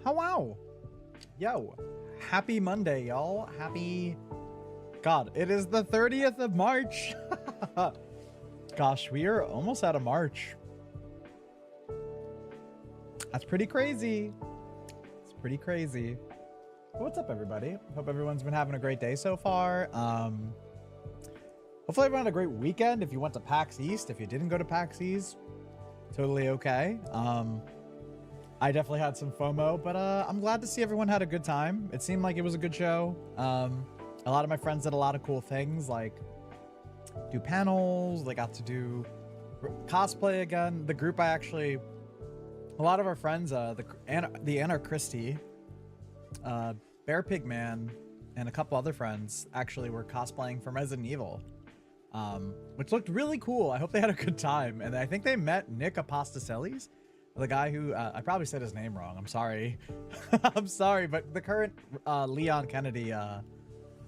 Oh, wow. Yo, happy Monday, y'all. Happy... God, it is the 30th of March. Gosh, we are almost out of March. That's pretty crazy. It's pretty crazy. What's up, everybody? Hope everyone's been having a great day so far. Hopefully everyone had a great weekend. If you went to PAX East, if you didn't go to PAX East, totally okay. I definitely had some FOMO, but I'm glad to see everyone had a good time. It seemed like it was a good show. A lot of my friends did a lot of cool things, like do panels. They got to do cosplay again. The group a lot of our friends, the Anarchristy, Bear Pig Man, and a couple other friends actually were cosplaying from Resident Evil, which looked really cool. I hope they had a good time. And I think they met Nick Apostoseles, the guy who, I probably said his name wrong. I'm sorry. I'm sorry, but the current Leon Kennedy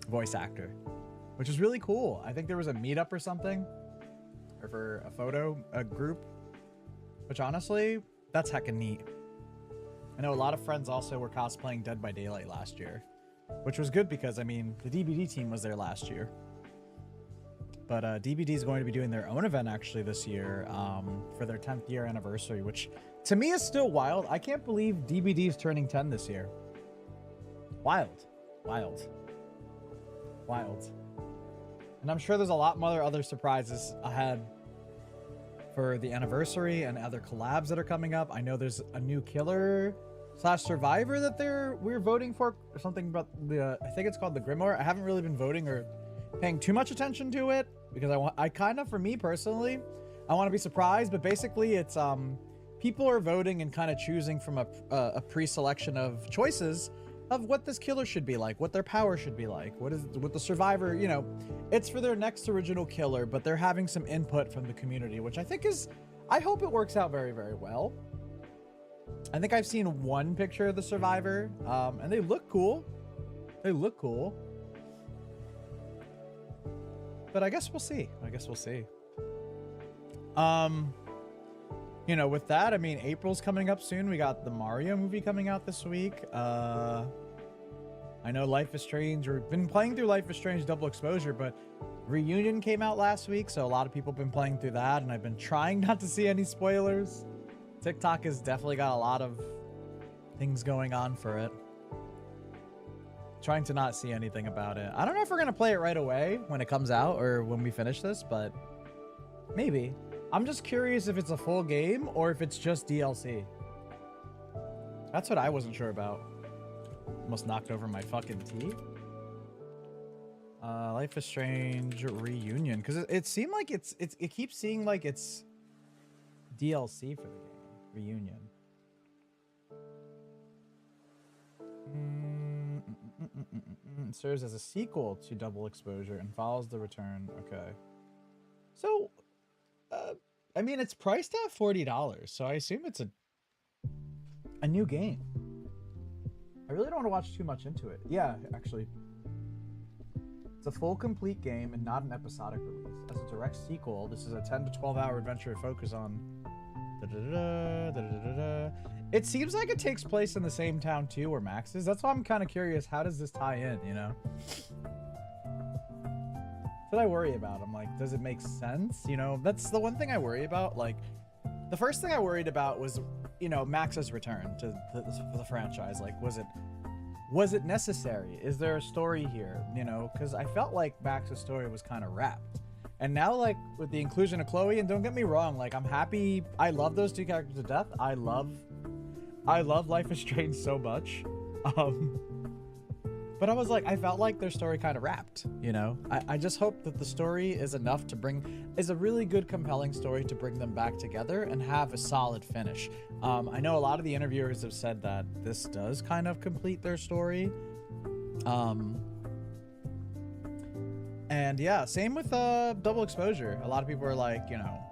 voice actor, which is really cool. I think there was a meetup or something, or for a group, which honestly, that's heckin' neat. I know a lot of friends also were cosplaying Dead by Daylight last year, which was good because, I mean, the DBD team was there last year. But DBD is going to be doing their own event actually this year for their 10th year anniversary, which to me is still wild. I can't believe DBD is turning 10 this year. Wild. Wild. Wild. And I'm sure there's a lot more other surprises ahead for the anniversary and other collabs that are coming up. I know there's a new killer / survivor that we're voting for, or something about the I think it's called the Grimoire. I haven't really been voting or paying too much attention to it because I kind of, for me personally, I want to be surprised, but basically it's people are voting and kind of choosing from a pre-selection of choices of what this killer should be like, what their power should be like, what the survivor, you know, it's for their next original killer, but they're having some input from the community, which I think I hope it works out very, very well. I think I've seen one picture of the survivor, and they look cool. They look cool. But I guess we'll see. You know, with that, I mean, April's coming up soon. We got the Mario movie coming out this week. I know Life is Strange. We've been playing through Life is Strange Double Exposure, but Reunion came out last week, so a lot of people have been playing through that, and I've been trying not to see any spoilers. TikTok has definitely got a lot of things going on for it. Trying to not see anything about it. I don't know if we're going to play it right away when it comes out or when we finish this, but maybe. I'm just curious if it's a full game or if it's just DLC. That's what I wasn't sure about. Almost knocked over my fucking tea. Life is Strange Reunion, because it seemed like it keeps seeing like it's DLC for the game. Reunion. It serves as a sequel to Double Exposure and follows the return. Okay. So, I mean, it's priced at $40, so I assume it's a new game. I really don't want to watch too much into it. Yeah, actually. It's a full, complete game and not an episodic release. As a direct sequel, this is a 10 to 12-hour adventure focus on... It seems like it takes place in the same town, too, where Max is. That's why I'm kind of curious. How does this tie in, you know? That's what I worry about. I'm like, does it make sense? You know, that's the one thing I worry about. Like, the first thing I worried about was, you know, Max's return to the franchise. Like, was it necessary? Is there a story here? You know, because I felt like Max's story was kind of wrapped. And now, like, with the inclusion of Chloe, and don't get me wrong, like, I'm happy. I love those two characters to death. I love Life is Strange so much. But I was like, I felt like their story kind of wrapped, you know? I just hope that the story is enough to is a really good, compelling story to bring them back together and have a solid finish. I know a lot of the interviewers have said that this does kind of complete their story. And yeah, same with Double Exposure. A lot of people are like, you know,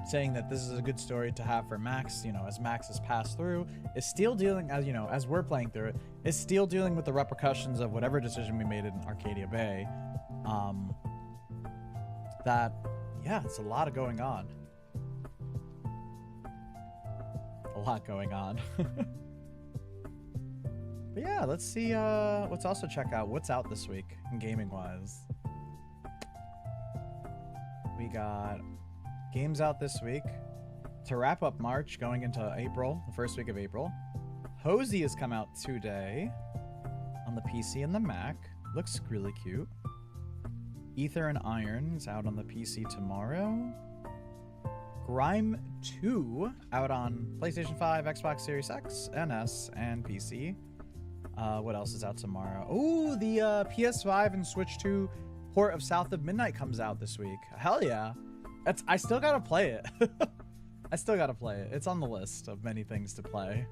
saying that this is a good story to have for Max, you know, as Max has passed through, is still dealing, as you know, as we're playing through it, is still dealing with the repercussions of whatever decision we made in Arcadia Bay. Yeah, it's a lot going on. A lot going on. yeah, let's see. Let's also check out what's out this week, gaming wise. We got games out this week to wrap up March, going into April, the first week of April. Hosey has come out today on the PC and the Mac. Looks really cute. Ether and Iron is out on the PC tomorrow. Grime 2 out on PlayStation 5, Xbox Series X, NS, and PC. What else is out tomorrow? Oh, the PS5 and Switch 2 port of South of Midnight comes out this week. Hell yeah. I still gotta play it. I still gotta play it. It's on the list of many things to play.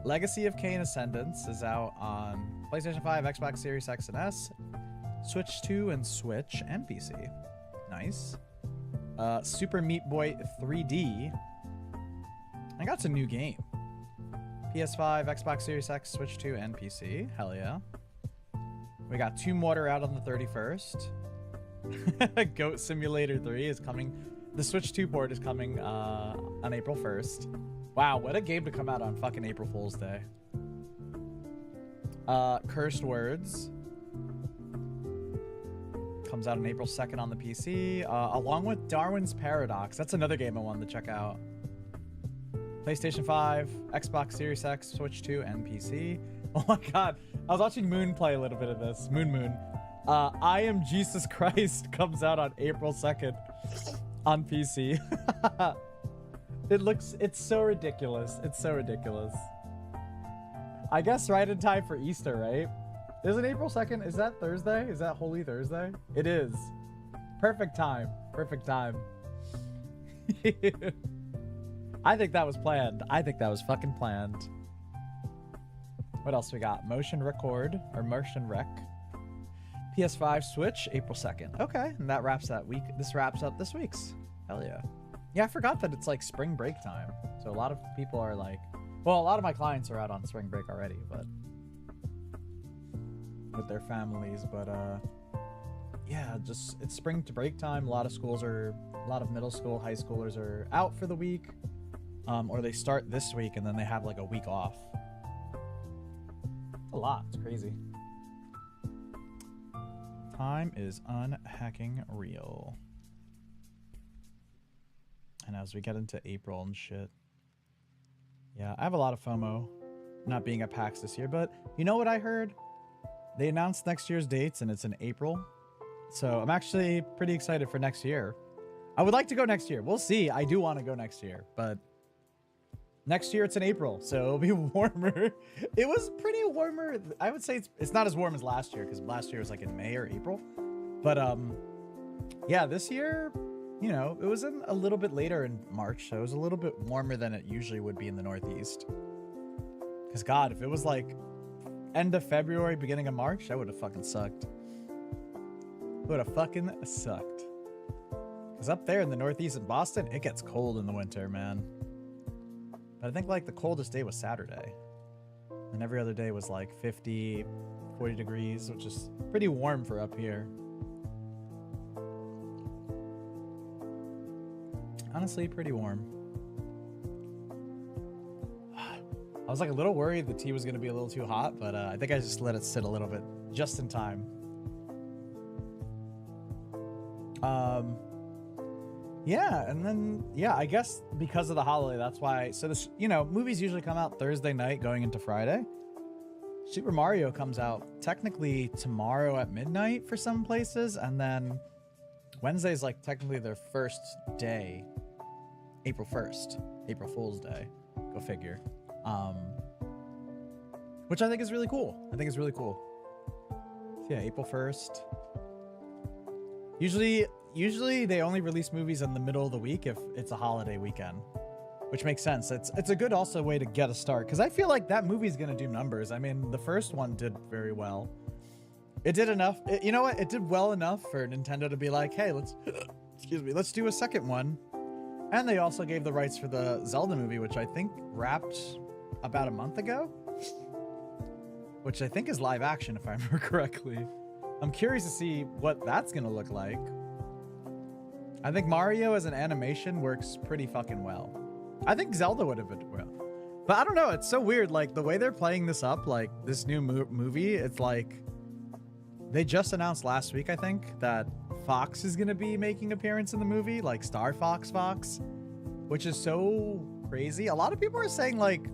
Legacy of Kain Ascendance is out on PlayStation 5, Xbox Series X and S, Switch 2 and Switch, and PC. Nice. Super Meat Boy 3D. I got a new game. PS5, Xbox Series X, Switch 2, and PC. Hell yeah. We got Tomb Raider out on the 31st. Goat Simulator 3 is coming. The Switch 2 port is coming on April 1st. Wow, what a game to come out on fucking April Fool's Day. Cursed Words comes out on April 2nd on the PC, along with Darwin's Paradox. That's another game I wanted to check out. PlayStation 5, Xbox Series X, Switch 2, and PC. Oh my god, I was watching Moon play a little bit of this. Moon. I Am Jesus Christ comes out on April 2nd on PC. It's so ridiculous. It's so ridiculous. I guess right in time for Easter, right? Isn't April 2nd? Is that Thursday? Is that Holy Thursday? It is. Perfect time. Perfect time. I think that was planned. I think that was fucking planned. What else we got? Motion Record or Motion Rec. PS5 Switch, April 2nd. Okay, and that wraps that week. This wraps up this week's. Hell yeah. Yeah, I forgot that it's like spring break time. So a lot of people are like, well, a lot of my clients are out on spring break already, but with their families. But yeah, just it's spring to break time. A lot of middle school, high schoolers are out for the week, or they start this week and then they have like a week off. It's a lot. It's crazy. Time is unhacking real. And as we get into April and shit, yeah, I have a lot of FOMO not being at PAX this year, but you know what I heard? They announced next year's dates and it's in April. So I'm actually pretty excited for next year. I would like to go next year. We'll see. I do want to go next year, but next year it's in April, so it'll be warmer. It was pretty warmer. I would say it's not as warm as last year, because last year was like in May or April. But yeah, this year, you know, it was in a little bit later in March, so it was a little bit warmer than it usually would be in the Northeast. Because God, if it was like end of February, beginning of March, that would have fucking sucked. It would have fucking sucked. Because up there in the Northeast in Boston, it gets cold in the winter, man. But I think like the coldest day was Saturday. And every other day was like 50, 40 degrees, which is pretty warm for up here. Honestly, pretty warm. I was like a little worried the tea was going to be a little too hot, but I think I just let it sit a little bit just in time. Yeah, and then, yeah, I guess because of the holiday, that's why. So this, you know, movies usually come out Thursday night going into Friday. Super Mario comes out technically tomorrow at midnight for some places, and then Wednesday is like technically their first day, April 1st, April Fool's Day. Go figure. Which I think is really cool. I think it's really cool. So yeah, April 1st. Usually they only release movies in the middle of the week if it's a holiday weekend, which makes sense. It's a good also way to get a start, because I feel like that movie's gonna do numbers. I mean, the first one did very well. It did enough. You know what? It did well enough for Nintendo to be like, hey, let's do a second one. And they also gave the rights for the Zelda movie, which I think wrapped about a month ago, which I think is live action, if I remember correctly. I'm curious to see what that's gonna look like. I think Mario as an animation works pretty fucking well. I think Zelda would have been well. But I don't know. It's so weird. Like the way they're playing this up, like this new movie, it's like they just announced last week, I think, that Fox is going to be making an appearance in the movie, like Star Fox, which is so crazy. A lot of people are saying like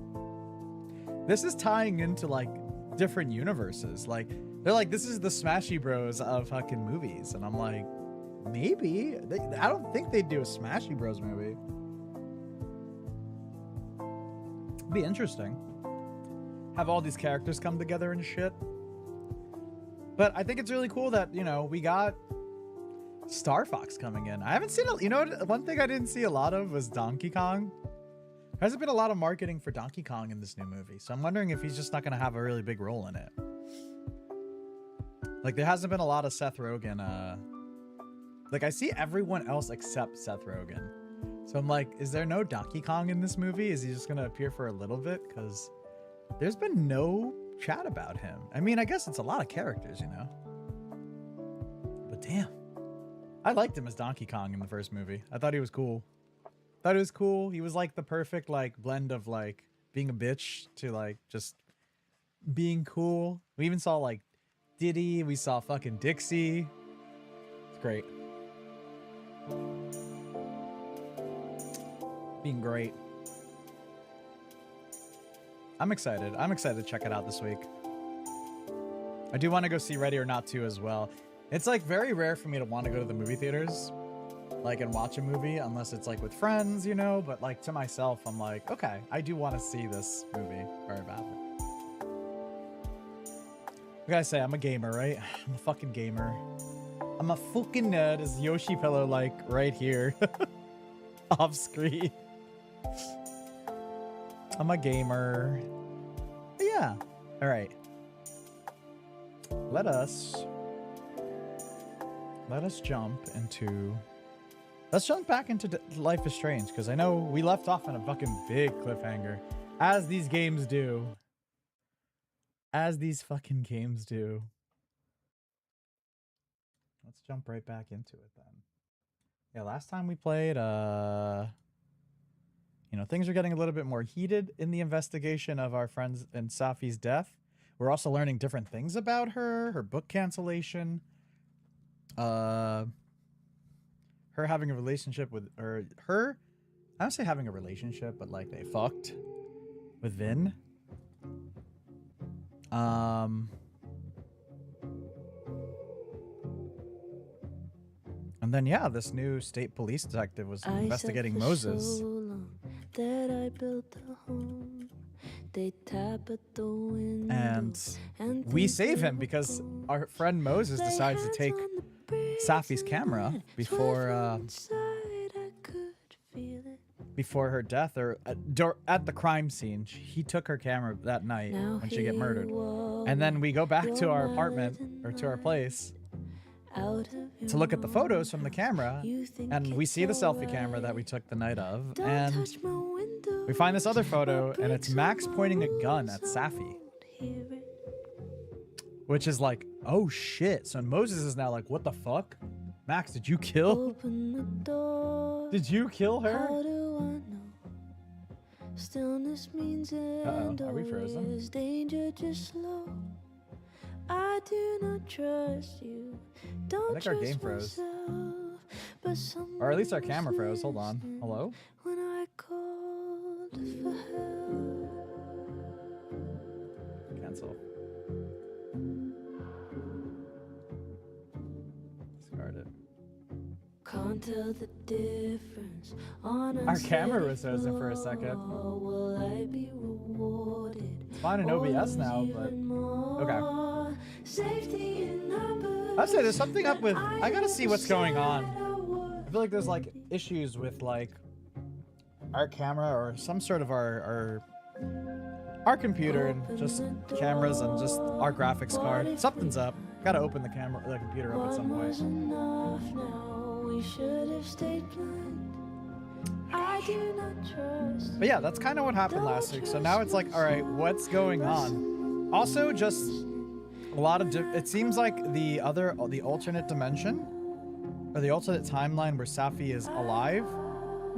this is tying into like different universes. Like they're like, this is the Smashy Bros of fucking movies. And I'm like, maybe. I don't think they'd do a Smashy Bros movie. It'd be interesting. Have all these characters come together and shit. But I think it's really cool that, you know, we got Star Fox coming in. I haven't seen, you know, one thing I didn't see a lot of was Donkey Kong. There hasn't been a lot of marketing for Donkey Kong in this new movie. So I'm wondering if he's just not going to have a really big role in it. Like there hasn't been a lot of Seth Rogen. Like I see everyone else except Seth Rogen. So I'm like, is there no Donkey Kong in this movie? Is he just going to appear for a little bit? Because there's been no chat about him. I mean, I guess it's a lot of characters, you know. But damn. I liked him as Donkey Kong in the first movie. I thought he was cool. He was like the perfect like blend of like being a bitch to like just being cool. We even saw like Diddy. We saw fucking Dixie. It's great. Being great. I'm excited. I'm excited to check it out this week. I do want to go see Ready or Not 2 as well. It's like very rare for me to want to go to the movie theaters, like, and watch a movie unless it's like with friends, you know, but like to myself, I'm like, okay, I do want to see this movie very badly. I gotta say, I'm a gamer, right? I'm a fucking gamer. I'm a fucking nerd, as Yoshi Pillow like right here off screen. I'm a gamer. But yeah. All right. Let us jump into. Let's jump back into Life is Strange, because I know we left off on a fucking big cliffhanger, as these games do. As these fucking games do. Let's jump right back into it then. Yeah, last time we played, you know, things are getting a little bit more heated in the investigation of our friends and Safi's death. We're also learning different things about her book cancellation, her having a relationship with, or her, I don't say having a relationship, but like they fucked with Vin. And then, yeah, this new state police detective was investigating Moses. That I built a home. They tap at the window, and we save him because our friend Moses decides to take Safi's camera before her death, or at the crime scene. He took her camera that night when she get murdered. And then we go back to our apartment, or to our place, to look at the photos from the camera, and we see the selfie camera that we took the night of, and we find this other photo, and it's Max pointing a gun at Safi, which is like, oh shit. So Moses is now like, what the fuck? Max, did you kill? Did you kill her? Uh-oh, are we frozen? I do not trust you. I think our game froze. Or at least our camera froze. Hold on. Hello? When I called for help. Cancel. Discard it. Can't tell the difference on our camera was frozen for a second. Will I be rewarded? It's fine in OBS now, but okay. I'd say there's something up with, I gotta see what's going on. I feel like there's like issues with like our camera or some sort of our computer and just cameras and just our graphics card. Something's up. Gotta open the computer up at some point. But yeah, that's kind of what happened last week. So now it's like, all right, what's going on? Also, just a lot of it seems like the alternate dimension, or the alternate timeline where Safi is alive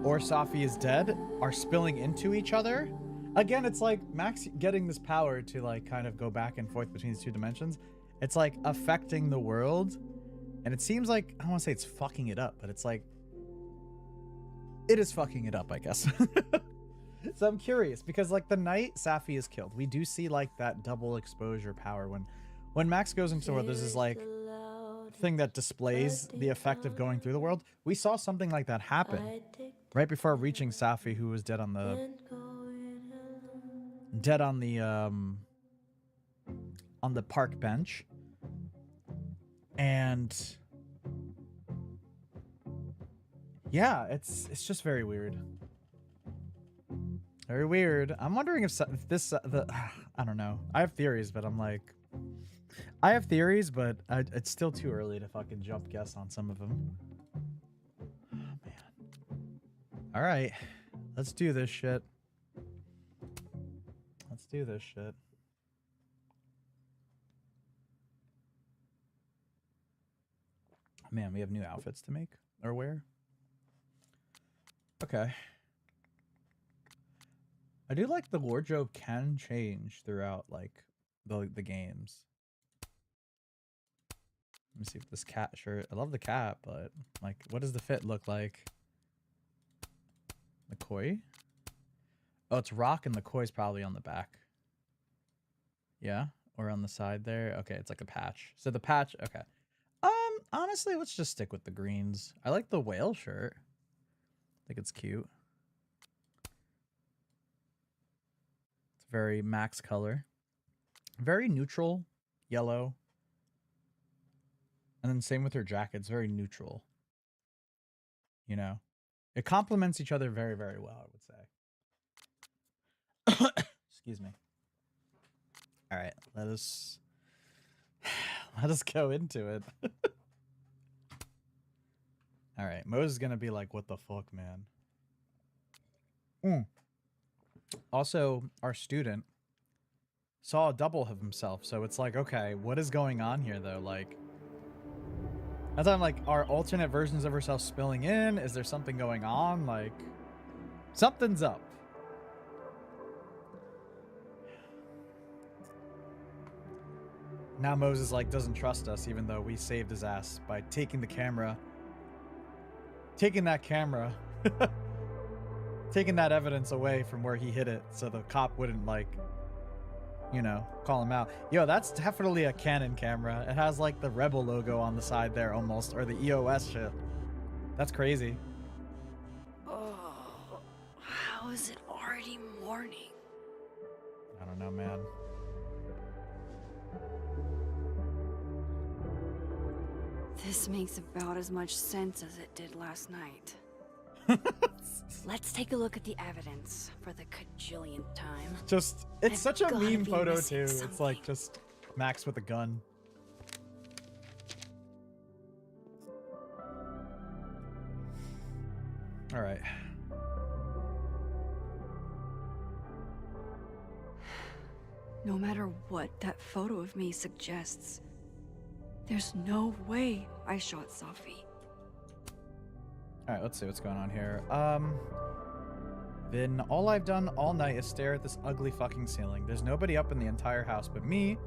or Safi is dead, are spilling into each other, Again, it's like Max getting this power to like kind of go back and forth between these two dimensions. It's like affecting the world. And it seems like, I don't want to say it's fucking it up, but it's like, it is fucking it up, I guess. So I'm curious because like the night Safi is killed, we do see like that double exposure power when Max goes into the world, there's this like thing that displays the effect of going through the world. We saw something like that happen right before reaching Safi, who was dead on the park bench. And yeah, it's just very weird. Very weird. I'm wondering if this I don't know. I have theories, but I'm like, it's still too early to fucking jump guess on some of them. Oh man. All right, let's do this shit. Let's do this shit. Man, we have new outfits to make or wear. Okay. I do like the wardrobe can change throughout like the games. Let me see if this cat shirt. I love the cat, but like, what does the fit look like? The koi? Oh, it's rock and the koi's probably on the back. Yeah, or on the side there. Okay, it's like a patch. So the patch. Okay. Honestly, let's just stick with the greens. I like the whale shirt. I think it's cute. It's very Max color. Very neutral yellow. And then same with her jacket. It's very neutral. You know? It complements each other very, very well, I would say. Excuse me. All right, let us go into it. All right, Mo's is gonna be like, what the fuck, man? Also, our student saw a double of himself, so it's like, okay, what is going on here, though? Like, as I'm like, are alternate versions of herself spilling in? Is there something going on? Like, something's up. Now Moses like doesn't trust us, even though we saved his ass by taking that camera, taking that evidence away from where he hid it, so the cop wouldn't like, you know, call him out. Yo, that's definitely a Canon camera. It has like the Rebel logo on the side there almost, or the EOS shit. That's crazy. Oh, how is it already morning? I don't know, man. This makes about as much sense as it did last night. Let's take a look at the evidence for the cajillionth time. Just, it's such a meme photo too. It's like just Max with a gun. All right. No matter what that photo of me suggests, there's no way I shot Safi. All right, let's see what's going on here. Then all I've done all night is stare at this ugly fucking ceiling. There's nobody up in the entire house but me.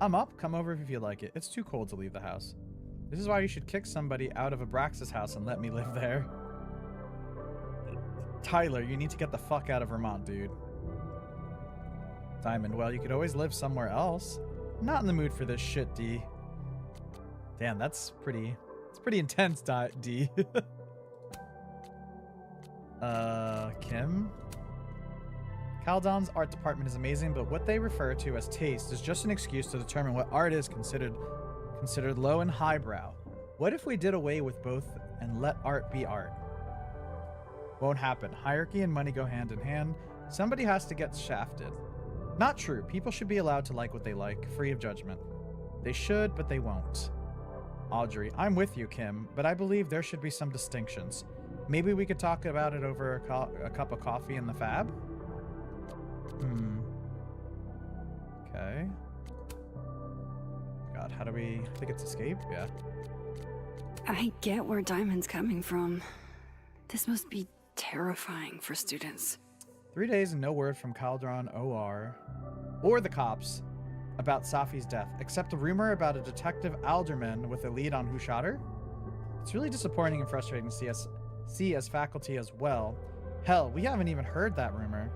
I'm up. Come over if you feel like it. It's too cold to leave the house. This is why you should kick somebody out of Abraxas' house and let me live there. Tyler, you need to get the fuck out of Vermont, dude. Diamond, well, you could always live somewhere else. I'm not in the mood for this shit, D. Damn, it's pretty intense, D. Kim? Caldon's art department is amazing, but what they refer to as taste is just an excuse to determine what art is considered low and highbrow. What if we did away with both and let art be art? Won't happen. Hierarchy and money go hand in hand. Somebody has to get shafted. Not true. People should be allowed to like what they like, free of judgment. They should, but they won't. Audrey, I'm with you, Kim, but I believe there should be some distinctions. Maybe we could talk about it over a cup of coffee in the Fab? Okay. God, how do we... I think it's escape? Yeah. I get where Diamond's coming from. This must be terrifying for students. 3 days and no word from Caldron OR or the cops about Safi's death, except a rumor about a detective alderman with a lead on who shot her. It's really disappointing and frustrating to see as faculty as well. Hell, we haven't even heard that rumor.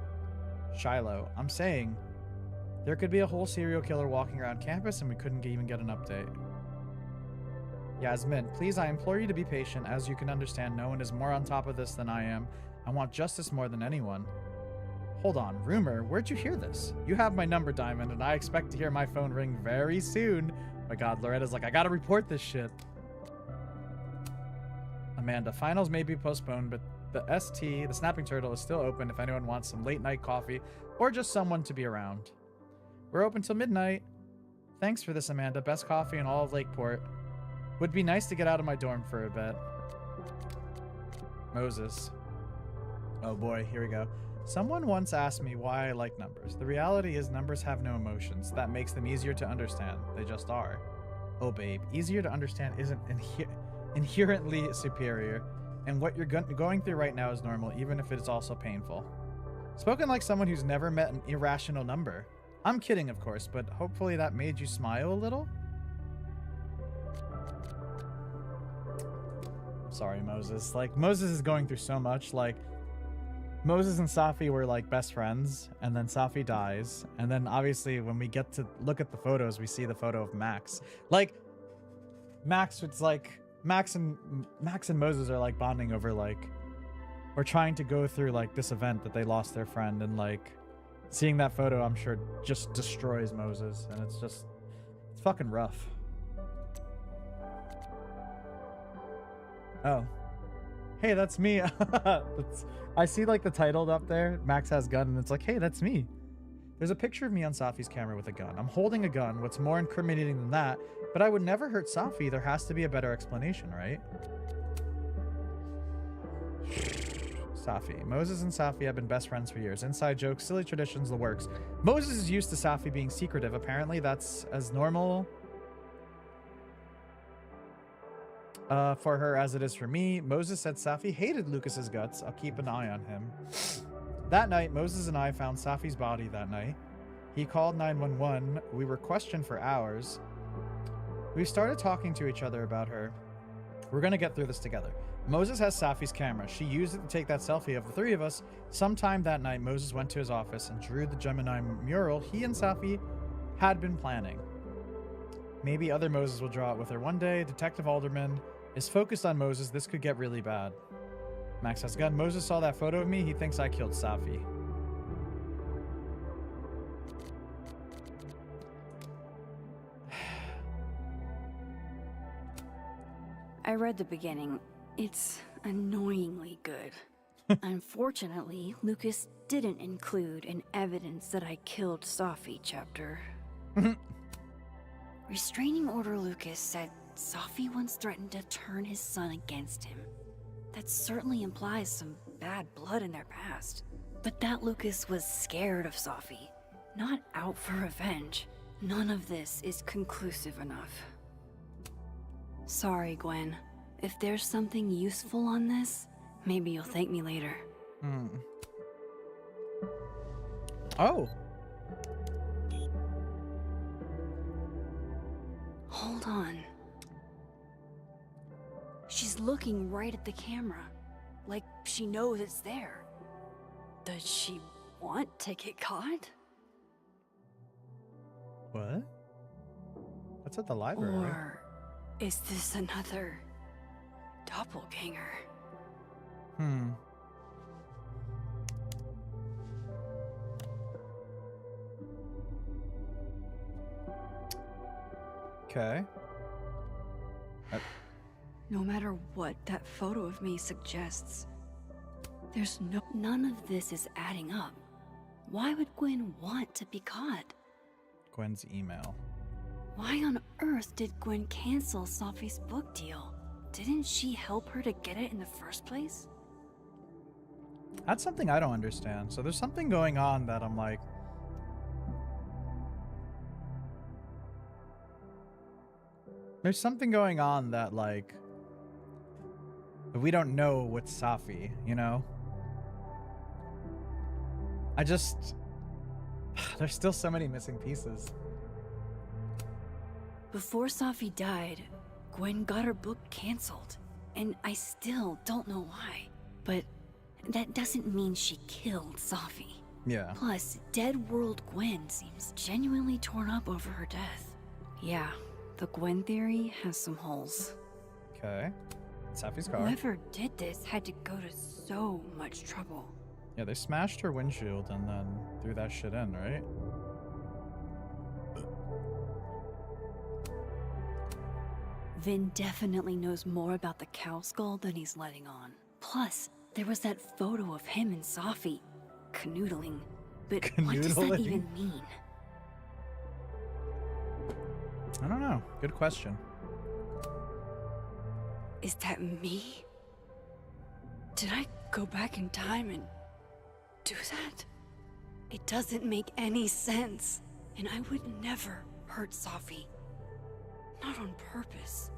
Shiloh, I'm saying there could be a whole serial killer walking around campus and we couldn't even get an update. Yasmin, please, I implore you to be patient. As you can understand, no one is more on top of this than I am. I want justice more than anyone. Hold on, rumor? Where'd you hear this? You have my number, Diamond, and I expect to hear my phone ring very soon. My god, Loretta's like, I gotta report this shit. Amanda, finals may be postponed, but the ST, the Snapping Turtle, is still open if anyone wants some late night coffee or just someone to be around. We're open till midnight. Thanks for this, Amanda. Best coffee in all of Lakeport. Would be nice to get out of my dorm for a bit. Moses. Oh boy, here we go. Someone once asked me why I like numbers. The reality is numbers have no emotions. That makes them easier to understand. They just are. Oh babe, easier to understand isn't inherently superior. And what you're going through right now is normal, even if it is also painful. Spoken like someone who's never met an irrational number. I'm kidding, of course, but hopefully that made you smile a little? Sorry, Moses. Like, Moses is going through so much. Like, Moses and Safi were, like, best friends, and then Safi dies. And then, obviously, when we get to look at the photos, we see the photo of Max. Like, Max, it's like... Max and Moses are, like, bonding over, like... Or trying to go through, like, this event that they lost their friend. And, like, seeing that photo, I'm sure, just destroys Moses. And it's just... It's fucking rough. Oh. Hey, that's me. I see, like, the title up there. Max has gun, and it's like, hey, that's me. There's a picture of me on Safi's camera with a gun. I'm holding a gun. What's more incriminating than that? But I would never hurt Safi. There has to be a better explanation, right? Safi. Moses and Safi have been best friends for years. Inside jokes, silly traditions, the works. Moses is used to Safi being secretive. Apparently, that's as normal for her as it is for me. Moses said Safi hated Lucas's guts. I'll keep an eye on him. That night, Moses and I found Safi's body that night. He called 911. We were questioned for hours. We started talking to each other about her. We're gonna get through this together. Moses has Safi's camera. She used it to take that selfie of the three of us. Sometime that night, Moses went to his office and drew the Gemini mural he and Safi had been planning. Maybe other Moses will draw it with her one day. Detective Alderman is focused on Moses. This could get really bad. Max has a gun. Moses saw that photo of me. He thinks I killed Safi. I read the beginning. It's annoyingly good. Unfortunately, Lucas didn't include an evidence that I killed Safi chapter. Restraining Order Lucas said Safi once threatened to turn his son against him. That certainly implies some bad blood in their past. But that Lucas was scared of Safi, not out for revenge. None of this is conclusive enough. Sorry, Gwen. If there's something useful on this, maybe you'll thank me later. Oh. Hold on. She's looking right at the camera, like she knows it's there. Does she want to get caught? What? That's at the library. Or is this another doppelganger? Okay. No matter what that photo of me suggests, none of this is adding up. Why would Gwen want to be caught? Gwen's email. Why on earth did Gwen cancel Safi's book deal? Didn't she help her to get it in the first place? That's something I don't understand. So there's something going on that I'm like... There's something going on that, like... We don't know with Safi, you know? I just... There's still so many missing pieces. Before Safi died, Gwen got her book canceled. And I still don't know why. But that doesn't mean she killed Safi. Yeah. Plus, Dead World Gwen seems genuinely torn up over her death. Yeah, the Gwen theory has some holes. Okay. Safi's car. Whoever did this had to go to so much trouble. Yeah, they smashed her windshield and then threw that shit in, right? Vin definitely knows more about the cow skull than he's letting on. Plus, there was that photo of him and Safi canoodling. But what does that even mean? I don't know. Good question. Is that me? Did I go back in time and do that? It doesn't make any sense. And I would never hurt Safi. Not on purpose.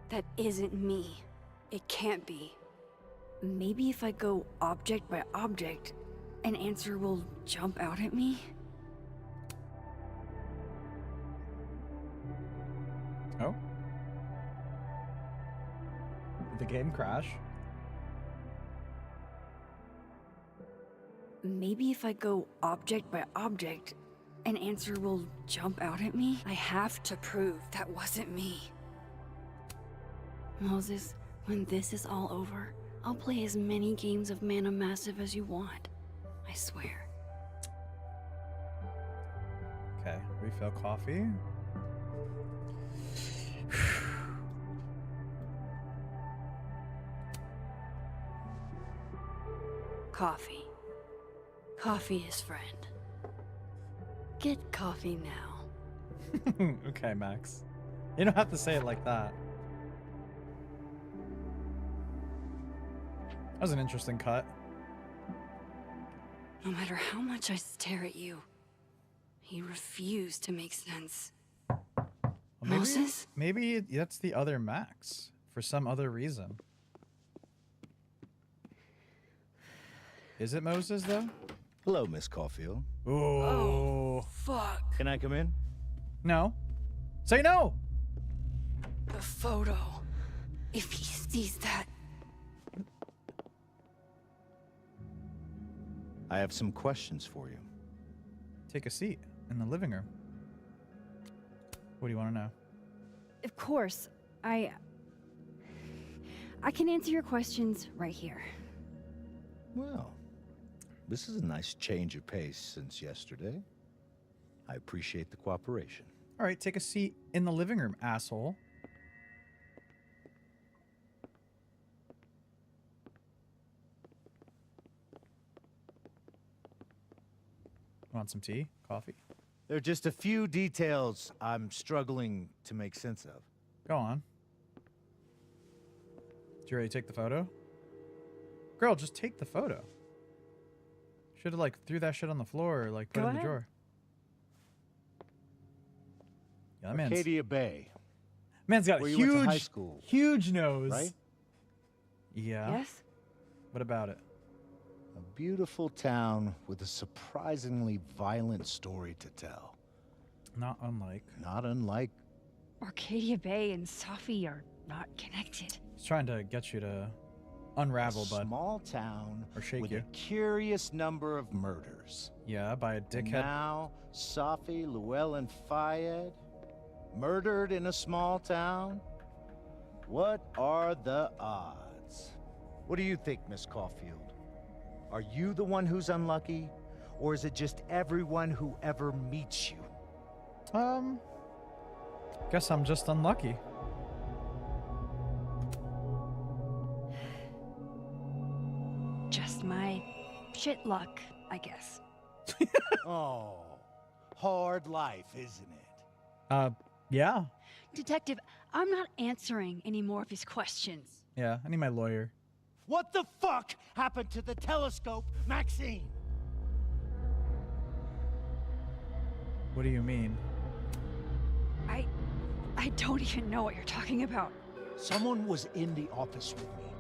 That isn't me. It can't be. Maybe if I go object by object, an answer will jump out at me? Oh? Did the game crash? Maybe if I go object by object, an answer will jump out at me? I have to prove that wasn't me. Moses, when this is all over, I'll play as many games of Mana Massive as you want. I swear. Okay, refill coffee. Coffee. Coffee is friend. Get coffee now. Okay, Max. You don't have to say it like that. That was an interesting cut. No matter how much I stare at you, he refused to make sense. Well, Moses? Maybe that's the other Max for some other reason. Is it Moses, though? Hello, Miss Caulfield. Ooh. Oh, fuck. Can I come in? No. Say no! The photo. If he sees that... I have some questions for you. Take a seat in the living room. What do you want to know? Of course. I can answer your questions right here. Well, this is a nice change of pace since yesterday. I appreciate the cooperation. All right, take a seat in the living room, asshole. Want some tea? Coffee? There are just a few details I'm struggling to make sense of. Go on. Did you ready to take the photo? Girl, just take the photo. Should have, like, threw that shit on the floor or, like, put it in the drawer. Yeah, that Arcadia Bay. man's got a Where you went to high huge, school, huge nose. right? Yeah. Yes? What about it? A beautiful town with a surprisingly violent story to tell. Not unlike. Not unlike... Arcadia Bay and Safi are not connected. He's trying to get you to unravel, a bud. small town Or shake with you. a curious number of murders. Yeah, by a And dickhead. now, Safi, Llewellyn, Fayed, murdered in a small town? What are the odds? What do you think, Miss Caulfield? Are you the one who's unlucky? Or is it just everyone who ever meets you? Guess I'm just unlucky. Just my shit luck, I guess. Oh, hard life, isn't it? Yeah. Detective, I'm not answering any more of his questions. Yeah, I need my lawyer. What the fuck happened to the telescope, Maxine? What do you mean? I don't even know what you're talking about. Someone was in the office with me.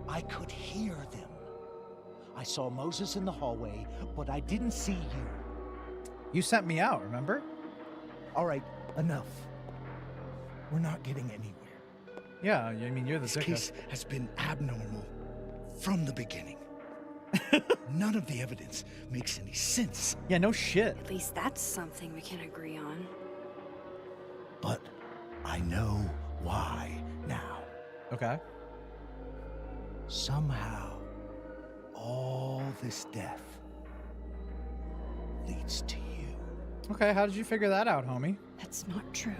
I could hear them. I saw Moses in the hallway, but I didn't see you. You sent me out, remember? All right, enough. We're not getting anywhere. Yeah, I mean, you're the This sicko. case has been abnormal from the beginning. None of the evidence makes any sense. Yeah, no shit. At least that's something we can agree on. But I know why now. Okay. Somehow, all this death leads to you. Okay, how did you figure that out, homie? That's not true.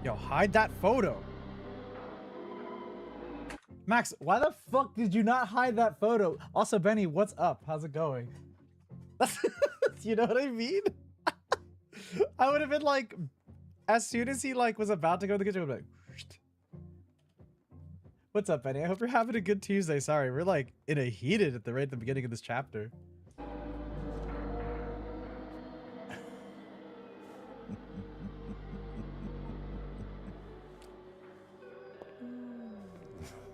Yo, hide that photo. Max, why the fuck did you not hide that photo? Also, Benny, what's up? How's it going? You know what I mean? I would have been like, as soon as he like was about to go to the kitchen, I would be like, "Shht." What's up, Benny? I hope you're having a good Tuesday. Sorry, we're like in a heated at the beginning of this chapter.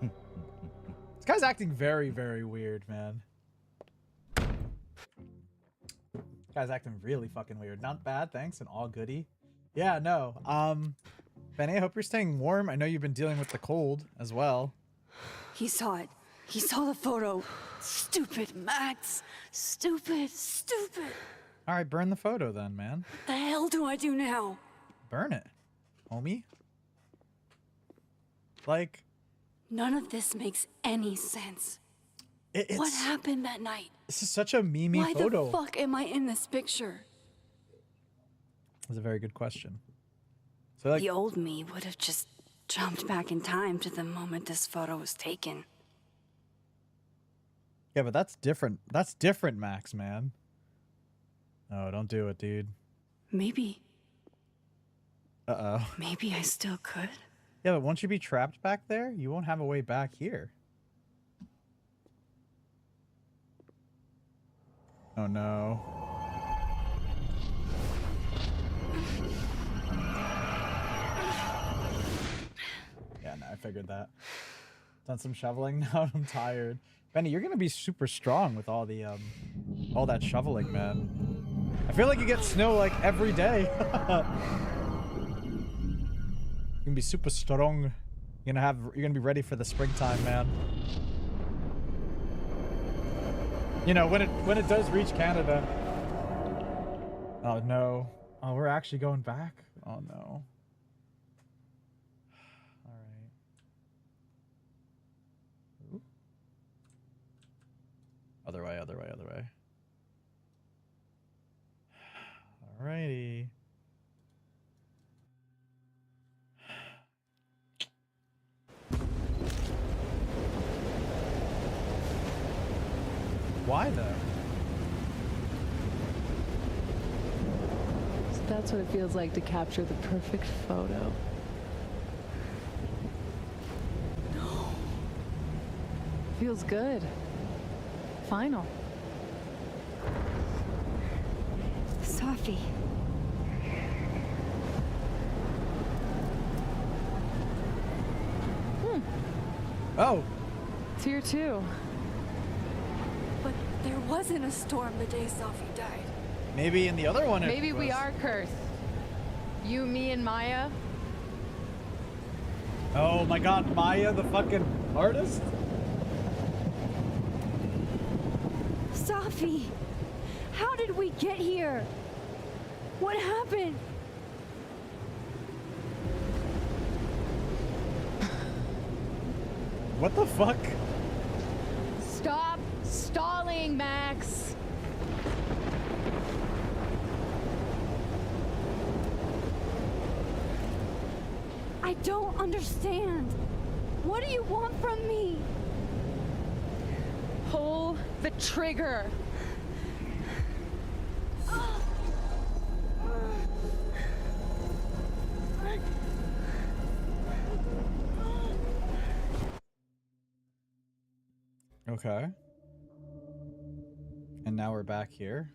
This guy's acting very, very weird, man. Guy's acting really fucking weird. Not bad, thanks, and all goody. Yeah, no. Benny, I hope you're staying warm. I know you've been dealing with the cold as well. He saw it. He saw the photo. Stupid Max. Stupid, stupid. All right, burn the photo then, man. What the hell do I do now? Burn it, homie. Like, None of this makes any sense. it's What happened that night? this is such a memey Why photo. the fuck am I in this picture? That's a very good question. So like, The old me would have just jumped back in time to the moment this photo was taken. yeah, but that's different. That's different, Max, man. No, don't do it, dude. Maybe Uh-oh. Maybe I still could. Yeah, but won't you be trapped back there? You won't have a way back here. Oh no. Yeah, no, I figured that. Done some shoveling now. I'm tired. Benny, you're gonna be super strong with all the all that shoveling, man. I feel like you get snow like every day. You can be super strong. You're gonna be ready for the springtime, man. You know, when it does reach Canada. Oh no. Oh, we're actually going back? Oh no. Alright. Ooh. Other way, other way, other way. Alrighty. Why though? So that's what it feels like to capture the perfect photo. No. Feels good. Final. Safi. Oh, It's here too. But there wasn't a storm the day Safi died. maybe in the other one. Maybe we are cursed. You, me, and Maya. Oh my God, Maya, the fucking artist. Safi! How did we get here? What happened? What the fuck? Stop stalling, Max. I don't understand. What do you want from me? Pull the trigger. Okay. And now we're back here.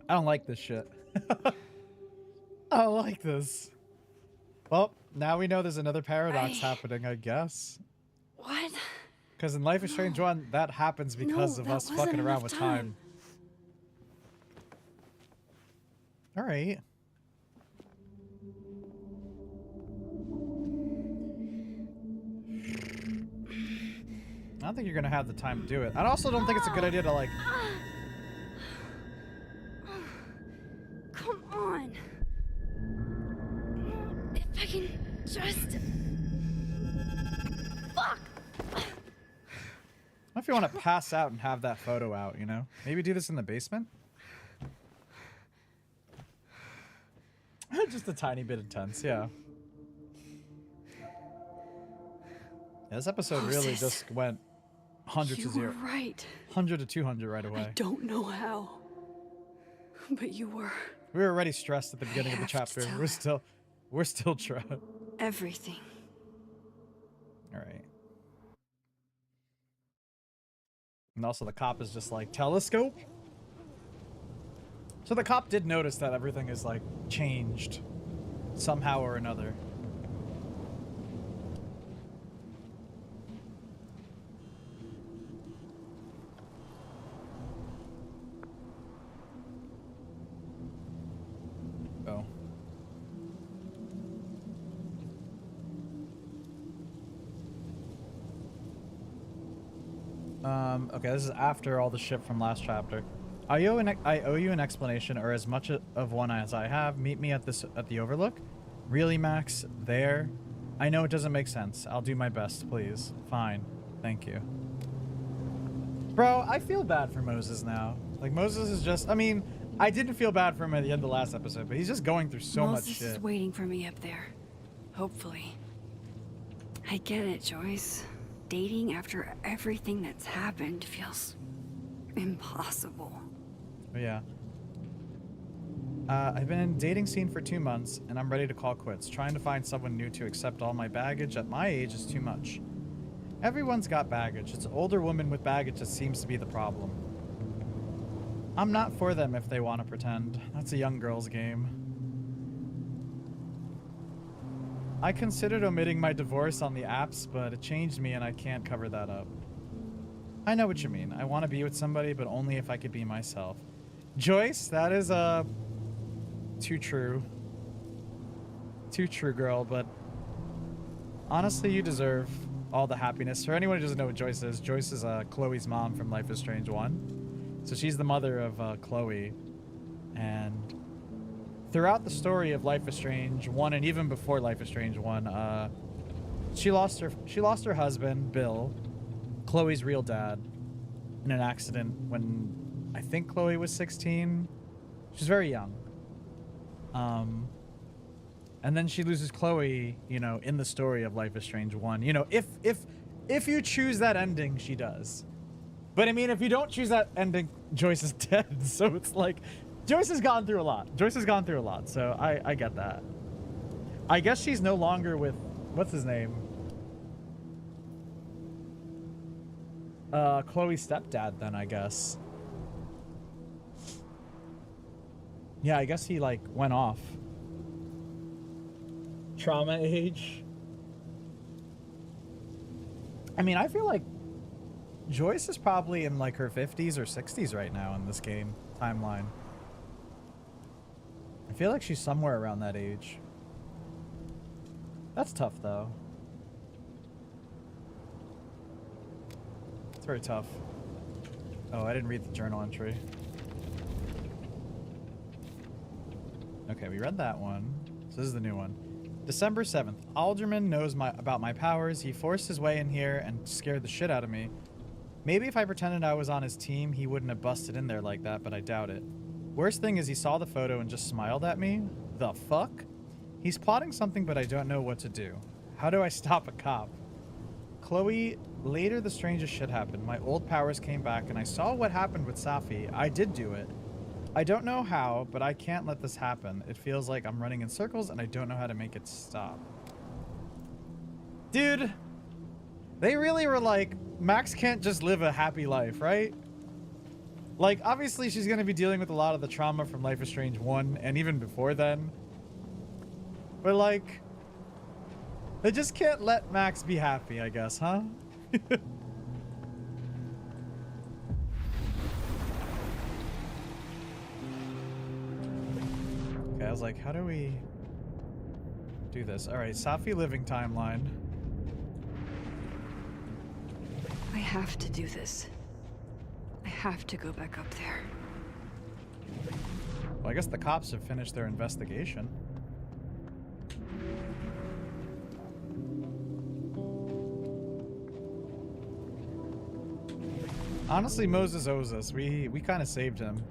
I don't like this shit. I don't like this. Well, now we know there's another paradox happening, I guess. Because in Life is Strange 1, that happens because of us fucking around with time. Alright. I don't think you're gonna have the time to do it. I also don't think it's a good idea to, like... Come on. If I can just... Fuck! What if you want to pass out and have that photo out, you know? Maybe do this in the basement? Just a tiny bit intense, yeah. This episode really just went 100 to 0. You were right. 100 to 200 right away. I don't know how, but you were. We were already stressed at the beginning of the chapter. We're still trying. Everything. All right. And also the cop is just like, telescope? So the cop did notice that everything is like changed somehow or another. Oh. Okay, this is after all the shit from last chapter. I owe you an explanation, or as much of one as I have. Meet me at the Overlook. Really, Max? There? I know it doesn't make sense. I'll do my best, please. Fine. Thank you. Bro, I feel bad for Moses now. Like, Moses is just... I mean, I didn't feel bad for him at the end of the last episode, but he's just going through so much shit. Moses is waiting for me up there. Hopefully. I get it, Joyce. Dating after everything that's happened feels impossible. But yeah. I've been in a dating scene for 2 months, and I'm ready to call quits. Trying to find someone new to accept all my baggage at my age is too much. Everyone's got baggage. It's older women with baggage that seems to be the problem. I'm not for them if they want to pretend. That's a young girl's game. I considered omitting my divorce on the apps, but it changed me and I can't cover that up. I know what you mean. I want to be with somebody, but only if I could be myself. Joyce, that is too true. Too true, girl, but honestly, you deserve all the happiness. For anyone who doesn't know what Joyce is Chloe's mom from Life is Strange 1. So she's the mother of Chloe, and throughout the story of Life is Strange 1 and even before Life is Strange 1, she lost her husband, Bill, Chloe's real dad, in an accident when I think Chloe was 16. She's very young. And then she loses Chloe, you know, in the story of Life is Strange 1. You know, if you choose that ending, she does. But I mean, if you don't choose that ending, Joyce is dead. So it's like, Joyce has gone through a lot. So I get that. I guess she's no longer with, what's his name? Chloe's stepdad then, I guess. Yeah, I guess he like went off. Trauma age. I mean, I feel like Joyce is probably in like her 50s or 60s right now in this game timeline. I feel like she's somewhere around that age. That's tough, though. It's very tough. Oh, I didn't read the journal entry. Okay, we read that one. So this is the new one. December 7th. Alderman knows about my powers. He forced his way in here and scared the shit out of me. Maybe if I pretended I was on his team, he wouldn't have busted in there like that, but I doubt it. Worst thing is he saw the photo and just smiled at me. The fuck? He's plotting something, but I don't know what to do. How do I stop a cop? Chloe, later the strangest shit happened. My old powers came back and I saw what happened with Safi. I did do it. I don't know how, but I can't let this happen. It feels like I'm running in circles and I don't know how to make it stop. Dude, they really were like, Max can't just live a happy life, right? Like, obviously she's going to be dealing with a lot of the trauma from Life is Strange 1 and even before then. But like, they just can't let Max be happy, I guess, huh? Okay, I was like, how do we do this? All right, Safi living timeline. I have to do this. I have to go back up there. Well, I guess the cops have finished their investigation. Honestly, Moses owes us. We kind of saved him.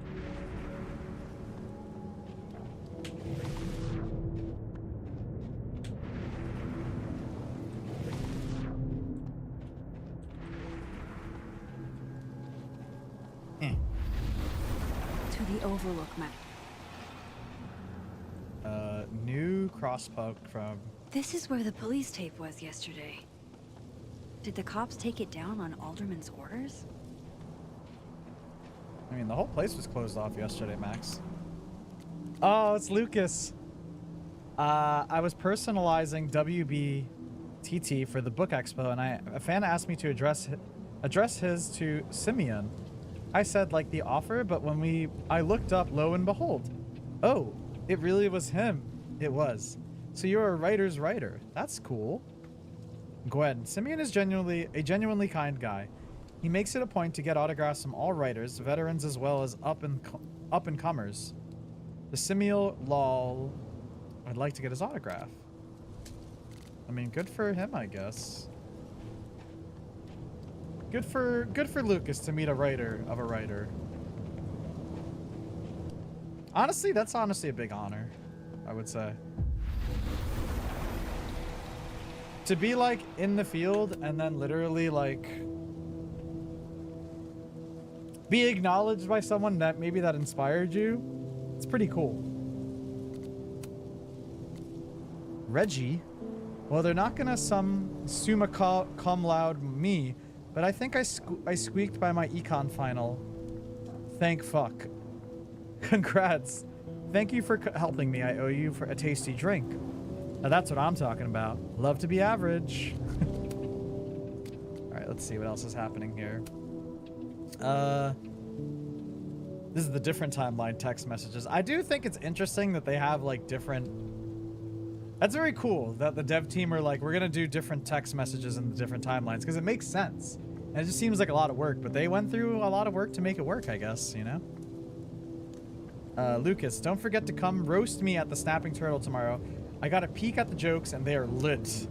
To the Overlook map. New crosspoke from... This is where the police tape was yesterday. Did the cops take it down on Alderman's orders? I mean, the whole place was closed off yesterday, Max. Oh, it's Lucas. I was personalizing WBTT for the book expo, and a fan asked me to address his to Simeon. I said, like, the offer, but when I looked up, lo and behold. Oh, it really was him. It was. So you're a writer's writer. That's cool. Gwen, Simeon is a genuinely kind guy. He makes it a point to get autographs from all writers, veterans as well as up-and-comers. The Simeon lol. I'd like to get his autograph. I mean, good for him, I guess. Good for Lucas to meet a writer of a writer. Honestly, that's honestly a big honor, I would say. To be like in the field and then literally like be acknowledged by someone that maybe that inspired you, it's pretty cool. Reggie, well, they're not gonna summa cum laude me, but I think I squeaked by my econ final. Thank fuck. Congrats. Thank you for helping me. I owe you for a tasty drink. Now that's what I'm talking about. Love to be average. All right, let's see what else is happening here. This is the different timeline text messages. I do think it's interesting that they have like different... That's very cool that the dev team are like, we're going to do different text messages in the different timelines because it makes sense. And it just seems like a lot of work, but they went through a lot of work to make it work, I guess, you know? Lucas, don't forget to come roast me at the Snapping Turtle tomorrow. I got a peek at the jokes and they are lit.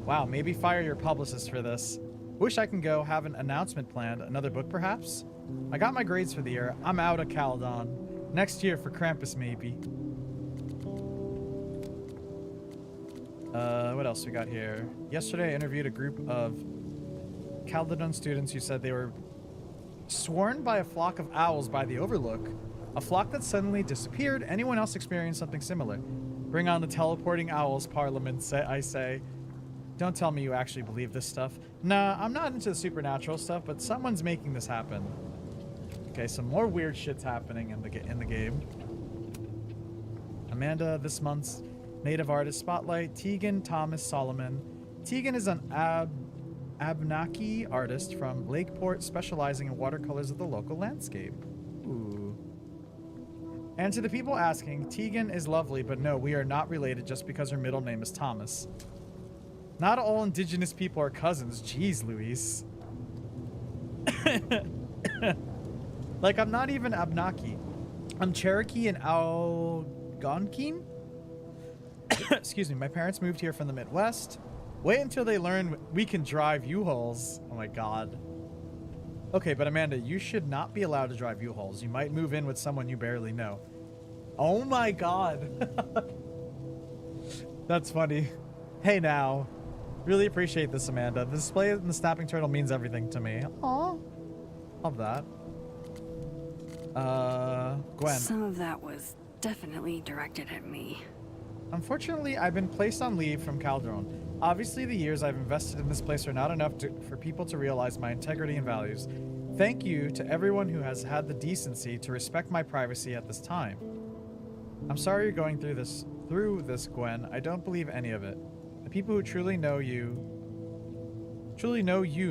Wow, maybe fire your publicist for this. Wish I can go, have an announcement planned. Another book, perhaps? I got my grades for the year. I'm out of Caledon. Next year for Krampus, maybe. What else we got here? Yesterday I interviewed a group of Caledon students who said they were swarmed by a flock of owls by the Overlook. A flock that suddenly disappeared. Anyone else experienced something similar? Bring on the teleporting owls, Parliament, I say. Don't tell me you actually believe this stuff. Nah, I'm not into the supernatural stuff, but someone's making this happen. Okay, some more weird shit's happening in the game. Amanda, this month's Native Artist Spotlight. Tegan Thomas Solomon. Tegan is an Abenaki artist from Lakeport specializing in watercolors of the local landscape. Ooh. And to the people asking, Tegan is lovely, but no, we are not related just because her middle name is Thomas. Not all indigenous people are cousins. Jeez, Luis. Like, I'm not even Abenaki. I'm Cherokee and Algonquin. Excuse me, my parents moved here from the Midwest. Wait until they learn we can drive U-Hauls. Oh my god. Okay, but Amanda, you should not be allowed to drive U-Hauls. You might move in with someone you barely know. Oh my god. That's funny. Hey now. Really appreciate this, Amanda. The display in the Snapping Turtle means everything to me. Aw. Love that. Gwen. Some of that was definitely directed at me. Unfortunately, I've been placed on leave from Calderon. Obviously, the years I've invested in this place are not enough for people to realize my integrity and values. Thank you to everyone who has had the decency to respect my privacy at this time. I'm sorry you're going through this, Gwen. I don't believe any of it. The people who truly know you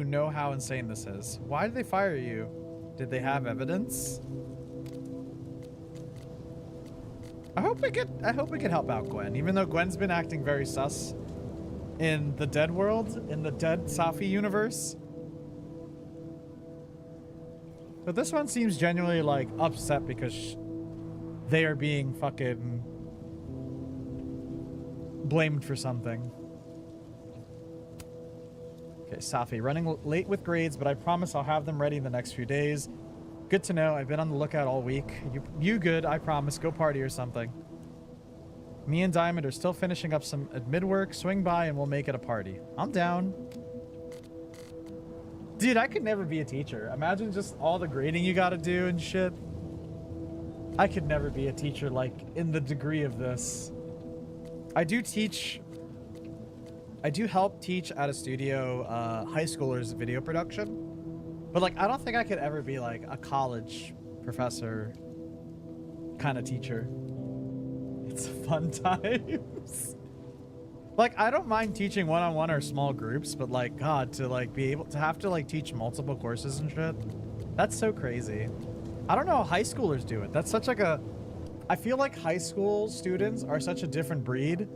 know how insane this is. Why did they fire you? Did they have evidence? I hope we could help out Gwen, even though Gwen's been acting very sus in the dead world, in the dead Safi universe. But this one seems genuinely like upset because they are being fucking blamed for something. Okay, Safi, running late with grades, but I promise I'll have them ready in the next few days. Good to know. I've been on the lookout all week. You good, I promise. Go party or something. Me and Diamond are still finishing up some admit work. Swing by and we'll make it a party. I'm down. Dude, I could never be a teacher. Imagine just all the grading you gotta do and shit. I could never be a teacher, like, in the degree of this. I do help teach at a studio high schoolers video production. But, like, I don't think I could ever be, like, a college professor kind of teacher. It's fun times. Like, I don't mind teaching one-on-one or small groups, but, like, God, to, like, be able to have to, like, teach multiple courses and shit, that's so crazy. I don't know how high schoolers do it. That's such, like, a... I feel like high school students are such a different breed.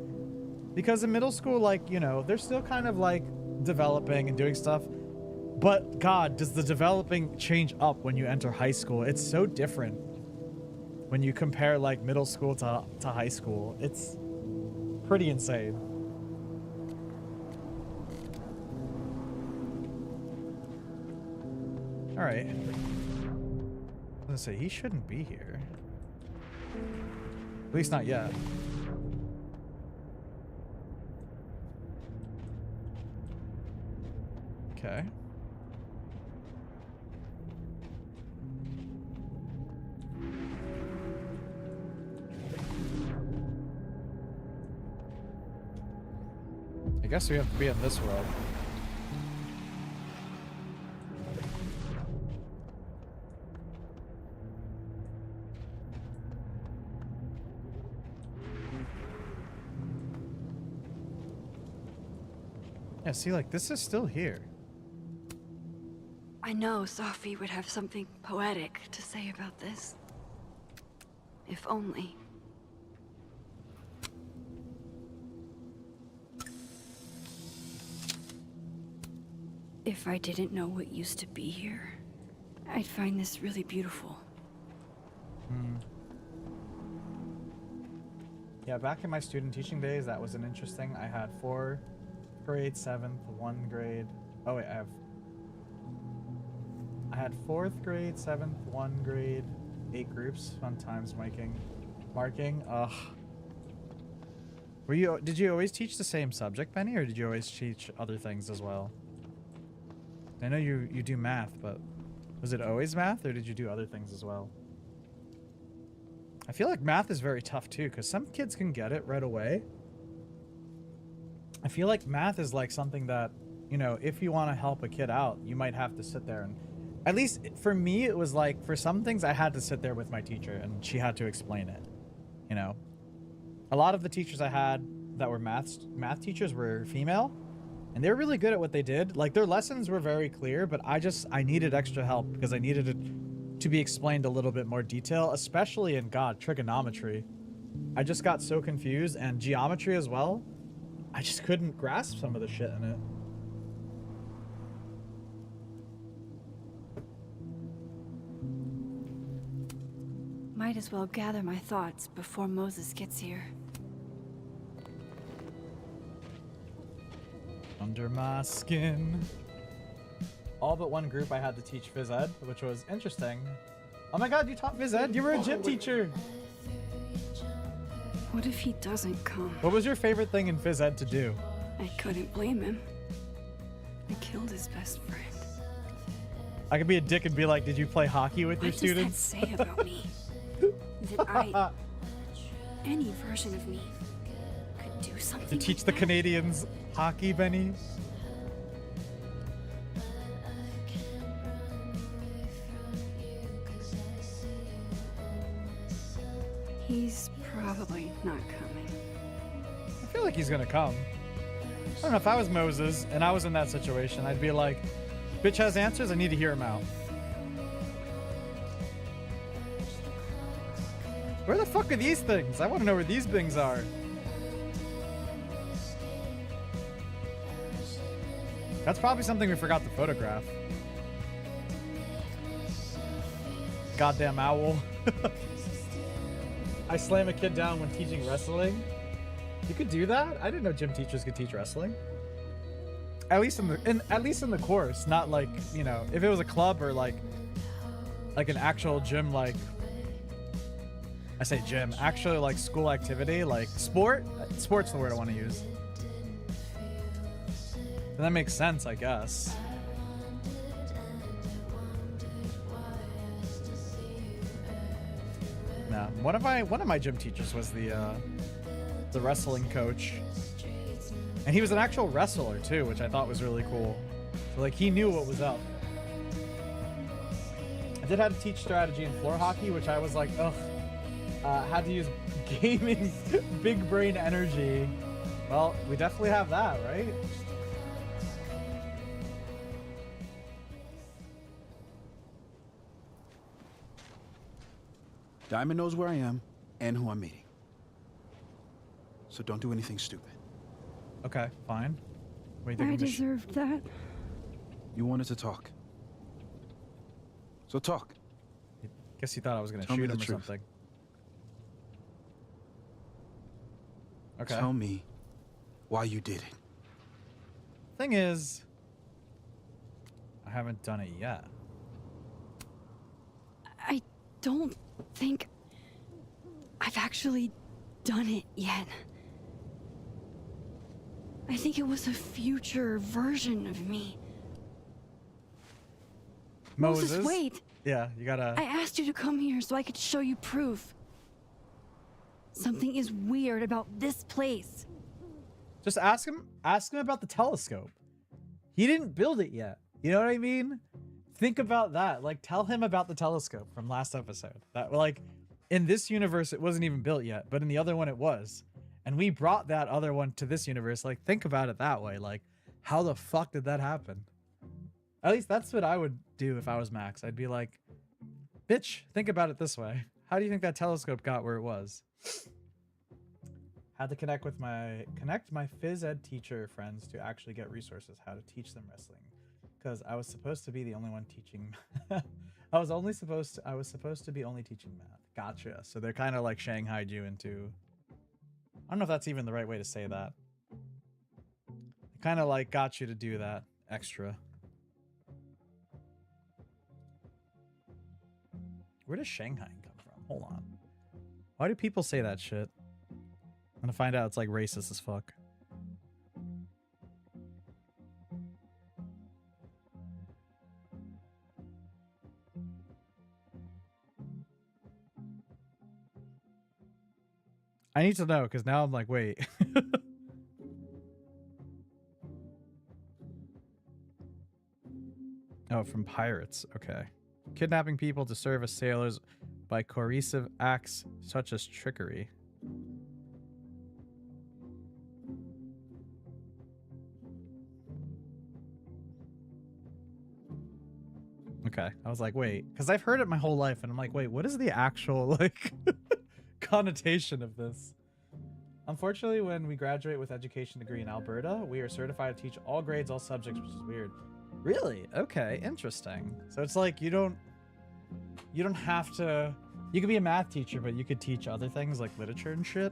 Because in middle school, like, you know, they're still kind of, like, developing and doing stuff. But, God, does the developing change up when you enter high school? It's so different when you compare, like, middle school to high school. It's pretty insane. All right. I was gonna say, he shouldn't be here. At least not yet. Okay. I guess we have to be in this world. Yeah, see, like, this is still here. I know Safi would have something poetic to say about this. If only. If I didn't know what used to be here, I'd find this really beautiful. Yeah, back in my student teaching days, that was an interesting. I had 4 grade, 7th, 1 grade. Oh wait, I had 4th grade, 7th, 1 grade, 8 groups. Fun times marking. Ugh. Did you always teach the same subject, Benny, or did you always teach other things as well? I know you do math, but was it always math, or did you do other things as well? I feel like math is very tough too, because some kids can get it right away. I feel like math is like something that, you know, if you want to help a kid out, you might have to sit there and, at least for me, it was like, for some things I had to sit there with my teacher and she had to explain it, you know. A lot of the teachers I had that were math teachers were female, and they were really good at what they did. Like, their lessons were very clear, but I needed extra help because I needed it to be explained a little bit more detail, especially in, God, trigonometry. I just got so confused, and geometry as well. I just couldn't grasp some of the shit in it. Might as well gather my thoughts before Moses gets here. Under my skin. All but one group I had to teach phys ed, which was interesting. Oh my God, you taught phys ed? You were a gym teacher. What if he doesn't come? What was your favorite thing in phys ed to do? I couldn't blame him. I killed his best friend. I could be a dick and be like, did you play hockey with your students? What does that say about me? That any version of me, could do something To teach like the that? Canadians hockey, Benny? He's probably not coming. I feel like he's gonna come. I don't know, if I was Moses and I was in that situation, I'd be like, bitch has answers, I need to hear him out. Where the fuck are these things? I want to know where these things are. That's probably something we forgot to photograph. Goddamn owl. I slam a kid down when teaching wrestling. You could do that? I didn't know gym teachers could teach wrestling. At least in the course, not like, you know, if it was a club or like an actual gym, like I say gym, actually like school activity, like sport's the word I want to use. And that makes sense, I guess. No, one of my gym teachers was the wrestling coach. And he was an actual wrestler too, which I thought was really cool. So like he knew what was up. I did have to teach strategy in floor hockey, which I was like, ugh. Had to use gaming big brain energy. Well, we definitely have that, right? Diamond knows where I am and who I'm meeting. So don't do anything stupid. Okay, fine. Wait, I deserved that. You wanted to talk. So talk. Guess he thought I was gonna Tell me shoot the him or truth. something. Okay. Tell me why you did it. Thing is, I haven't done it yet. I don't think I've actually done it yet. I think it was a future version of me. Moses, wait! Yeah, you gotta... I asked you to come here so I could show you proof. Something is weird about this place. Just ask him about the telescope. He didn't build it yet. You know what I mean? Think about that. Like, tell him about the telescope from last episode. That, like, in this universe, it wasn't even built yet, but in the other one, it was. And we brought that other one to this universe. Like, think about it that way. Like, how the fuck did that happen? At least that's what I would do if I was Max. I'd be like, bitch, think about it this way. How do you think that telescope got where it was? Had to connect my phys ed teacher friends to actually get resources how to teach them wrestling, because I was supposed to be the only one teaching. I was supposed to be only teaching math. Gotcha. So they're kind of like shanghaied you into. I don't know if that's even the right way to say that. Kind of like got you to do that extra. Where does Shanghai come from? Hold on. Why do people say that shit? I'm gonna find out it's like racist as fuck. I need to know, because now I'm like, wait. Oh, from pirates. Okay. Kidnapping people to serve as sailors by coercive acts such as trickery. Okay. I was like, wait, because I've heard it my whole life, and I'm like, wait, what is the actual, like, connotation of this? Unfortunately, when we graduate with education degree in Alberta, we are certified to teach all grades, all subjects, which is weird. Really? Okay, interesting. So it's like you don't have to. You could be a math teacher, but you could teach other things like literature and shit.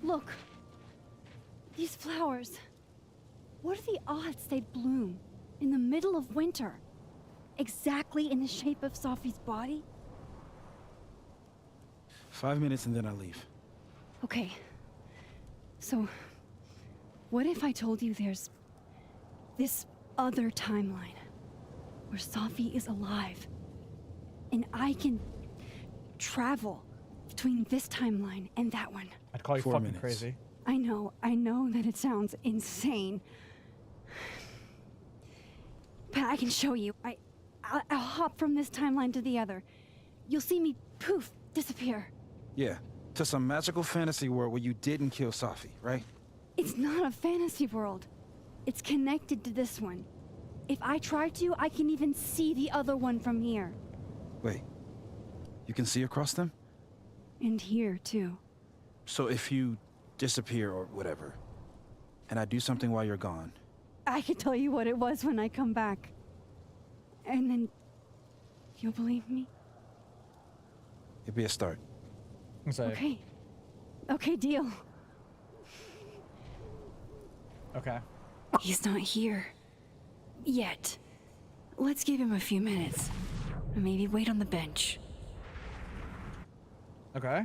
Look, these flowers. What are the odds they'd bloom in the middle of winter, exactly in the shape of Sophie's body? 5 minutes and then I leave. Okay. So, what if I told you there's this other timeline where Sophie is alive, and I can travel between this timeline and that one? I'd call you 4 fucking minutes. crazy. I know that it sounds insane, but I can show you. I'll hop from this timeline to the other. You'll see me, poof, disappear. Yeah, to some magical fantasy world where you didn't kill Safi, right? It's not a fantasy world. It's connected to this one. If I try to, I can even see the other one from here. Wait, you can see across them? And here, too. So if you disappear or whatever, and I do something while you're gone, I can tell you what it was when I come back. And then you'll believe me? it'd be a start. Okay. Okay, deal. Okay. He's not here. Yet. Let's give him a few minutes. Maybe wait on the bench. Okay.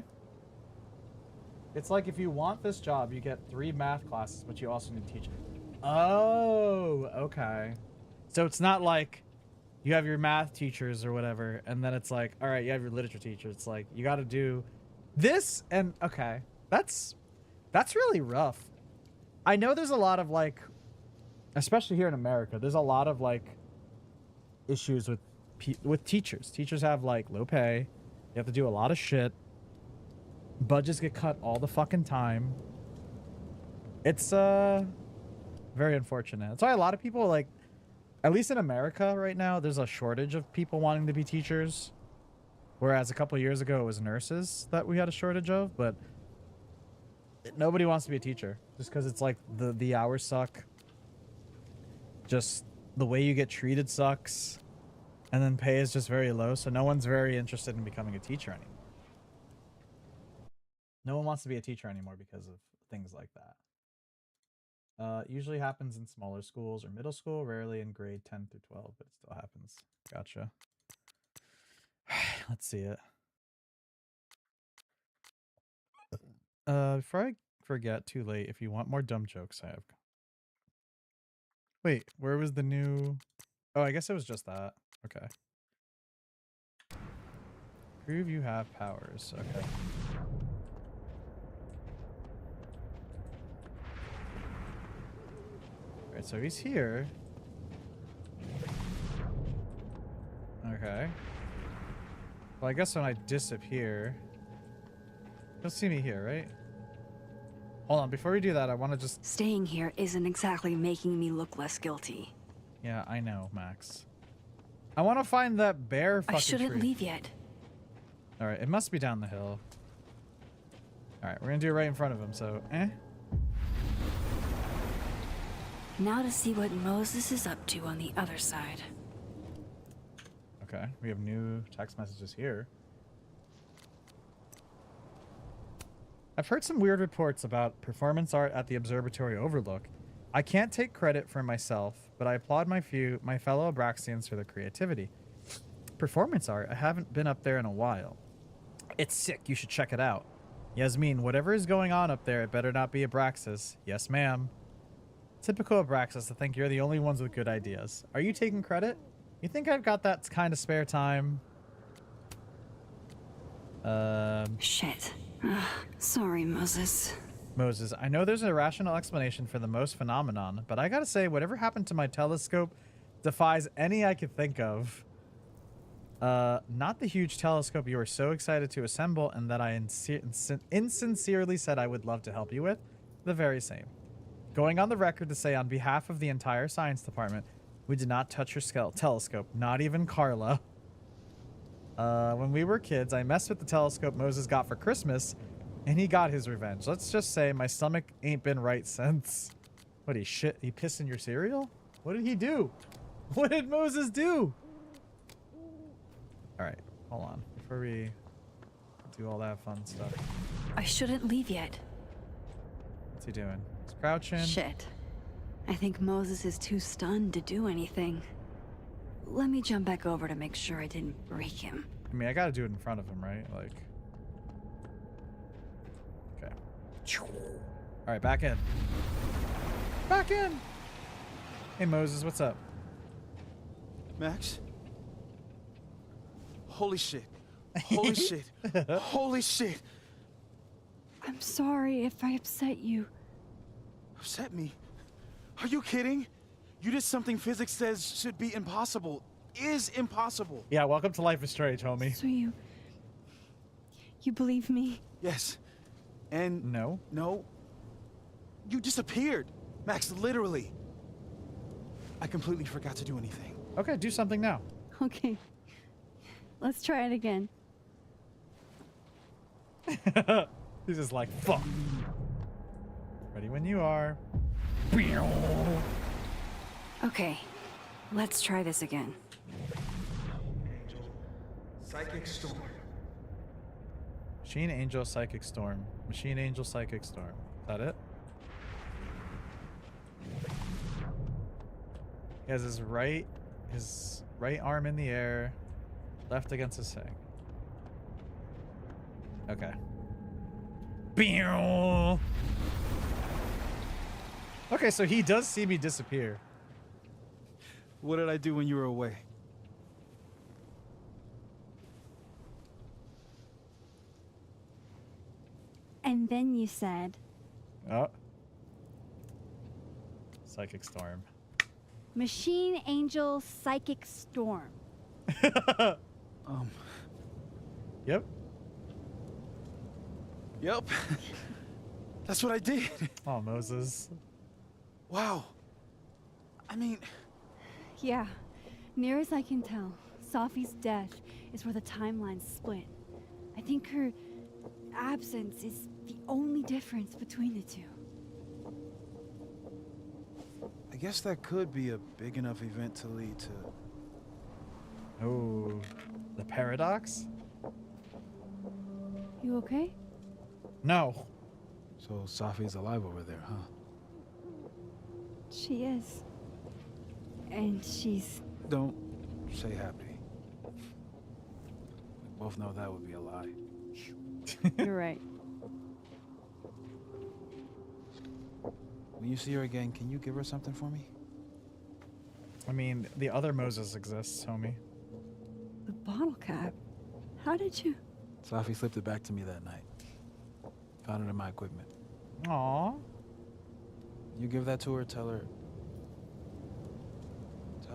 It's like if you want this job, you get 3 math classes, but you also need to teach it. Oh, okay. So it's not like you have your math teachers or whatever, and then it's like, all right, you have your literature teacher. It's like, you got to do this, and okay. That's really rough. I know there's a lot of, like, especially here in America, there's a lot of, like, issues with teachers. Teachers have, like, low pay. You have to do a lot of shit. Budgets get cut all the fucking time. It's very unfortunate. That's why a lot of people, like, at least in America right now, there's a shortage of people wanting to be teachers. Whereas a couple years ago it was nurses that we had a shortage of, but nobody wants to be a teacher just because it's like the hours suck. Just the way you get treated sucks. And then pay is just very low, so no one's very interested in becoming a teacher anymore. No one wants to be a teacher anymore because of things like that. Usually happens in smaller schools or middle school, rarely in grade 10 through 12, but it still happens. Gotcha. Let's see it. Before I forget, too late, if you want more dumb jokes, I have... Wait, where was the new... Oh, I guess it was just that. Okay. Prove you have powers. Okay. Alright, so he's here. Okay. Well, I guess when I disappear... You'll see me here, right? Hold on, before we do that, I want to just... Staying here isn't exactly making me look less guilty. Yeah, I know, Max. I want to find that bear fucking I shouldn't tree. leave yet. Alright, it must be down the hill. Alright, we're gonna do it right in front of him, so... Now to see what Moses is up to on the other side. Okay, we have new text messages here. I've heard some weird reports about performance art at the observatory overlook. I can't take credit for myself, but I applaud my fellow Abraxians for their creativity. Performance art? I haven't been up there in a while. It's sick, you should check it out. Yasmin, whatever is going on up there, it better not be Abraxas. Yes, ma'am. Typical Abraxas to think you're the only ones with good ideas. Are you taking credit? You think I've got that kind of spare time? Shit. Sorry, Moses. Moses, I know there's a rational explanation for the Mosh phenomenon, but I gotta say, whatever happened to my telescope defies any I could think of. Not the huge telescope you were so excited to assemble and that I insincerely said I would love to help you with. The very same. Going on the record to say on behalf of the entire science department, we did not touch your telescope, not even Carla. When we were kids, I messed with the telescope Moses got for Christmas, and he got his revenge. Let's just say my stomach ain't been right since. What, he pissed in your cereal? What did he do? What did Moses do? Alright, hold on. Before we do all that fun stuff. I shouldn't leave yet. What's he doing? He's crouching. Shit. I think Moses is too stunned to do anything. Let me jump back over to make sure I didn't break him. I mean, I gotta do it in front of him, right? Like... Okay. Alright, back in. Back in! Hey, Moses, what's up? Max? Holy shit. Holy shit. Holy shit. I'm sorry if I upset you. Upset me? Are you kidding? You did something physics says should be impossible. Is impossible. Yeah, welcome to Life is Strange, homie. So you believe me? Yes. And... No. No. You disappeared. Max, literally. I completely forgot to do anything. Okay, do something now. Okay. Let's try it again. He's just like, fuck. Ready when you are. Okay, let's try this again. Psychic storm. Machine Angel Psychic Storm. Machine Angel Psychic Storm. Is that it? He has his right arm in the air, left against his thing. Okay. Okay, so he does see me disappear. What did I do when you were away? And then you said, Oh. Psychic Storm. Machine Angel Psychic Storm. Yep. Yep. That's what I did. Oh, Moses. Wow. I mean, Yeah, near as I can tell, Safi's death is where the timelines split. I think her absence is the only difference between the two. I guess that could be a big enough event to lead to... Oh, the paradox? You okay? No. So Safi's alive over there, huh? She is. And she's... Don't say happy. We both know that would be a lie. You're right. When you see her again, can you give her something for me? I mean, the other Moses exists, homie. The bottle cap? How did you... Safi slipped it back to me that night. Found it in my equipment. Aw. You give that to her, tell her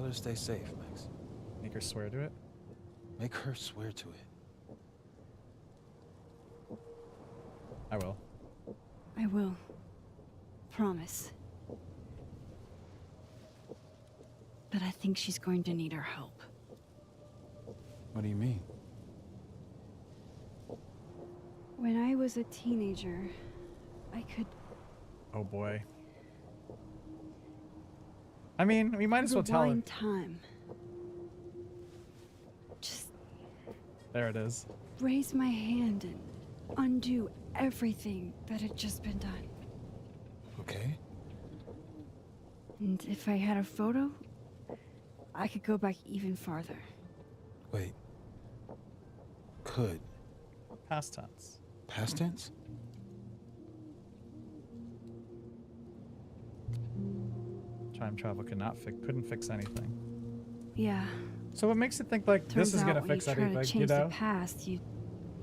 to stay safe, Max. Make her swear to it. Make her swear to it. I will. I will. Promise. But I think she's going to need our help. What do you mean? When I was a teenager, I could Oh boy. I mean, we might as well tell her. rewind time. Just There it is. raise my hand and undo everything that had just been done. Okay. And if I had a photo, I could go back even farther. Wait. Could. Past tense. Past tense? Time travel couldn't fix anything. Yeah. So what makes it think like Turns this is gonna out fix when you try anything, to change you know? the past, you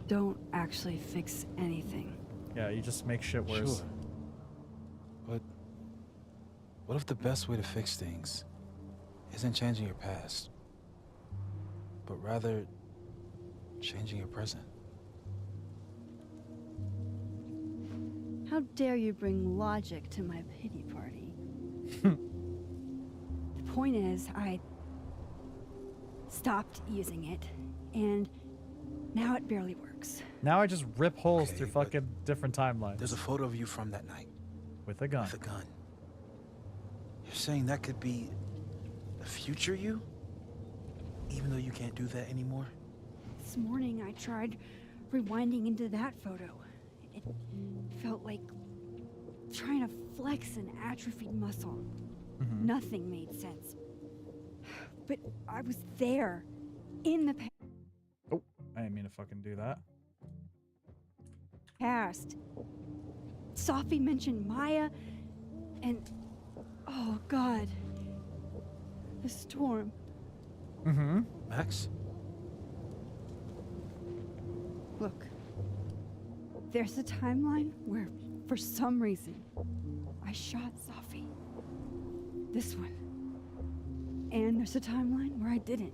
don't actually fix anything. Yeah, you just make shit worse. Sure. But what if the best way to fix things isn't changing your past, but rather changing your present? How dare you bring logic to my pity party? The point is, I stopped using it, and now it barely works. Now I just rip holes Okay, through but fucking different timelines. There's a photo of you from that night with a gun. with a gun. You're saying that could be the future you? Even though you can't do that anymore? This morning, I tried rewinding into that photo. It felt like trying to flex an atrophied muscle. Mhm. Nothing made sense. But I was there, in the Oh, I didn't mean to fucking do that. past. Safi mentioned Maya, and oh god, the storm. Mm-hmm. Max? Look, there's a timeline where, for some reason, I shot Safi. This one. And there's a timeline where I didn't.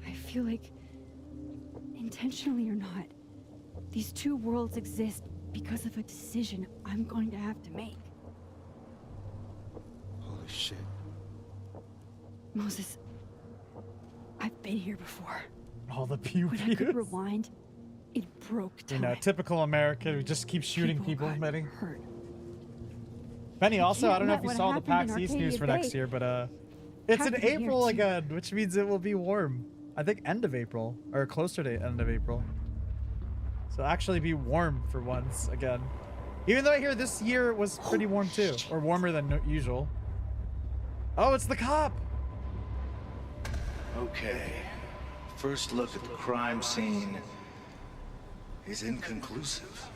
I feel like, intentionally or not, these two worlds exist because of a decision I'm going to have to make. Holy shit. Moses, I've been here before. All the pew When I could pews. rewind, It broke You time. know, typical American. We just keep shooting people, got Benny. hurt. Benny, also, I can't don't know let if you what saw the happened PAX in East news Arcadia for next Bay year, but it's in happen here April too. again, which means it will be warm. I think end of April, or closer to end of April. So actually be warm for once again. Even though I hear this year was pretty warm too, or warmer than usual. Oh, it's the cop! Okay. First look at the crime scene is inconclusive.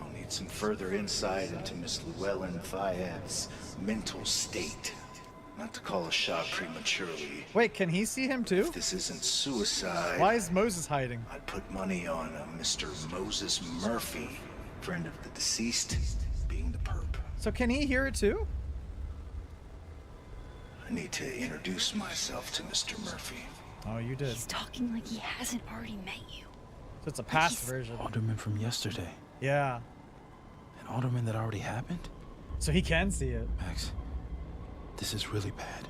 I'll need some further insight into Miss Llewellyn Fayette's mental state. Not to call a shot prematurely. Wait, can he see him too? If this isn't suicide, Why is Moses hiding? I'd put money on Mr. Moses Murphy, friend of the deceased, being the perp. So can he hear it too? I need to introduce myself to Mr. Murphy. Oh, you did. He's talking like he hasn't already met you. So it's a past version. Alderman from yesterday. Yeah. An alderman that already happened? So he can see it. Max, this is really bad.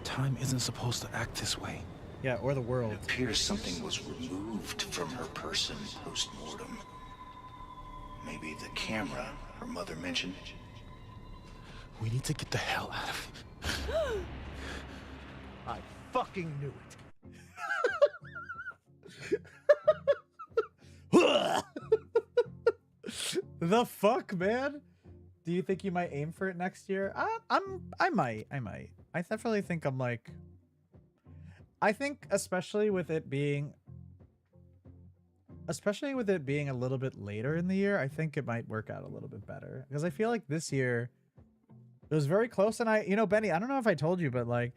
Time isn't supposed to act this way. Yeah, or the world. It appears something was removed from her person post-mortem. Maybe the camera her mother mentioned. We need to get the hell out of here. I fucking knew it. The fuck, man? Do you think you might aim for it next year? I might. I definitely think I'm like. I think especially with it being a little bit later in the year, I think it might work out a little bit better because I feel like this year it was very close. And you know, Benny, I don't know if I told you, but like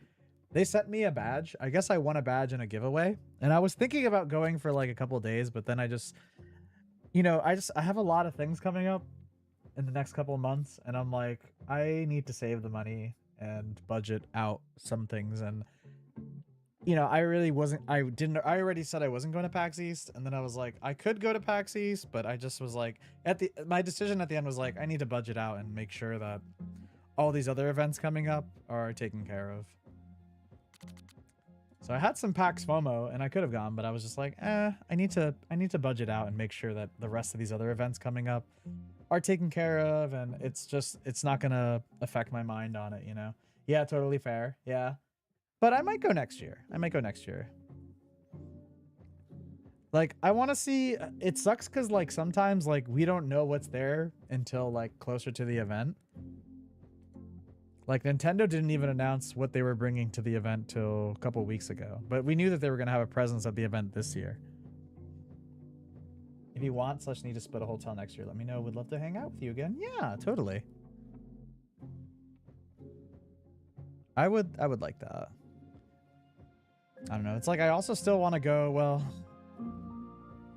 they sent me a badge. I guess I won a badge in a giveaway, and I was thinking about going for like a couple days, but then I just, you know, I have a lot of things coming up in the next couple of months, and I'm like, I need to save the money and budget out some things. And you know, I already said I wasn't going to PAX East, and then I was like, I could go to PAX East, but I just was like, my decision at the end was like, I need to budget out and make sure that all these other events coming up are taken care of. So I had some PAX FOMO, and I could have gone, but I was just like, I need to budget out and make sure that the rest of these other events coming up are taken care of, and it's not gonna affect my mind on it, you know? Yeah, totally fair. Yeah. But I might go next year. Like, I want to see, it sucks because like sometimes like we don't know what's there until like closer to the event. Like Nintendo didn't even announce what they were bringing to the event till a couple weeks ago, but we knew that they were going to have a presence at the event this year. If you want / need to split a hotel next year, let me know. Would love to hang out with you again. Yeah, totally. I would like that. I don't know. It's like I also still want to go. Well,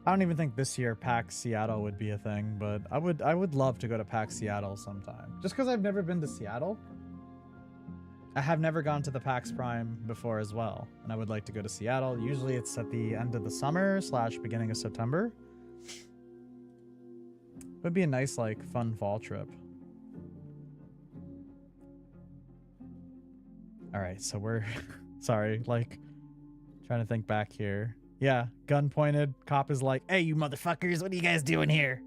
I don't even think this year PAX Seattle would be a thing, but I would love to go to PAX Seattle sometime. Just because I've never been to Seattle. I have never gone to the PAX Prime before as well, and I would like to go to Seattle. Usually it's at the end of the summer / beginning of September. It would be a nice, like, fun fall trip. All right, so we're sorry, like, trying to think back here. Yeah, gun pointed. Cop is like, "Hey, you motherfuckers, what are you guys doing here?"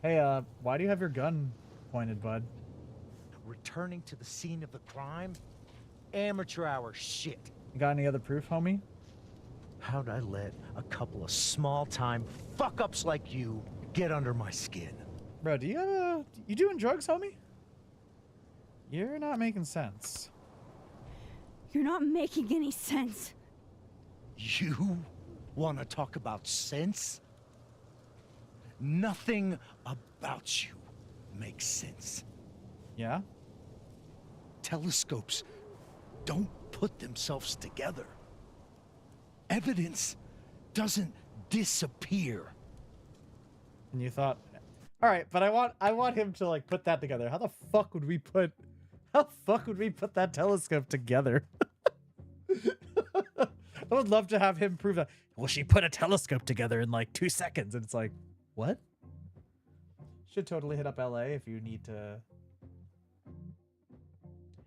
Hey, why do you have your gun pointed, bud? Returning to the scene of the crime? Amateur hour shit. You got any other proof, homie? How'd I let a couple of small-time fuck-ups like you get under my skin? Bro, you doing drugs, homie? You're not making sense. You're not making any sense. You want to talk about sense? Nothing about you makes sense. Yeah? Telescopes don't put themselves together. Evidence doesn't disappear. And you thought, all right, but I want him to like put that together. How the fuck would we put that telescope together? I would love to have him prove that. Well, she put a telescope together in like 2 seconds, and it's like, what? Should totally hit up LA if you need to.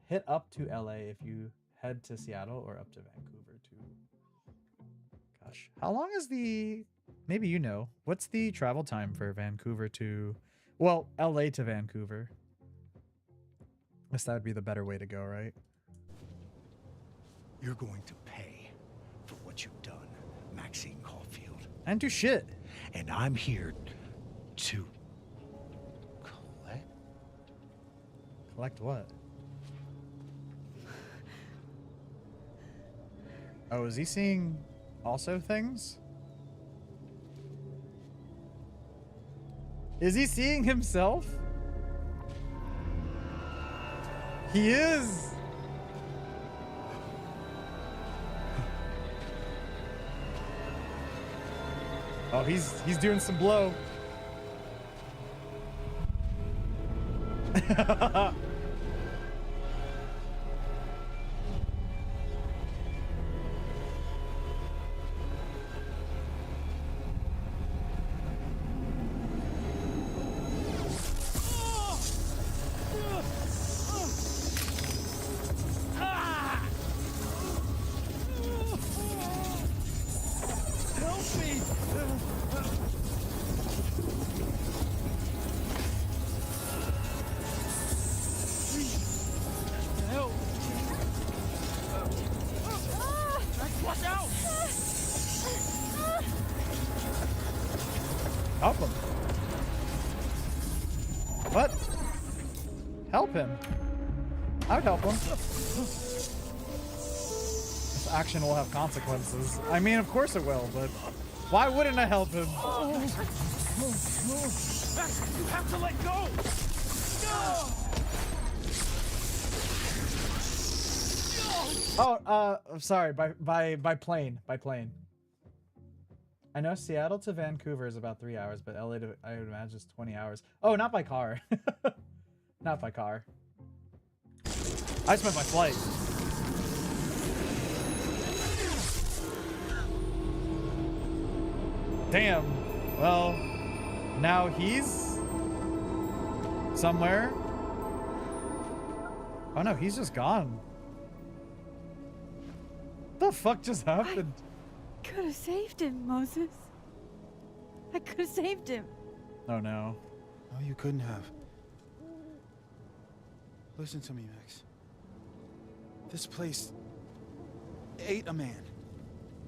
Hit up to LA if you head to Seattle, or up to Vancouver too. gosh. How long is the... Maybe you know. What's the travel time for Vancouver to... Well, LA to Vancouver. I guess that would be the better way to go, right? You're going to pay for what you've done, Maxine Caulfield. I didn't do shit. And I'm here to collect. Collect what? Oh, is he seeing also things? Is he seeing himself? He is. Oh, he's doing some blow. Help him. What? Help him. I would help him. This action will have consequences. I mean, of course it will, but why wouldn't I help him? Max, you have to let go! Oh, I'm sorry. By plane. By plane. I know Seattle to Vancouver is about 3 hours, but LA to, I would imagine, is 20 hours. Oh, not by car. Not by car. I just meant by flight. Damn. Well, now he's somewhere. Oh no, he's just gone. The fuck just happened? Could have saved him, Moses. I could have saved him. Oh no. No, you couldn't have. Listen to me, Max. This place ate a man.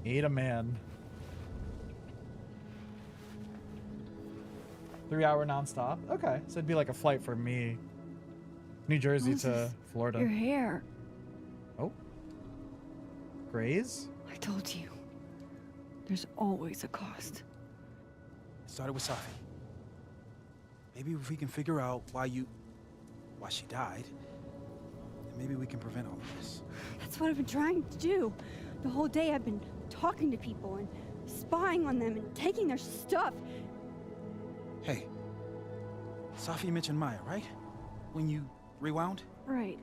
Ate a man. 3 hour nonstop. Okay, so it'd be like a flight from me, New Jersey to Moses, Florida. Your hair. Oh. Graze? I told you. There's always a cost. It started with Safi. Maybe if we can figure out why she died, then maybe we can prevent all of this. That's what I've been trying to do. The whole day I've been talking to people and spying on them and taking their stuff. Hey, Safi mentioned Maya, right? When you rewound? Right.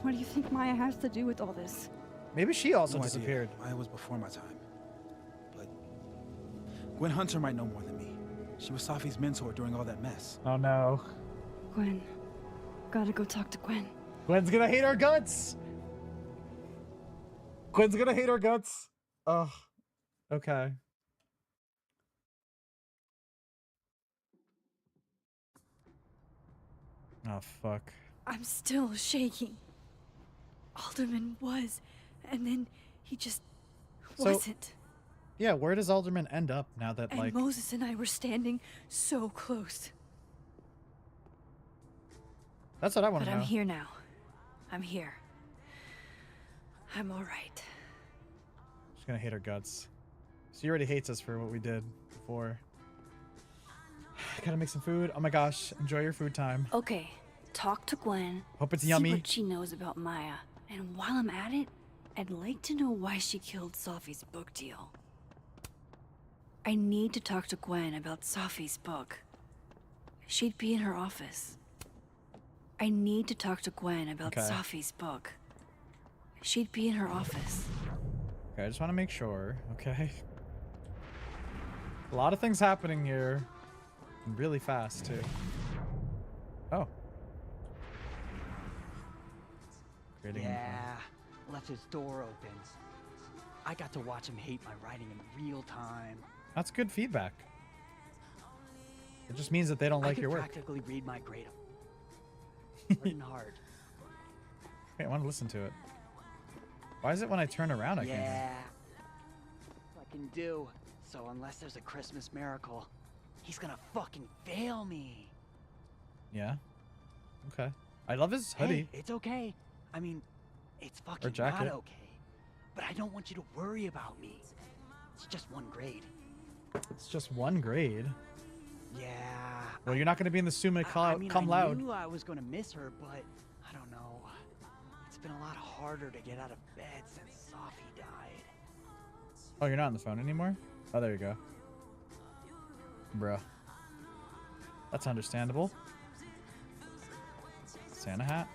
What do you think Maya has to do with all this? Maybe she also No disappeared. idea. Maya was before my time. But Gwen Hunter might know more than me. She was Safi's mentor during all that mess. Oh no. Gwen. Gotta go talk to Gwen. Gwen's gonna hate our guts. Gwen's gonna hate our guts. Ugh. Okay. Oh fuck. I'm still shaking. Alderman was, and then he just wasn't. Yeah, where does Alderman end up now that, And like... Moses and I were standing so close. That's what I want But to know. I'm here now. I'm here. I'm all right. She's gonna hate our guts. She already hates us for what we did before. Gotta make some food. Oh my gosh, enjoy your food time. Okay, talk to Gwen. Hope it's see yummy. what she knows about Maya. And while I'm at it, I'd like to know why she killed Safi's book deal. I need to talk to Gwen about Safi's book. She'd be in her office. I need to talk to Gwen about Okay. Safi's book. She'd be in her office. Okay, I just want to make sure. Okay. A lot of things happening here. And really fast, too. Oh. Creating Yeah, left his door open. I got to watch him hate my writing in real time. That's good feedback. It just means that they don't like your I work. could practically read my grade written hard. Wait, I want to listen to it. Why is it when I turn around I can't hear? Yeah. I can do. So unless there's a Christmas miracle, he's gonna fucking fail me. Yeah. Okay. I love his hoodie. Hey, it's okay. I mean, it's fucking jacket. not okay. But I don't want you to worry about me. It's just one grade. It's just one grade. Yeah. Well, you're not going to be in the summa I mean, cum I laude. knew I was gonna miss her, but I don't know. It's been a lot harder to get out of bed since Sophie died. Oh, you're not on the phone anymore? Oh, there you go. Bruh. That's understandable. Santa hat?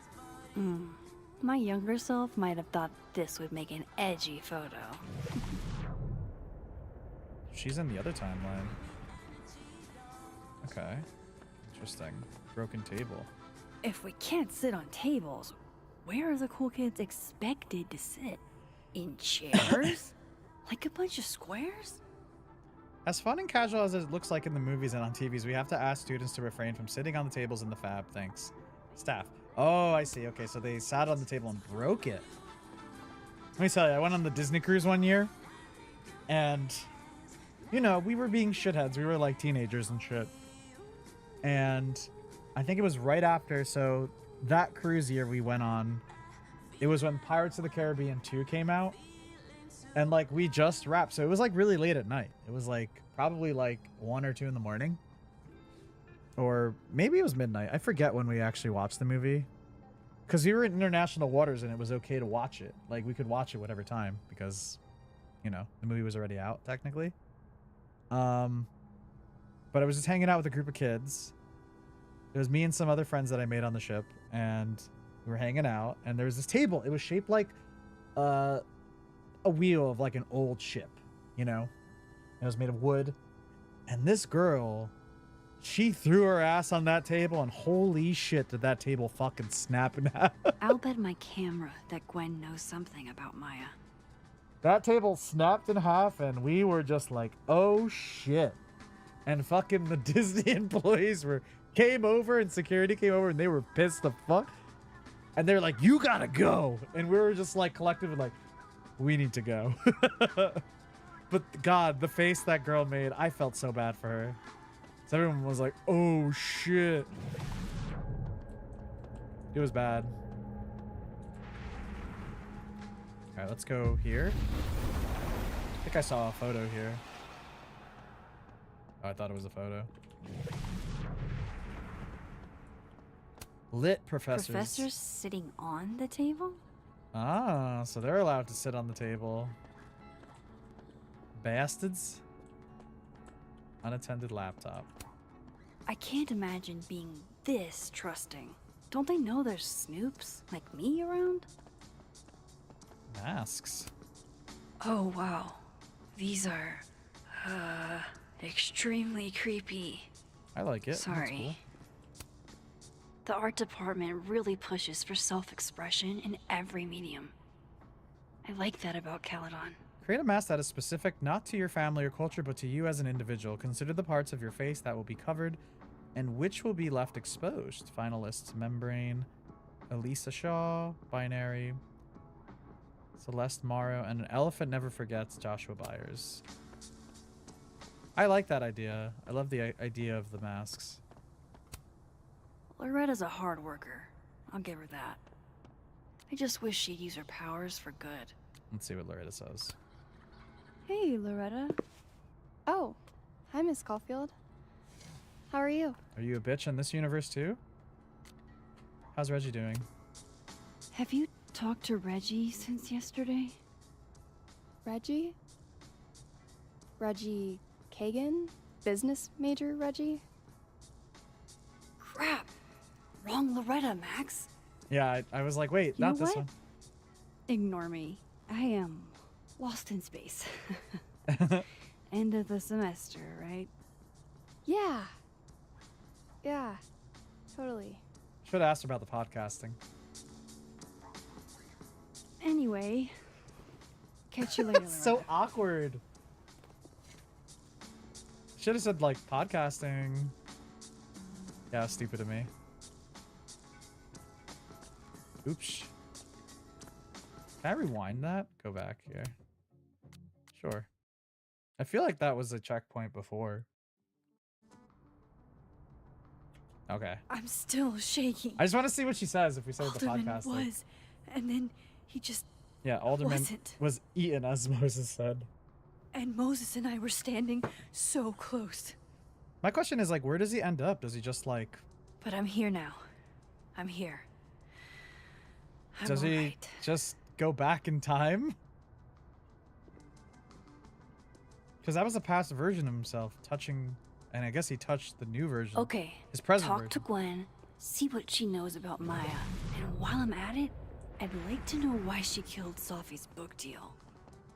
My younger self might have thought this would make an edgy photo. She's in the other timeline. Okay. Interesting. Broken table. If we can't sit on tables, where are the cool kids expected to sit? In chairs? Like a bunch of squares? As fun and casual as it looks like in the movies and on TVs, we have to ask students to refrain from sitting on the tables in the fab. Thanks. Staff. Oh, I see. Okay, so they sat on the table and broke it. Let me tell you, I went on the Disney cruise one year, and, you know, we were being shitheads. We were like teenagers and shit. And I think it was right after, so that cruise year we went on, it was when Pirates of the Caribbean 2 came out. And, like, we just wrapped. So it was, like, really late at night. It was, like, probably, like, 1 or 2 in the morning. Or maybe it was midnight. I forget when we actually watched the movie. Because we were in international waters and it was okay to watch it. Like, we could watch it whatever time. Because, you know, the movie was already out, technically. But I was just hanging out with a group of kids. It was me and some other friends that I made on the ship. And we were hanging out. And there was this table. It was shaped like a wheel of like an old ship, you know? It was made of wood. And this girl, she threw her ass on that table, and holy shit did that table fucking snap in half. I'll bet my camera that Gwen knows something about Maya. That table snapped in half, and we were just like, oh shit. And fucking the Disney employees came over, and security came over, and they were pissed the fuck. And they're like, you gotta go. And we were just like collectively like, we need to go. But God, the face that girl made, I felt so bad for her. So everyone was like, oh shit. It was bad. All right, let's go here. I think I saw a photo here. Oh, I thought it was a photo. Lit professors. Professors sitting on the table? Ah, so they're allowed to sit on the table. Bastards. Unattended laptop. I can't imagine being this trusting. Don't they know there's snoops like me around? Masks. Oh, wow. These are, extremely creepy. I like it. That's Sorry. cool. The art department really pushes for self-expression in every medium. I like that about Caledon. Create a mask that is specific not to your family or culture, but to you as an individual. Consider the parts of your face that will be covered and which will be left exposed. Finalists: Membrane, Elisa Shaw, Binary, Celeste Morrow, and An Elephant Never Forgets, Joshua Byers. I like that idea. I love the idea of the masks. Loretta's a hard worker. I'll give her that. I just wish she'd use her powers for good. Let's see what Loretta says. Hey, Loretta. Oh, hi, Miss Caulfield. How are you? Are you a bitch in this universe too? How's Reggie doing? Have you talked to Reggie since yesterday? Reggie? Reggie Kagan? Business major Reggie? Crap! Wrong Loretta, Max. Yeah, I was like, wait, You know not this what? one. Ignore me. I am lost in space. End of the semester, right? Yeah. Yeah, totally. Should have asked about the podcasting. Anyway, Catch you later, That's so Loretta. awkward. Should have said like podcasting. Yeah, stupid of me. Oops. Can I rewind that? Go back here. Sure. I feel like that was a checkpoint before. Okay. I'm still shaking. I just want to see what she says if we say the Alderman podcast. Like, was, and then he just yeah, Alderman wasn't. was eaten, as Moses said. And Moses and I were standing so close. My question is, like, where does he end up? Does he just, like... But I'm here now. I'm here. I'm Does he alright. just go back in time? Because that was a past version of himself touching... And I guess he touched the new version. Okay, His present talk version. to Gwen, see what she knows about Maya, and while I'm at it, I'd like to know why she killed Sophie's book deal.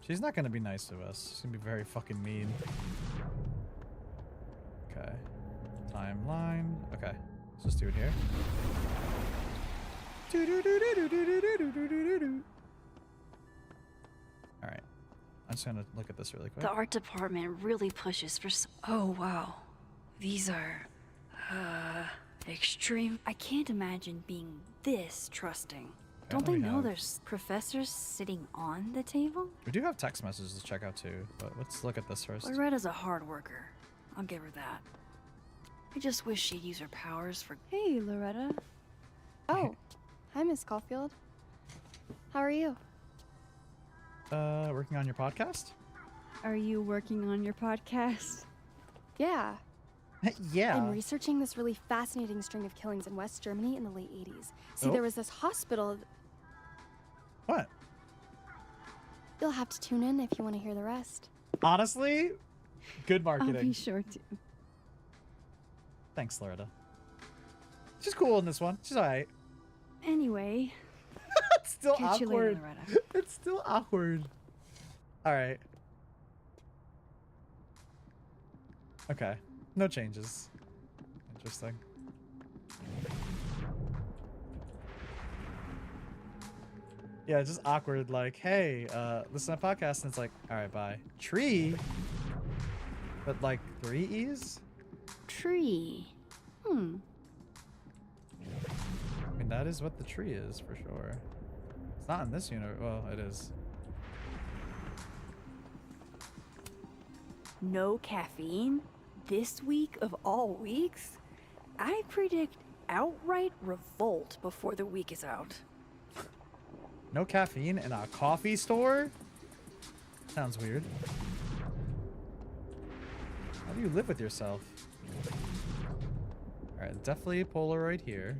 She's not going to be nice to us. She's going to be very fucking mean. Okay. Timeline. Okay. Let's just do it here. Alright. I'm just going to look at this really quick. The art department really pushes for oh wow. These are, extreme. I can't imagine being this trusting. Don't they know there's professors sitting on the table? We do have text messages to check out too, but let's look at this first. Loretta's a hard worker. I'll give her that. I just wish she'd use her powers for. Hey, Loretta. Oh, hi, Miss Caulfield. How are you? Working on your podcast? Are you working on your podcast? Yeah. Yeah. I'm researching this really fascinating string of killings in West Germany in the late 80s. See, Oh. there was this hospital. What? You'll have to tune in if you want to hear the rest. Honestly, good I'll be marketing. sure to. Thanks, Loretta. She's cool in this one. She's alright. Anyway, It's still catch you later, awkward. Loretta. It's still awkward. Alright. Okay. No changes. Interesting. Yeah, just awkward, like, hey, listen to a podcast, and it's like, alright, bye. Tree? But like 3 E's? Tree. I mean, that is what the tree is, for sure. It's not in this universe. Well, it is. No caffeine? This week of all weeks? I predict outright revolt before the week is out. No caffeine in a coffee store? Sounds weird. How do you live with yourself? Alright, definitely Polaroid here.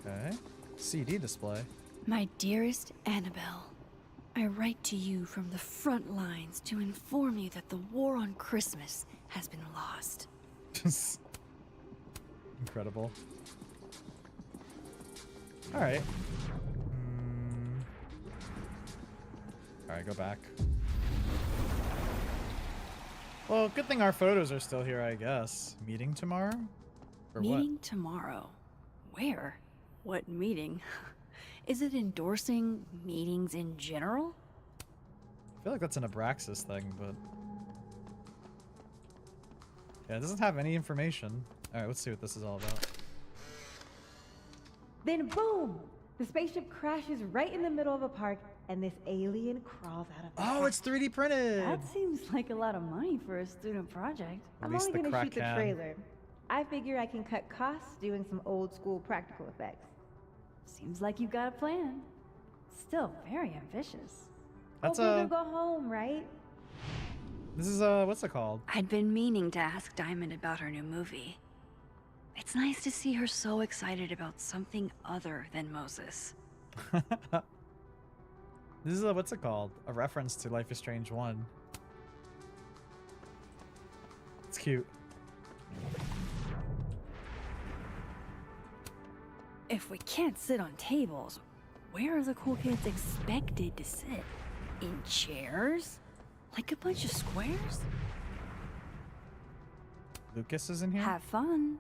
Okay. CD display. My dearest Annabelle, I write to you from the front lines to inform you that the war on Christmas has been lost. Incredible. Alright. Alright, go back. Well, good thing our photos are still here, I guess. Meeting tomorrow? Or Meeting tomorrow. Where? What meeting? Is it endorsing meetings in general? I feel like that's an Abraxas thing, but... Yeah, it doesn't have any information. Alright, let's see what this is all about. Then boom! The spaceship crashes right in the middle of a park, and this alien crawls out of the Oh, park. it's 3D printed! That seems like a lot of money for a student project. I'm Release only the gonna shoot the crack can. trailer. I figure I can cut costs doing some old school practical effects. Seems like you've got a plan. Still very ambitious. That's Hope we can go home, right? This is what's it called? I'd been meaning to ask Diamond about her new movie. It's nice to see her so excited about something other than Moses. This is what's it called? A reference to Life is Strange 1. It's cute. If we can't sit on tables, where are the cool kids expected to sit? In chairs? Like a bunch of squares? Lucas is in here? Have fun.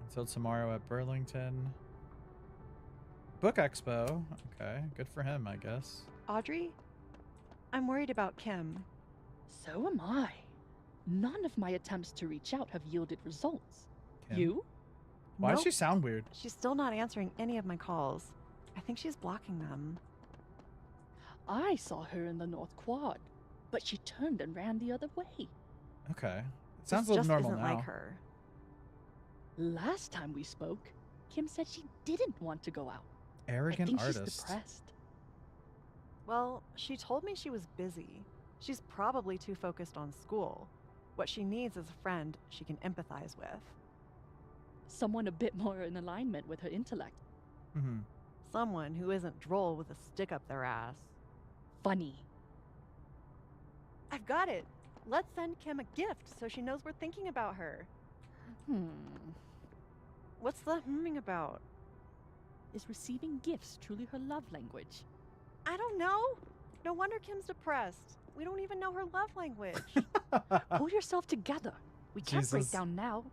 Until tomorrow at Burlington. Book Expo. Okay, good for him, I guess. Audrey, I'm worried about Kim. So am I. None of my attempts to reach out have yielded results. Kim? You? Why does Nope. she sound weird? She's still not answering any of my calls. I think she's blocking them. I saw her in the North Quad, but she turned and ran the other way. Okay. It sounds This a little just normal isn't now. like her. Last time we spoke, Kim said she didn't want to go out. Arrogant I think artist. she's depressed. Well, she told me she was busy. She's probably too focused on school. What she needs is a friend she can empathize with. Someone a bit more in alignment with her intellect. Mm-hmm. Someone who isn't droll with a stick up their ass. Funny. I've got it. Let's send Kim a gift so she knows we're thinking about her. What's the humming about? Is receiving gifts truly her love language? I don't know. No wonder Kim's depressed. We don't even know her love language. Pull yourself together. We can't break Jesus. down now.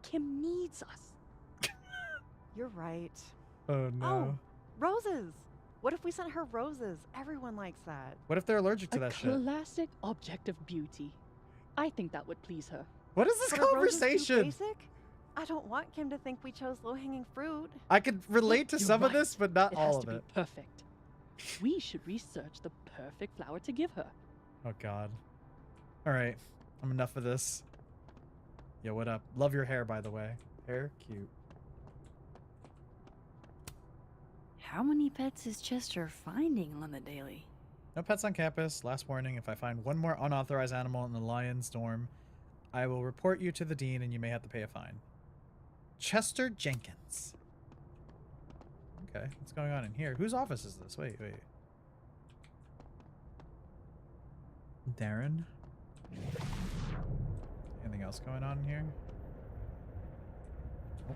Kim needs us. You're right. Oh no. Oh, roses. What if we sent her roses? Everyone likes that. What if they're allergic to A that shit? classic object of beauty. I think that would please her. What is this But are roses too conversation? basic? I don't want Kim to think we chose low-hanging fruit. I could relate to You're some of right. this, but not It all has of to be it. perfect. We should research the perfect flower to give her. Oh god. Alright. I'm enough of this. Yo, what up? Love your hair, by the way. Hair cute. How many pets is Chester finding on the daily? No pets on campus. Last warning, if I find one more unauthorized animal in the lion's dorm, I will report you to the dean and you may have to pay a fine. Chester Jenkins. Okay, what's going on in here? Whose office is this? Wait. Darren? Anything else going on in here? Oh.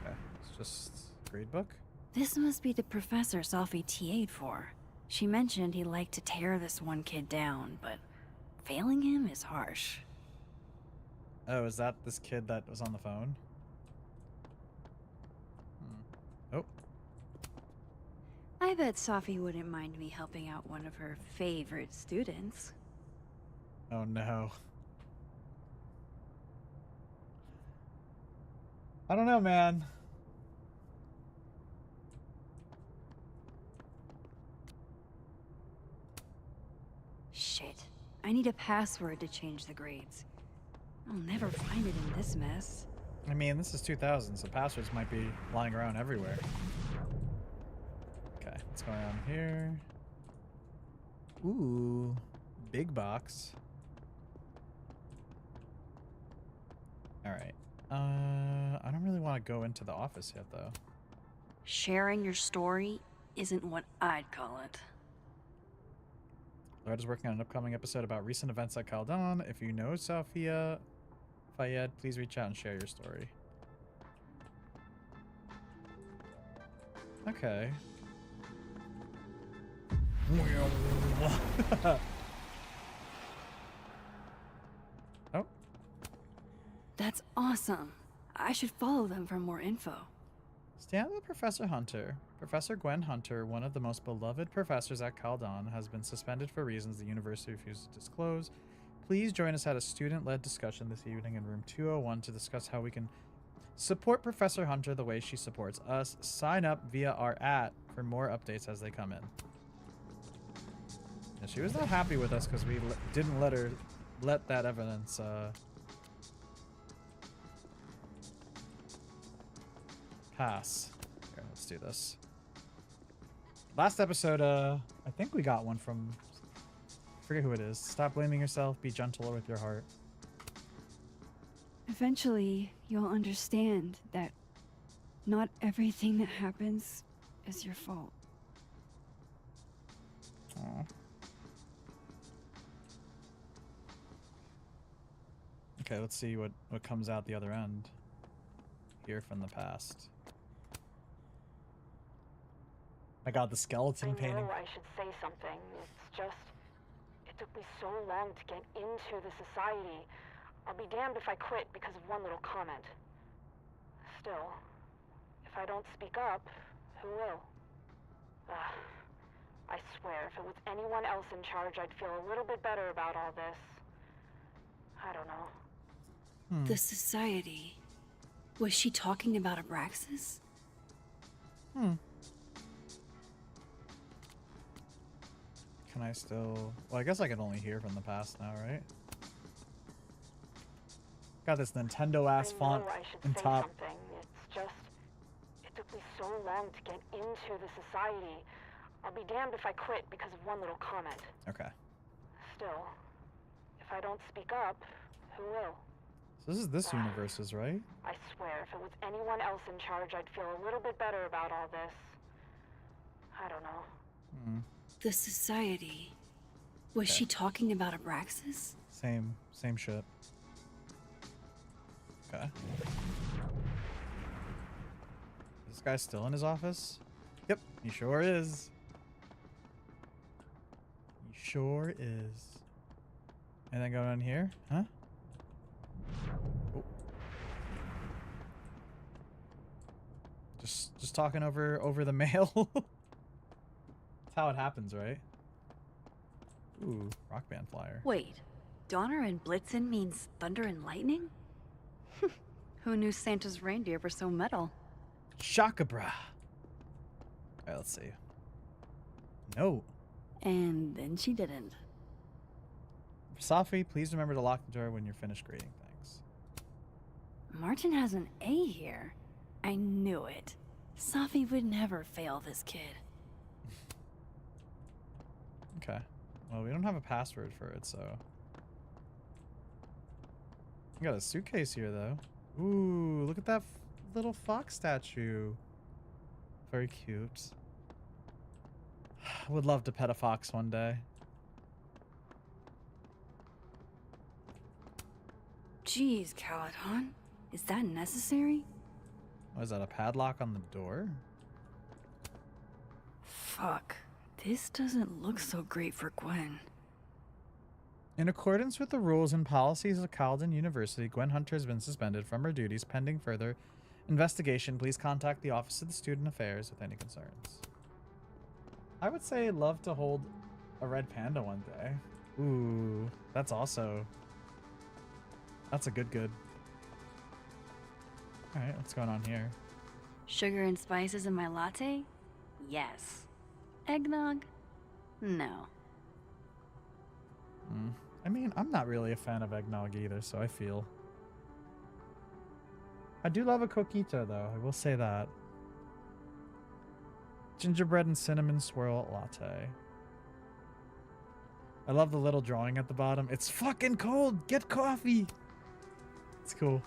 Okay, it's just grade book. This must be the professor Sophie TA'd for. She mentioned he liked to tear this one kid down, but failing him is harsh. Oh, is that this kid that was on the phone? Oh. I bet Sophie wouldn't mind me helping out one of her favorite students. Oh no. I don't know, man. Shit. I need a password to change the grades. I'll never find it in this mess. I mean, this is 2000, so passwords might be lying around everywhere. Okay, what's going on here? Ooh, big box. Alright. I don't really want to go into the office yet, though. Sharing your story isn't what I'd call it. Lord is working on an upcoming episode about recent events at Caldon. If you know Sophia Fayed, please reach out and share your story. Okay. Oh. That's awesome. I should follow them for more info. Stand with Professor Hunter. Professor Gwen Hunter, one of the most beloved professors at Caldon, has been suspended for reasons the university refuses to disclose. Please join us at a student-led discussion this evening in room 201 to discuss how we can support Professor Hunter the way she supports us. Sign up via our for more updates as they come in. Yeah, she was not happy with us because we didn't let that evidence pass. Here, let's do this. Last episode, I think we got one from, I forget who it is. Stop blaming yourself, be gentler with your heart. Eventually, you'll understand that not everything that happens is your fault. Aww. Okay, let's see what comes out the other end. Here from the past. I got the skeleton painting. I know I should say something. It's just, it took me so long to get into the society. I'll be damned if I quit because of one little comment. Still, if I don't speak up, who will? I swear, if it was anyone else in charge, I'd feel a little bit better about all this. I don't know. The society. Was she talking about Abraxas? Can I still... Well, I guess I can only hear from the past now, right? Got this Nintendo-ass font in top. Something. It's just... It took me so long to get into the society. I'll be damned if I quit because of one little comment. Okay. Still, if I don't speak up, who will? So this is this universe's, right? I swear, if it was anyone else in charge, I'd feel a little bit better about all this. I don't know. The society. Was she talking about Abraxas? Same shit. Okay. This guy's still in his office? Yep, he sure is. He sure is. And then going on here, huh? Oh. Just talking over the mail. That's how it happens, right? Ooh, rock band flyer. Wait, Donner and Blitzen means thunder and lightning? Who knew Santa's reindeer were so metal? Shakahh. Alright, let's see. No. And then she didn't. Safi, please remember to lock the door when you're finished grading things. Martin has an A here. I knew it. Safi would never fail this kid. Okay. Well, we don't have a password for it, so... We got a suitcase here, though. Ooh, look at that little fox statue. Very cute. Would love to pet a fox one day. Jeez, Caladon. Is that necessary? Oh, is that a padlock on the door? Fuck. This doesn't look so great for Gwen. In accordance with the rules and policies of Caledon University, Gwen Hunter has been suspended from her duties pending further investigation. Please contact the Office of the Student Affairs with any concerns. I would say love to hold a red panda one day. Ooh, that's also... That's a good. Alright, what's going on here? Sugar and spices in my latte? Yes. Eggnog? No. I mean, I'm not really a fan of eggnog either, so I feel. I do love a coquito, though. I will say that. Gingerbread and cinnamon swirl latte. I love the little drawing at the bottom. It's fucking cold! Get coffee! It's cool.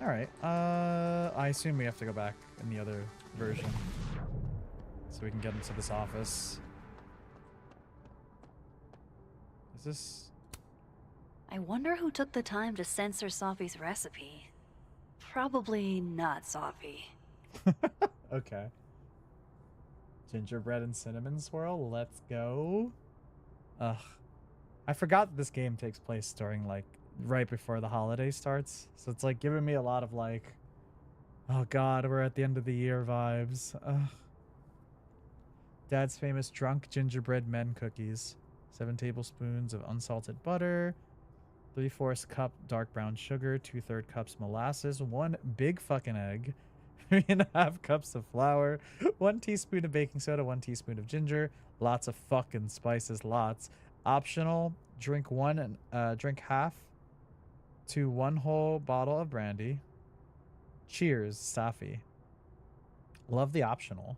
Alright, I assume we have to go back in the other version. So we can get into this office. Is this... I wonder who took the time to censor Safi's recipe. Probably not Safi. Okay. Gingerbread and cinnamon swirl, let's go. Ugh. I forgot that this game takes place during, like, right before the holiday starts. So it's, like, giving me a lot of, like, oh god, we're at the end of the year vibes. Ugh. Dad's famous drunk gingerbread men cookies. 7 tablespoons of unsalted butter. 3/4 cup dark brown sugar. 2/3 cups molasses. 1 big fucking egg. 3.5 cups of flour. 1 teaspoon of baking soda. 1 teaspoon of ginger. Lots of fucking spices. Lots. Optional. Drink half to 1 whole bottle of brandy. Cheers, Safi. Love the optional.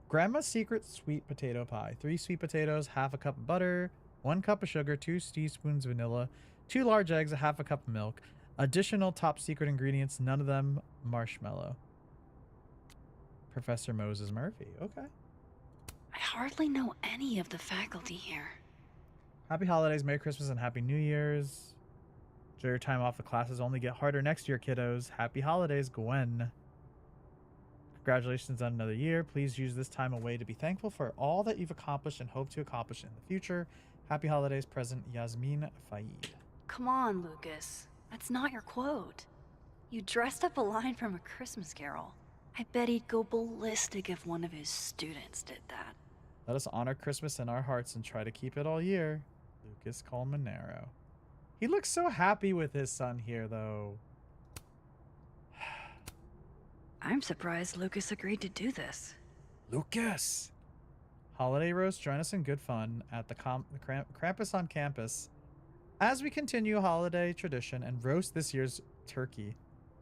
Grandma's secret sweet potato pie. 3 sweet potatoes, half a cup of butter, 1 cup of sugar, 2 teaspoons vanilla, 2 large eggs, a half a cup of milk. Additional top secret ingredients, none of them marshmallow. Professor Moses Murphy. Okay. I hardly know any of the faculty here. Happy holidays, Merry Christmas, and Happy New Year's. Enjoy your time off. The classes only get harder next year, kiddos. Happy holidays, Gwen. Congratulations on another year. Please use this time away to be thankful for all that you've accomplished and hope to accomplish in the future. Happy holidays, present Yasmin Faid. Come on, Lucas. That's not your quote. You dressed up a line from A Christmas Carol. I bet he'd go ballistic if one of his students did that. Let us honor Christmas in our hearts and try to keep it all year. Lucas Colmenero. He looks so happy with his son here, though. I'm surprised Lucas agreed to do this. Lucas! Holiday roast, join us in good fun at the Krampus on campus as we continue holiday tradition and roast this year's turkey.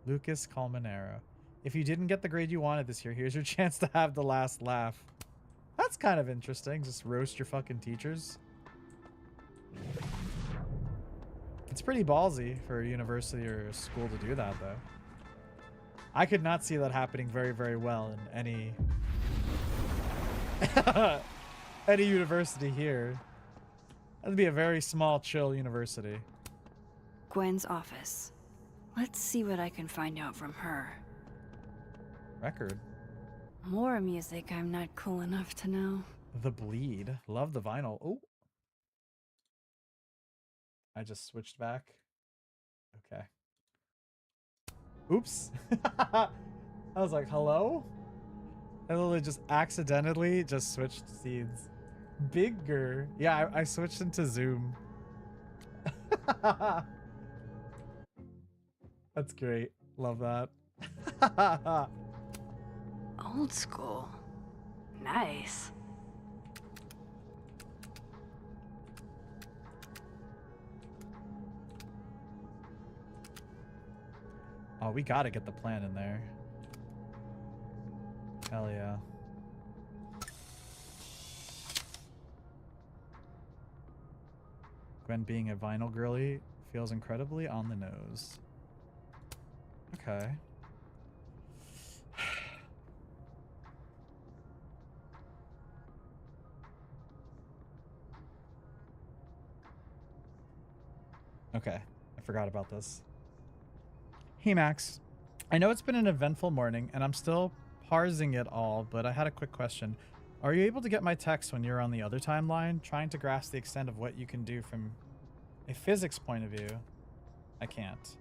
Lucas Colmenero. If you didn't get the grade you wanted this year, here's your chance to have the last laugh. That's kind of interesting. Just roast your fucking teachers. It's pretty ballsy for a university or a school to do that, though. I could not see that happening very, very well in any any university here. That'd be a very small, chill university. Gwen's office. Let's see what I can find out from her. Record. More music I'm not cool enough to know. The Bleed. Love the vinyl. Oh. I just switched back. Okay. Oops. I was like, hello? I literally just accidentally just switched scenes. Bigger. Yeah, I switched into Zoom. That's great. Love that. Old school. Nice. Oh, we gotta get the plan in there. Hell yeah. Gwen being a vinyl girly feels incredibly on the nose. Okay. Okay, I forgot about this. Hey Max, I know it's been an eventful morning and I'm still parsing it all, but I had a quick question. Are you able to get my text when you're on the other timeline? Trying to grasp the extent of what you can do from a physics point of view. I can't.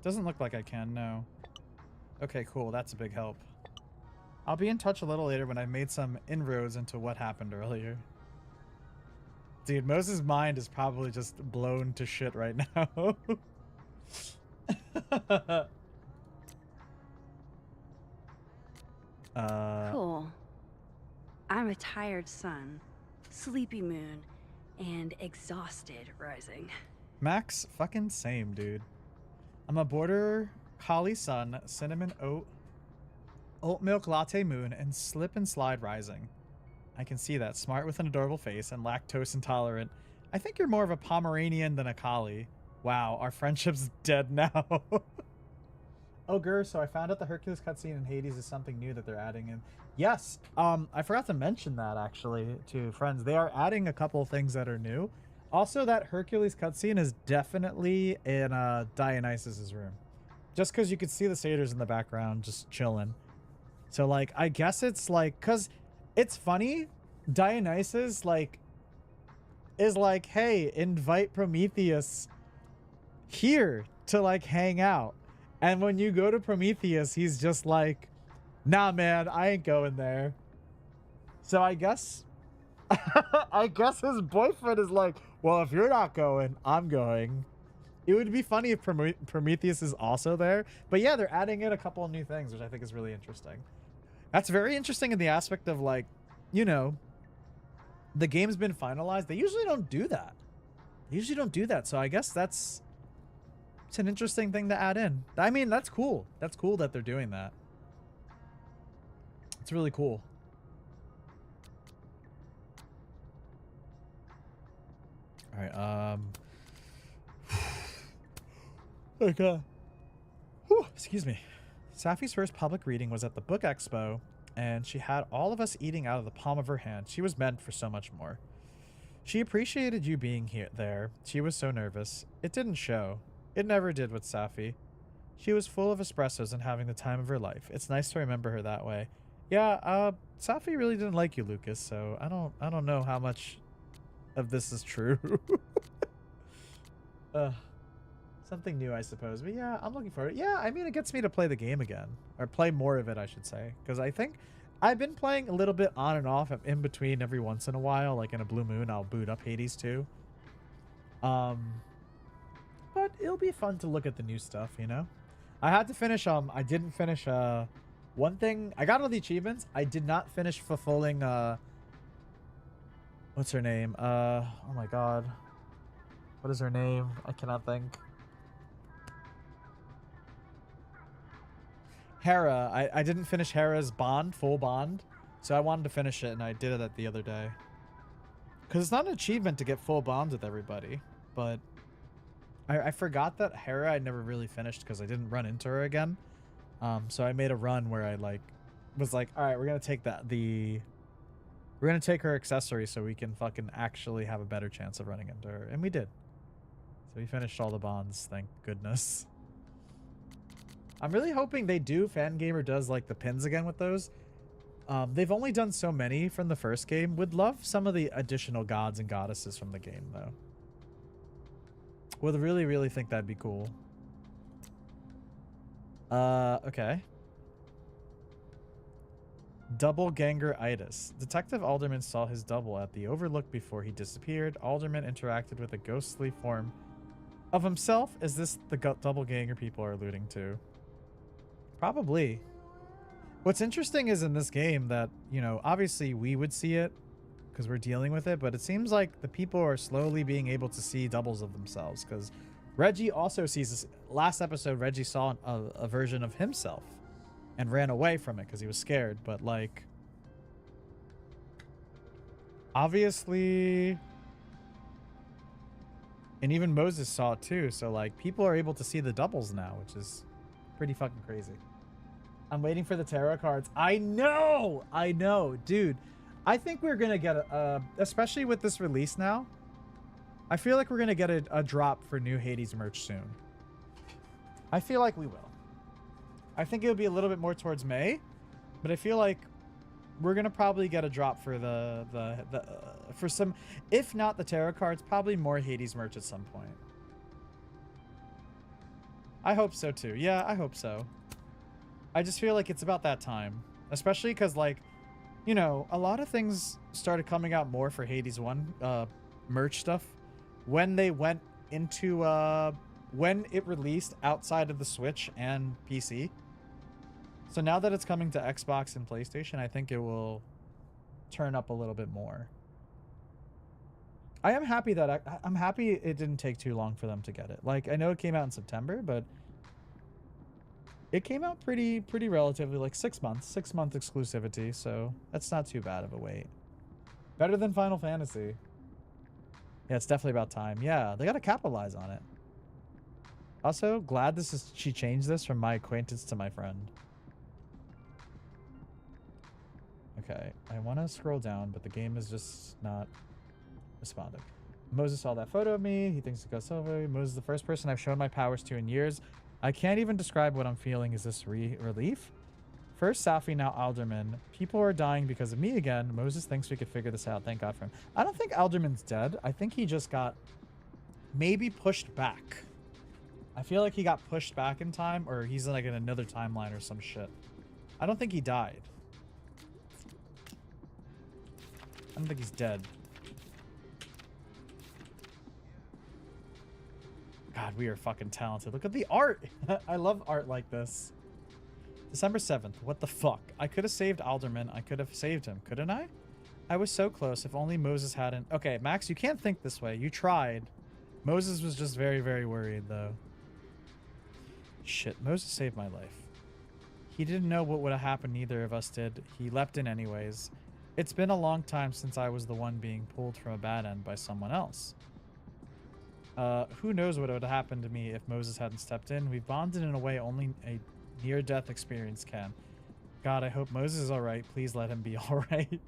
Doesn't look like I can, no. Okay, cool, that's a big help. I'll be in touch a little later when I've made some inroads into what happened earlier. Dude, Moses' mind is probably just blown to shit right now. Cool. I'm a tired sun, sleepy moon, and exhausted rising. Max, fucking same, dude. I'm a border collie sun, cinnamon oat milk latte moon, and slip and slide rising. I can see that. Smart with an adorable face and lactose intolerant. I think you're more of a Pomeranian than a collie. Wow, our friendship's dead now. Oh, Gur, so I found out the Hercules cutscene in Hades is something new that they're adding in. Yes, I forgot to mention that, actually, to friends. They are adding a couple of things that are new. Also, that Hercules cutscene is definitely in Dionysus's room. Just because you could see the satyrs in the background just chilling. So, like, I guess it's like... Because it's funny. Dionysus, like, is like, hey, invite Prometheus here to, like, hang out. And when you go to Prometheus, he's just like, nah, man, I ain't going there. So I guess... I guess his boyfriend is like, well, if you're not going, I'm going. It would be funny if Prometheus is also there. But yeah, they're adding in a couple of new things, which I think is really interesting. That's very interesting in the aspect of, like, you know, the game's been finalized. They usually don't do that. They usually don't do that. So I guess it's an interesting thing to add in. I mean, that's cool. That's cool that they're doing that. It's really cool. All right, okay. Whew, excuse me. Safi's first public reading was at the book expo, and she had all of us eating out of the palm of her hand. She was meant for so much more. She appreciated you being there. She was so nervous. It didn't show. It never did with Safi. She was full of espressos and having the time of her life. It's nice to remember her that way. Yeah, Safi really didn't like you, Lucas, so I don't know how much of this is true. Something new, I suppose. But yeah, I'm looking forward. Yeah, I mean, it gets me to play the game again. Or play more of it, I should say. Because I think I've been playing a little bit on and off, in between every once in a while. Like in a blue moon, I'll boot up Hades 2. But it'll be fun to look at the new stuff, you know? I had to finish, I didn't finish, one thing. I got all the achievements. I did not finish fulfilling, what's her name? Oh my god. What is her name? I cannot think. Hera. I didn't finish Hera's bond, full bond. So I wanted to finish it, and I did it the other day. Because it's not an achievement to get full bonds with everybody. But I forgot that Hera I never really finished because I didn't run into her again. So I made a run where I was like, all right, we're going to take we're going to take her accessory so we can fucking actually have a better chance of running into her. And we did. So we finished all the bonds, thank goodness. I'm really hoping Fangamer does like the pins again with those. They've only done so many from the first game. Would love some of the additional gods and goddesses from the game though. Would really, really think that'd be cool. Okay. Double-ganger-itis. Detective Alderman saw his double at the Overlook before he disappeared. Alderman interacted with a ghostly form of himself. Is this the double-ganger people are alluding to? Probably. What's interesting is in this game that, you know, obviously we would see it because we're dealing with it, but it seems like the people are slowly being able to see doubles of themselves because Reggie also sees this. Last episode, Reggie saw a version of himself and ran away from it because he was scared, but like obviously, and even Moses saw it too, so like people are able to see the doubles now, which is pretty fucking crazy. I'm waiting for the tarot cards. I know, dude. I think we're gonna get especially with this release now, I feel like we're gonna get a drop for new Hades merch soon. I feel like we will. I think it'll be a little bit more towards May, but I feel like we're gonna probably get a drop for for some, if not the tarot cards, probably more Hades merch at some point. I hope so too. Yeah, I hope so. I just feel like it's about that time, especially because, like, you know, a lot of things started coming out more for Hades 1 merch stuff when they went into when it released outside of the Switch and PC. So now that it's coming to Xbox and PlayStation, I think it will turn up a little bit more. I am happy that I'm happy it didn't take too long for them to get it. Like, I know it came out in September, but it came out pretty relatively, like 6 months, 6-month exclusivity, so that's not too bad of a wait. Better than Final Fantasy. Yeah, it's definitely about time. Yeah, they gotta capitalize on it. Also, glad she changed this from my acquaintance to my friend. Okay, I want to scroll down, but the game is just not responding. Moses saw that photo of me. He thinks it goes over. Moses is the first person I've shown my powers to in years. I can't even describe what I'm feeling. Is this relief? First Safi, now Alderman. People are dying because of me again. Moses thinks we could figure this out. Thank God for him. I don't think Alderman's dead. I think he just got maybe pushed back. I feel like he got pushed back in time, or he's like in another timeline or some shit. I don't think he died. I don't think he's dead. God, we are fucking talented. Look at the art. I love art like this. December 7th. What the fuck? I could have saved Alderman. I could have saved him. Couldn't I? I was so close. If only Moses hadn't. Okay, Max, you can't think this way. You tried. Moses was just very, very worried, though. Shit, Moses saved my life. He didn't know what would have happened. Neither of us did. He leapt in anyways. It's been a long time since I was the one being pulled from a bad end by someone else. Who knows what would have happened to me if Moses hadn't stepped in. We've bonded in a way only a near-death experience can. God, I hope Moses is alright. Please let him be alright.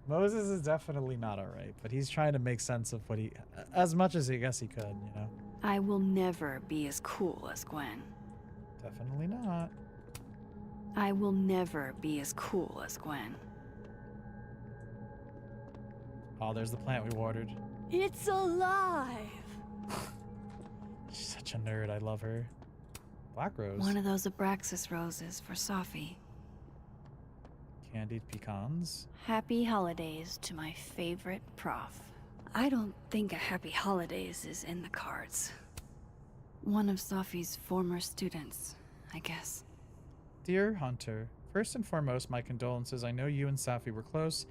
Moses is definitely not alright, but he's trying to make sense of what as much as I guess he could, you know? I will never be as cool as Gwen. Definitely not. I will never be as cool as Gwen. Oh, there's the plant we watered. It's alive! She's such a nerd. I love her. Black rose. One of those Abraxas roses for Safi. Candied pecans. Happy holidays to my favorite prof. I don't think a happy holidays is in the cards. One of Safi's former students, I guess. Dear Hunter, first and foremost, my condolences. I know you and Safi were close.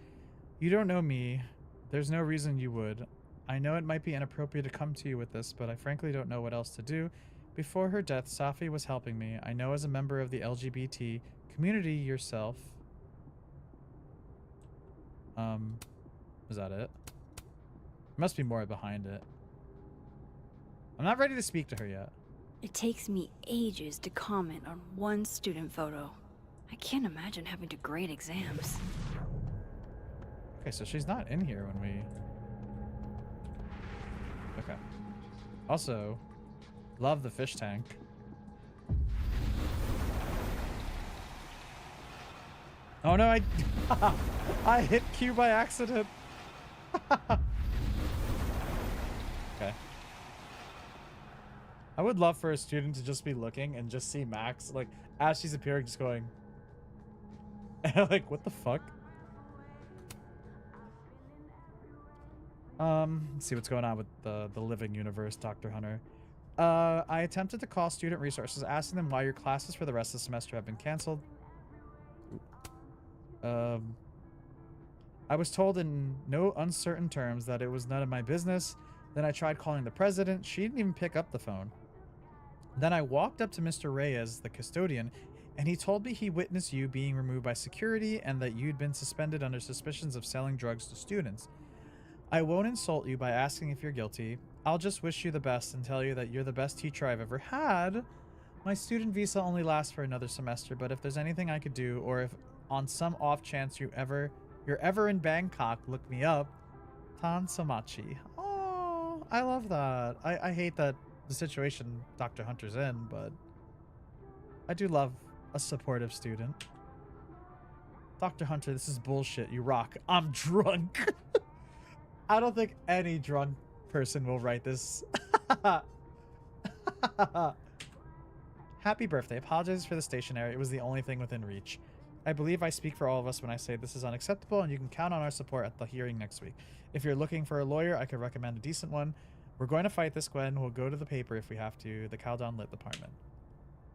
You don't know me. There's no reason you would. I know it might be inappropriate to come to you with this, but I frankly don't know what else to do. Before her death, Safi was helping me. I know as a member of the LGBT community yourself. Is that it? Must be more behind it. I'm not ready to speak to her yet. It takes me ages to comment on one student photo. I can't imagine having to grade exams. Okay, so she's not in here when we... Okay. Also, love the fish tank. Oh no, I hit Q by accident. Okay. I would love for a student to just be looking and just see Max, like, as she's appearing, just going... like, what the fuck? Let's see what's going on with the living universe, Dr. Hunter. I attempted to call student resources, asking them why your classes for the rest of the semester have been canceled. I was told in no uncertain terms that it was none of my business. Then I tried calling the president. She didn't even pick up the phone. Then I walked up to Mr. Reyes, the custodian, and he told me he witnessed you being removed by security and that you'd been suspended under suspicions of selling drugs to students. I won't insult you by asking if you're guilty. I'll just wish you the best and tell you that you're the best teacher I've ever had. My student visa only lasts for another semester, but if there's anything I could do, or if on some off chance you're ever in Bangkok, look me up. Tan Samachi. Oh, I love that. I hate that the situation Dr. Hunter's in, but I do love a supportive student. Dr. Hunter, this is bullshit. You rock. I'm drunk. I don't think any drunk person will write this. Happy birthday. Apologies for the stationery. It was the only thing within reach. I believe I speak for all of us when I say this is unacceptable, and you can count on our support at the hearing next week. If you're looking for a lawyer, I could recommend a decent one. We're going to fight this, Gwen. We'll go to the paper if we have to. The Caldon Lit Department.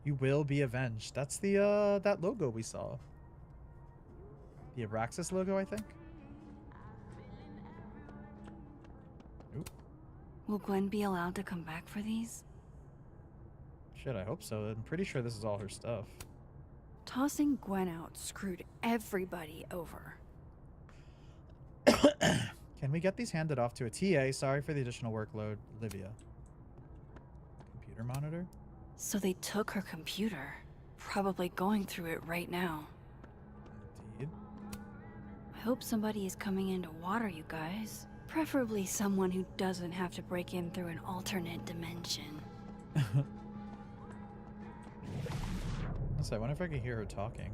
You will be avenged. That's the, that logo we saw. The Abraxas logo, I think. Oop. Will Gwen be allowed to come back for these? Shit, I hope so. I'm pretty sure this is all her stuff. Tossing Gwen out screwed everybody over. Can we get these handed off to a TA? Sorry for the additional workload, Livia. Computer monitor? So they took her computer. Probably going through it right now. Indeed. I hope somebody is coming in to water you guys. Preferably someone who doesn't have to break in through an alternate dimension. I wonder if I can hear her talking.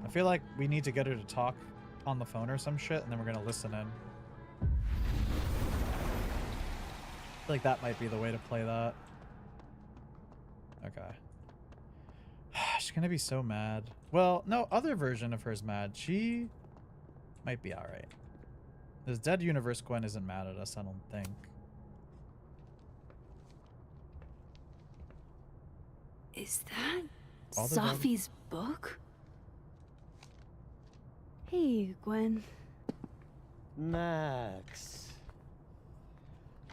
I feel like we need to get her to talk on the phone or some shit, and then we're gonna listen in. I feel like that might be the way to play that. Okay. She's gonna be so mad. Well, no, other version of her's mad. She might be alright. This dead universe Gwen isn't mad at us, I don't think. Is that Safi's book? Hey, Gwen. Max.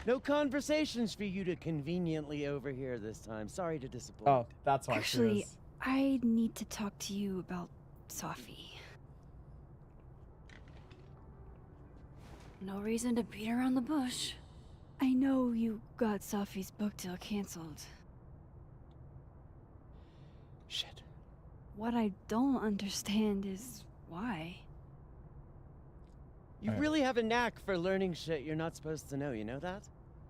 No conversations for you to conveniently overhear this time. Sorry to disappoint. Oh, that's why Actually, she is. I need to talk to you about Safi. No reason to beat around the bush. I know you got Safi's book deal canceled. Shit. What I don't understand is why. You really have a knack for learning shit you're not supposed to know, you know that?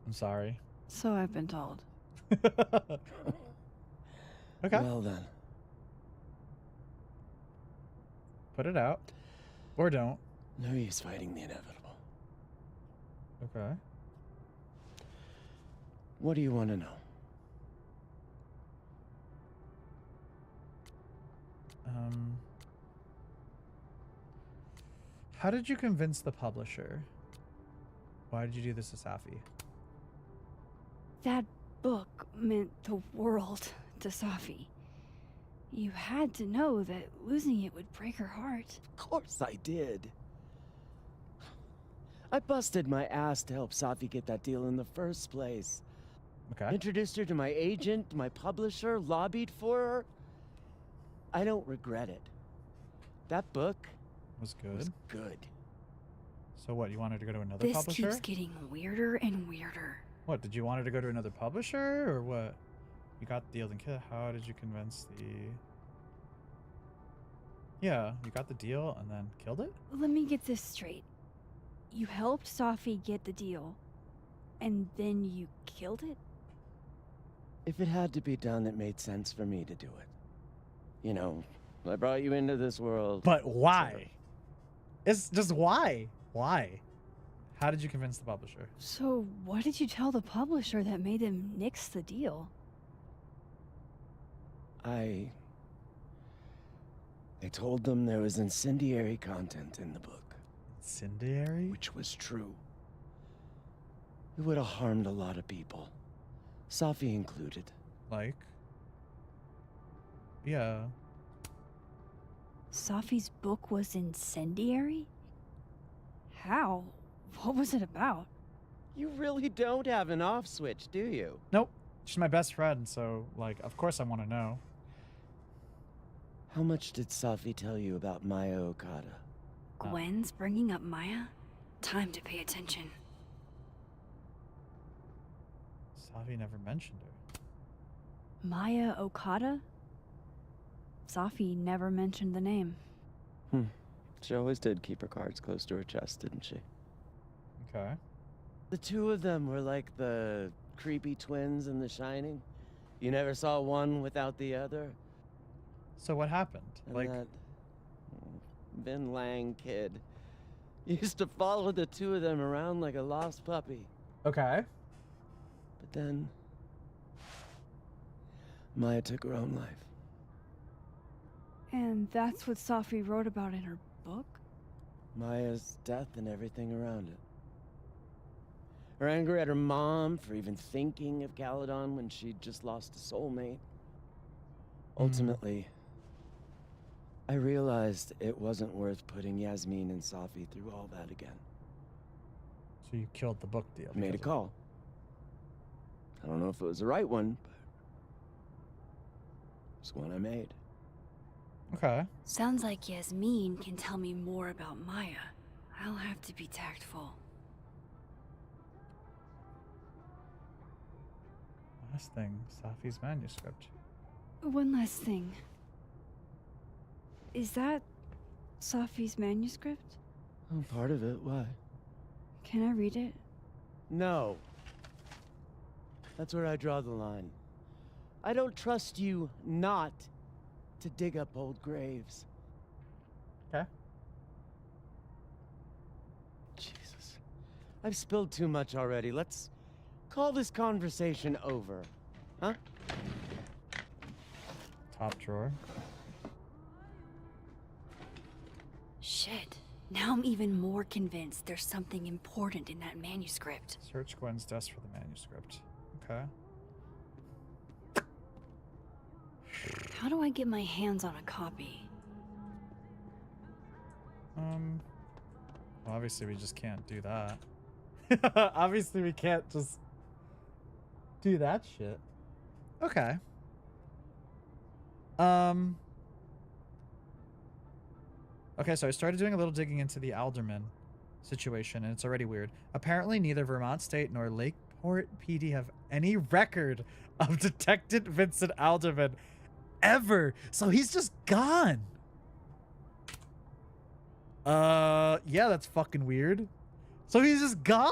I'm sorry. So I've been told. Okay. Well then. Put it out. Or don't. No use fighting the inevitable. Okay. What do you want to know? How did you convince the publisher? Why did you do this to Safi? That book meant the world to Safi. You had to know that losing it would break her heart. Of course I did. I busted my ass to help Safi get that deal in the first place. Okay. Introduced her to my agent, my publisher, lobbied for her. I don't regret it. That book Was good. was good. So what, you wanted to go to another This publisher? keeps getting weirder and weirder. What, did you want her to go to another publisher, or what? You got the deal, then how did you convince the... Yeah, you got the deal and then killed it? Let me get this straight. You helped Safi get the deal, and then you killed it? If it had to be done, it made sense for me to do it. You know, I brought you into this world. But why? It's just why? Why? How did you convince the publisher? So what did you tell the publisher that made them nix the deal? I told them there was incendiary content in the book. Incendiary? Which was true. It would have harmed a lot of people. Safi included. Like? Yeah. Safi's book was incendiary? How? What was it about? You really don't have an off switch, do you? Nope. She's my best friend, so, like, of course I want to know. How much did Safi tell you about Maya Okada? Gwen's bringing up Maya? Time to pay attention. Safi never mentioned her. Maya Okada? Safi never mentioned the name. She always did keep her cards close to her chest, didn't she? Okay. The two of them were like the creepy twins in The Shining. You never saw one without the other. So what happened? And Like, that Vin Lang kid used to follow the two of them around like a lost puppy. okay. But then Maya took her own life. And that's what Safi wrote about in her book? Maya's death and everything around it. Her anger at her mom for even thinking of Caledon when she'd just lost a soulmate. Ultimately, I realized it wasn't worth putting Yasmin and Safi through all that again. So you killed the book deal. Made a because of- call. I don't know if it was the right one, but it's one I made. Okay. Sounds like Yasmin can tell me more about Maya. I'll have to be tactful. Last thing, Safi's manuscript. One last thing. Is that Safi's manuscript? Oh, part of it. Why? Can I read it? No. That's where I draw the line. I don't trust you not to dig up old graves. Okay. Jesus. I've spilled too much already. Let's call this conversation over. Huh? Top drawer. Shit. Now I'm even more convinced there's something important in that manuscript. Search Gwen's desk for the manuscript. Okay. How do I get my hands on a copy? Well, obviously we just can't do that. Obviously we can't just do that shit. Okay. Okay, so I started doing a little digging into the Alderman situation, and it's already weird. Apparently, neither Vermont State nor Lakeport PD have any record of Detective Vincent Alderman ever. So he's just gone. Yeah, that's fucking weird. So he's just gone?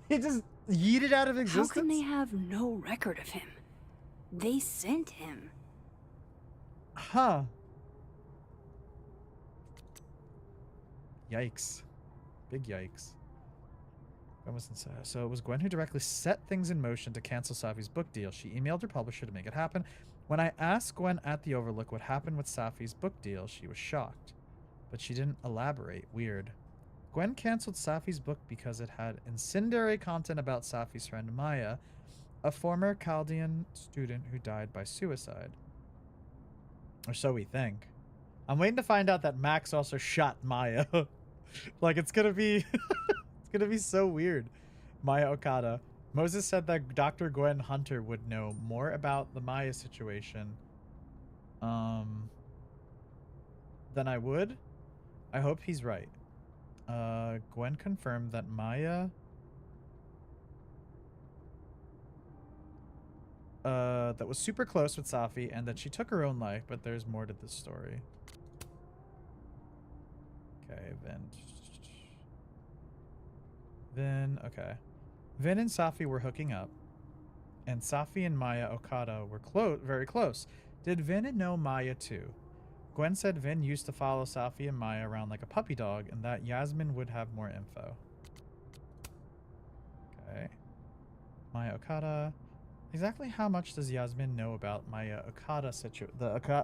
He just yeeted out of existence? How can they have no record of him? They sent him. Huh. Yikes. Big yikes. So it was Gwen who directly set things in motion to cancel Safi's book deal. She emailed her publisher to make it happen. When I asked Gwen at the Overlook what happened with Safi's book deal, she was shocked. But she didn't elaborate. Weird. Gwen canceled Safi's book because it had incendiary content about Safi's friend Maya, a former Chaldean student who died by suicide. Or so we think. I'm waiting to find out that Max also shot Maya. Like, it's gonna be... it's gonna be so weird. Maya Okada. Moses said that Dr. Gwen Hunter would know more about the Maya situation than I would. I hope he's right. Gwen confirmed that Maya that was super close with Safi and that she took her own life, but there's more to this story. Okay, Vin, okay. Vin and Safi were hooking up, and Safi and Maya Okada were very close. Did Vin know Maya too? Gwen said Vin used to follow Safi and Maya around like a puppy dog, and that Yasmin would have more info. Okay. Maya Okada. Exactly how much does Yasmin know about Maya Okada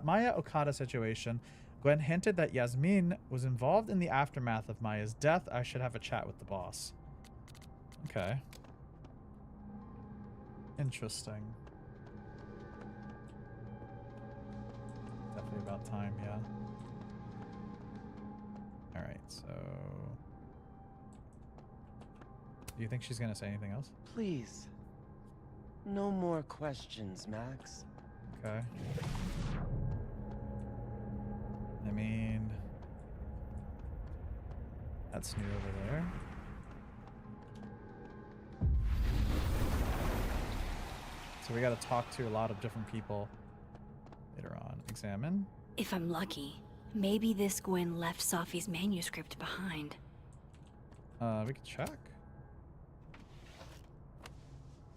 Maya Okada situation? Gwen hinted that Yasmin was involved in the aftermath of Maya's death. I should have a chat with the boss. Okay. Interesting. Definitely about time, yeah. Alright, so... Do you think she's gonna say anything else? Please. No more questions, Max. Okay. I mean... That's new over there. So we gotta talk to a lot of different people later on. Examine. If I'm lucky, maybe this Gwen left Safi's manuscript behind. We could check.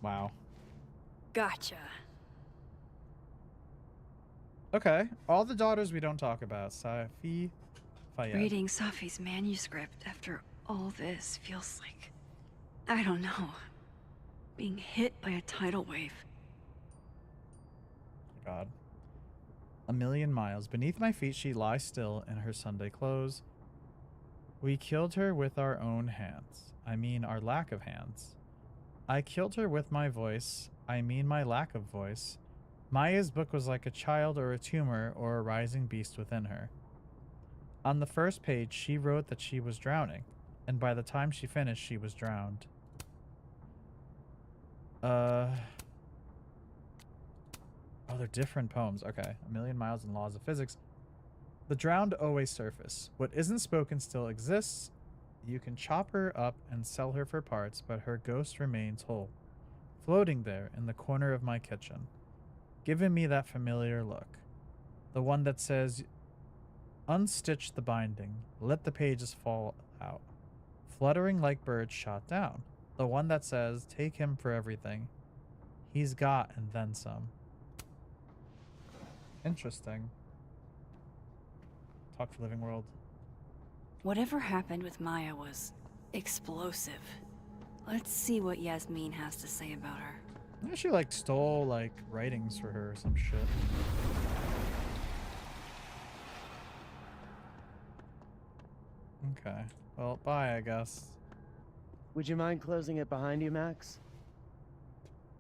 Wow. Gotcha. Okay. All the daughters we don't talk about. Safi, Fayed. Reading Safi's manuscript after all this feels like... I don't know. Being hit by a tidal wave. God. A million miles. Beneath my feet she lies still in her Sunday clothes. We killed her with our own hands. I mean our lack of hands. I killed her with my voice. I mean my lack of voice. Maya's book was like a child or a tumor or a rising beast within her. On the first page she wrote that she was drowning, and by the time she finished she was drowned. Oh, they're different poems. Okay. A Million Miles and Laws of Physics. The drowned always surface. What isn't spoken still exists. You can chop her up and sell her for parts, but her ghost remains whole, floating there in the corner of my kitchen, giving me that familiar look. The one that says, unstitch the binding, let the pages fall out, fluttering like birds shot down. The one that says, take him for everything. He's got and then some. Interesting. Talk to Living World. Whatever happened with Maya was explosive. Let's see what Yasmin has to say about her. I think she like stole like writings for her or some shit. Okay. Well, bye, I guess. Would you mind closing it behind you, Max?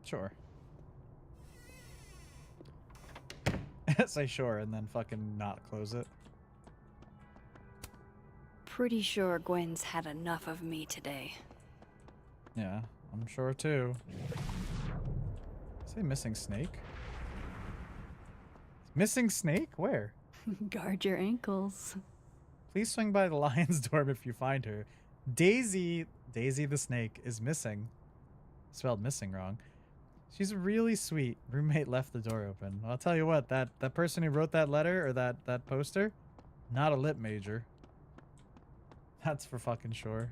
Sure. Say sure and then fucking not close it. Pretty sure Gwen's had enough of me today. Yeah, I'm sure too. Say missing snake? Missing snake? Where? Guard your ankles. Please swing by the lion's dorm if you find her. Daisy the snake is missing. Spelled missing wrong. She's really sweet. Roommate left the door open. I'll tell you what, that person who wrote that letter or that poster, not a lit major. That's for fucking sure.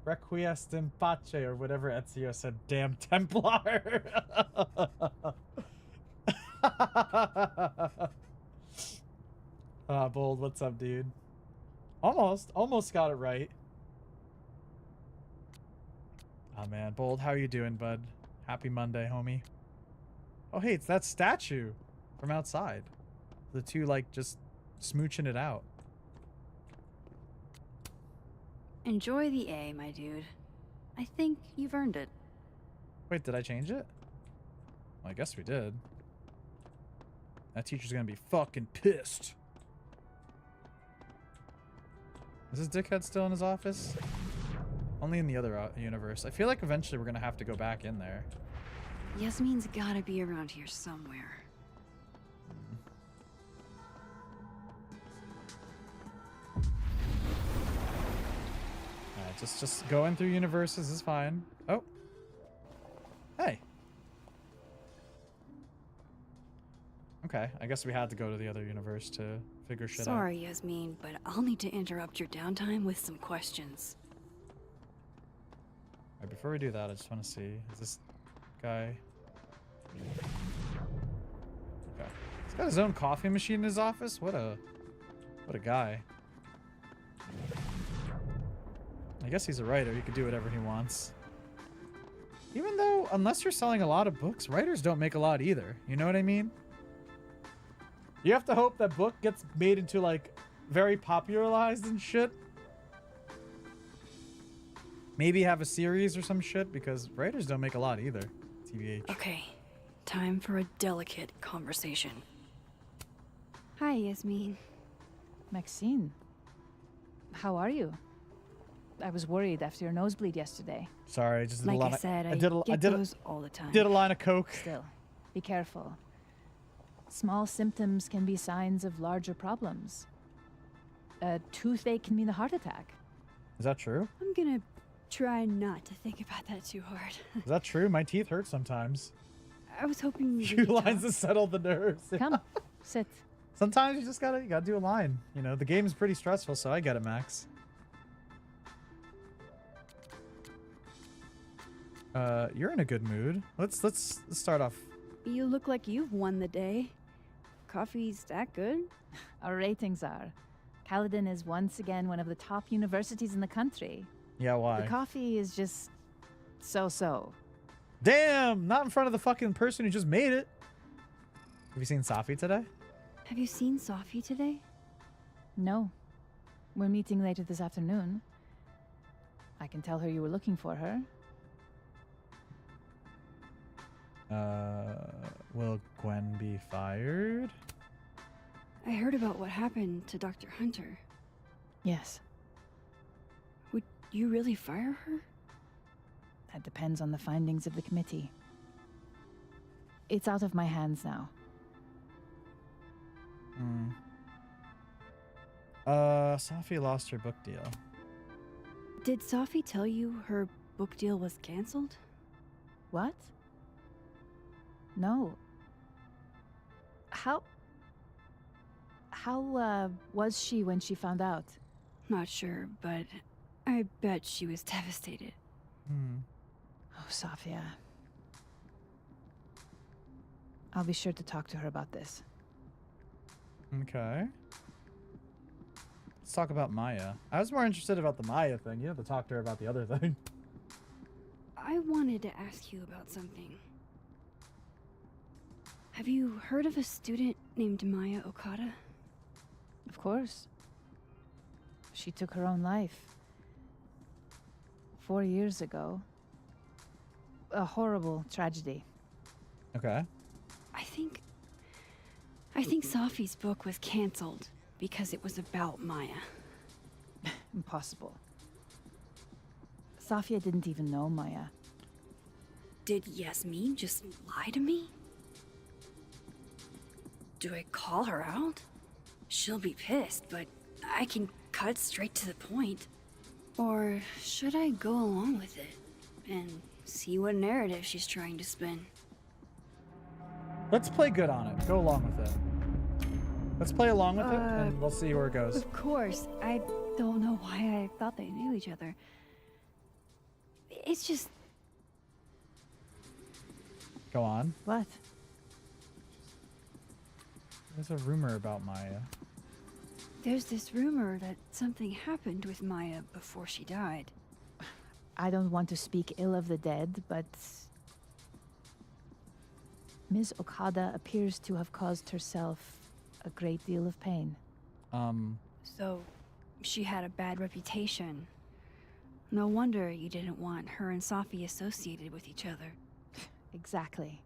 Requiescat in pace, or whatever Ezio said. Damn Templar. Bold, what's up, dude? Almost got it right. Oh man, Bold, how are you doing, bud? Happy Monday, homie. Oh hey, it's that statue from outside. The two like just smooching it out. Enjoy the A, my dude. I think you've earned it. Wait, did I change it? Well, I guess we did. That teacher's gonna be fucking pissed. Is this dickhead still in his office? Only in the other universe. I feel like eventually we're gonna have to go back in there. Yasmin's gotta be around here somewhere. Alright, just going through universes is fine. Oh. Hey. Okay, I guess we had to go to the other universe to figure shit out. Sorry, Yasmin, but I'll need to interrupt your downtime with some questions. Alright, before we do that, I just want to see, is this guy... Okay. He's got his own coffee machine in his office? What a guy. I guess he's a writer. He could do whatever he wants. Even though, unless you're selling a lot of books, writers don't make a lot either. You know what I mean? You have to hope that book gets made into, like, very popularized and shit. Maybe have a series or some shit, because writers don't make a lot either. TBH. Okay, time for a delicate conversation. Hi, Yasmin. Maxine, how are you? I was worried after your nosebleed yesterday. Sorry, I just did Like a lot I said, I did get those all the time. Did a line of coke. Still, be careful. Small symptoms can be signs of larger problems. A toothache can mean a heart attack. Is that true? I'm gonna try not to think about that too hard. Is that true? My teeth hurt sometimes. I was hoping we Few could lines talk. to settle the nerves. Come, sit. Sometimes you just gotta do a line. You know, the game's pretty stressful, so I get it, Max. You're in a good mood. Let's start off. You look like you've won the day. Coffee's that good? Our ratings are. Caledon is once again one of the top universities in the country. Yeah, why? The coffee is just so-so. Damn! Not in front of the fucking person who just made it. Have you seen Safi today? Have you seen Sophie today? No. We're meeting later this afternoon. I can tell her you were looking for her. Will Gwen be fired? I heard about what happened to Dr. Hunter. Yes. Would you really fire her? That depends on the findings of the committee. It's out of my hands now. Safi lost her book deal. Did Sophie tell you her book deal was canceled? What? No. How was she when she found out? Not sure, but I bet she was devastated. Oh, Safia. I'll be sure to talk to her about this. Okay. Let's talk about Maya. I was more interested about the Maya thing. You have to talk to her about the other thing. I wanted to ask you about something. Have you heard of a student named Maya Okada? Of course. She took her own life. 4 years ago. A horrible tragedy. Okay. I think Sophie's book was canceled because it was about Maya. Impossible. Safia didn't even know Maya. Did Yasmin just lie to me? Do I call her out? She'll be pissed, but I can cut straight to the point. Or should I go along with it and see what narrative she's trying to spin? Let's play good on it. Go along with it. Let's play along with it, and we'll see where it goes. Of course. I don't know why I thought they knew each other. It's just... Go on. What? There's a rumor about Maya. There's this rumor that something happened with Maya before she died. I don't want to speak ill of the dead, but Ms. Okada appears to have caused herself a great deal of pain. So, she had a bad reputation. No wonder you didn't want her and Safi associated with each other. Exactly.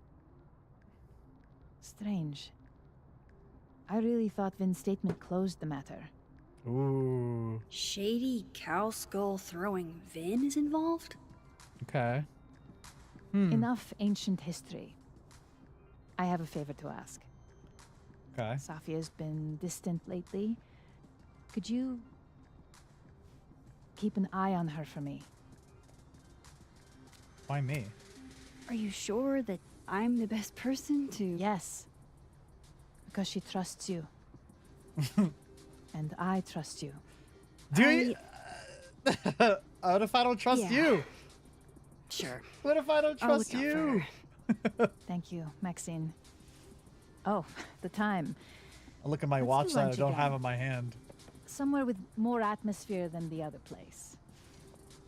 Strange. I really thought Vin's statement closed the matter. Ooh. Shady cow skull throwing Vin is involved? Okay. Enough ancient history. I have a favor to ask. Okay. Safia's been distant lately. Could you keep an eye on her for me? Why me? Are you sure that I'm the best person to... Yes. Because she trusts you. And I trust you. Do you? What if I don't trust you? Sure. What if I don't trust you? Thank you, Maxine. Oh, the time. I look at my watch that I don't have in my hand. Somewhere with more atmosphere than the other place.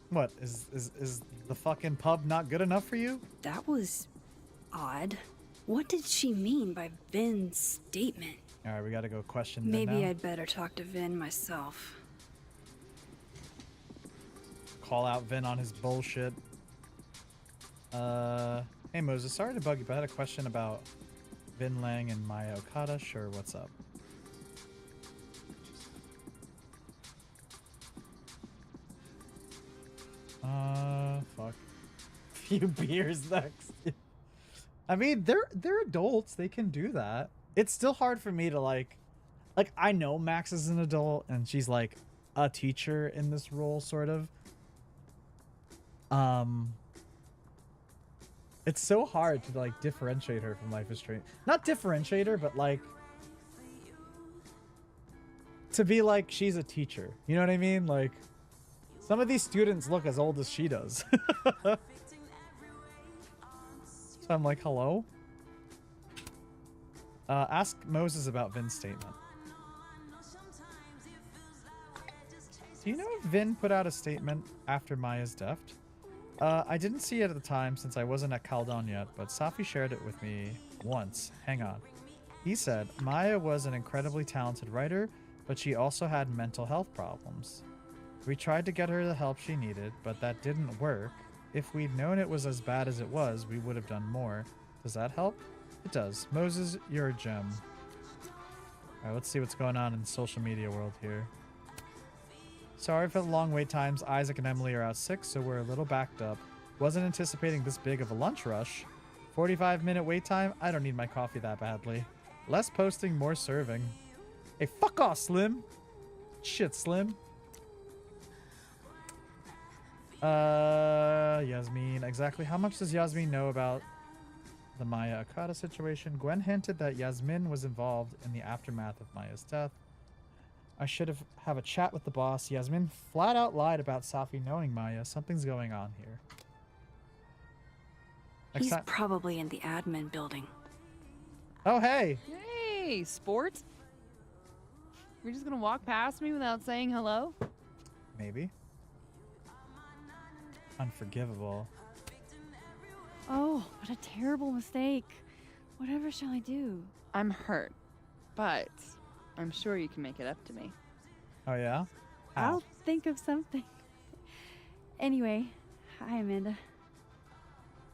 What, is the fucking pub not good enough for you? That was odd. What did she mean by Vin's statement? Alright, we gotta go question Vin Maybe now. I'd better talk to Vin myself. Call out Vin on his bullshit. Hey Moses, sorry to bug you, but I had a question about Vin Lang and Maya Okada. Sure, what's up? Fuck. Few beers next. I mean, they're adults. They can do that. It's still hard for me to like I know Max is an adult and she's like a teacher in this role, sort of. It's so hard to like differentiate her from Life is Strange. Not differentiate her, but like to be like she's a teacher. You know what I mean? Like some of these students look as old as she does. So I'm like, hello? Ask Moses about Vin's statement. Do you know if Vin put out a statement after Maya's death? I didn't see it at the time since I wasn't at Caldon yet, but Safi shared it with me once. Hang on. He said, Maya was an incredibly talented writer, but she also had mental health problems. We tried to get her the help she needed, but that didn't work. If we'd known it was as bad as it was, we would have done more. Does that help? It does. Moses, you're a gem. Alright, let's see what's going on in the social media world here. Sorry for the long wait times. Isaac and Emily are out sick, so we're a little backed up. Wasn't anticipating this big of a lunch rush. 45-minute wait time? I don't need my coffee that badly. Less posting, more serving. Hey, fuck off, Slim. Shit, Slim. Yasmin. Exactly how much does Yasmin know about the Maya Okada situation? Gwen hinted that Yasmin was involved in the aftermath of Maya's death. I should have a chat with the boss. Yasmin flat out lied about Safi knowing Maya. Something's going on here. He's probably in the admin building. Oh, hey. Hey, sport. You're just gonna walk past me without saying hello? Maybe. Unforgivable. Oh, what a terrible mistake. Whatever shall I do? I'm hurt, but I'm sure you can make it up to me. Oh, yeah? How? I'll think of something. Anyway, hi, Amanda.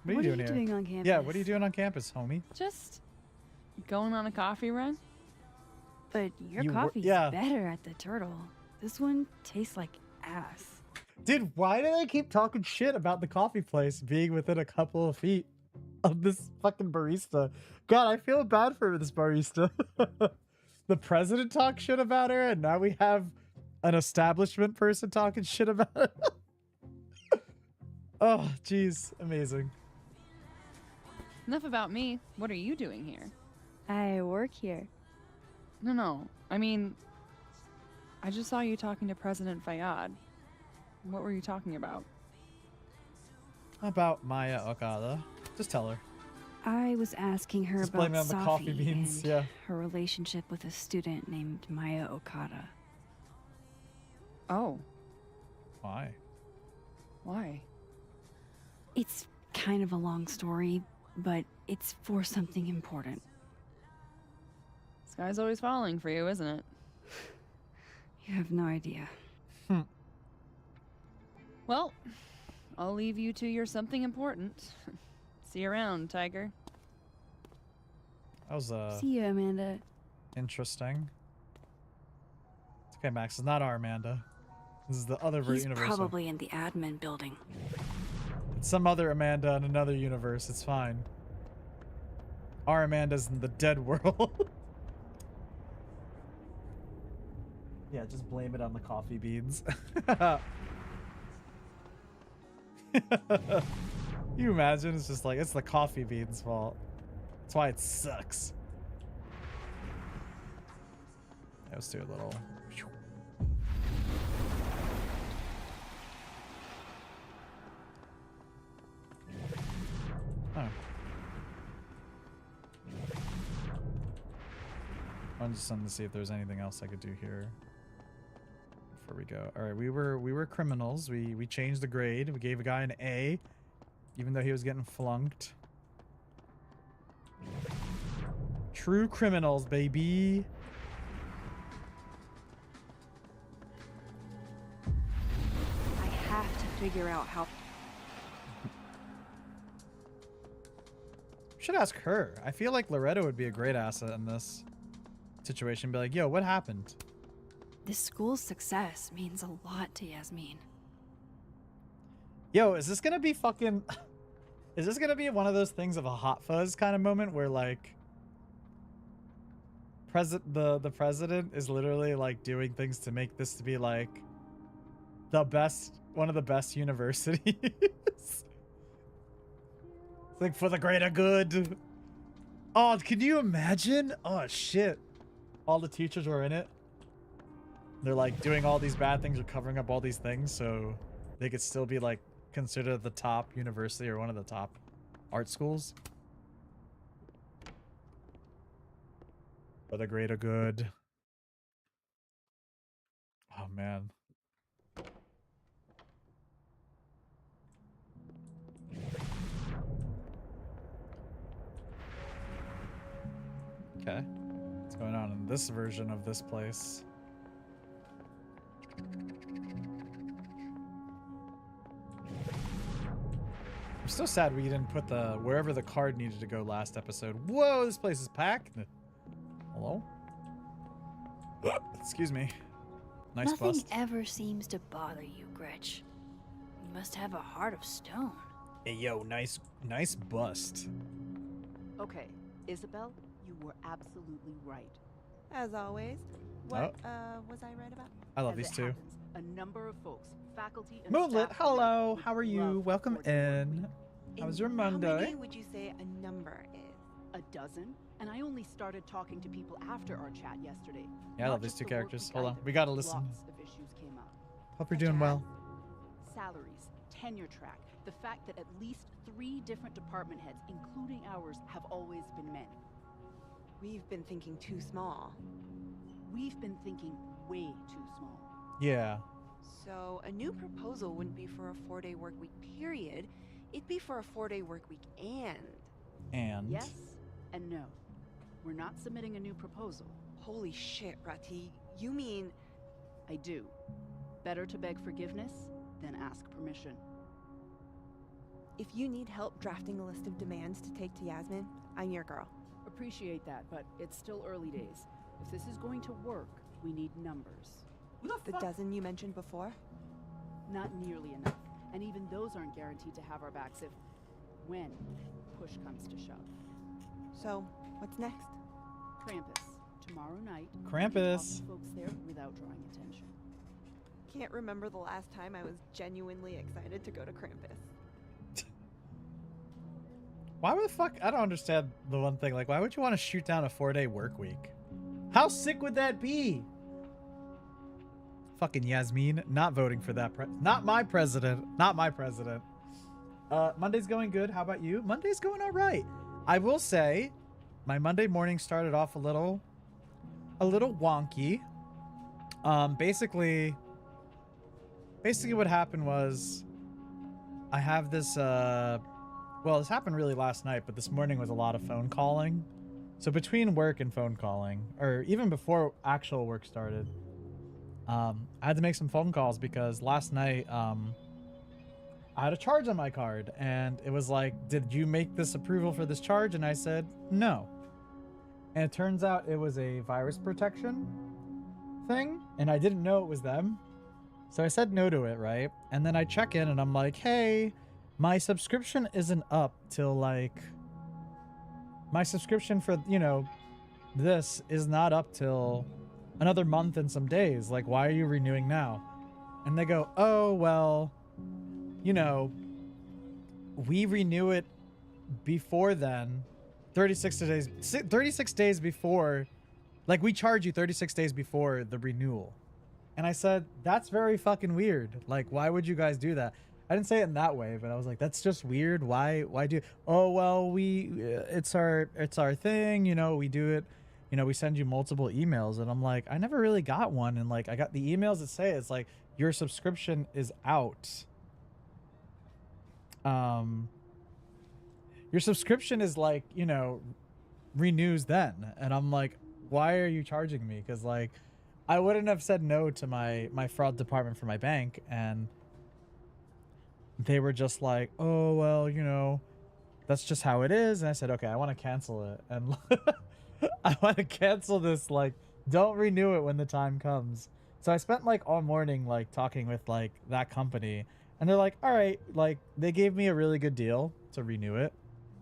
What are you doing on campus? Yeah, what are you doing on campus, homie? Just going on a coffee run. But your coffee's better at the Turtle. This one tastes like ass. Dude, why do they keep talking shit about the coffee place being within a couple of feet of this fucking barista? God, I feel bad for this barista. The president talked shit about her, and now we have an establishment person talking shit about it. Oh, jeez. Amazing. Enough about me. What are you doing here? I work here. No. I mean, I just saw you talking to President Fayyad. What were you talking about? About Maya Okada. Just tell her. I was asking her Just about blame it on the coffee Safi beans, and yeah. her relationship with a student named Maya Okada. Oh. Why? Why? It's kind of a long story, but it's for something important. Sky's always falling for you, isn't it? You have no idea. Well, I'll leave you to your something important. See you around, Tiger. That was See you, Amanda. interesting. It's okay, Max. It's not our Amanda. This is the other He's universe. probably in the admin building. It's some other Amanda in another universe. It's fine. Our Amanda's in the dead world. Yeah, just blame it on the coffee beans. You imagine? It's just like, it's the coffee beans' fault. That's why it sucks. Yeah, let's do a little. Oh. I'm just wanting to see if there's anything else I could do here before we go. All right, we were criminals. We changed the grade. We gave a guy an A, even though he was getting flunked. True criminals, baby. I have to figure out how. Should ask her. I feel like Loretto would be a great asset in this situation. Be like, yo, what happened? This school's success means a lot to Yasmin. Yo, is this gonna be fucking... Is this gonna be one of those things of a Hot Fuzz kind of moment where, like, the president is literally, like, doing things to make this to be, like, the best... One of the best universities? It's like, for the greater good. Oh, can you imagine? Oh, shit. All the teachers were in it. They're, like, doing all these bad things or covering up all these things so they could still be, like, considered the top university or one of the top art schools. For the greater good. Oh, man. Okay. What's going on in this version of this place? I'm still sad we didn't put the wherever the card needed to go last episode. Whoa, this place is packed. Hello? Excuse me. Nice Nothing bust. ever seems to bother you, Gretch. You must have a heart of stone. Hey, yo, nice bust. Okay, Isabel, you were absolutely right. As always. What was I right about? I love As these it two. happens, a number of folks, faculty and Moonlit, staff hello. How are you? Welcome in. How was your How Monday? many would you say a number is? a dozen, and I only started talking to people after our chat yesterday. Yeah, I love Much these of two the work characters. began Hold on. there. We gotta listen. Lots of issues came up. Hope you're doing well. Salaries, tenure track, the fact that at least 3 different department heads, including ours, have always been men. We've been thinking too small. We've been thinking way too small. Yeah. So a new proposal wouldn't be for a 4-day work week period. It'd be for a 4-day work week and... Yes and no. We're not submitting a new proposal. Holy shit, Rati. You mean... I do. Better to beg forgiveness than ask permission. If you need help drafting a list of demands to take to Yasmin, I'm your girl. Appreciate that, but it's still early days. If this is going to work, we need numbers. The dozen you mentioned before? Not nearly enough. And even those aren't guaranteed to have our backs when push comes to shove. So, what's next? Krampus. Tomorrow night. Krampus. Folks there without drawing attention. Can't remember the last time I was genuinely excited to go to Krampus. Why would the fuck? I don't understand the one thing. Like, why would you want to shoot down a 4-day work week? How sick would that be? Fucking Yasmin, not voting for that. Not my president. Not my president. Monday's going good. How about you? Monday's going all right. I will say, my Monday morning started off a little wonky. Basically, basically what happened was I have this, well, this happened really last night, but this morning was a lot of phone calling. So between work and phone calling, or even before actual work started, I had to make some phone calls because last night, I had a charge on my card and it was like, did you make this approval for this charge? And I said, no. And it turns out it was a virus protection thing and I didn't know it was them. So I said no to it, right? And then I check in and I'm like, hey, my subscription isn't up till like, my subscription for, you know, this is not up till another month and some days. Like, why are you renewing now? And they go, oh, well, you know, we renew it before then, 36 days before, like we charge you 36 days before the renewal. And I said, that's very fucking weird. Like, why would you guys do that? I didn't say it in that way, but I was like, that's just weird. Why do, oh, well, it's our thing. You know, we do it, you know, we send you multiple emails. And I'm like, I never really got one. And like, I got the emails that say, it's like, your subscription is out. Your subscription is like, you know, renews then. And I'm like, why are you charging me? Cause like, I wouldn't have said no to my fraud department for my bank. And they were just like, oh, well, you know, that's just how it is. And I said, okay, I want to cancel it. And I want to cancel this. Like, don't renew it when the time comes. So I spent like all morning, like talking with like that company and they're like, all right, like they gave me a really good deal to renew it.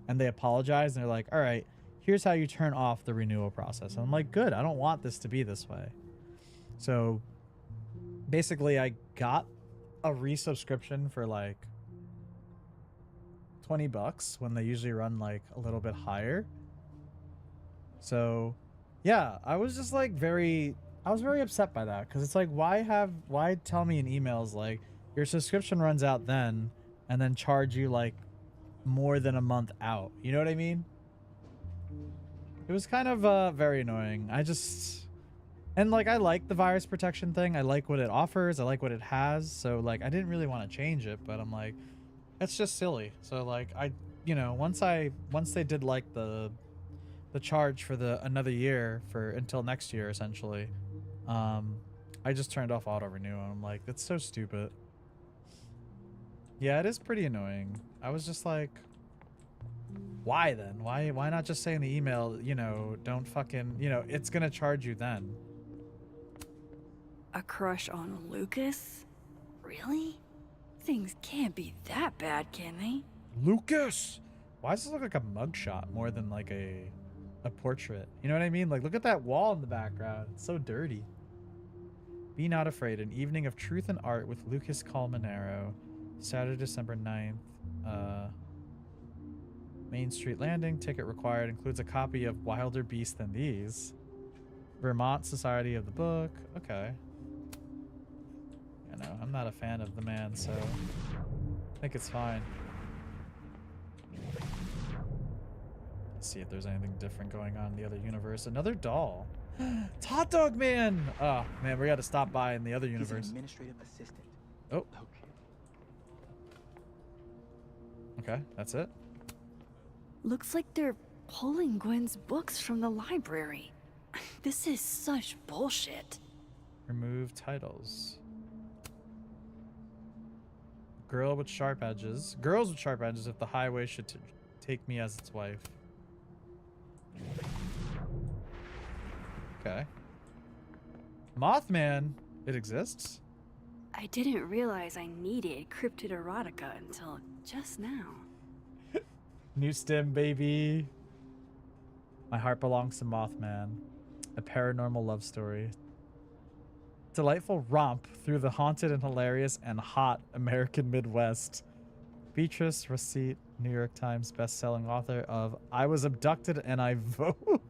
And they apologized. And they're like, all right, here's how you turn off the renewal process. And I'm like, good. I don't want this to be this way. So basically I got a resubscription for like $20 when they usually run like a little bit higher. So yeah, I was just like I was very upset by that because it's like, why tell me in emails like your subscription runs out then and then charge you like more than a month out? You know what I mean? It was kind of very annoying. And like, I like the virus protection thing. I like what it offers. I like what it has. So like, I didn't really want to change it, but I'm like, it's just silly. So like, you know, once they did like the charge for another year for until next year, essentially, I just turned off auto renew and I'm like, that's so stupid. Yeah, it is pretty annoying. I was just like, why then? Why not just say in the email, you know, don't fucking, you know, it's gonna charge you then. A crush on Lucas? Really? Things can't be that bad, can they? Lucas! Why does this look like a mugshot more than like a portrait? You know what I mean? Like, look at that wall in the background. It's so dirty. Be Not Afraid, an evening of truth and art with Lucas Colmenero. Saturday, December 9th. Main Street Landing. Ticket required. Includes a copy of Wilder Beast Than These. Vermont Society of the Book. Okay. I know, I'm not a fan of the man, so I think it's fine. Let's see if there's anything different going on in the other universe. Another doll. It's Hot Dog Man! Oh, man, we gotta stop by in the other universe. He's an administrative assistant. Oh. Okay, that's it. Looks like they're pulling Gwen's books from the library. This is such bullshit. Remove titles. Girl with sharp edges. Girls with sharp edges if the highway should take me as its wife. Okay. Mothman. It exists. I didn't realize I needed cryptid erotica until just now. New stim, baby. My heart belongs to Mothman. A paranormal love story. Delightful romp through the haunted and hilarious and hot American Midwest. Beatrice Receipt, New York Times best-selling author of I Was Abducted and I Vote.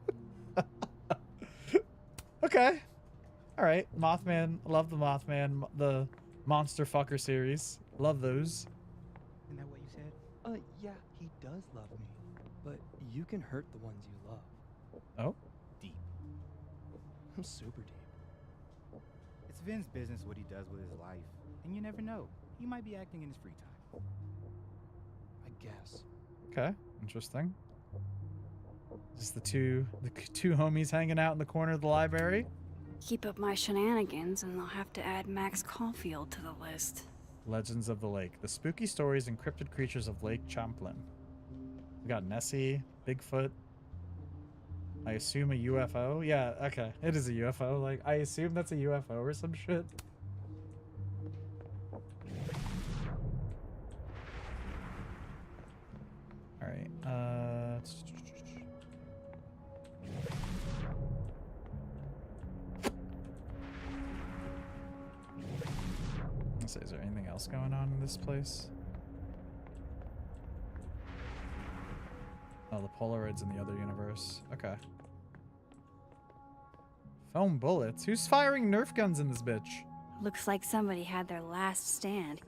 Okay. All right. Mothman. Love the Mothman. The Monster Fucker series. Love those. Isn't that what you said? Yeah, he does love me. But you can hurt the ones you love. Oh? Deep. I'm super deep. It's Vin's business what he does with his life. And you never know. He might be acting in his free time. I guess. Okay, interesting. Just the two homies hanging out in the corner of the library. Keep up my shenanigans, and they'll have to add Max Caulfield to the list. Legends of the Lake. The spooky stories and cryptid creatures of Lake Champlain. We got Nessie, Bigfoot. I assume a UFO? Yeah, okay. It is a UFO. Like, I assume that's a UFO or some shit. Alright, let's see, is there anything else going on in this place? Oh, the Polaroid's in the other universe. Okay. Foam bullets? Who's firing Nerf guns in this bitch? Looks like somebody had their last stand.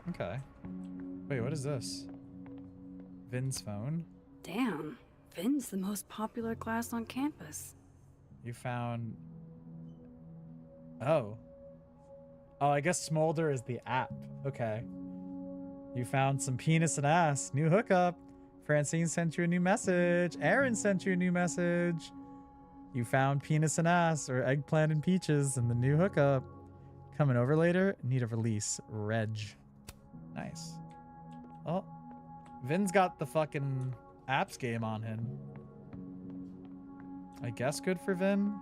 Okay. Wait, what is this? Vin's phone? Damn, Vin's the most popular class on campus. You found... Oh. Oh, I guess Smolder is the app. Okay. You found some penis and ass. New hookup. Francine sent you a new message. Aaron sent you a new message. You found penis and ass, or eggplant and peaches, and the new hookup. Coming over later. Need a release. Reg. Nice. Oh. Vin's got the fucking apps game on him. I guess good for Vin.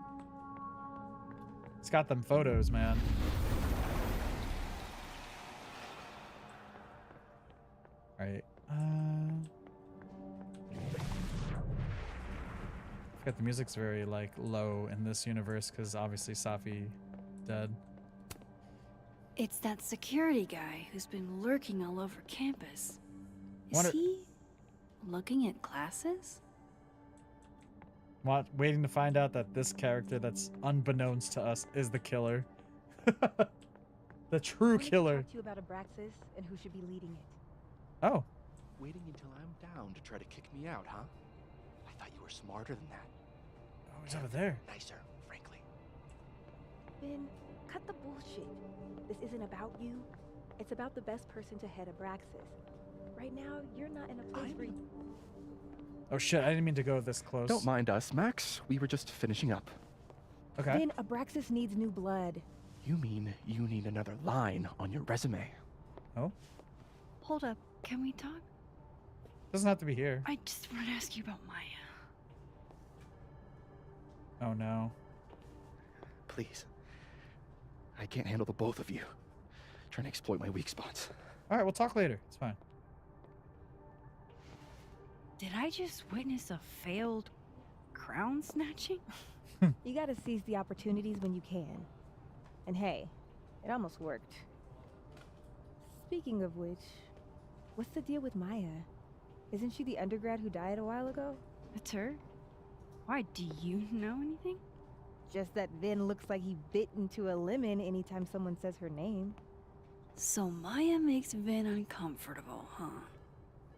He's got them photos, man. Alright. I forgot the music's very, like, low in this universe because obviously Safi dead. It's that security guy who's been lurking all over campus. Is he looking at classes? What? Waiting to find out that this character that's unbeknownst to us is the killer. The true killer. Talk to you about Abraxas and who should be leading it. Oh. Waiting until I'm down to try to kick me out, huh? I thought you were smarter than that. Oh, he's over there. Nicer, frankly. Ben, cut the bullshit. This isn't about you. It's about the best person to head Abraxas. Right now, you're not in a place where you... Oh shit, I didn't mean to go this close. Don't mind us, Max. We were just finishing up. Okay. Ben, Abraxas needs new blood. You mean you need another line on your resume? Oh? Hold up, can we talk? Doesn't have to be here. I just want to ask you about Maya. Oh no. Please. I can't handle the both of you. Trying to exploit my weak spots. Alright, we'll talk later. It's fine. Did I just witness a failed crown snatching? You gotta seize the opportunities when you can. And hey, it almost worked. Speaking of which, what's the deal with Maya? Isn't she the undergrad who died a while ago? That's her? Why, do you know anything? Just that Vin looks like he bit into a lemon anytime someone says her name. So Maya makes Vin uncomfortable, huh?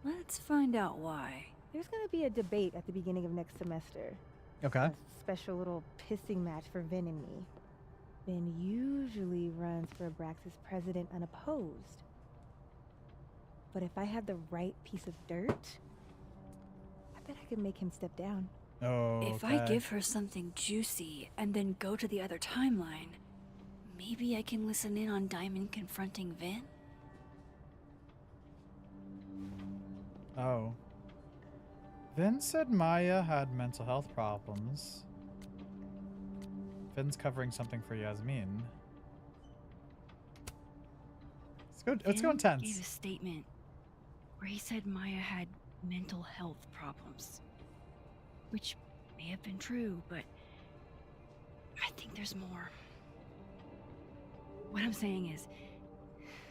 Let's find out why. There's gonna be a debate at the beginning of next semester. Okay. A special little pissing match for Vin and me. Vin usually runs for Abraxas president unopposed. But if I had the right piece of dirt, I bet I could make him step down. Oh, If I give her something juicy and then go to the other timeline, maybe I can listen in on Diamond confronting Vin? Oh. Vin said Maya had mental health problems. Vin's covering something for Yasmin. Let's go Vin intense. gave a statement where he said Maya had mental health problems. Which may have been true, but I think there's more. What I'm saying is,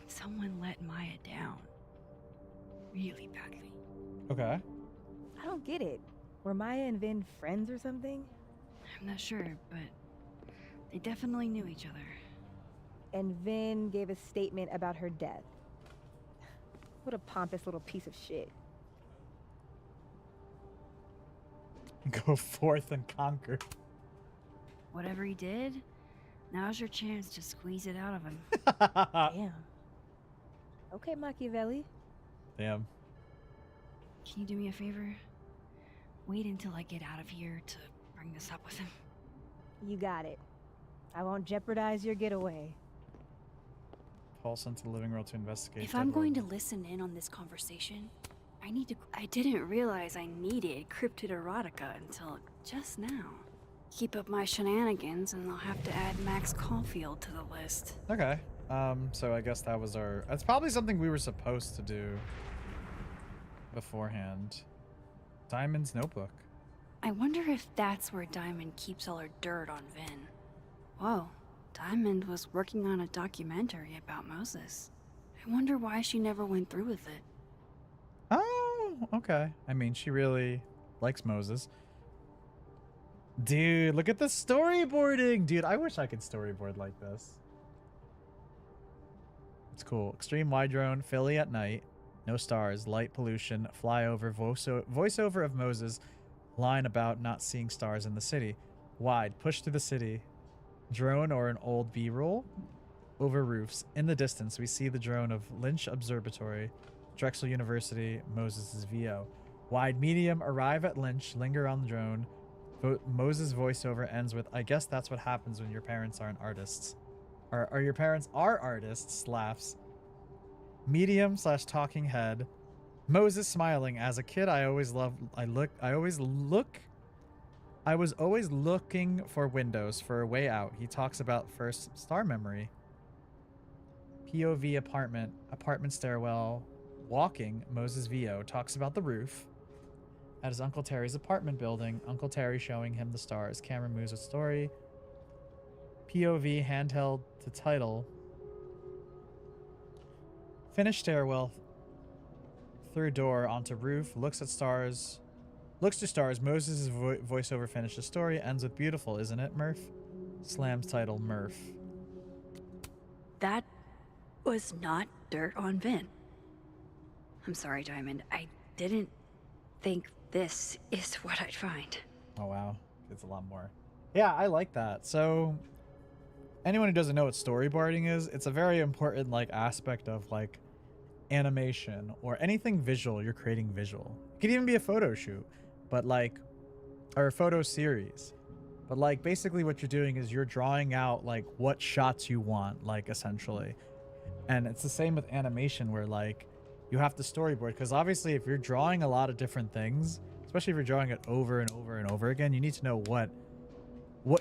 someone let Maya down. Really badly. Okay. I don't get it. Were Maya and Vin friends or something? I'm not sure, but they definitely knew each other. And Vin gave a statement about her death. What a pompous little piece of shit. Go forth and conquer. Whatever he did, now's your chance to squeeze it out of him. Damn. Okay, Machiavelli. Damn. Can you do me a favor? Wait until I get out of here to bring this up with him. You got it. I won't jeopardize your getaway. Paul sent to the living room to investigate. If I'm going to listen in on this conversation, I didn't realize I needed cryptid erotica until just now. Keep up my shenanigans and I'll have to add Max Caulfield to the list. Okay. So I guess that was our... That's probably something we were supposed to do beforehand. Diamond's notebook. I wonder if that's where Diamond keeps all her dirt on Vin. Whoa, Diamond was working on a documentary about Moses. I wonder why she never went through with it. Oh, okay. I mean, she really likes Moses. Dude, look at the storyboarding! Dude, I wish I could storyboard like this. It's cool. Extreme wide drone, Philly at night. No stars, light pollution, flyover, voiceover of Moses, line about not seeing stars in the city. Wide, push through the city. Drone or an old B-roll. Over roofs. In the distance, we see the drone of Lynch Observatory, Drexel University, Moses' VO. Wide, medium, arrive at Lynch, linger on the drone. Moses' voiceover ends with, I guess that's what happens when your parents aren't artists. Or your parents are artists, laughs. Medium / talking head. Moses smiling. As a kid, I was always looking for windows for a way out. He talks about first star memory. POV apartment stairwell. Walking. Moses VO talks about the roof. At his Uncle Terry's apartment building. Uncle Terry showing him the stars. Camera moves with story. POV handheld to title. Finish stairwell. Through door onto roof. Looks to stars. Moses' voiceover finishes story. Ends with beautiful, isn't it, Murph? Slams title Murph. That was not dirt on Vin. I'm sorry, Diamond. I didn't think this is what I'd find. Oh, wow. It's a lot more. Yeah, I like that. So, anyone who doesn't know what storyboarding is, it's a very important, like, aspect of, like, animation or anything visual. You're creating visual. It could even be a photo shoot, but, like, or a photo series. But, like, basically what you're doing is you're drawing out, like, what shots you want, like, essentially. And it's the same with animation where, like, you have to storyboard, because obviously if you're drawing a lot of different things, especially if you're drawing it over and over and over again, you need to know what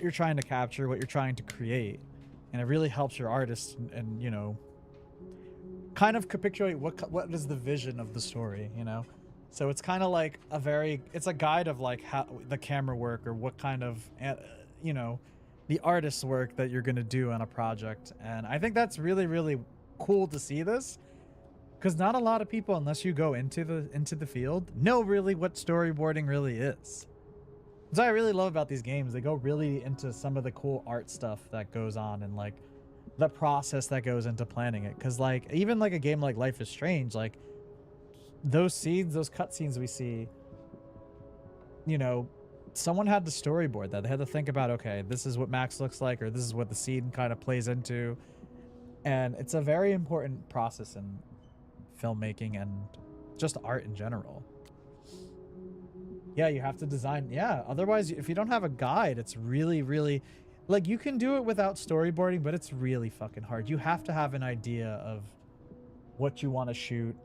you're trying to capture, what you're trying to create. And it really helps your artist and you know, kind of capitulate what is the vision of the story, you know? So it's kind of like it's a guide of like how the camera work or what kind of, you know, the artist's work that you're going to do on a project. And I think that's really, really cool to see this, because not a lot of people, unless you go into the field, know really what storyboarding really is. That's what I really love about these games. They go really into some of the cool art stuff that goes on and like the process that goes into planning it. Because like even like a game like Life is Strange, like those scenes, those cutscenes we see, you know, someone had to storyboard that. They had to think about, okay, this is what Max looks like, or this is what the scene kind of plays into. And it's a very important process in filmmaking and just art in general. Yeah, you have to design. Yeah, otherwise, if you don't have a guide, it's really, really, like, you can do it without storyboarding, but it's really fucking hard. You have to have an idea of what you want to shoot,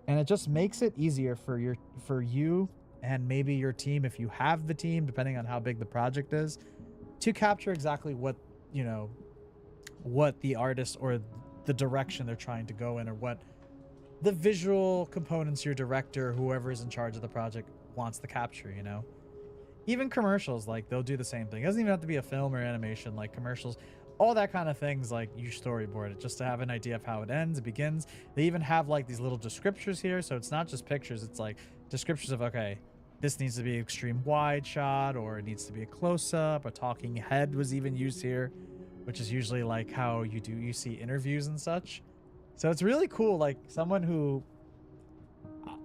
and it just makes it easier for you and maybe your team, if you have the team, depending on how big the project is, to capture exactly what, you know, what the artist or the direction they're trying to go in, or what the visual components your director, whoever is in charge of the project, wants to capture, you know? Even commercials, like, they'll do the same thing. It doesn't even have to be a film or animation, like commercials, all that kind of things, like, you storyboard it just to have an idea of how it ends, it begins. They even have, like, these little descriptors here, so it's not just pictures, it's like descriptions of, okay, this needs to be extreme wide shot, or it needs to be a close-up. A talking head was even used here, which is usually like how you see interviews and such. So it's really cool, like, someone who,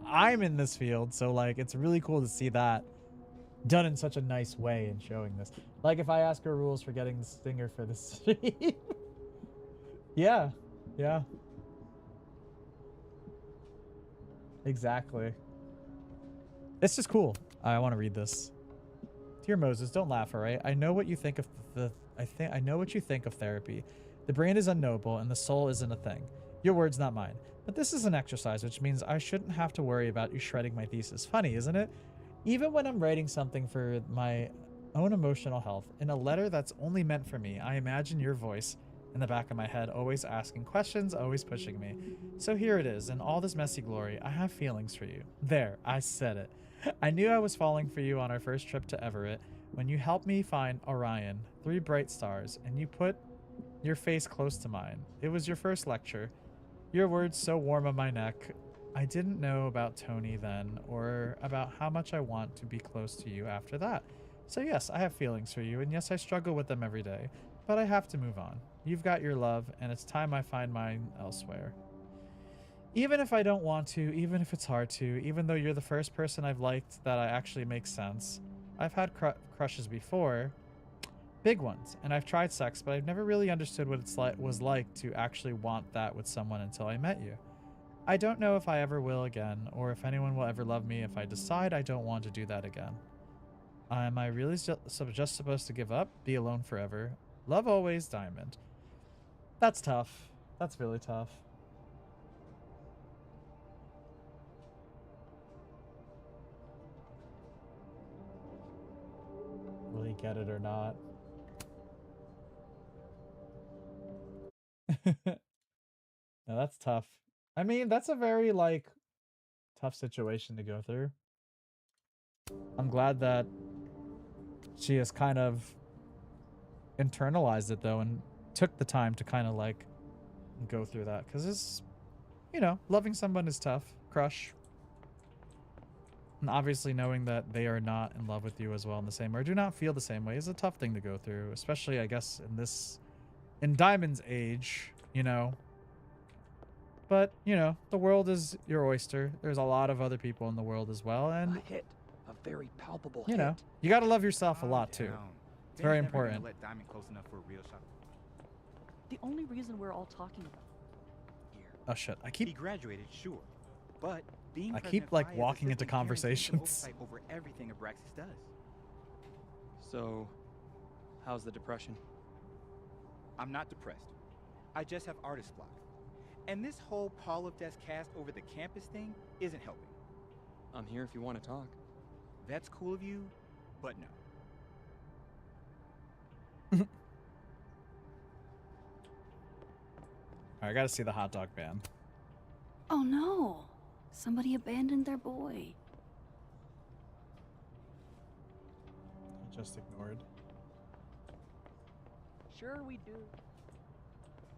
I'm in this field, so like it's really cool to see that done in such a nice way and showing this. Like if I ask her rules for getting the stinger for the stream. Yeah. Yeah. Exactly. It's just cool. I want to read this. Dear Moses, don't laugh, all right? I know what you think of I know what you think of therapy. The brain is unknowable and the soul isn't a thing. Your words, not mine. But this is an exercise, which means I shouldn't have to worry about you shredding my thesis. Funny, isn't it? Even when I'm writing something for my own emotional health, in a letter that's only meant for me, I imagine your voice in the back of my head, always asking questions, always pushing me. So here it is, in all this messy glory, I have feelings for you. There, I said it. I knew I was falling for you on our first trip to Everett, when you helped me find Orion, 3 bright stars, and you put your face close to mine. It was your first lecture. Your words so warm on my neck. I didn't know about Tony then, or about how much I want to be close to you after that. So yes, I have feelings for you, and yes, I struggle with them every day, but I have to move on. You've got your love, and it's time I find mine elsewhere. Even if I don't want to, even if it's hard to, even though you're the first person I've liked that I actually makes sense. I've had crushes before, big ones, and I've tried sex, but I've never really understood what it was like to actually want that with someone until I met you. I don't know if I ever will again, or if anyone will ever love me if I decide I don't want to do that again. Am I really just supposed to give up? Be alone forever? Love always, Diamond. That's tough. That's really tough. Will he get it or not? No, that's tough. I mean, that's a very, like, tough situation to go through. I'm glad that she has kind of internalized it, though, and took the time to kind of, like, go through that. Because it's, you know, loving someone is tough. Crush. And obviously knowing that they are not in love with you as well in the same, or do not feel the same way, is a tough thing to go through. Especially, I guess, in Diamond's age, you know. But, you know, the world is your oyster. There's a lot of other people in the world as well, and A hit. A very palpable you hit. know, you gotta love yourself a lot too. It's very important. Let Diamond close enough for a real shot. The only reason we're all talking about Oh shit! He graduated, sure, but being I keep President like Faye's walking into assistant guarantees conversations. oversight over everything Abraxas does. So, how's the depression? I'm not depressed. I just have artist block. And this whole Paul of Death cast over the campus thing isn't helping. I'm here if you want to talk. That's cool of you, but no. I gotta see the hot dog ban. Oh no! Somebody abandoned their boy. Just ignored. Sure we do.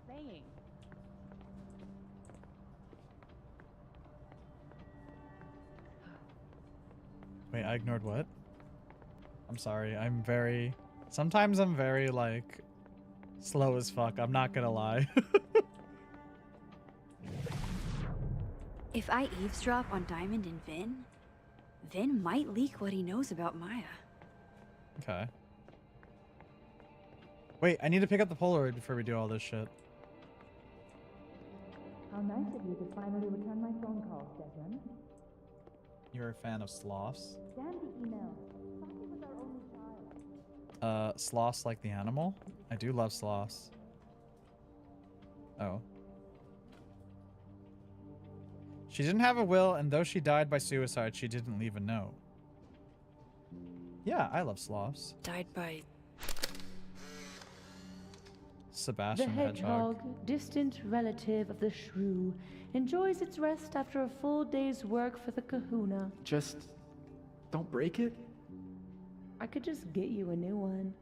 Saying. Wait, I ignored what? I'm sorry. Sometimes I'm very like slow as fuck. I'm not gonna lie. If I eavesdrop on Diamond and Vin might leak what he knows about Maya. Okay. Wait, I need to pick up the Polaroid before we do all this shit. How nice of you to finally return my phone calls, Desmond. You're a fan of sloths? Damn the email. Sophie was our only child. Sloths like the animal? I do love sloths. Oh. She didn't have a will, and though she died by suicide, she didn't leave a note. Yeah, I love sloths. Died by... Sebastian The Hedgehog. hedgehog, distant relative of the shrew, enjoys its rest after a full day's work for the kahuna. Just don't break it. I could just get you a new one.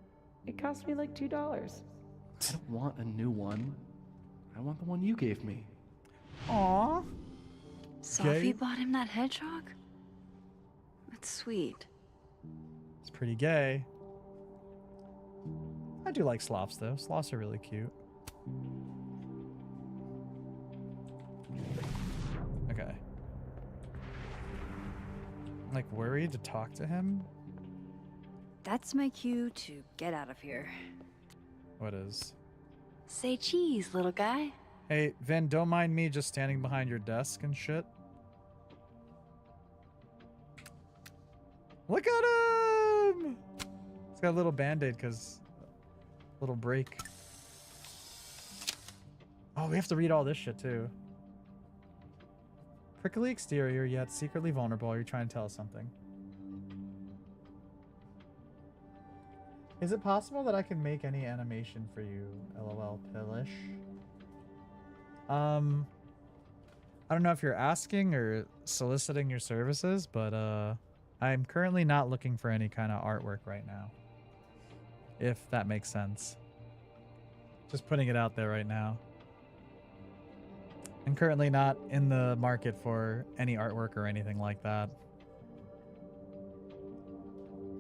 It cost me like $2. I don't want a new one. I want the one you gave me. Aww. Sophie bought him that hedgehog? That's sweet. It's pretty gay. I do like sloths though. Sloths are really cute. Okay. I'm like worried to talk to him. That's my cue to get out of here. What is? Say cheese, little guy. Hey, Vin, don't mind me just standing behind your desk and shit. Look at him! He's got a little band-aid because... little break. Oh, we have to read all this shit too. Prickly exterior, yet secretly vulnerable. You're trying to tell us something. Is it possible that I can make any animation for you, LOL Pillish? I don't know if you're asking or soliciting your services, but I'm currently not looking for any kind of artwork right now. If that makes sense. Just putting it out there right now. I'm currently not in the market for any artwork or anything like that.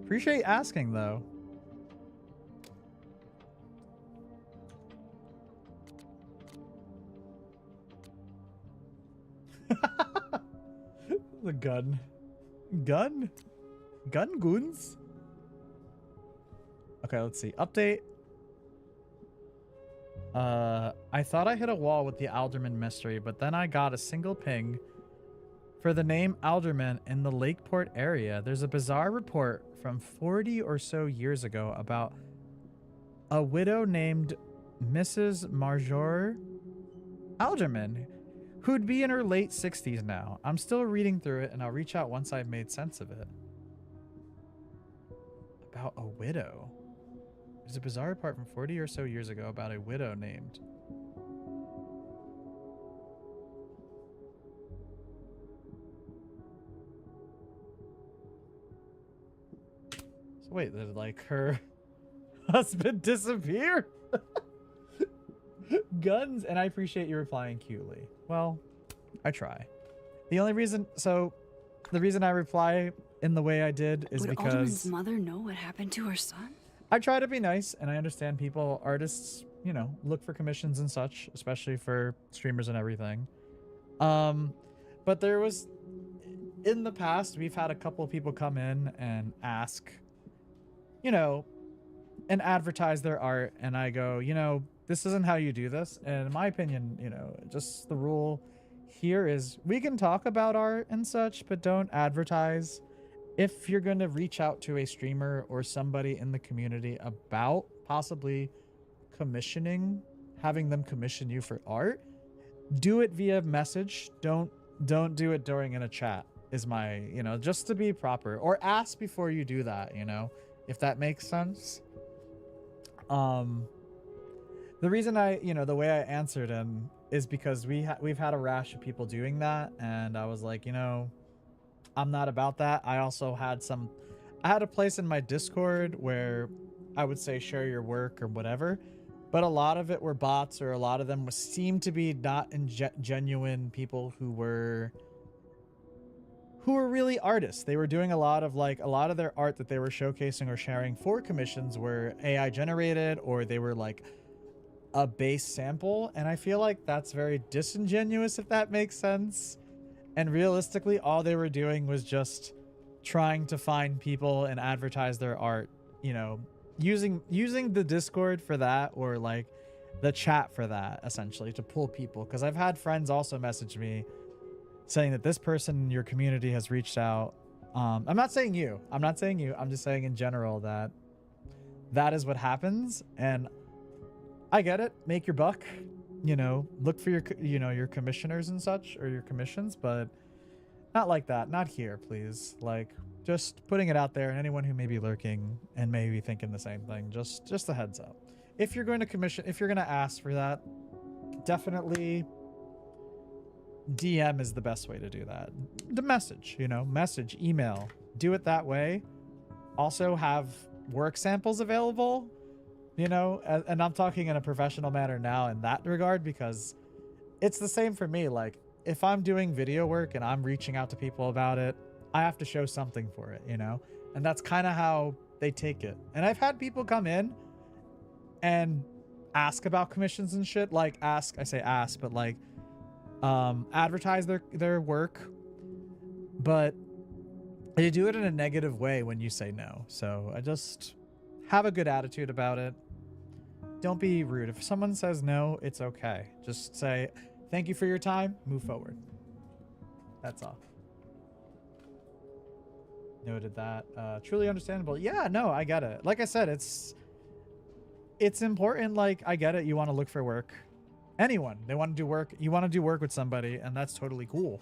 Appreciate asking, though. The gun. Gun? Gun goons? Okay, let's see. Update. I thought I hit a wall with the Alderman mystery, but then I got a single ping for the name Alderman in the Lakeport area. There's a bizarre report from 40 or so years ago about a widow named Mrs. Marjorie Alderman, who'd be in her late 60s now. I'm still reading through it, and I'll reach out once I've made sense of it. About a widow. There's a bizarre report from 40 or so years ago about a widow named... So wait, did like her husband disappear? Guns, and I appreciate you replying cutely. Well, I try. The only reason, the reason I reply in the way I did is because... Would Alderman's mother know what happened to her son? I try to be nice, and I understand people, artists, you know, look for commissions and such, especially for streamers and everything. But there was, in the past, we've had a couple of people come in and ask, you know, and advertise their art, and I go, you know, this isn't how you do this. And in my opinion, you know, just the rule here is we can talk about art and such, but don't advertise. If you're going to reach out to a streamer or somebody in the community about possibly commissioning, having them commission you for art, do it via message. Don't do it during in a chat is my, you know, just to be proper, or ask before you do that, you know, if that makes sense. The reason I, you know, the way I answered him is because we've had a rash of people doing that, and I was like, you know, I'm not about that. I also had I had a place in my Discord where I would say share your work or whatever, but a lot of it were bots, or a lot of them seemed to be not genuine people who were really artists. They were doing a lot of their art that they were showcasing or sharing for commissions were AI generated, or they were like a base sample, and I feel like that's very disingenuous, if that makes sense. And realistically, all they were doing was just trying to find people and advertise their art, you know, using the Discord for that, or like the chat for that, essentially, to pull people. Because I've had friends also message me saying that this person in your community has reached out. I'm not saying you. I'm just saying in general that is what happens. And I get it. Make your buck. You know, look for your, you know, your commissioners and such, or your commissions, but not like that. Not here, please. Like, just putting it out there, and anyone who may be lurking and may be thinking the same thing, just a heads up. If you're going to commission, if you're going to ask for that, definitely DM is the best way to do that. The message, you know, message, email, do it that way. Also have work samples available. You know, and I'm talking in a professional manner now in that regard, because it's the same for me. Like, if I'm doing video work and I'm reaching out to people about it, I have to show something for it, you know? And that's kind of how they take it. And I've had people come in and ask about commissions and shit. Like, I say ask, but like, advertise their work. But You do it in a negative way when you say no. So I just have a good attitude about it. Don't be rude. If someone says no, it's okay. Just say, thank you for your time, move forward. That's all. Noted that. Truly understandable. Yeah, no, I get it. Like I said, it's important. Like, I get it. You want to look for work. Anyone, they want to do work. You want to do work with somebody, and that's totally cool.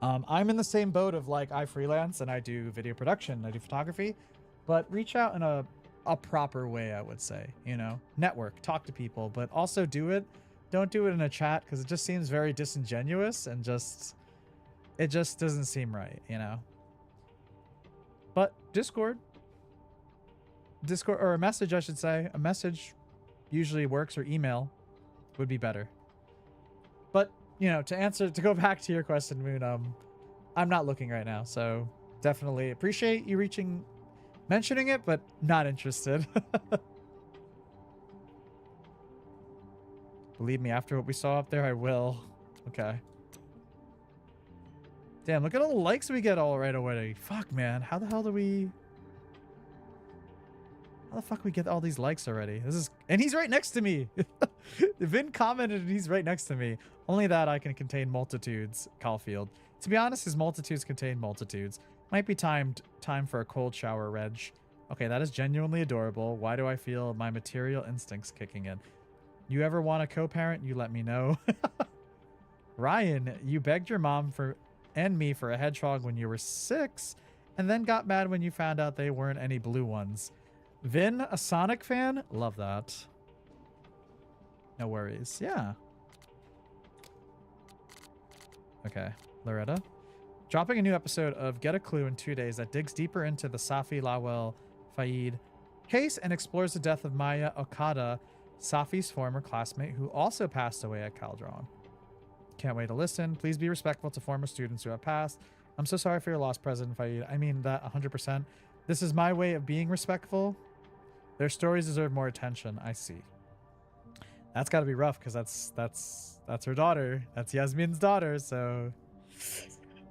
I'm in the same boat of, like, I freelance and I do video production, I do photography, but reach out in a proper way, I would say, you know, network, talk to people, but also don't do it in a chat, because it just seems very disingenuous and it just doesn't seem right, you know. But Discord, or a message, I should say, a message usually works, or email would be better. But, you know, to go back to your question, Moon, I'm not looking right now, so definitely appreciate you mentioning it, but not interested. Believe me, after what we saw up there, I will. Okay. Damn, look at all the likes we get all right away. Fuck, man. How the fuck we get all these likes already? And he's right next to me. Vin commented and he's right next to me. Only that I can contain multitudes, Caulfield. To be honest, his multitudes contain multitudes. Might be time for a cold shower, Reg. Okay, that is genuinely adorable. Why do I feel my material instincts kicking in? You ever want a co-parent? You let me know. Ryan, you begged your mom and me for a hedgehog when you were 6, and then got mad when you found out they weren't any blue ones. Vin, a Sonic fan? Love that. No worries. Yeah. Okay, Loretta. Dropping a new episode of Get a Clue in 2 days that digs deeper into the Safi Lawel Fayed case and explores the death of Maya Okada, Safi's former classmate who also passed away at Caldron. Can't wait to listen. Please be respectful to former students who have passed. I'm so sorry for your loss, President Fayed. I mean that 100%. This is my way of being respectful. Their stories deserve more attention. I see. That's got to be rough, because that's her daughter. That's Yasmin's daughter, so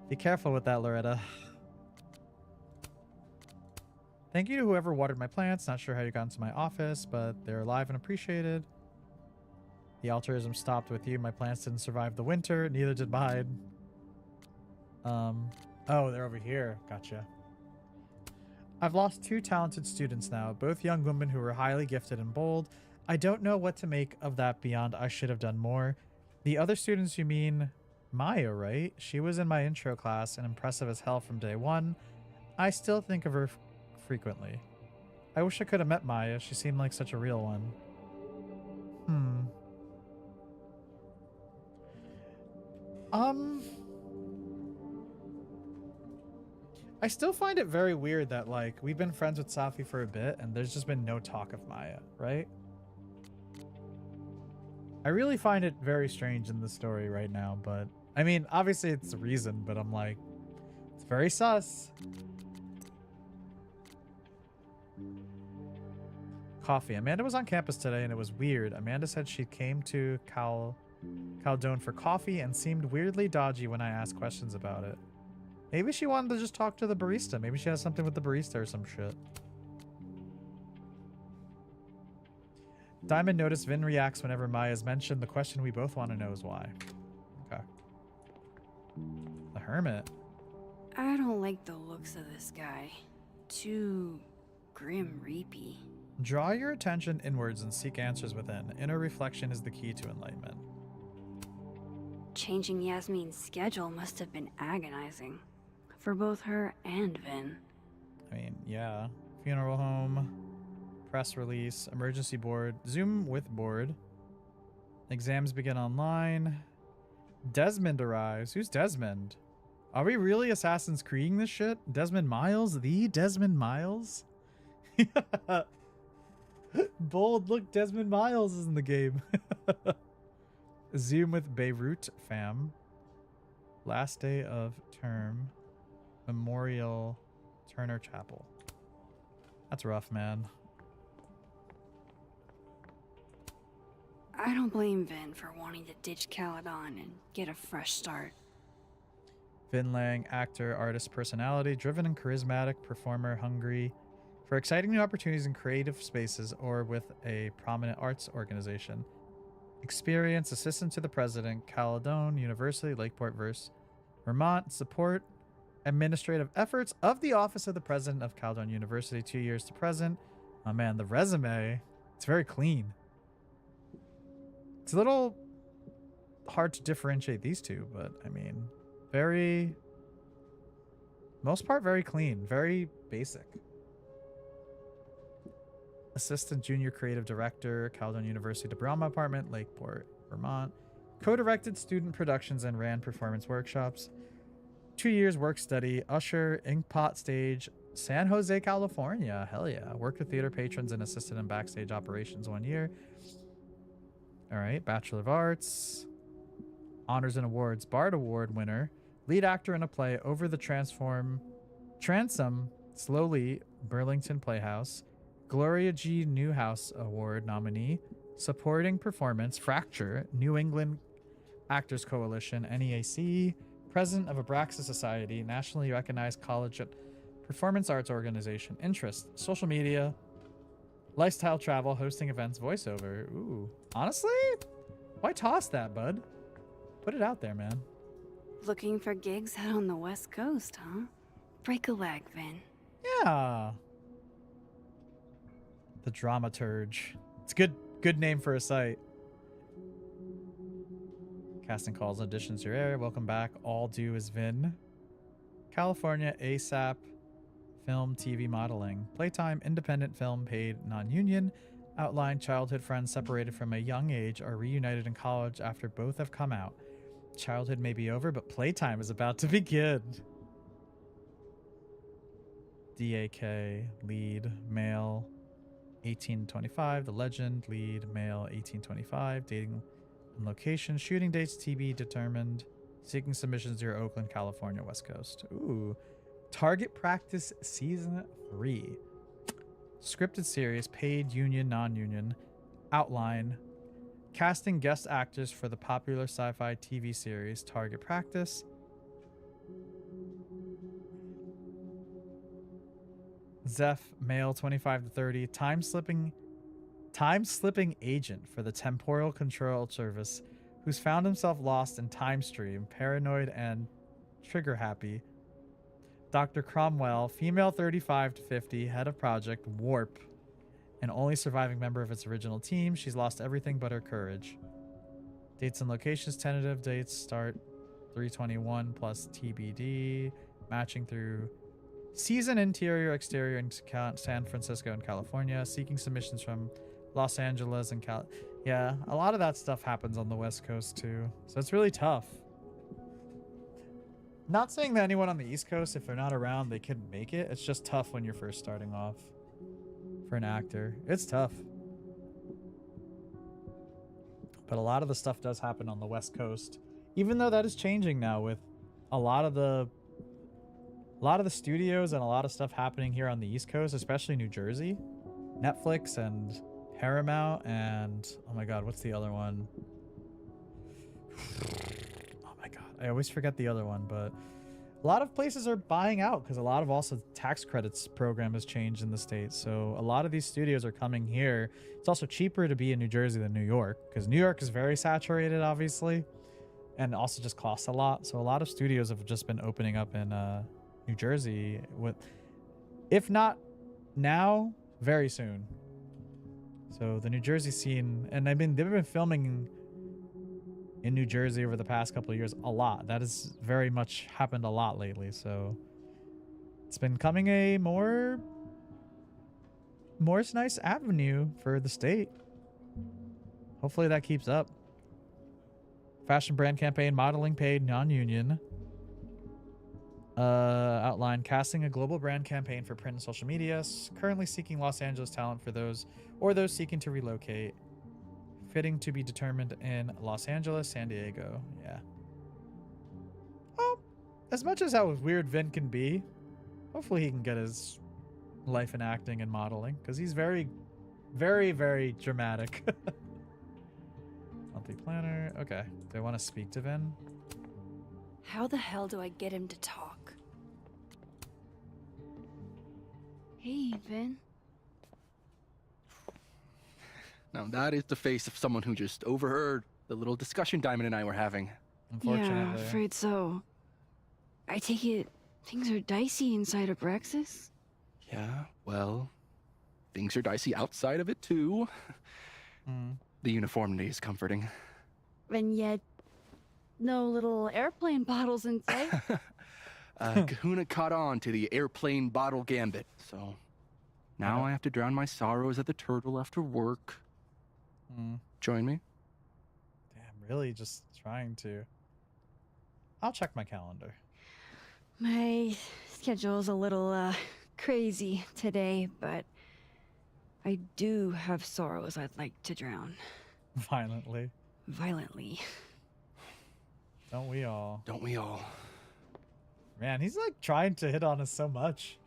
be careful with that, Loretta. Thank you to whoever watered my plants. Not sure how you got into my office, but they're alive and appreciated. The altruism stopped with you. My plants didn't survive the winter. Neither did mine. Oh, they're over here. Gotcha. I've lost 2 talented students now, both young women who were highly gifted and bold. I don't know what to make of that beyond I should have done more. The other students, you mean Maya, right? She was in my intro class and impressive as hell from day 1. I still think of her frequently. I wish I could have met Maya. She seemed like such a real one. I still find it very weird that, like, we've been friends with Safi for a bit and there's just been no talk of Maya, right? I really find it very strange in the story right now, but I mean, obviously it's a reason, but I'm like, it's very sus. Coffee. Amanda was on campus today and it was weird. Amanda said she came to Caldone for coffee and seemed weirdly dodgy when I asked questions about it. Maybe she wanted to just talk to the barista. Maybe she has something with the barista or some shit. Diamond noticed Vin reacts whenever Maya is mentioned. The question we both want to know is why. Okay. The Hermit. I don't like the looks of this guy. Too grim reapy. Draw your attention inwards and seek answers within. Inner reflection is the key to enlightenment. Changing Yasmin's schedule must have been agonizing. For both her and Vin. I mean, yeah. Funeral home. Press release. Emergency board. Zoom with board. Exams begin online. Desmond arrives. Who's Desmond? Are we really Assassin's Creeding this shit? Desmond Miles? The Desmond Miles? Bold, look, Desmond Miles is in the game. Zoom with Beirut fam. Last day of term. Memorial Turner Chapel. That's rough, man. I don't blame Vin for wanting to ditch Caledon and get a fresh start. Vin Lang, actor, artist, personality, driven and charismatic, performer, hungry for exciting new opportunities in creative spaces or with a prominent arts organization. Experience, assistant to the president, Caledon University, Lakeport, Vermont. Support administrative efforts of the office of the president of Caledon University, 2 years to present. Oh man, the resume, it's very clean. It's a little hard to differentiate these two, but I mean, most part, very clean, very basic. Assistant Junior Creative Director, Caledon University, the Brahma Apartment, Lakeport, Vermont. Co-directed student productions and ran performance workshops. 2 years work study, usher, Inkpot Stage, San Jose, California. Hell yeah. Worked with theater patrons and assisted in backstage operations 1 year. All right, Bachelor of Arts. Honors and Awards, Bard Award winner. Lead actor in a play, Over the Transom, Slowly, Burlington Playhouse. Gloria G. Newhouse Award nominee. Supporting performance, Fracture, New England Actors Coalition, NEAC. President of Abraxas Society, nationally recognized college performance arts organization. Interest, social media, lifestyle travel, hosting events, voiceover. Ooh, honestly, why toss that, bud? Put it out there, man. Looking for gigs out on the West Coast, huh? Break a leg, Vin. Yeah. The Dramaturge. It's a good name for a site. Casting calls, auditions your area. Welcome back. All due is Vin. California, ASAP. Film, TV modeling. Playtime, independent film, paid, non-union. Outline, childhood friends separated from a young age are reunited in college after both have come out. Childhood may be over, but playtime is about to begin. DAK, lead, male, 18 to 25. The legend, lead, male, 18 to 25. Dating and location, shooting dates, TB determined. Seeking submissions to your Oakland, California, West Coast. Ooh. Target Practice Season 3. Scripted series, paid, union, non-union. Outline. Casting guest actors for the popular sci-fi TV series Target Practice. Zeph, male, 25 to 30. Time-slipping agent for the Temporal Control Service who's found himself lost in time stream, paranoid and trigger-happy. Dr. Cromwell, female, 35 to 50, head of project Warp, and only surviving member of its original team. She's lost everything but her courage. Dates and locations, tentative dates start 3/21 plus TBD, matching through season interior, exterior in San Francisco and California. Seeking submissions from Los Angeles and Yeah, a lot of that stuff happens on the West Coast too, so it's really tough. Not saying that anyone on the East Coast, if they're not around, they couldn't make it. It's just tough when you're first starting off for an actor. It's tough. But a lot of the stuff does happen on the West Coast, even though that is changing now with a lot of the studios and a lot of stuff happening here on the East Coast, especially New Jersey. Netflix and Paramount and, oh my god, what's the other one? Oh my god, I always forget the other one, but a lot of places are buying out because a lot of also tax credits program has changed in the state. So a lot of these studios are coming here. It's also cheaper to be in New Jersey than New York because New York is very saturated, obviously, and also just costs a lot. So a lot of studios have just been opening up in New Jersey, with, if not now, very soon. So the New Jersey scene, and I mean, they've been filming in New Jersey over the past couple of years a lot. That has very much happened a lot lately. So it's been becoming a more nice avenue for the state. Hopefully that keeps up. Fashion brand campaign, modeling paid, non-union. Outline, casting a global brand campaign for print and social media. Currently seeking Los Angeles talent for those seeking to relocate. Fitting to be determined in Los Angeles, San Diego. Yeah. Well, as much as how weird Vin can be, hopefully he can get his life in acting and modeling, because he's very, very, very dramatic. Monthly planner. Okay. Do I want to speak to Vin? How the hell do I get him to talk? Hey, Vin. Now that is the face of someone who just overheard the little discussion Diamond and I were having. Yeah, afraid so. I take it things are dicey inside of Brexis? Yeah, well, things are dicey outside of it too. The uniformity is comforting. And yet, no little airplane bottles in sight. Kahuna caught on to the airplane bottle gambit, so now I have to drown my sorrows at the turtle after work. Join me? Damn, really just trying to. I'll check my calendar. My schedule's a little, crazy today, but I do have sorrows I'd like to drown. Violently. Violently. Don't we all? Don't we all? Man, he's like trying to hit on us so much.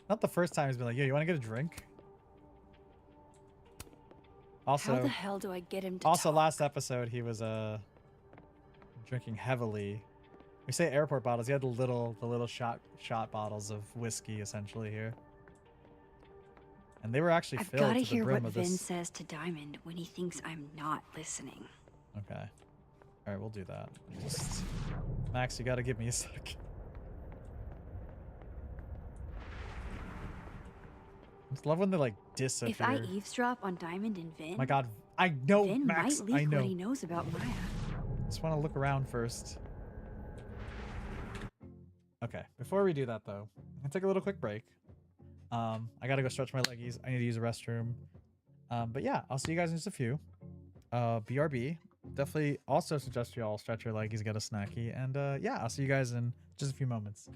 Not the first time he's been like, yo, you want to get a drink? Also, how the hell do I get him to also talk? last episode he was drinking heavily. We say airport bottles. He had the little shot bottles of whiskey essentially here. And they were actually I've filled gotta to the hear brim what of Vin this. says to Diamond when he thinks I'm not listening. Okay. All right, we'll do that. Just Max, you got to give me a sec. I just love when they like disappear. If I eavesdrop on Diamond and Vin, My God, I know, Vin Max. might leak I know. what he knows about Maya. Just want to look around first. Okay, before we do that though, I'm gonna take a little quick break. I gotta go stretch my leggies. I need to use a restroom. But yeah, I'll see you guys in just a few. BRB. Definitely also suggest you all stretch your leggies, get a snacky, and yeah, I'll see you guys in just a few moments.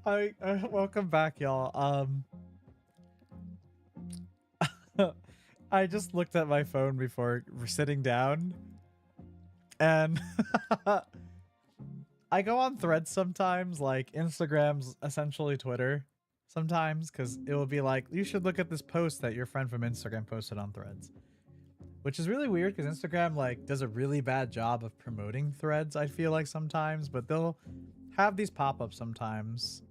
I welcome back, y'all. I just looked at my phone before sitting down, and I go on Threads sometimes, like Instagram's essentially Twitter sometimes, because it will be like, you should look at this post that your friend from Instagram posted on Threads, which is really weird because Instagram like does a really bad job of promoting Threads, I feel like sometimes, but they'll have these pop-ups sometimes.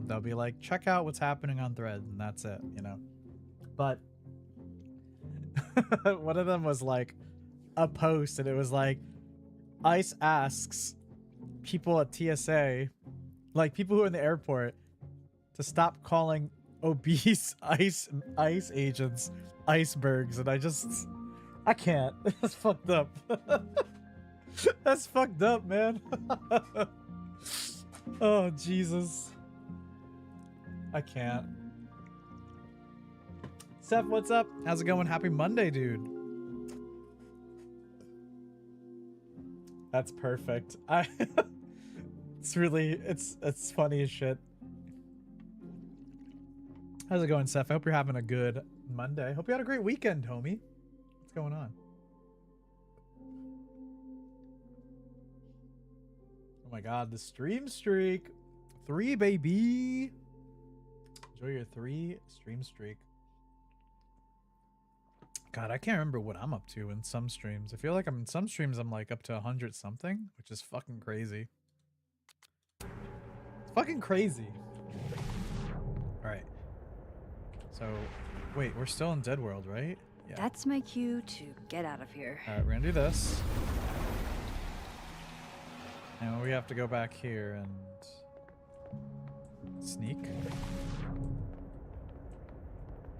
They'll be like, check out what's happening on Threads, and that's it, you know. But one of them was like a post, and it was like, ICE asks people at TSA, like people who are in the airport, to stop calling obese ICE agents icebergs, and I can't. That's fucked up. That's fucked up, man. Oh, Jesus. I can't. Seth, what's up? How's it going? Happy Monday, dude. That's perfect. It's really, it's funny as shit. How's it going, Seth? I hope you're having a good Monday. Hope you had a great weekend, homie. What's going on? Oh my god, the stream streak. 3, baby. Enjoy your 3 stream streak. God, I can't remember what I'm up to in some streams. I feel like in some streams I'm like up to 100 something, which is fucking crazy. It's fucking crazy. Alright. So, wait, we're still in Dead World, right? Yeah. That's my cue to get out of here. Alright, we're gonna do this. And we have to go back here and sneak.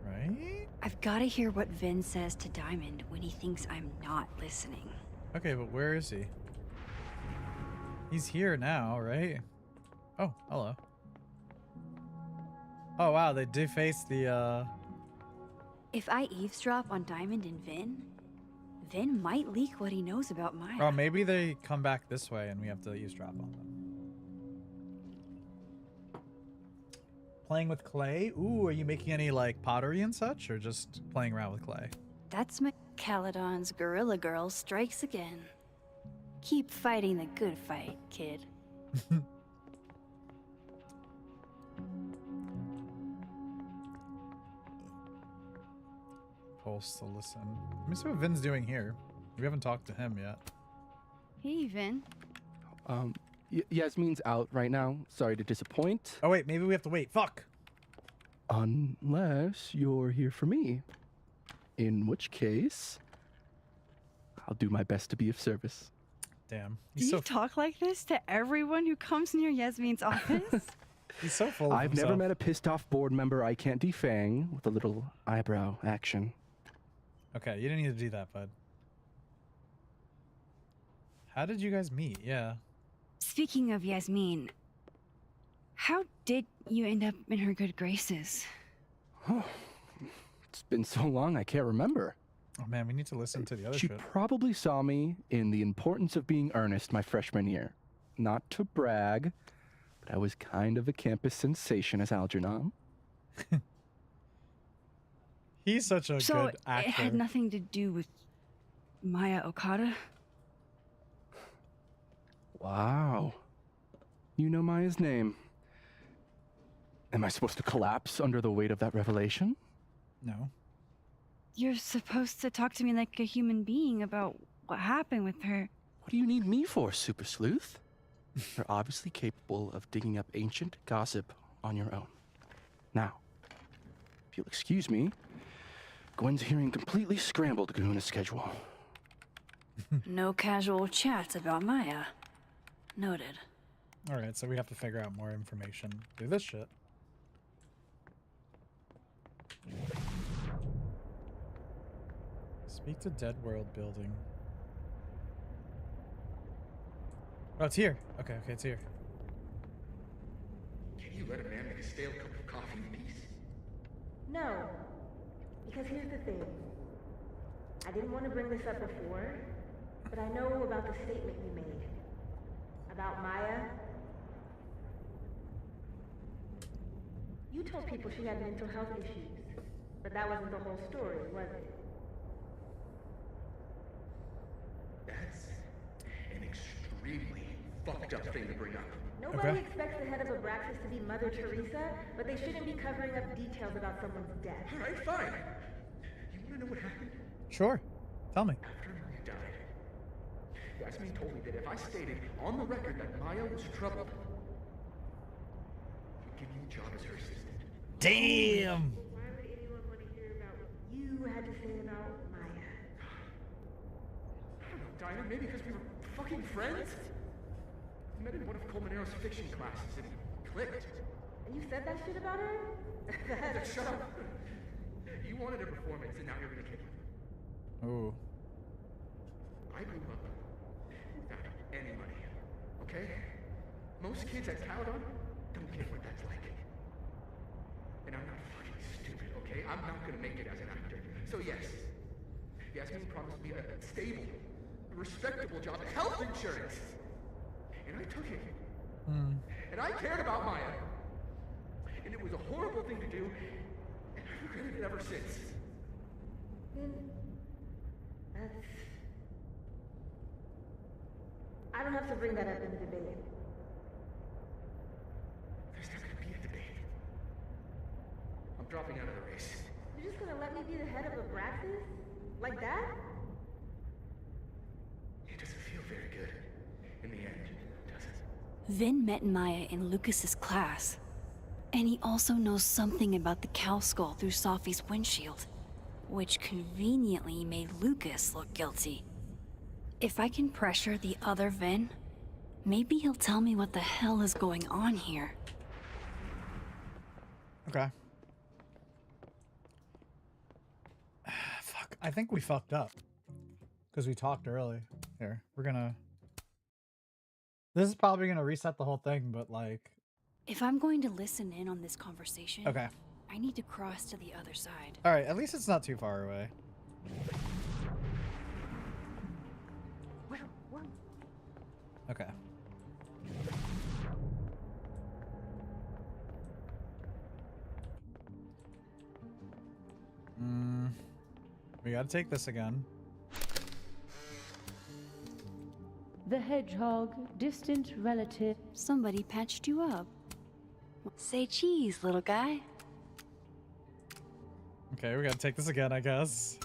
Right? I've got to hear what Vin says to Diamond when he thinks I'm not listening. Okay, but where is he? He's here now, right? Oh, hello. Oh, wow, they defaced the, If I eavesdrop on Diamond and Vin might leak what he knows about Maya. Oh, maybe they come back this way and we have to eavesdrop on them. Playing with clay? Ooh, are you making any, like, pottery and such, or just playing around with clay? That's my Caledon's Gorilla Girl strikes again. Keep fighting the good fight, kid. Pulse to listen. Let me see what Vin's doing here. We haven't talked to him yet. Hey, Vin. Yasmin's out right now. Sorry to disappoint. Oh wait, maybe we have to wait. Fuck! Unless you're here for me. In which case, I'll do my best to be of service. Damn. Do you talk like this to everyone who comes near Yasmin's office? He's so full of I've himself. never met a pissed off board member I can't defang with a little eyebrow action. Okay, you didn't need to do that, bud. How did you guys meet? Yeah. Speaking of Yasmin, how did you end up in her good graces? It's been so long I can't remember. Oh man, we need to listen to the other She shit. probably saw me in The Importance of Being Earnest my freshman year. Not to brag, but I was kind of a campus sensation as Algernon. He's such a good actor. It had nothing to do with Maya Okada? Wow. You know Maya's name. Am I supposed to collapse under the weight of that revelation? No. You're supposed to talk to me like a human being about what happened with her. What do you need me for, Super Sleuth? You're obviously capable of digging up ancient gossip on your own. Now, if you'll excuse me, Gwen's hearing completely scrambled Kahuna's schedule. No casual chats about Maya. Noted. Alright, so we have to figure out more information. Do this shit. Speak to Dead World building. Oh, it's here. Okay, it's here. Can you let a man make a stale cup of coffee in peace? No. Because here's the thing. I didn't want to bring this up before, but I know about the statement you made. About Maya. You told people she had mental health issues, but that wasn't the whole story, was it? That's an extremely fucked up thing to bring up. Nobody expects the head of Abraxas to be Mother Teresa, but they shouldn't be covering up details about someone's death. Alright, fine. You wanna know what happened? Sure. Tell me. After Maya died, Yasmin told me that if I stated on the record that Maya was troubled, she'd give me a job as her assistant. Damn! Why would anyone want to hear about what you had to say about Maya? I don't know, Dinah, maybe because we were fucking friends? We met in one of Colmenaro's fiction classes and it clicked. And you said that shit about her? Shut up! You wanted a performance and now you're gonna kill her. Ooh. I grew up without any money, okay? Most kids at Caledon don't get what that's like. And I'm not fucking stupid, okay? I'm not gonna make it as an actor. So yes, Yasmin promised me a stable, respectable job, health insurance. And I took it. And I cared about Maya. And it was a horrible thing to do, and I've regretted it ever since. That's... I don't have to bring that up in the debate. There's not gonna be a debate. I'm dropping out of the race. You're just gonna let me be the head of Abraxas? Like that? It doesn't feel very good in the end, does it? Vin met Maya in Lucas's class. And he also knows something about the cow skull through Sophie's windshield, which conveniently made Lucas look guilty. If I can pressure the other Vin, maybe he'll tell me what the hell is going on here. Okay. Fuck. I think we fucked up. Because we talked early. Here. We're gonna... This is probably gonna reset the whole thing, but like... If I'm going to listen in on this conversation, okay, I need to cross to the other side. Alright, at least it's not too far away. Where? Okay. We gotta take this again. The hedgehog, distant relative. Somebody patched you up. Say cheese, little guy. Okay, we gotta take this again, I guess.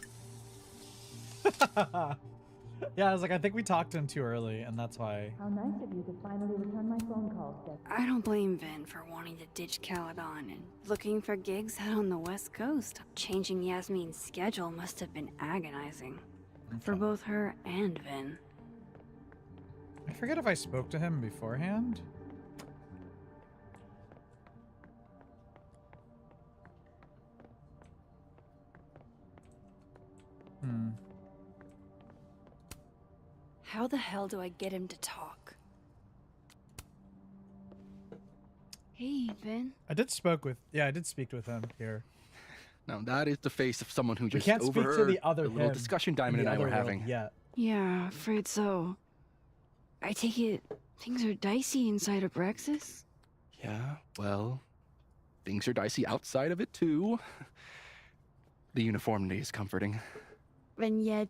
Yeah, I was like, I think we talked to him too early, and that's why. How nice of you to finally return my phone call, Steph. I don't blame Vin for wanting to ditch Caledon and looking for gigs out on the West Coast. Changing Yasmin's schedule must have been agonizing. For both her and Vin. I forget if I spoke to him beforehand. How the hell do I get him to talk? Hey, Vin. I did speak with him here. Now that is the face of someone who We just can't speak to overheard the other little him discussion in Diamond the and I were other world having. yet. Yeah, afraid so. I take it things are dicey inside of Abraxas? Yeah, well, things are dicey outside of it too. The uniformity is comforting. And yet,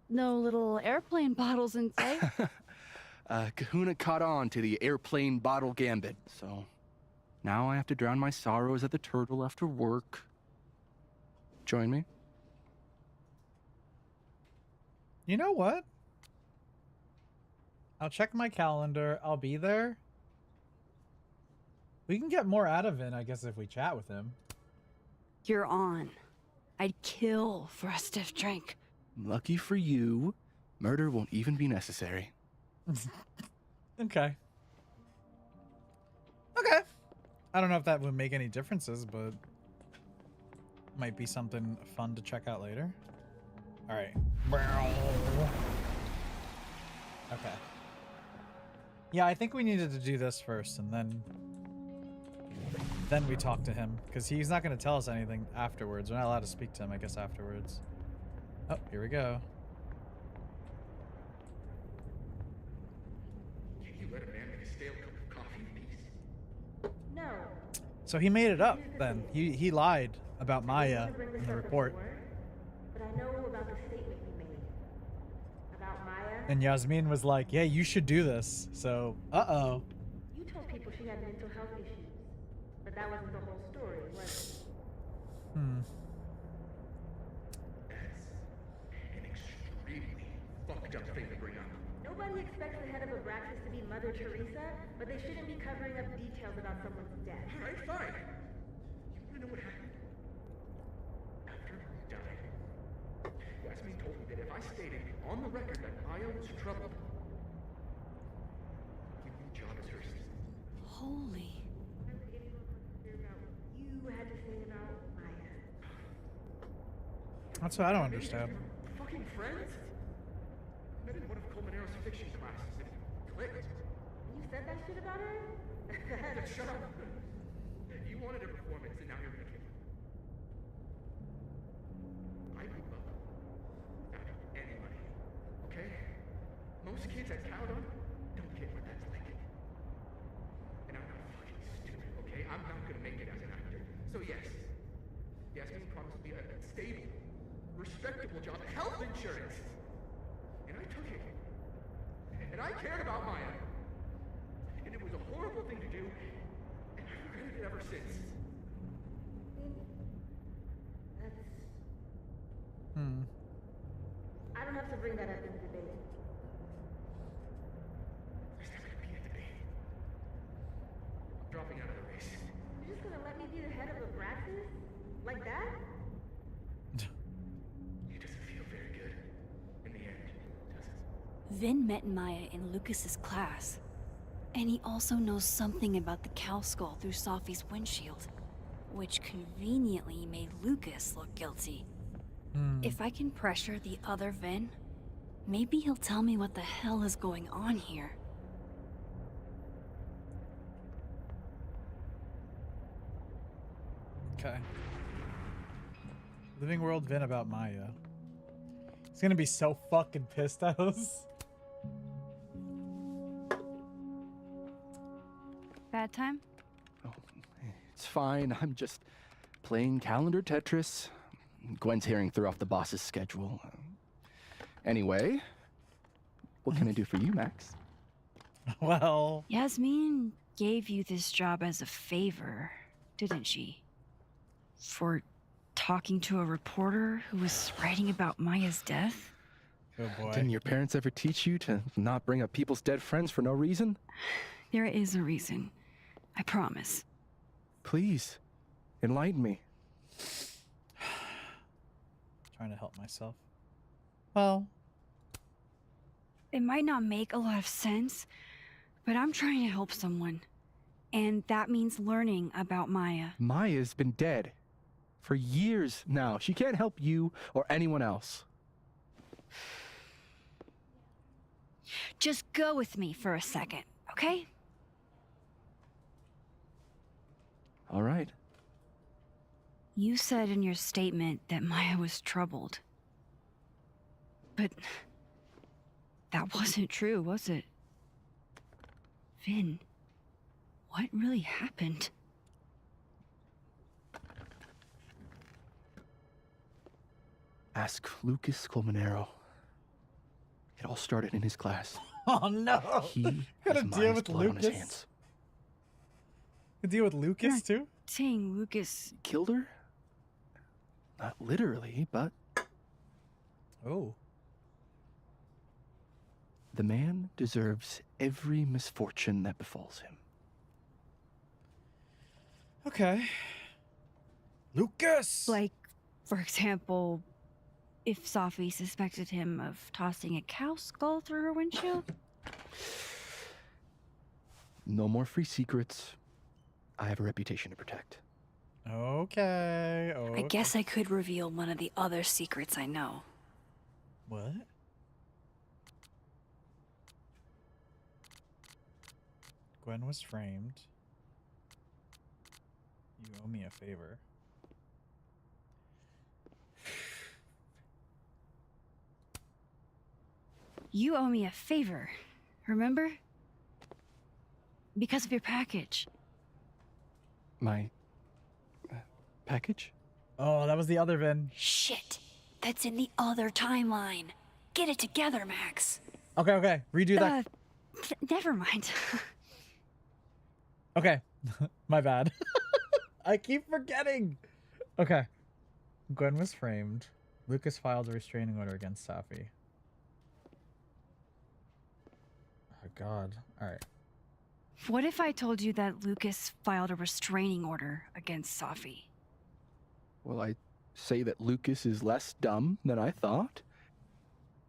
no little airplane bottles in sight. Kahuna caught on to the airplane bottle gambit, so now I have to drown my sorrows at the turtle after work. Join me? You know what? I'll check my calendar. I'll be there. We can get more out of it, I guess, if we chat with him. You're on. I'd kill for a stiff drink. Lucky for you, murder won't even be necessary. Okay. Okay. I don't know if that would make any differences, but might be something fun to check out later. All right. Okay. Yeah, I think we needed to do this first, and then we talk to him, because he's not going to tell us anything afterwards. We're not allowed to speak to him, I guess, afterwards. Oh, here we go. Can you let a man make a stale cup of coffee in peace? No. So he made it up then. He lied about Maya in the report. But I know about the statement you made. About Maya. And Yasmin was like, yeah, you should do this. So, uh-oh. You told people she had mental health issues. But that wasn't the whole story, was it? That's an extremely fucked up thing to bring up. Nobody expects the head of Abraxas to be Mother Teresa, but they shouldn't be covering up details about someone's death. Alright, fine. You wanna know what happened? After he died, Yasmin told me that if I stated on the record that Maya was troubled, give me a job as her assistant. Holy. You had to say about Maya. That's what I don't understand. Fucking friends? I met in one of Colmenaro's fiction classes and it clicked. You said that shit about her? Shut up. You wanted a performance and now you're making it. I grew up without any money, okay? Most kids at Caledon don't get what that's like. And I'm not fucking stupid, okay? I'm not gonna make it as an actor. So yes, Yasmin promised me a stable, respectable job, health insurance. And I took it. And I cared about Maya. And it was a horrible thing to do. And I've regretted it ever since. That's... I don't have to bring that up in the debate. There's never gonna be a debate. I'm dropping out of the race. You're just gonna let me be the head of Abraxas? Like that? It doesn't feel very good. In the end, does it? Vin met Maya in Lucas's class. And he also knows something about the cow skull through Sophie's windshield, which conveniently made Lucas look guilty. If I can pressure the other Vin, maybe he'll tell me what the hell is going on here. Okay. Living World Vin about Maya. He's gonna be so fucking pissed at us. Bad time? Oh, it's fine. I'm just playing calendar Tetris. Gwen's hearing threw off the boss's schedule. Anyway, what can I do for you, Max? Well... Yasmin gave you this job as a favor, didn't she? For talking to a reporter who was writing about Maya's death? Oh boy. Didn't your parents ever teach you to not bring up people's dead friends for no reason? There is a reason. I promise. Please, enlighten me. Trying to help myself. Well... It might not make a lot of sense, but I'm trying to help someone. And that means learning about Maya. Maya's been dead for years now. She can't help you or anyone else. Just go with me for a second, okay? All right. You said in your statement that Maya was troubled. But that wasn't true, was it? Vin, what really happened? Ask Lucas Colmenero. It all started in his class. Oh no! He gotta has deal Maya's with blood on his Lucas. hands. You deal with Lucas too? Saying Lucas Killed her? Not literally, but... Oh. The man deserves every misfortune that befalls him. Okay. Lucas! Like, for example, if Sophie suspected him of tossing a cow skull through her windshield? No more free secrets. I have a reputation to protect. Okay. I guess I could reveal one of the other secrets I know. What? Gwen was framed. You owe me a favor. You owe me a favor, remember? Because of your package. My package? Oh, that was the other Vin. Shit. That's in the other timeline. Get it together, Max. Okay. Redo that. Never mind. Okay. My bad. I keep forgetting. Okay. Gwen was framed. Lucas filed a restraining order against Safi. Oh, God. All right. What if I told you that Lucas filed a restraining order against Safi? Well, I say that Lucas is less dumb than I thought.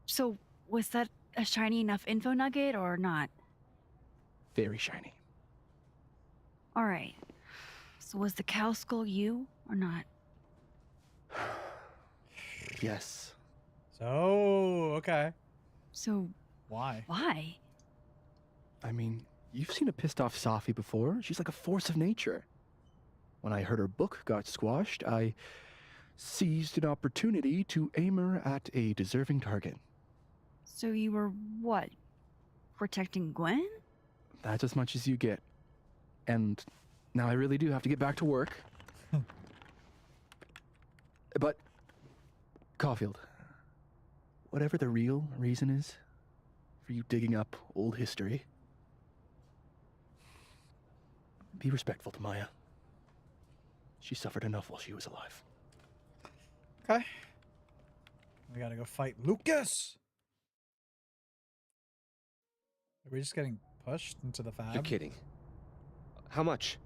So, was that a shiny enough info nugget or not? Very shiny. Alright. So was the cow skull you or not? Yes. So, okay. So... Why? Why? I mean, you've seen a pissed off Safi before. She's like a force of nature. When I heard her book got squashed, I seized an opportunity to aim her at a deserving target. So you were, what, protecting Gwen? That's as much as you get. And now I really do have to get back to work. But, Caulfield, whatever the real reason is for you digging up old history, be respectful to Maya. She suffered enough while she was alive. Okay. We gotta go fight Lucas. Are we just getting pushed into the fab? You're kidding. How much?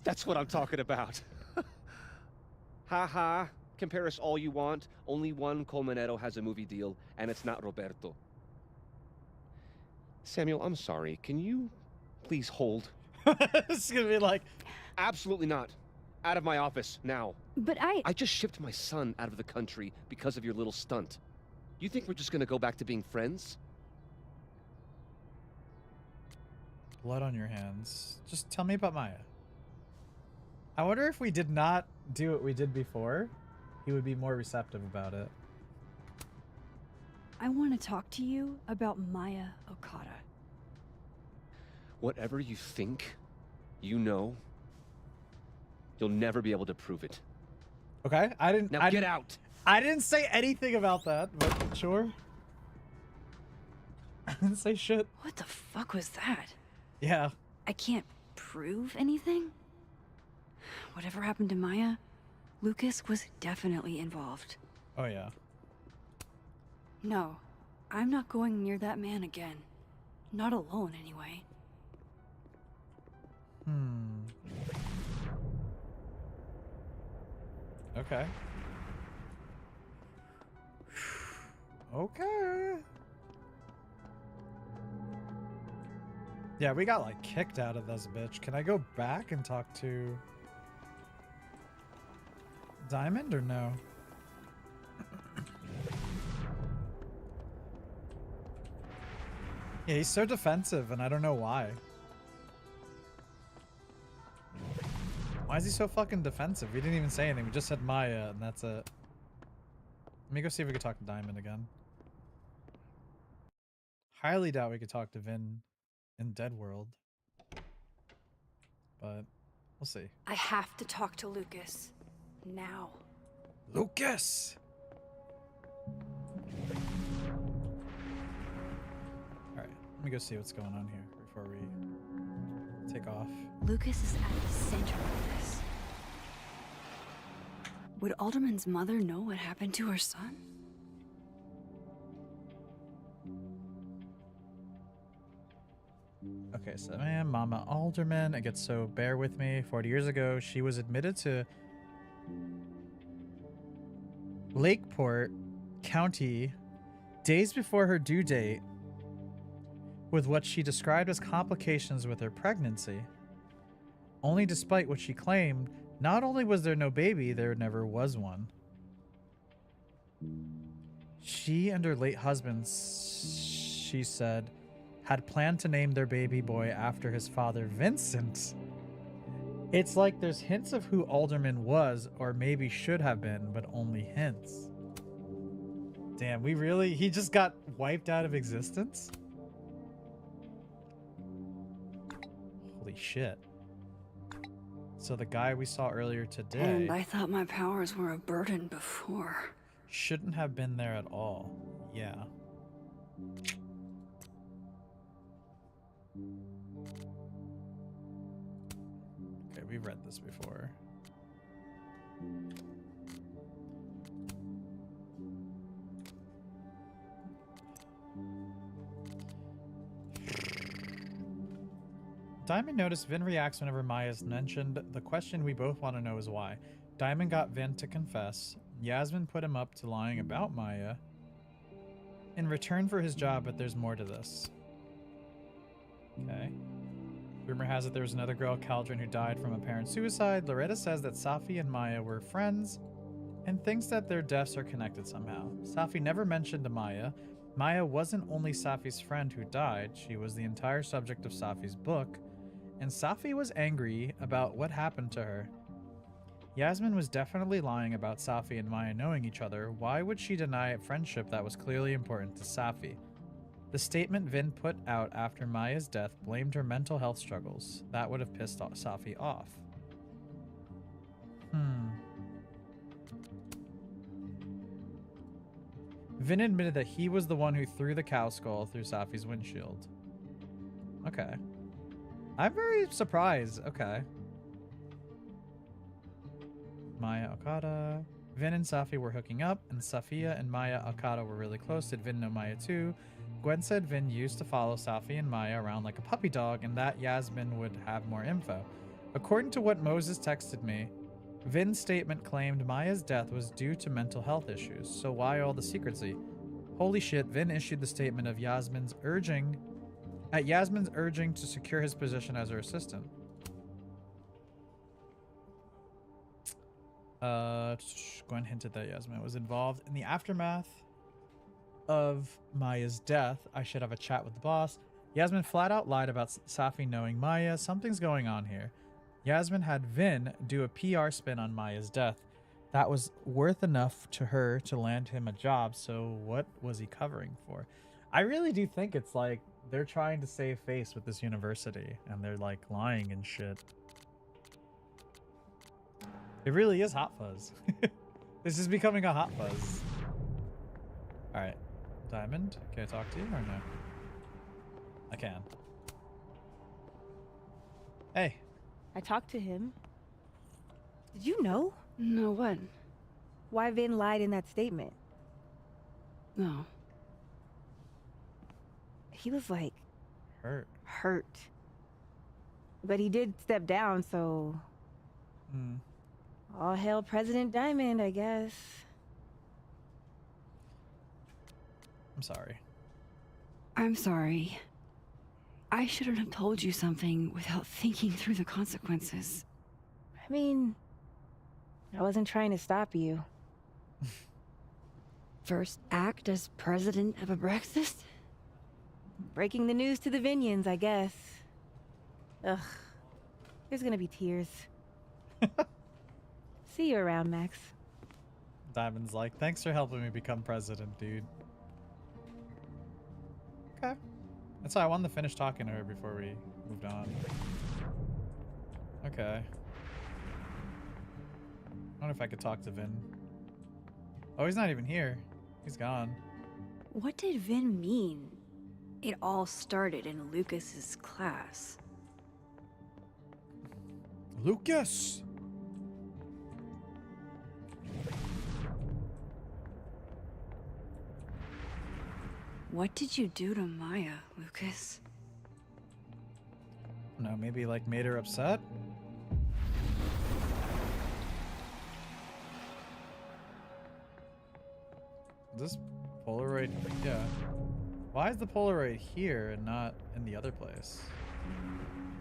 That's what I'm talking about. Ha. Compare us all you want. Only one Colmenero has a movie deal, and it's not Roberto. Samuel, I'm sorry. Can you please hold? It's gonna be like... Absolutely not. Out of my office, now. But I just shipped my son out of the country because of your little stunt. You think we're just gonna go back to being friends? Blood on your hands. Just tell me about Maya. I wonder if we did not do what we did before, he would be more receptive about it. I want to talk to you about Maya Okada. Whatever you think, you know, you'll never be able to prove it. Okay, I didn't... Now get out! I didn't say anything about that, but sure. I didn't say shit. What the fuck was that? Yeah. I can't prove anything? Whatever happened to Maya, Lucas was definitely involved. Oh, yeah. No, I'm not going near that man again. Not alone, anyway. Okay. Okay. Yeah, we got like kicked out of this bitch. Can I go back and talk to Diamond or no? Yeah, he's so defensive and I don't know why. Why is he so fucking defensive? We didn't even say anything. We just said Maya and that's it. Let me go see if we can talk to Diamond again. Highly doubt we could talk to Vin in Dead World. But we'll see. I have to talk to Lucas. Now. Lucas! Alright, let me go see what's going on here before we take off. Lucas is at the center of this. Would Alderman's mother know what happened to her son? Okay, so man, Mama Alderman, I get so bear with me. 40 years ago, she was admitted to Lakeport County days before her due date with what she described as complications with her pregnancy. Only despite what she claimed, not only was there no baby, there never was one. She and her late husband, she said, had planned to name their baby boy after his father, Vincent. It's like there's hints of who Alderman was, or maybe should have been, but only hints. Damn, he just got wiped out of existence? Holy shit. So the guy we saw earlier today And I thought my powers were a burden before. shouldn't have been there at all. Yeah. Okay, we've read this before. Diamond noticed Vin reacts whenever Maya's mentioned. The question we both want to know is why. Diamond got Vin to confess. Yasmin put him up to lying about Maya in return for his job, but there's more to this. Okay. Rumor has it there was another girl, Caldron, who died from apparent suicide. Loretta says that Safi and Maya were friends and thinks that their deaths are connected somehow. Safi never mentioned to Maya. Maya wasn't only Safi's friend who died, she was the entire subject of Safi's book, and Safi was angry about what happened to her. Yasmin was definitely lying about Safi and Maya knowing each other. Why would she deny a friendship that was clearly important to Safi? The statement Vin put out after Maya's death blamed her mental health struggles. That would have pissed Safi off. Vin admitted that he was the one who threw the cow skull through Safi's windshield. Okay. I'm very surprised. Okay. Maya Okada. Vin and Safi were hooking up, and Safia and Maya Okada were really close. Did Vin know Maya too? Gwen said Vin used to follow Safi and Maya around like a puppy dog, and that Yasmin would have more info. According to what Moses texted me, Vin's statement claimed Maya's death was due to mental health issues, so why all the secrecy? Holy shit, Vin issued the statement of Yasmin's urging to secure his position as her assistant. Gwen hinted that Yasmin was involved in the aftermath of Maya's death. I should have a chat with the boss. Yasmin flat out lied about Safi knowing Maya. Something's going on here. Yasmin had Vin do a PR spin on Maya's death. That was worth enough to her to land him a job, so what was he covering for? I really do think it's like they're trying to save face with this university, and they're like lying and shit. It really is Hot Fuzz. This is becoming a Hot Fuzz. Alright. Diamond, can I talk to you or no? I can. Hey. I talked to him. Did you know? No, what? Why Vin lied in that statement. No. He was like... Hurt. But he did step down, so... All hail President Diamond, I guess. I'm sorry. I'm sorry. I shouldn't have told you something without thinking through the consequences. I mean, I wasn't trying to stop you. First act as president of a breakfast? Breaking the news to the Vinians, I guess. Ugh. There's gonna be tears. See you around, Max. Diamond's like, thanks for helping me become president, dude. Okay. That's why I wanted to finish talking to her before we moved on. Okay. I wonder if I could talk to Vin. Oh, he's not even here. He's gone. What did Vin mean? It all started in Lucas's class. Lucas! What did you do to Maya, Lucas? No, maybe like made her upset? This Polaroid, yeah. Why is the Polaroid here and not in the other place?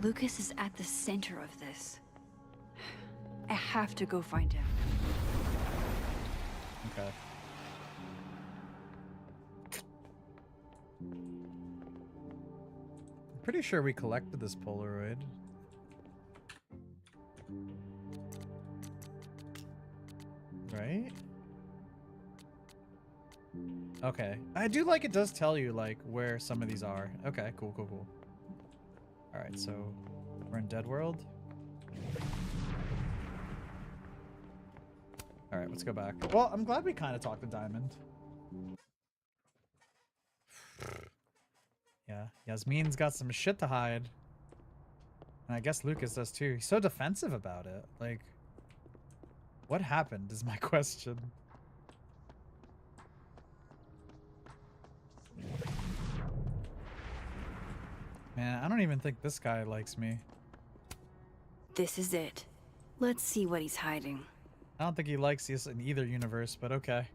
Lucas is at the center of this. I have to go find him. Okay. I'm pretty sure we collected this Polaroid. Right? Okay. I do like it does tell you like where some of these are. Okay, cool. Alright, so we're in Dead World. All right, let's go back. Well, I'm glad we kind of talked to Diamond. Yeah, Yasmin's got some shit to hide. And I guess Lucas does too. He's so defensive about it. Like, what happened is my question. Man, I don't even think this guy likes me. This is it. Let's see what he's hiding. I don't think he likes us in either universe, but okay.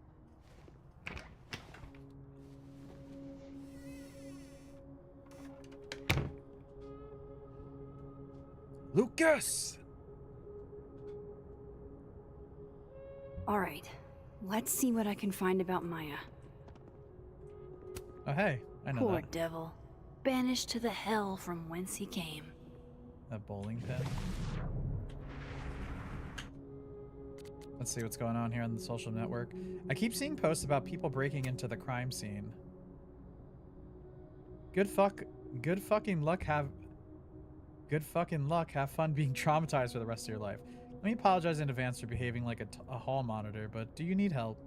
Lucas! Alright, let's see what I can find about Maya. Oh, hey, I know Poor that. devil. Banished to the hell from whence he came. That bowling pin. Let's see what's going on here on the social network. I keep seeing posts about people breaking into the crime scene. Good fucking luck. Have fun being traumatized for the rest of your life. Let me apologize in advance for behaving like a hall monitor, but do you need help?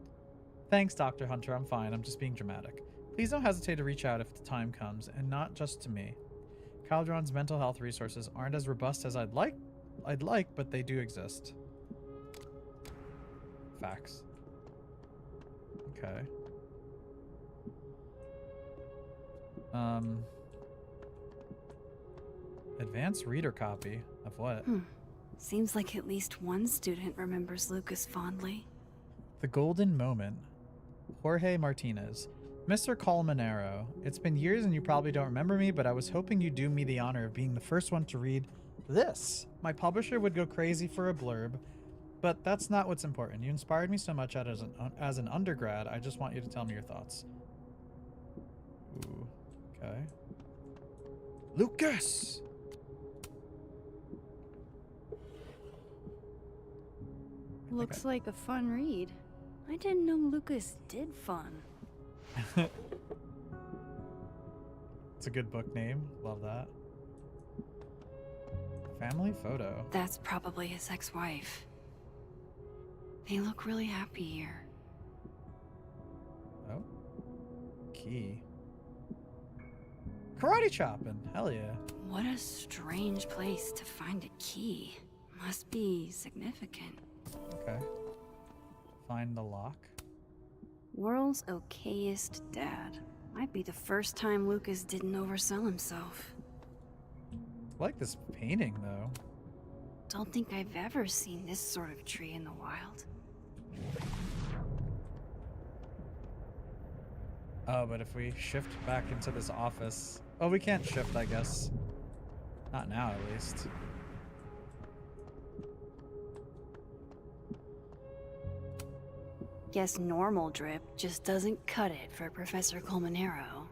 Thanks, Dr. Hunter. I'm fine. I'm just being dramatic. Please don't hesitate to reach out if the time comes, and not just to me. Caldron's mental health resources aren't as robust as I'd like, but they do exist. Facts. Okay. Advanced reader copy of what? Seems like at least one student remembers Lucas fondly. The Golden Moment. Jorge Martinez. Mr. Colmenero, it's been years and you probably don't remember me, but I was hoping you'd do me the honor of being the first one to read this. My publisher would go crazy for a blurb, but that's not what's important. You inspired me so much as an undergrad. I just want you to tell me your thoughts. Ooh, okay. Lucas! Looks like a fun read. I didn't know Lucas did fun. It's a good book name. Love that. Family photo. That's probably his ex-wife. They look really happy here. Oh. Key. Karate chopping. Hell yeah. What a strange place to find a key. Must be significant. Okay. Find the lock. World's okayest dad. Might be the first time Lucas didn't oversell himself. I like this painting, though. Don't think I've ever seen this sort of tree in the wild. Oh, but if we shift back into this office... Oh, we can't shift, I guess. Not now, at least. Guess normal drip just doesn't cut it for Professor Colmenero.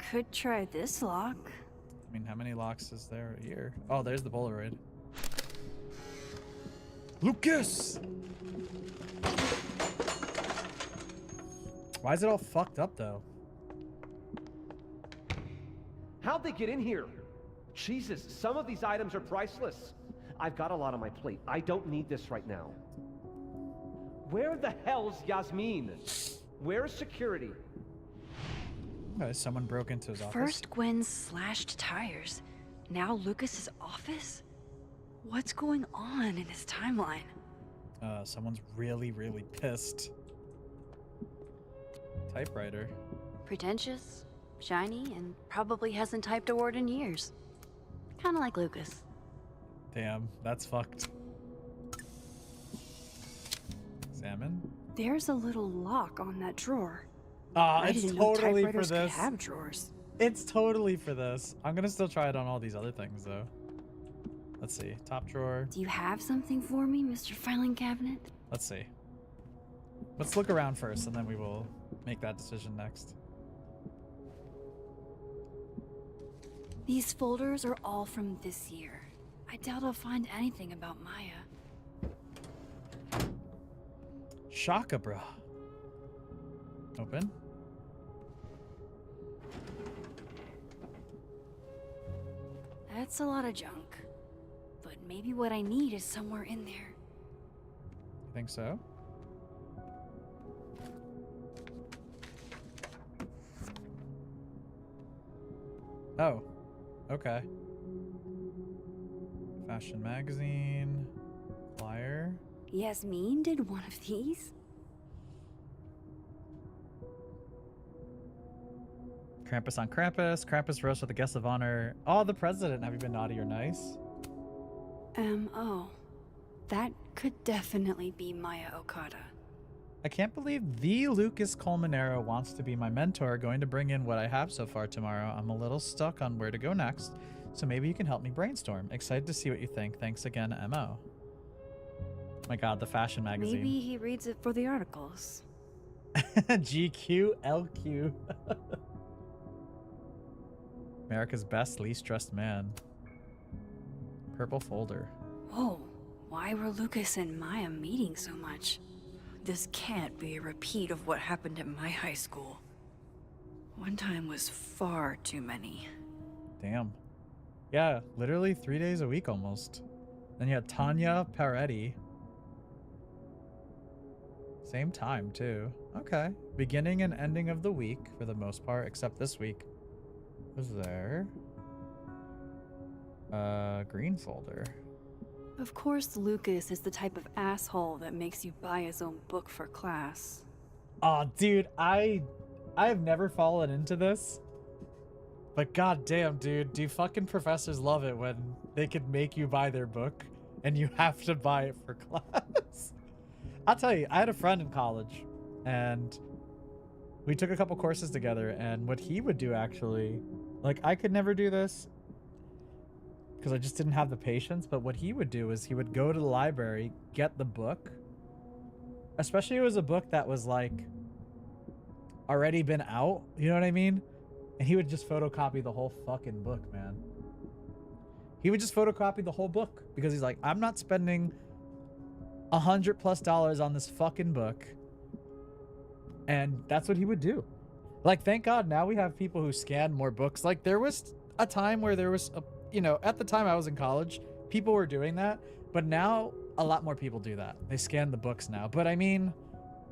Could try this lock. I mean, how many locks is there here? Oh, there's the Polaroid. Lucas! Why is it all fucked up, though? How'd they get in here? Jesus, some of these items are priceless. I've got a lot on my plate. I don't need this right now. Where the hell's Yasmin? Where's security? Okay, someone broke into his office. First Gwen's slashed tires. Now Lucas's office? What's going on in this timeline? Someone's really, really pissed. Typewriter. Pretentious, shiny, and probably hasn't typed a word in years. Kinda like Lucas. Damn, that's fucked. Salmon? There's a little lock on that drawer. It's totally for Could this. have drawers. It's totally for this. I'm gonna still try it on all these other things, though. Let's see. Top drawer. Do you have something for me, Mr. Filing Cabinet? Let's see. Let's look around first, and then we will make that decision next. These folders are all from this year. I doubt I'll find anything about Maya. Shakahh, bruh. Open. That's a lot of junk. But maybe what I need is somewhere in there. I think so. Oh, okay. Fashion magazine, flyer. Yasmin did one of these? Krampus on Krampus. Krampus roast with a guest of honor. Oh, the president. Have you been naughty or nice? Oh. That could definitely be Maya Okada. I can't believe the Lucas Colmenero wants to be my mentor, going to bring in what I have so far tomorrow. I'm a little stuck on where to go next, so maybe you can help me brainstorm. Excited to see what you think. Thanks again, MO. My god, the fashion magazine. Maybe he reads it for the articles. GQ, LQ. America's best least dressed man. Purple folder. Whoa, why were Lucas and Maya meeting so much? This can't be a repeat of what happened at my high school. One time was far too many. Damn. Yeah, literally 3 days a week almost. Then you had Tanya Peretti. Same time, too. Okay. Beginning and ending of the week for the most part, except this week. Was there? Green folder. Of course, Lucas is the type of asshole that makes you buy his own book for class. Oh, dude, I have never fallen into this. But goddamn, dude, do fucking professors love it when they can make you buy their book and you have to buy it for class? I'll tell you, I had a friend in college and we took a couple courses together, and what he would do actually, like, I could never do this because I just didn't have the patience, but what he would do is he would go to the library, get the book, especially if it was a book that was like already been out, you know what I mean? And he would just photocopy the whole fucking book, man. He would just photocopy the whole book because he's like, I'm not spending $100+ on this fucking book. And that's what he would do. Like, thank God now we have people who scan more books. Like, there was a time where there was, you know, at the time I was in college, people were doing that. But now a lot more people do that. They scan the books now. But I mean,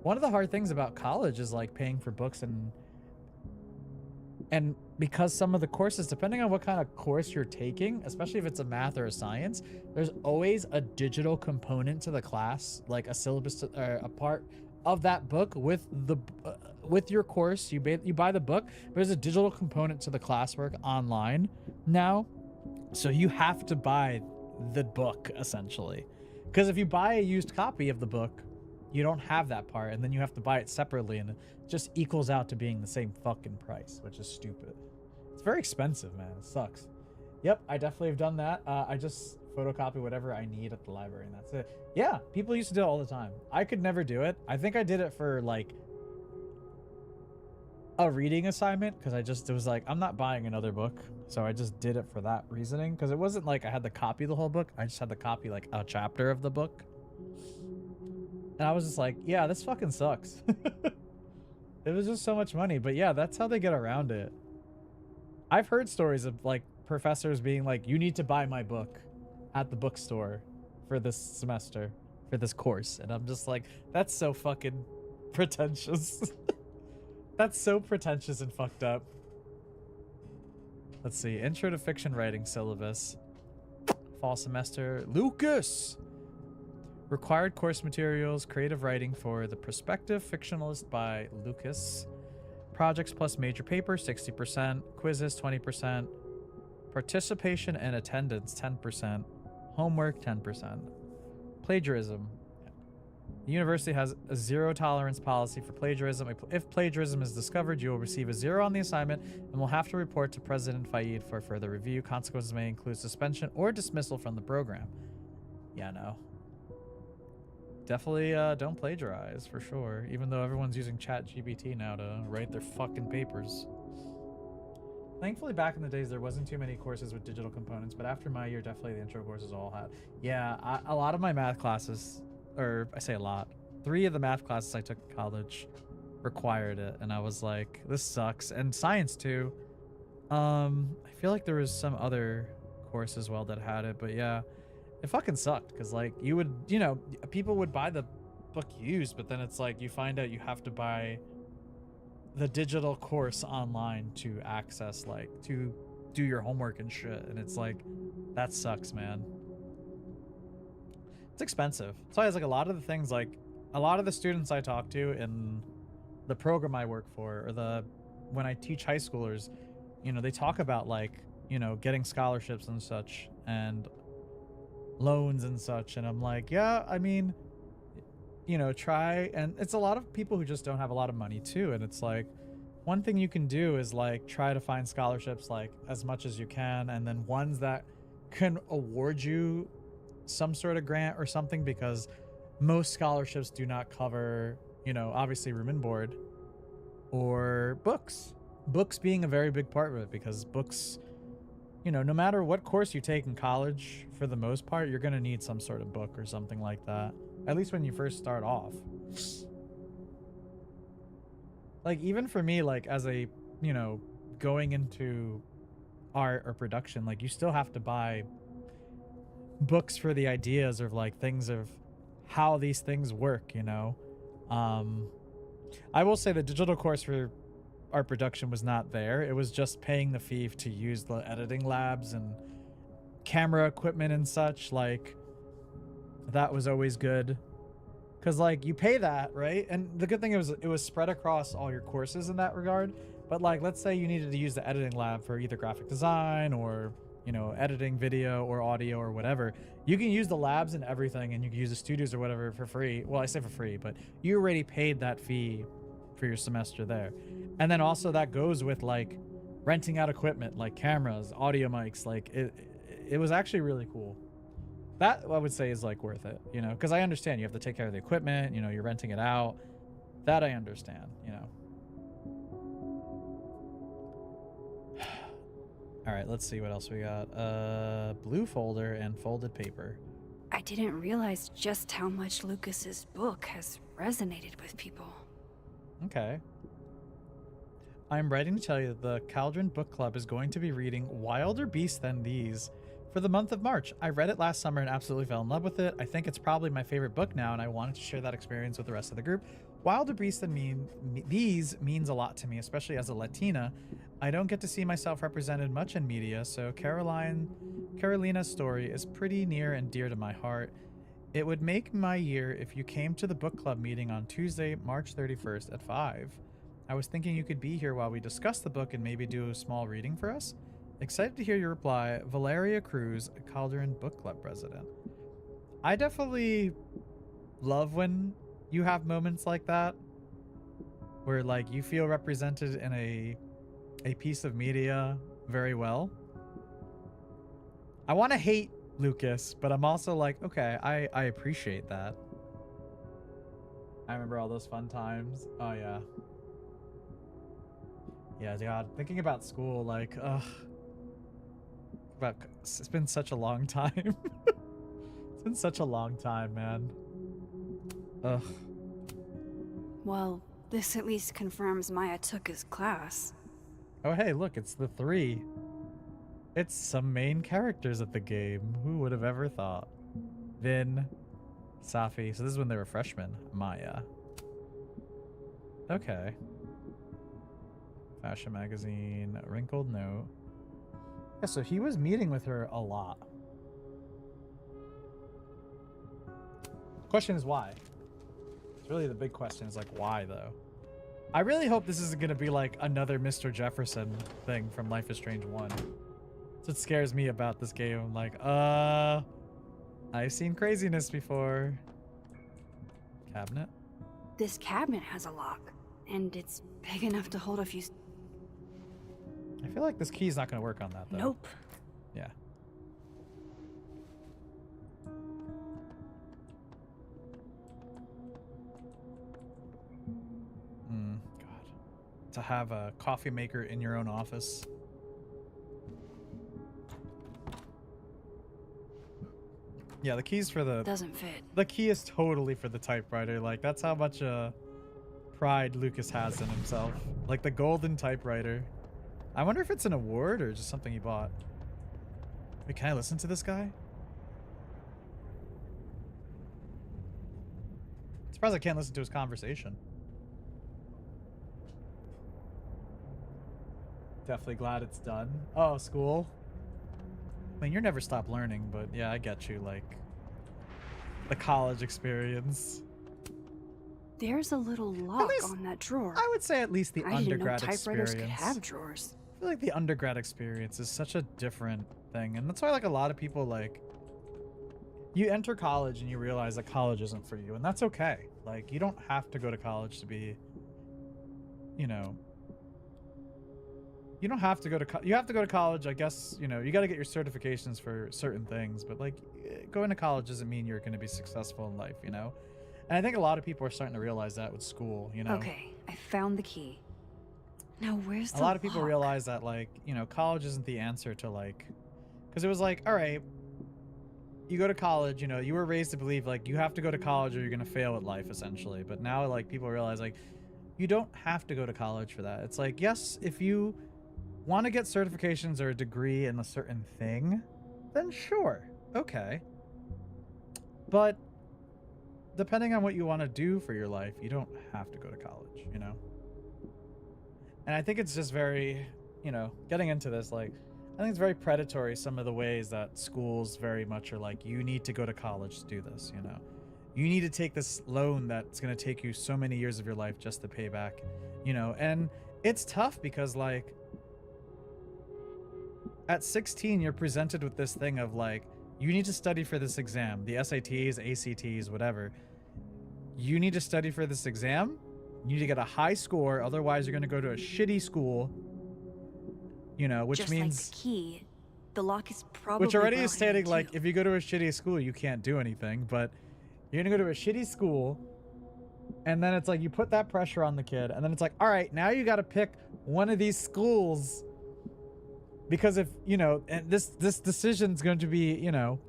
one of the hard things about college is like paying for books, and because some of the courses, depending on what kind of course you're taking, especially if it's a math or a science, there's always a digital component to the class, like a syllabus, a part of that book with the with your course. You buy the book, but there's a digital component to the classwork online now, so you have to buy the book essentially, because if you buy a used copy of the book, you don't have that part, and then you have to buy it separately, and it just equals out to being the same fucking price, which is stupid. It's very expensive, man. It sucks. Yep, I definitely have done that. I just photocopy whatever I need at the library, and that's it. Yeah, people used to do it all the time. I could never do it. I think I did it for like a reading assignment, because it was like, I'm not buying another book, so I just did it for that reasoning, because it wasn't like I had to copy the whole book. I just had to copy like a chapter of the book, and I was just like, yeah, this fucking sucks. It was just so much money. But yeah, that's how they get around it. I've heard stories of like professors being like, you need to buy my book at the bookstore for this semester, for this course. And I'm just like, that's so fucking pretentious. That's so pretentious and fucked up. Let's see. Intro to fiction writing syllabus. Fall semester. Lucas! Required course materials, creative writing for the prospective fictionalist by Lucas. Projects plus major paper, 60%. Quizzes, 20%. Participation and attendance, 10%. Homework, 10%. Plagiarism. The university has a zero tolerance policy for plagiarism. If plagiarism is discovered, you will receive a 0 on the assignment and will have to report to President Fayed for further review. Consequences may include suspension or dismissal from the program. Yeah, no. Definitely don't plagiarize, for sure. Even though everyone's using ChatGPT now to write their fucking papers. Thankfully, back in the days, there wasn't too many courses with digital components, but after my year, definitely the intro courses all had. Yeah, a lot of my math classes, or I say a lot, 3 of the math classes I took in college required it, and I was like, this sucks. And science too. I feel like there was some other course as well that had it, but yeah. It fucking sucked, because like you would, you know, people would buy the book used, but then it's like you find out you have to buy the digital course online to access, like, to do your homework and shit. And it's like, that sucks, man. It's expensive. So it's like a lot of the things, like a lot of the students I talk to in the program I work for, or when I teach high schoolers, you know, they talk about, like, you know, getting scholarships and such and loans and such. And I'm like, yeah, I mean, you know, try. And it's a lot of people who just don't have a lot of money too. And it's like, one thing you can do is like try to find scholarships, like, as much as you can, and then ones that can award you some sort of grant or something, because most scholarships do not cover, you know, obviously room and board or books being a very big part of it, because books, you know, no matter what course you take in college, for the most part, you're going to need some sort of book or something like that, at least when you first start off. Like, even for me, like, as a, you know, going into art or production, like, you still have to buy books for the ideas of, like, things of how these things work, you know. I will say the digital course for art production was not there. It was just paying the fee to use the editing labs and camera equipment and such. Like, that was always good, because, like, you pay that, right? And the good thing it was spread across all your courses in that regard. But, like, let's say you needed to use the editing lab for either graphic design or, you know, editing video or audio or whatever. You can use the labs and everything, and you can use the studios or whatever for free. Well, I say for free, but you already paid that fee for your semester there. And then also that goes with, like, renting out equipment, like cameras, audio mics. Like, it was actually really cool. That, I would say, is, like, worth it, you know, because I understand you have to take care of the equipment, you know, you're renting it out. That I understand, you know. All right, let's see what else we got. Blue folder and folded paper. I didn't realize just how much Lucas's book has resonated with people. Okay. I'm writing to tell you that the Cauldron Book Club is going to be reading Wilder Beasts Than These for the month of March. I read it last summer and absolutely fell in love with it. I think it's probably my favorite book now, and I wanted to share that experience with the rest of the group. Wilder Beasts Than These means a lot to me, especially as a Latina. I don't get to see myself represented much in media, so Carolina's story is pretty near and dear to my heart. It would make my year if you came to the book club meeting on Tuesday, March 31st at 5. I was thinking you could be here while we discuss the book and maybe do a small reading for us. Excited to hear your reply, Valeria Cruz, Cauldron Book Club president. I definitely love when you have moments like that, where, like, you feel represented in a piece of media very well. I want to hate Lucas, but I'm also like, okay, I appreciate that. I remember all those fun times. Oh yeah. Yeah, God, thinking about school, like, it's been such a long time. It's been such a long time, man. Ugh. Well, this at least confirms Maya took his class. Oh, hey, look, it's the 3. It's some main characters at the game. Who would have ever thought? Vin, Safi. So this is when they were freshmen. Maya. Okay. Fashion magazine. Wrinkled note. Yeah, so he was meeting with her a lot. Question is why? It's really the big question, is like, why though? I really hope this isn't gonna be like another Mr. Jefferson thing from Life is Strange 1. That's what scares me about this game. I'm like, I've seen craziness before. Cabinet? This cabinet has a lock, and it's big enough to hold a few... I feel like this key's not gonna work on that though. Nope. Yeah. God. To have a coffee maker in your own office. Yeah, the key's for the... Doesn't fit. The key is totally for the typewriter. Like, that's how much pride Lucas has in himself. Like, the golden typewriter. I wonder if it's an award or just something he bought. Wait, can I listen to this guy? It's Surprised I can't listen to his conversation. Definitely glad it's done. Oh, school. I mean, you're never stop learning, but yeah, I get you. Like, the college experience. There's a little lock on that drawer. I would say at least the I didn't know undergrad typewriters experience. could have drawers. I feel like the undergrad experience is such a different thing, and that's why like a lot of people like you enter college and you realize that college isn't for you, and that's okay. Like, you don't have to go to college to be, you know, you don't have to go to you have to go to college, I guess. You know, you got to get your certifications for certain things, but like going to college doesn't mean you're going to be successful in life, you know. And I think a lot of people are starting to realize that with school, you know. Okay, I found the key. Now where's the A lot of people lock? realize that, like, you know, college isn't the answer to, like, because it was like, all right, you go to college, you know, you were raised to believe like you have to go to college or you're gonna fail at life, essentially. But now, like, people realize like you don't have to go to college for that. It's like, yes, if you want to get certifications or a degree in a certain thing, then sure, okay. But depending on what you want to do for your life, you don't have to go to college, you know. And I think it's just very, you know, getting into this, like, I think it's very predatory, some of the ways that schools very much are like, you need to go to college to do this, you know. You need to take this loan that's going to take you so many years of your life just to pay back, you know. And it's tough because, like, at 16, you're presented with this thing of, like, you need to study for this exam, the SATs, ACTs, whatever. You need to study for this exam. You need to get a high score, otherwise you're going to go to a shitty school, you know, which Just means... like the key, the lock is probably Which already well is stating, hidden, like, too. if you go to a shitty school, you can't do anything, but you're going to go to a shitty school, and then it's like, you put that pressure on the kid, and then it's like, all right, now you got to pick one of these schools, because if, you know, and this decision's going to be, you know,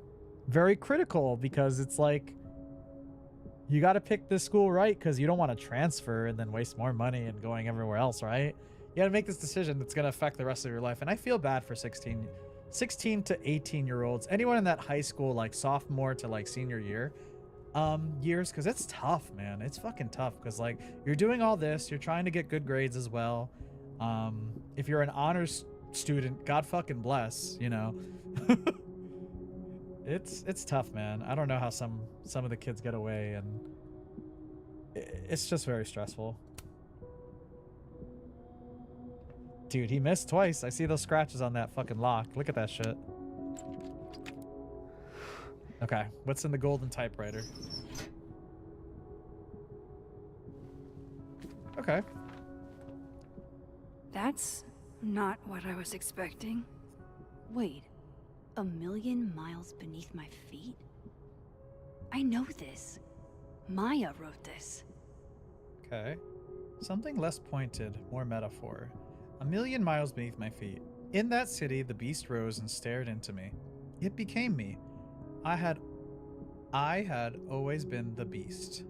very critical, because it's like, you got to pick this school right, because you don't want to transfer and then waste more money and going everywhere else, right? You got to make this decision that's going to affect the rest of your life. And I feel bad for 16 to 18 year olds, anyone in that high school, like sophomore to like senior year years, because it's tough, man. It's fucking tough, because like you're doing all this, you're trying to get good grades as well. If you're an honors student, God fucking bless, you know. It's tough, man. I don't know how some of the kids get away, and it's just very stressful. Dude, he missed twice. I see those scratches on that fucking lock. Look at that shit. Okay, what's in the golden typewriter? Okay. That's not what I was expecting. Wait, 1,000,000 miles beneath my feet? I know this. Maya wrote this. Okay. Something less pointed, more metaphor. 1,000,000 miles beneath my feet. In that city, the beast rose and stared into me. It became me. I had always been the beast.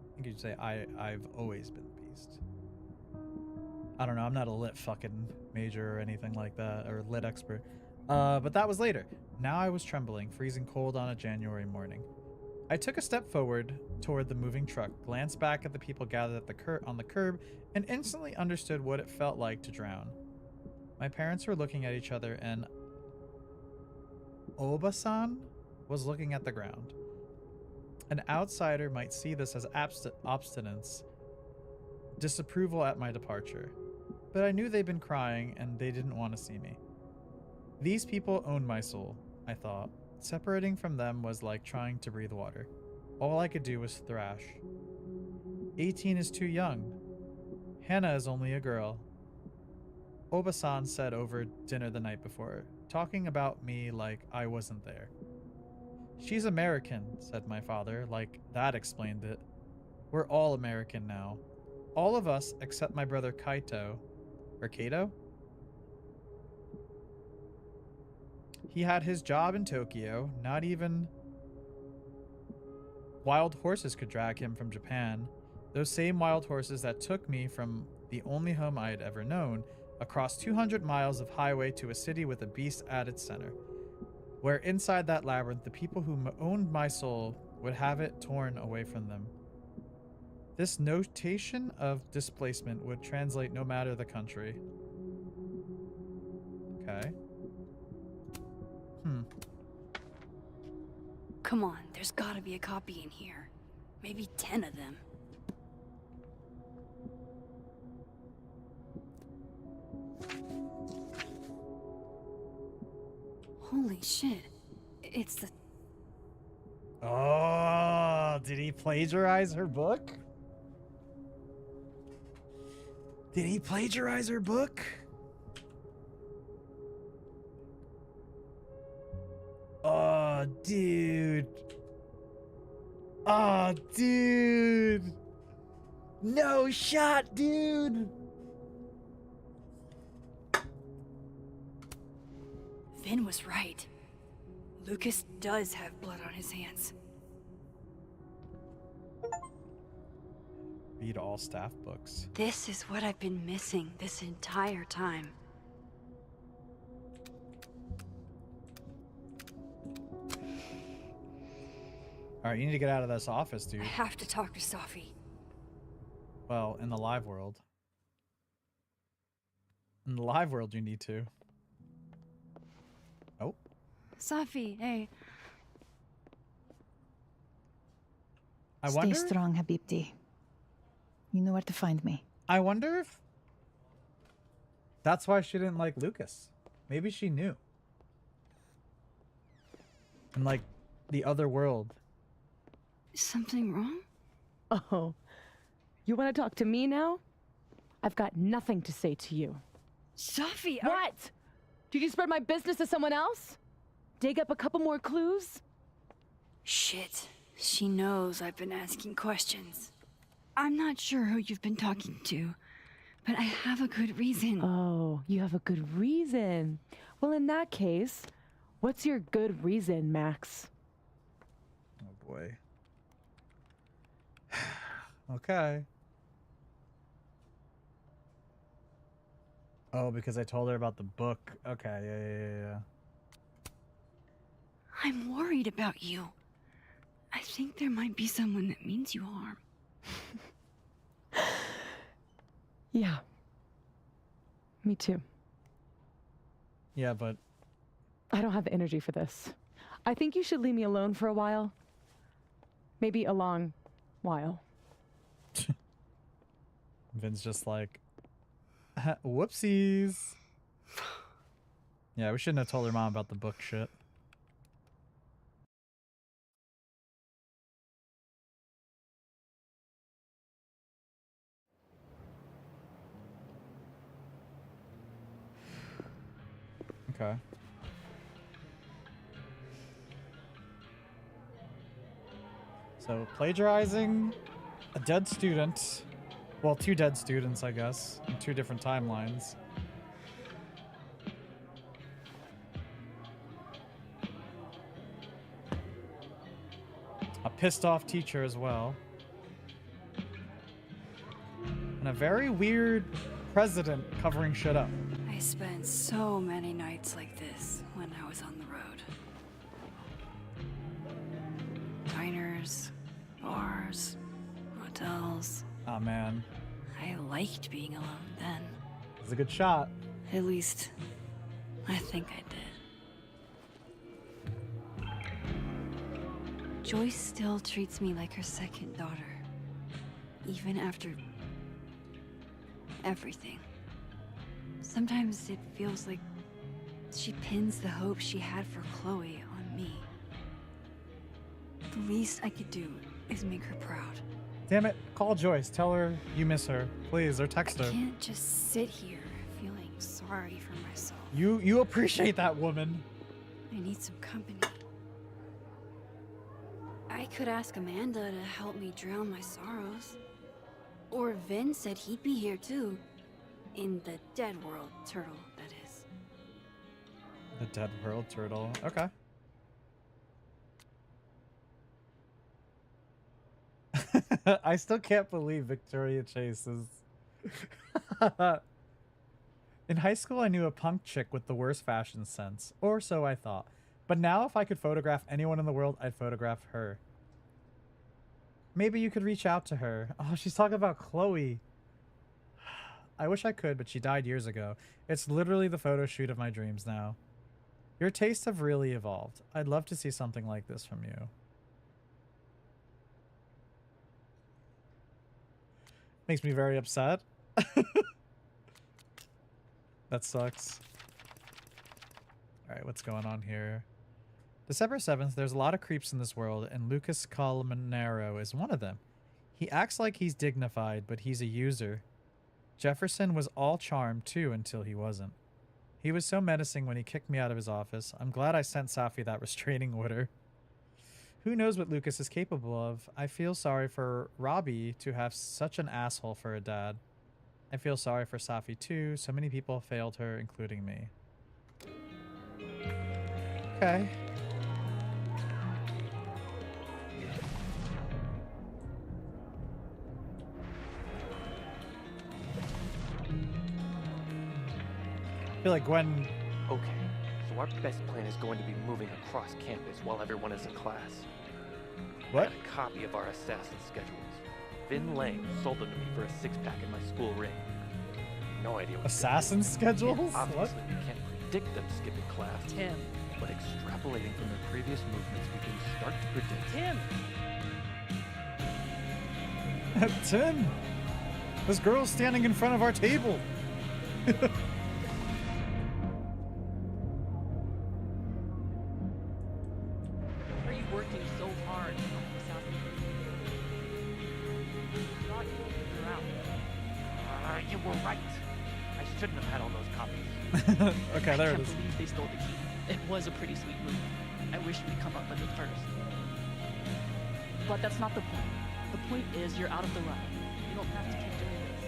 I think you'd say I've always been the beast. I don't know, I'm not a lit fucking major or anything like that, or lit expert. But that was later. Now I was trembling, freezing cold on a January morning. I took a step forward toward the moving truck, glanced back at the people gathered at on the curb, and instantly understood what it felt like to drown. My parents were looking at each other, and Oba-san was looking at the ground. An outsider might see this as obstinance, disapproval at my departure, but I knew they'd been crying and they didn't want to see me. These people owned my soul, I thought. Separating from them was like trying to breathe water. All I could do was thrash. 18 is too young. Hannah is only a girl. Oba-san said over dinner the night before, talking about me like I wasn't there. She's American, said my father, like that explained it. We're all American now. All of us except my brother Kaito. Or Kato? He had his job in Tokyo. Not even wild horses could drag him from Japan. Those same wild horses that took me from the only home I had ever known across 200 miles of highway to a city with a beast at its center. where inside that labyrinth, the people who owned my soul would have it torn away from them. This notation of displacement would translate no matter the country. Okay. Come on, there's gotta be a copy in here. Maybe 10 of them. Holy shit. It's the... Oh, did he plagiarize her book? Did he plagiarize her book? Oh, dude. Oh, dude. No shot, dude. Vin was right. Lucas does have blood on his hands. Read all staff books. This is what I've been missing this entire time. All right, you need to get out of this office, dude. I have to talk to Safi. Well, in the live world. In the live world, you need to. Oh. Safi, hey. I wonder... Stay strong, Habibti. You know where to find me. I wonder if that's why she didn't like Lucas. Maybe she knew. In like the other world. Something wrong? Oh, you want to talk to me now? I've got nothing to say to you. Safi, What? Did you spread my business to someone else? Dig up a couple more clues? Shit. She knows I've been asking questions. I'm not sure who you've been talking to, but I have a good reason. Oh, you have a good reason. Well, in that case, what's your good reason, Max? Oh boy. Okay. Oh, because I told her about the book. Okay, yeah. I'm worried about you. I think there might be someone that means you harm. Yeah. Me too. Yeah, but... I don't have the energy for this. I think you should leave me alone for a while. Maybe a long while. Vin's just like... Whoopsies. Yeah, we shouldn't have told her mom about the book shit. Okay. So, plagiarizing a dead student. Well, 2 dead students, I guess, in 2 different timelines. A pissed off teacher as well. And a very weird president covering shit up. I spent so many nights like this when I was on the road. Diners, bars, hotels. Oh man. I liked being alone then. It's a good shot. At least, I think I did. Joyce still treats me like her second daughter. Even after everything. Sometimes it feels like she pins the hope she had for Chloe on me. The least I could do is make her proud. Damn it. Call Joyce. Tell her you miss her. Please, or text her. I can't just sit here feeling sorry for myself. You appreciate that woman. I need some company. I could ask Amanda to help me drown my sorrows. Or Vin said he'd be here too. In the dead world turtle, that is. The dead world turtle. Okay. I still can't believe Victoria Chase is... In high school, I knew a punk chick with the worst fashion sense. Or so I thought. But now if I could photograph anyone in the world, I'd photograph her. Maybe you could reach out to her. Oh, she's talking about Chloe. I wish I could, but she died years ago. It's literally the photo shoot of my dreams now. Your tastes have really evolved. I'd love to see something like this from you. Makes me very upset. That sucks. Alright, what's going on here? December 7th, there's a lot of creeps in this world, and Lucas Colmenero is one of them. He acts like he's dignified, but he's a user. Jefferson was all charm, too, until he wasn't. He was so menacing when he kicked me out of his office. I'm glad I sent Safi that restraining order. Who knows what Lucas is capable of? I feel sorry for Robbie to have such an asshole for a dad. I feel sorry for Safi, too. So many people failed her, including me. Okay. I feel like Gwen... Okay, so our best plan is going to be moving across campus while everyone is in class. What? I got a copy of our assassin schedules. Vin Lang sold them to me for a six-pack in my school ring. No idea what Assassin schedules? Obviously, What? we can't predict them skipping class. Tim. But extrapolating from their previous movements, we can start to predict. Tim! Tim! This girl's standing in front of our table! Are you working so hard? Thought you would figure out. You were right. I shouldn't have had all those copies. Okay, there I it can't is. believe they stole the key. It was a pretty sweet move. I wish we'd come up with it first. But that's not the point. The point is you're out of the run. You don't have to keep doing this.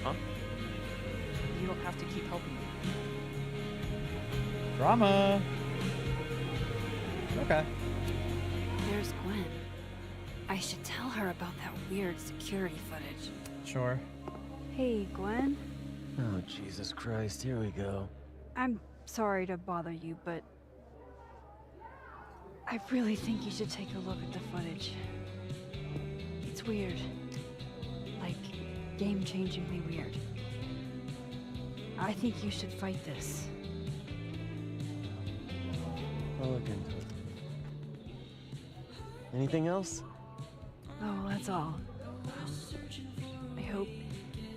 Huh? You don't have to keep helping me. Drama! Okay. There's Gwen. I should tell her about that weird security footage. Sure. Hey, Gwen. Oh, Jesus Christ, here we go. I'm sorry to bother you, but I really think you should take a look at the footage. It's weird. Like, game-changingly weird. I think you should fight this. I'll look into it. Anything else? Oh, that's all. I hope.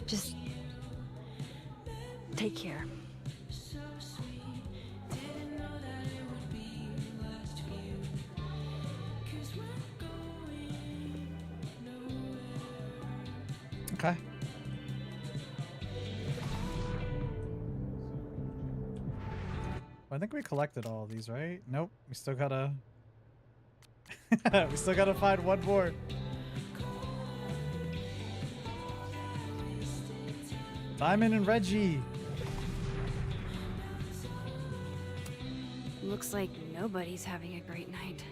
Just take care. Okay. I think we collected all of these, right? Nope. We still gotta... we still gotta find one more. Diamond and Reggie. Looks like nobody's having a great night.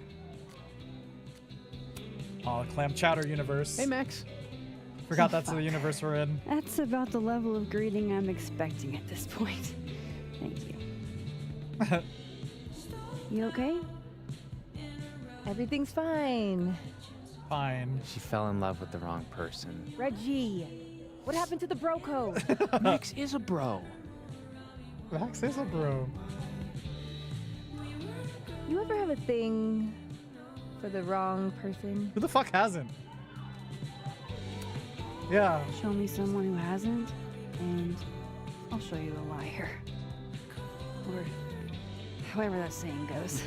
Oh, Clam Chowder universe. Hey, Max. Forgot that's the universe we're in. That's about the level of greeting I'm expecting at this point. Thank you. You okay? Everything's fine. Fine. She fell in love with the wrong person. Reggie, what happened to the bro code? Max is a bro. Max is a bro. You ever have a thing for the wrong person? Who the fuck hasn't? Yeah. Show me someone who hasn't, and I'll show you a liar. Or however that saying goes.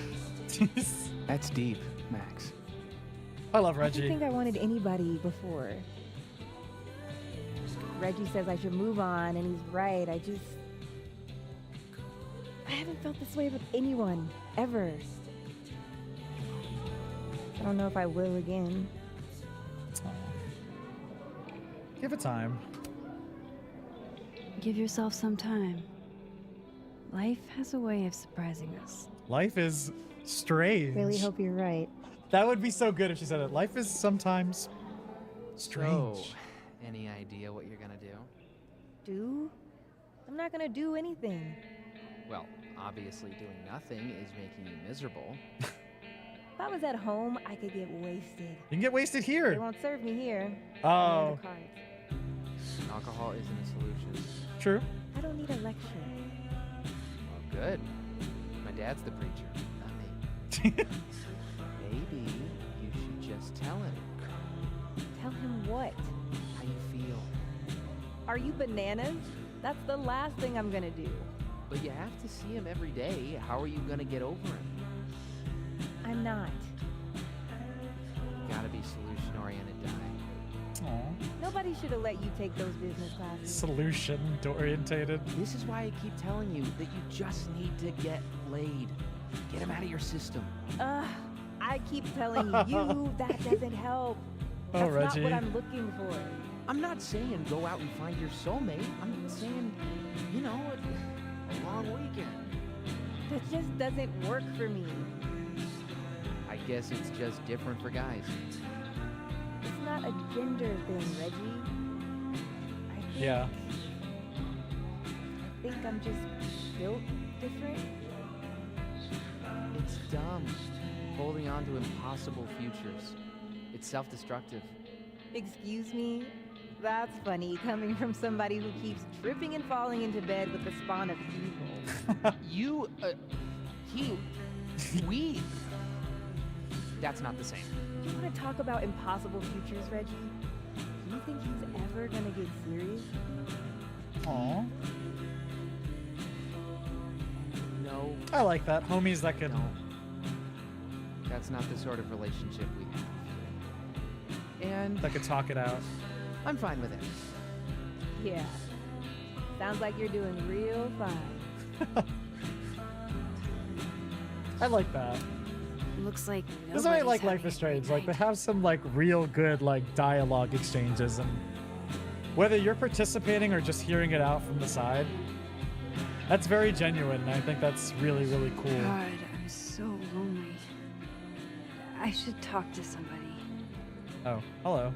That's deep, Max. I love I Reggie. didn't think I wanted anybody before. Reggie says I should move on, and he's right. I haven't felt this way with anyone, ever. I don't know if I will again. Give it time. Give yourself some time. Life has a way of surprising us. Life is strange. Really hope you're right. That would be so good if she said it. Life is sometimes strange. So, any idea what you're gonna do? Do? I'm not gonna do anything. Well, obviously doing nothing is making you miserable. If I was at home, I could get wasted. You can get wasted here. They won't serve me here. Oh. Only on the cards. Alcohol isn't a solution. True. I don't need a lecture. Well, good. My dad's the preacher, not me. Maybe you should just tell him. Tell him what? How you feel. Are you bananas? That's the last thing I'm gonna do. But you have to see him every day. How are you gonna get over him? I'm not. Gotta be solution-oriented, Di. Aw. Nobody should have let you take those business classes. Solution orientated. This is why I keep telling you that you just need to get laid. Get him out of your system. I keep telling you that doesn't help. Oh, That's Reggie. not what I'm looking for. I'm not saying go out and find your soulmate. I'm saying, you know, a long weekend. That just doesn't work for me. I guess it's just different for guys. It's not a gender thing, Reggie. Yeah. I think I'm just built different. It's dumb. Holding on to impossible futures. It's self-destructive. Excuse me? That's funny, coming from somebody who keeps tripping and falling into bed with the spawn of evil. We. That's not the same. You want to talk about impossible futures, Reggie? Do you think he's ever gonna get serious? Aw. No. I like that. Homies that can. That's not the sort of relationship we have. And that could talk it out. I'm fine with it. Yeah. Sounds like you're doing real fine. I like that. Looks like This is why I like nobody's Life is Strange. Like they have some like real good like dialogue exchanges, and whether you're participating or just hearing it out from the side, that's very genuine. And I think that's really, really cool. God, I'm so lonely. I should talk to somebody. Oh, hello.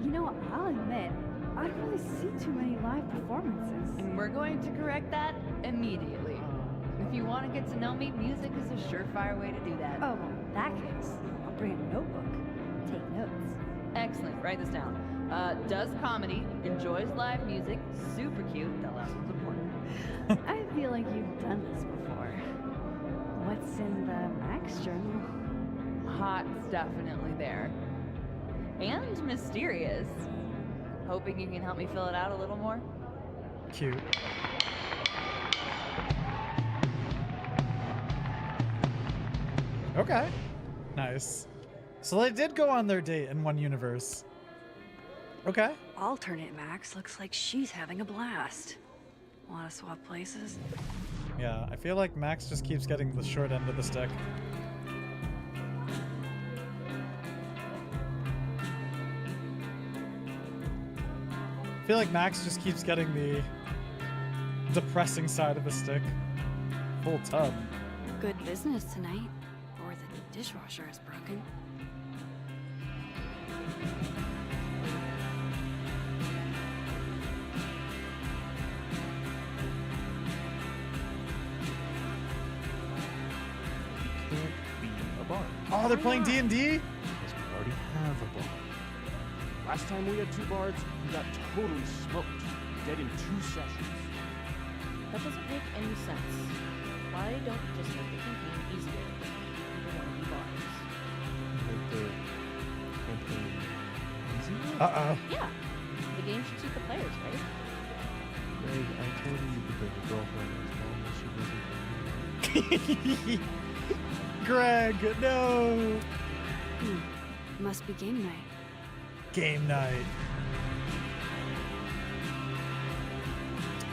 You know, I'll admit, I don't really see too many live performances. And we're going to correct that immediately. If you want to get to know me, music is a surefire way to do that. Oh, well, in that case, I'll bring a notebook. Take notes. Excellent. Write this down. Does comedy, enjoys live music, super cute. The last one's important. I feel like you've done this before. What's in the Max journal? Hot's definitely there. And mysterious. Hoping you can help me fill it out a little more. Cute. Okay. Nice. So they did go on their date in one universe. Okay. Alternate Max looks like she's having a blast. Want to swap places? Yeah, I feel like Max just keeps getting the short end of the stick. I feel like Max just keeps getting the depressing side of the stick. Full tub. Good business tonight. Or the dishwasher is broken. Oh, they're playing D&D? Because we already have a bar. Last time we had 2 bards, we got totally smoked. Dead in 2 sessions. That doesn't make any sense. Why don't you just make the campaign easier? People want to be bards. Make the campaign easier? Uh-oh. Yeah. The game should suit the players, right? Greg, I told you you could bring your girlfriend as long as she wasn't. Greg, no! Must be game night. Game night.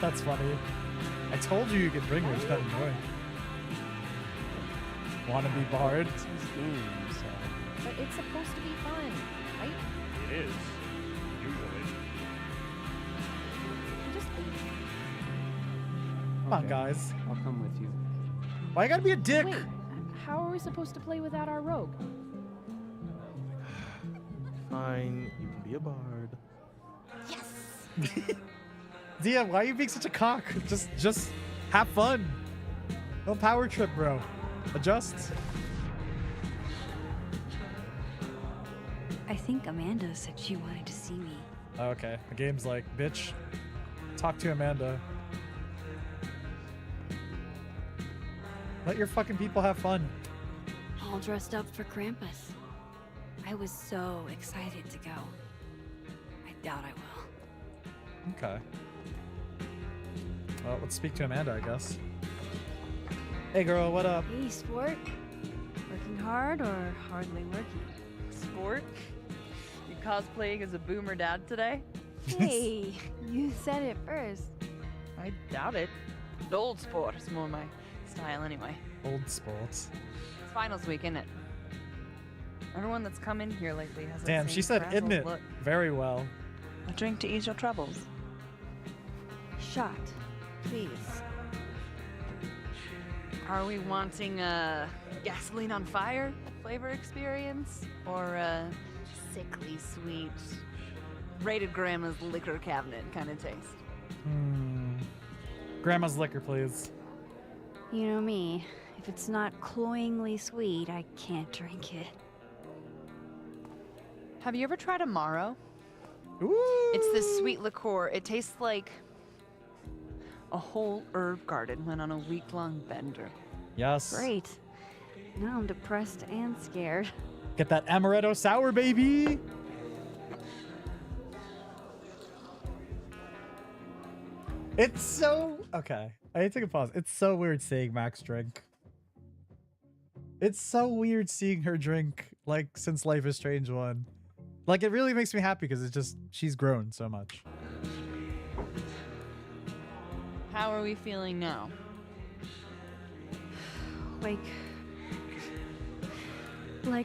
That's funny. I told you you could bring her. It's kind of annoying. Wanna be bard? It's his game, so. But it's supposed to be fun, right? It is. Usually. Just leave. Come on, guys. I'll come with you. Why you gotta be a dick? Wait, how are we supposed to play without our rogue? Fine, you can be a bard. Yes! Dia, why are you being such a cock? Just have fun. Don't power trip, bro. Adjust. I think Amanda said she wanted to see me. Oh, okay. The game's like, bitch, talk to Amanda. Let your fucking people have fun. All dressed up for Krampus. I was so excited to go. I doubt I will. Okay. Well, let's speak to Amanda, I guess. Hey, girl, what up? Hey, sport. Working hard or hardly working? Sport? You cosplaying as a boomer dad today? Hey, you said it first. I doubt it. The old sport is more my style anyway. Old sports. It's finals week, isn't it? Everyone that's come in here lately has the Damn, same she said, frazzled isn't it? look. Very well. A drink to ease your troubles. Shot, please. Are we wanting a gasoline on fire flavor experience? Or a sickly sweet, rated grandma's liquor cabinet kind of taste? Grandma's liquor, please. You know me. If it's not cloyingly sweet, I can't drink it. Have you ever tried Amaro? Ooh. It's this sweet liqueur. It tastes like a whole herb garden went on a week-long bender. Yes. Great. Now I'm depressed and scared. Get that amaretto sour, baby. It's so... Okay. I need to take a pause. It's so weird seeing Max drink. It's so weird seeing her drink, like, since Life is Strange 1. Like, it really makes me happy because it's just... She's grown so much. How are we feeling now? Like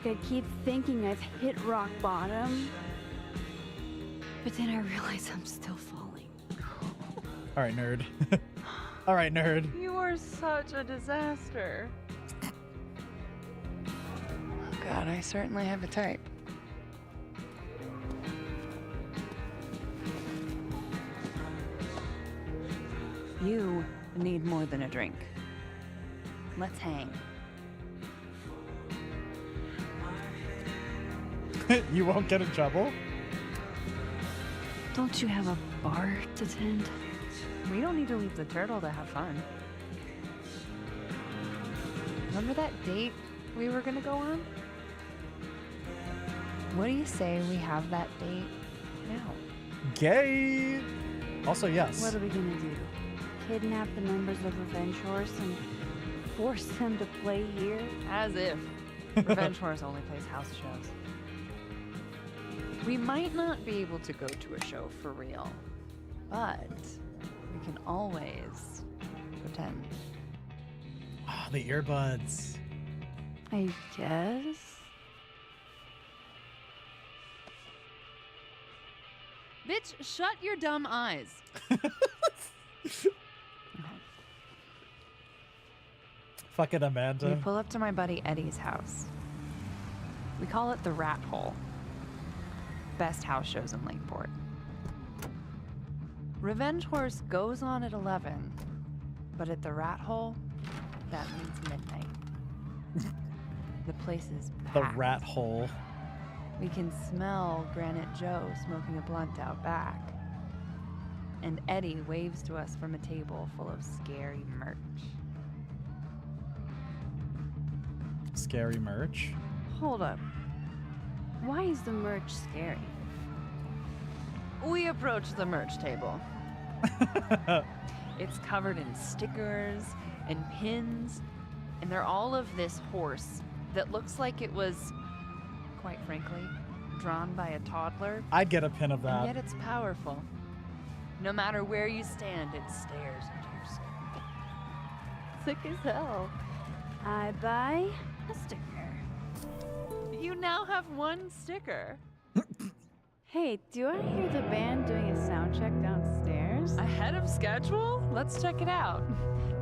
I keep thinking I've hit rock bottom. But then I realize I'm still falling. All right, nerd. All right, nerd. You are such a disaster. God, I certainly have a type. You need more than a drink. Let's hang. You won't get in trouble? Don't you have a bar to tend? We don't need to leave the turtle to have fun. Remember that date we were gonna go on? What do you say we have that date now? Gay. Also, yes. What are we gonna do? Kidnap the members of Revenge Horse and force them to play here? As if. Revenge Horse only plays house shows. We might not be able to go to a show for real, but we can always pretend. Ah, the earbuds. I guess. Bitch, shut your dumb eyes. Fucking Amanda. We pull up to my buddy Eddie's house. We call it the Rat Hole. Best house shows in Lakeport. Revenge Horse goes on at 11, but at the Rat Hole, that means midnight. The place is The packed. Rat Hole. We can smell Granite Joe smoking a blunt out back. And Eddie waves to us from a table full of scary merch. Scary merch? Hold up. Why is the merch scary? We approach the merch table. It's covered in stickers and pins, and they're all of this horse that looks like it was, quite frankly, drawn by a toddler. I'd get a pin of that. And yet it's powerful. No matter where you stand, it stares into your soul. Sick as hell. I buy a sticker. You now have one sticker. Hey, do I hear the band doing a sound check downstairs? Ahead of schedule? Let's check it out.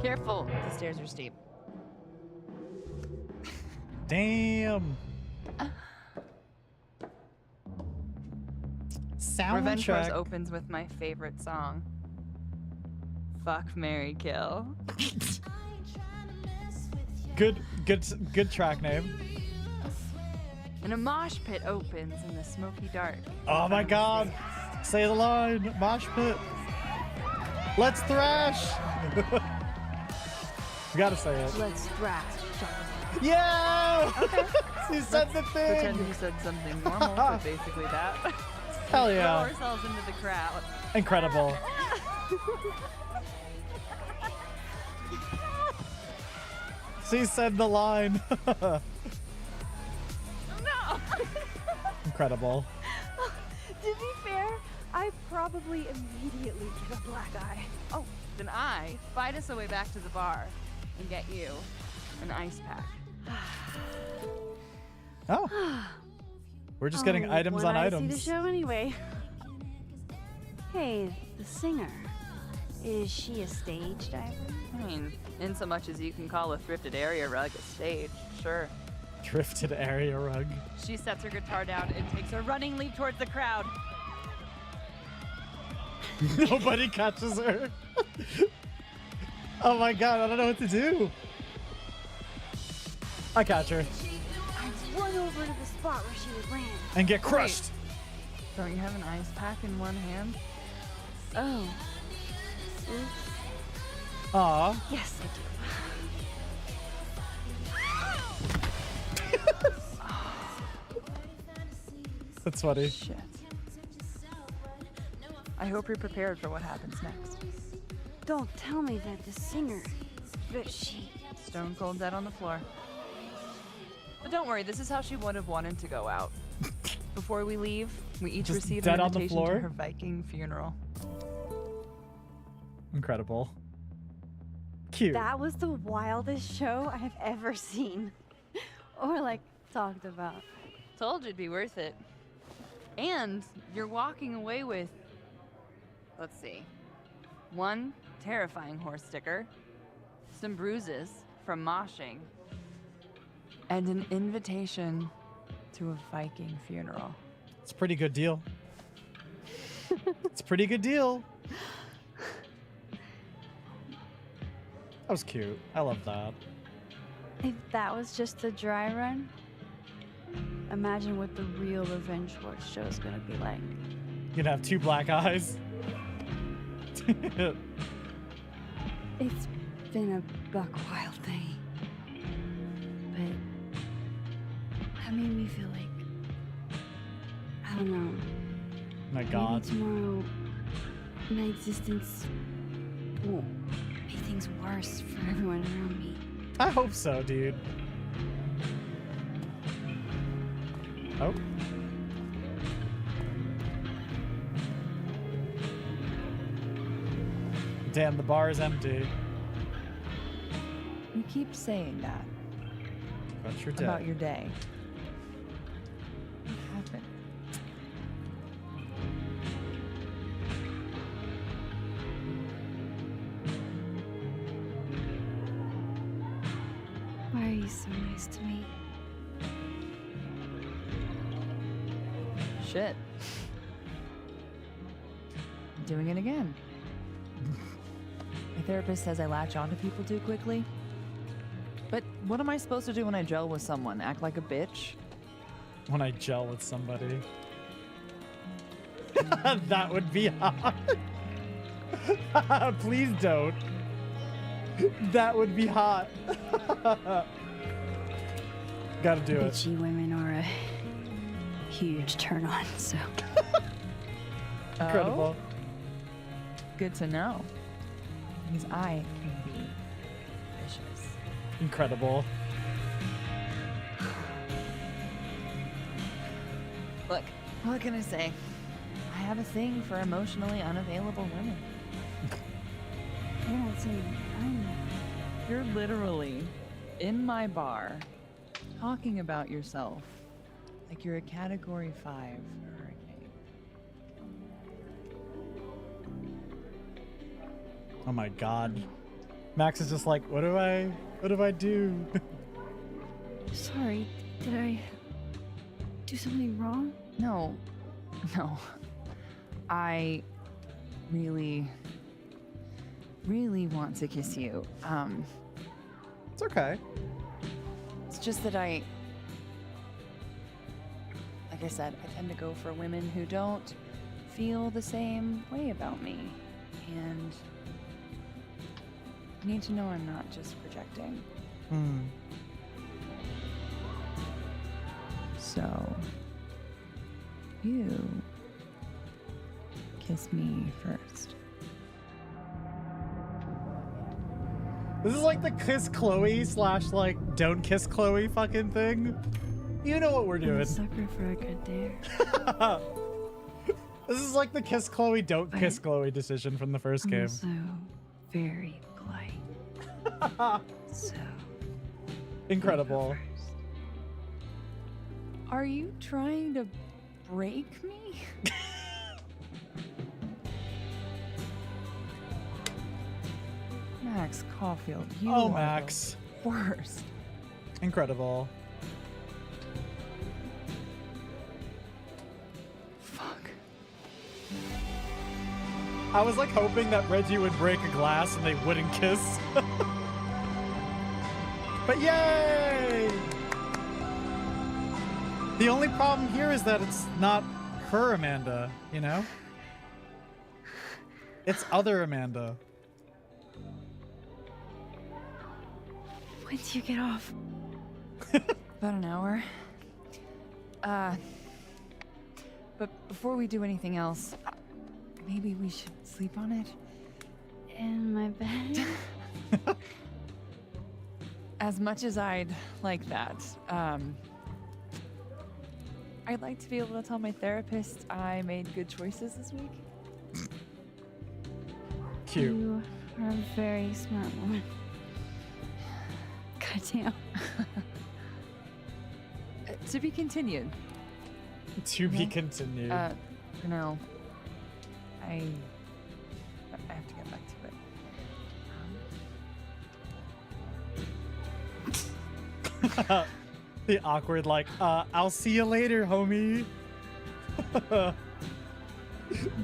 Careful, the stairs are steep. Damn. Sound Revenge check. Horse opens with my favorite song, Fuck, marry, kill. Good track name. And a mosh pit opens in the smoky dark. Oh my god. Say the line. Mosh pit. Let's thrash. You gotta say it. Let's thrash. Yeah! Okay. She said the thing. Pretend you said something normal, but basically that. Hell yeah. Throw ourselves into the crowd. Incredible. She said the line. No! Incredible. To be fair, I probably immediately get a black eye. Oh, then I fight us a way back to the bar and get you an ice pack. Oh. We're just getting items on items. I see the show anyway. Hey, the singer. Is she a stage diver? I mean, in so much as you can call a thrifted area rug a stage, sure. Drifted area rug. She sets her guitar down and takes a running leap towards the crowd. Nobody catches her. Oh my god, I don't know what to do. I catch her. I run over to the spot where she would land. And get crushed. Wait, don't you have an ice pack in one hand? Oh. Aw. Yes, I do. That's funny. Shit. I hope you're prepared for what happens next. Don't tell me that the singer, that she... Stone cold dead on the floor. But don't worry, this is how she would have wanted to go out. Before we leave, we each Just receive dead an on the invitation floor? to her Viking funeral. Incredible. Cute. That was the wildest show I have ever seen. Or, like, talked about. Told you it'd be worth it. And you're walking away with, let's see, one terrifying horse sticker, some bruises from moshing, and an invitation to a Viking funeral. It's a pretty good deal. It's a pretty good deal. That was cute. I love that. If that was just a dry run, imagine what the real Revenge Watch show is gonna be like. You'd have 2 black eyes. It's been a buck wild thing. But that made me feel like, I don't know. My god. Maybe tomorrow, my existence will make things worse for everyone around me. I hope so, dude. Oh. Damn, the bar is empty. You keep saying that. About your day. About your day. What happened? Why are you so nice to me? Shit. Doing it again. My therapist says I latch onto people too quickly. But what am I supposed to do when I gel with someone? Act like a bitch? When I gel with somebody. That would be hot. Please don't. That would be hot. Gotta do it. Bitchy women are a huge turn on, so. Incredible. Oh? Good to know. Because I can be vicious. Incredible. Look, what can I say? I have a thing for emotionally unavailable women. You're not saying I'm not. You're literally in my bar talking about yourself like you're a Category 5 hurricane. Oh my god. Max is just like, what do I do? Sorry, did I do something wrong? No. No. I really really want to kiss you. It's okay. It's just that like I said, I tend to go for women who don't feel the same way about me. And you need to know I'm not just projecting. Hmm. So, you kiss me first. This is like the kiss Chloe / like don't kiss Chloe fucking thing. You know what we're I'm doing. a sucker for a good dare. This is like the kiss Chloe, don't kiss Chloe decision from the first I'm game. also very polite. So Incredible. Are you trying to break me? Max Caulfield, you Oh, are Max. the worst. Incredible. Fuck. I was like hoping that Reggie would break a glass and they wouldn't kiss. But yay! The only problem here is that it's not her Amanda, you know? It's other Amanda. when do you get off? About an hour. But before we do anything else, maybe we should sleep on it? In my bed? As much as I'd like that, I'd like to be able to tell my therapist I made good choices this week. Cute. You are a very smart woman. Goddamn. To be continued. To be continued. For now, I have to get back to it. The awkward, like, I'll see you later, homie.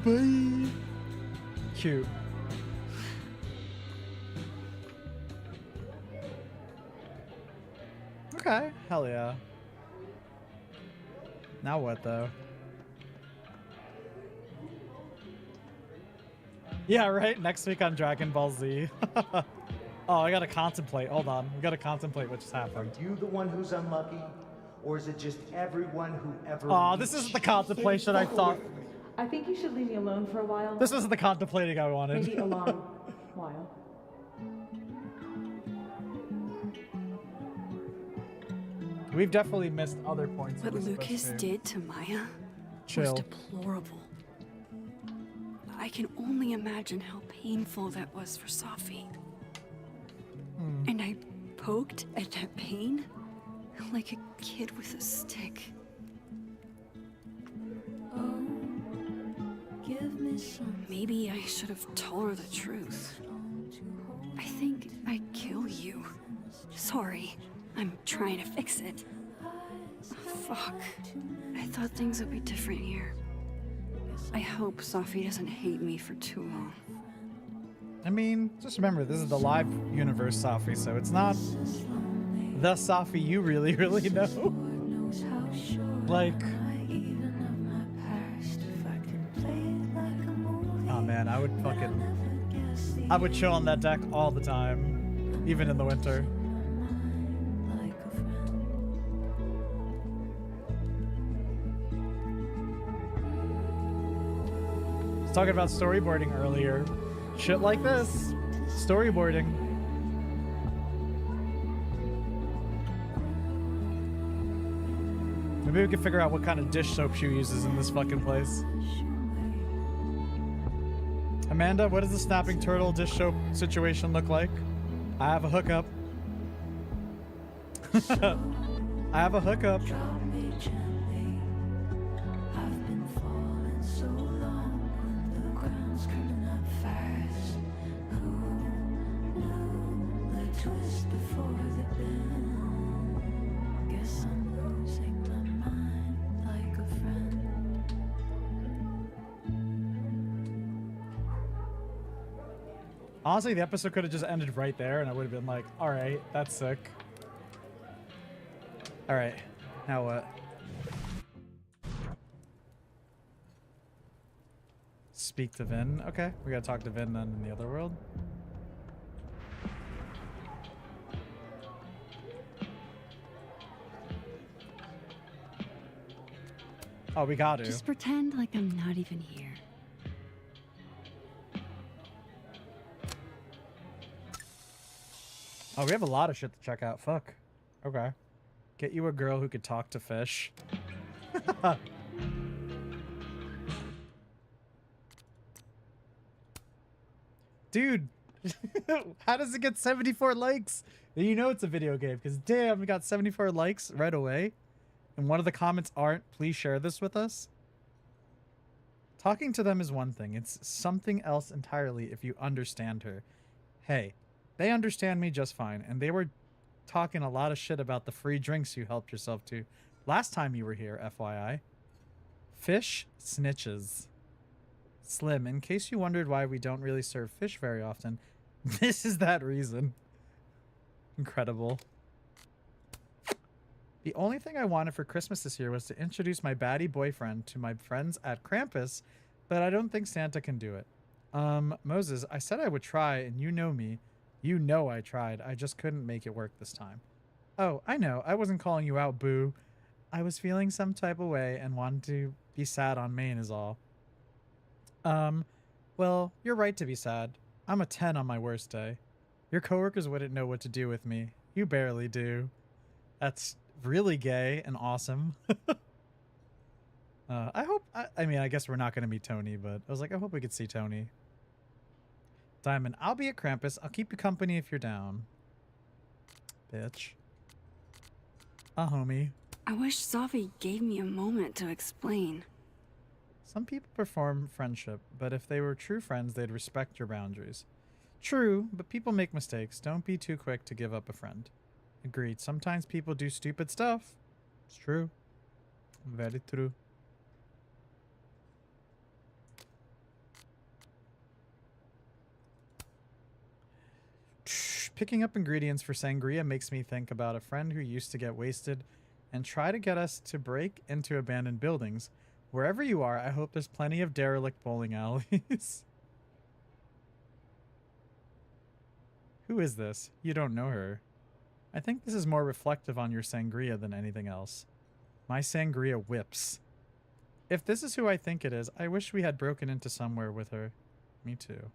Bye. Cute. Okay, hell yeah. Now what, though? Yeah, right? Next week on Dragon Ball Z. Oh, I gotta contemplate. Hold on. We gotta contemplate what just happened. Are you the one who's unlucky? Or is it just everyone who ever... Oh, this isn't the contemplation I thought. I think you should leave me alone for a while. This isn't the contemplating I wanted. Maybe a long while. We've definitely missed other points. What Lucas did to Maya Chill. was deplorable. I can only imagine how painful that was for Safi. And I poked at that pain like a kid with a stick. Oh, give me some. Maybe I should have told her the truth. I think I'd kill you. Sorry, I'm trying to fix it. Fuck. I thought things would be different here. I hope Safi doesn't hate me for too long. I mean, just remember, this is the live universe Safi, so it's not the Safi you really, really know. Like... Oh man, I would chill on that deck all the time, even in the winter. I was talking about storyboarding earlier. Shit like this. Storyboarding. Maybe we can figure out what kind of dish soap she uses in this fucking place. Amanda, what does the snapping turtle dish soap situation look like? I have a hookup. I have a hookup. Honestly, the episode could have just ended right there, and I would have been like, all right, that's sick. All right, now what? Speak to Vin. Okay, we gotta talk to Vin then in the other world. Oh, we got to. Just pretend like I'm not even here. Oh, we have a lot of shit to check out. Fuck. Okay. Get you a girl who could talk to fish. Dude, how does it get 74 likes? You know it's a video game, because damn, we got 74 likes right away. And one of the comments aren't, please share this with us. Talking to them is one thing. It's something else entirely if you understand her. Hey, they understand me just fine, and they were talking a lot of shit about the free drinks you helped yourself to last time you were here, FYI. Fish snitches. Slim, in case you wondered why we don't really serve fish very often, this is that reason. Incredible. The only thing I wanted for Christmas this year was to introduce my baddie boyfriend to my friends at Krampus, but I don't think Santa can do it. Moses, I said I would try, and you know me. You know I tried. I just couldn't make it work this time. Oh, I know. I wasn't calling you out, boo. I was feeling some type of way and wanted to be sad on Maine is all. Well, you're right to be sad. I'm a 10 on my worst day. Your coworkers wouldn't know what to do with me. You barely do. That's really gay and awesome. I hope, I mean, I guess we're not going to meet Tony, but I was like, I hope we could see Tony. Diamond, I'll be at Krampus. I'll keep you company if you're down. Bitch. Homie. I wish Sophie gave me a moment to explain. Some people perform friendship, but if they were true friends, they'd respect your boundaries. True, but people make mistakes. Don't be too quick to give up a friend. Agreed. Sometimes people do stupid stuff. It's true. Very true. Picking up ingredients for sangria makes me think about a friend who used to get wasted and try to get us to break into abandoned buildings. Wherever you are, I hope there's plenty of derelict bowling alleys. Who is this? You don't know her. I think this is more reflective on your sangria than anything else. My sangria whips. If this is who I think it is, I wish we had broken into somewhere with her. Me too.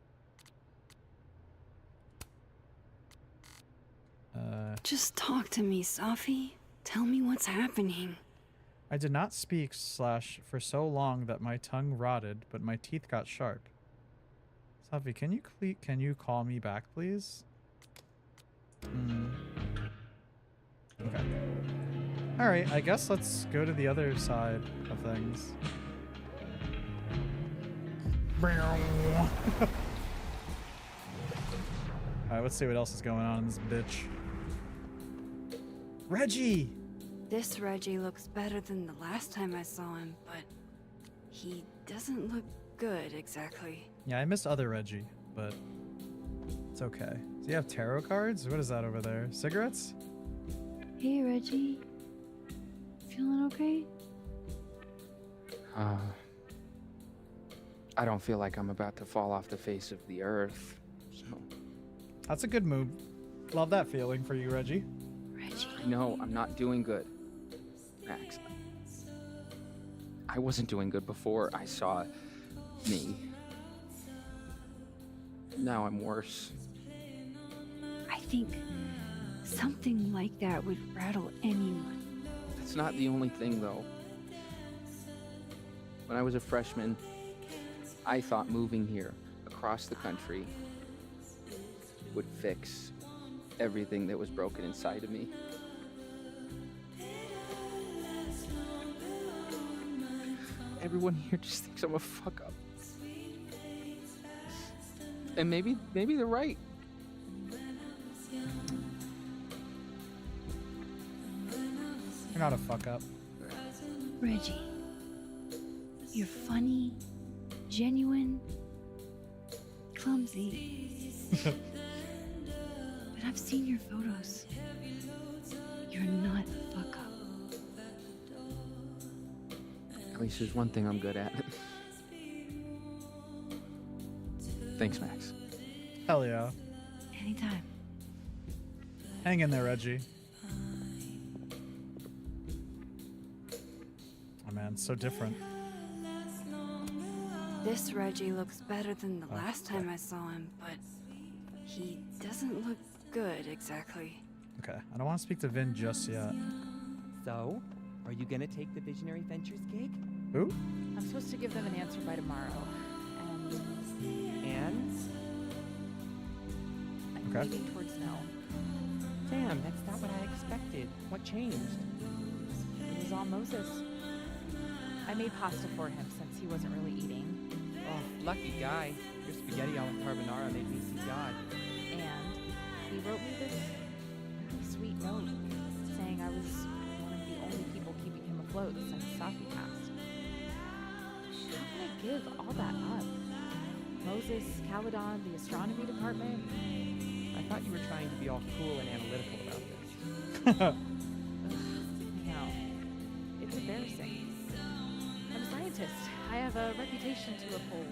Just talk to me, Sophie. Tell me what's happening. I did not speak / for so long that my tongue rotted, but my teeth got sharp. Sophie, can you call me back, please? Okay. Alright, I guess let's go to the other side of things. Alright, let's see what else is going on in this bitch. Reggie! This Reggie looks better than the last time I saw him, but he doesn't look good exactly. Yeah, I missed other Reggie, but it's okay. Do you have tarot cards? What is that over there? Cigarettes? Hey, Reggie. Feeling okay? I don't feel like I'm about to fall off the face of the earth, so... That's a good move. Love that feeling for you, Reggie. No, I'm not doing good. Max, I wasn't doing good before I saw me. Now I'm worse. I think something like that would rattle anyone. That's not the only thing, though. When I was a freshman, I thought moving here across the country would fix everything that was broken inside of me. Everyone here just thinks I'm a fuck up. And maybe they're right. You're not a fuck up. Reggie, you're funny, genuine, clumsy. But I've seen your photos. You're not a fuck up. At least there's one thing I'm good at. Thanks, Max. Hell yeah. Anytime. Hang in there, Reggie. Oh man, so different. This Reggie looks better than the last time I saw him, but he doesn't look good exactly. Okay, I don't want to speak to Vin just yet. So, are you gonna take the Visionary Ventures gig? Who? I'm supposed to give them an answer by tomorrow. And? I'm Okay. leaning towards no. Damn, that's not what I expected. What changed? It was all Moses. I made pasta for him since he wasn't really eating. Oh, lucky guy. Your spaghetti alla carbonara made me see God. And he wrote me this really sweet note saying I was one of the only people keeping him afloat since Safi passed. How can I give all that up? Moses, Caledon, the astronomy department. I thought you were trying to be all cool and analytical about this. No, it's embarrassing. I'm a scientist. I have a reputation to uphold.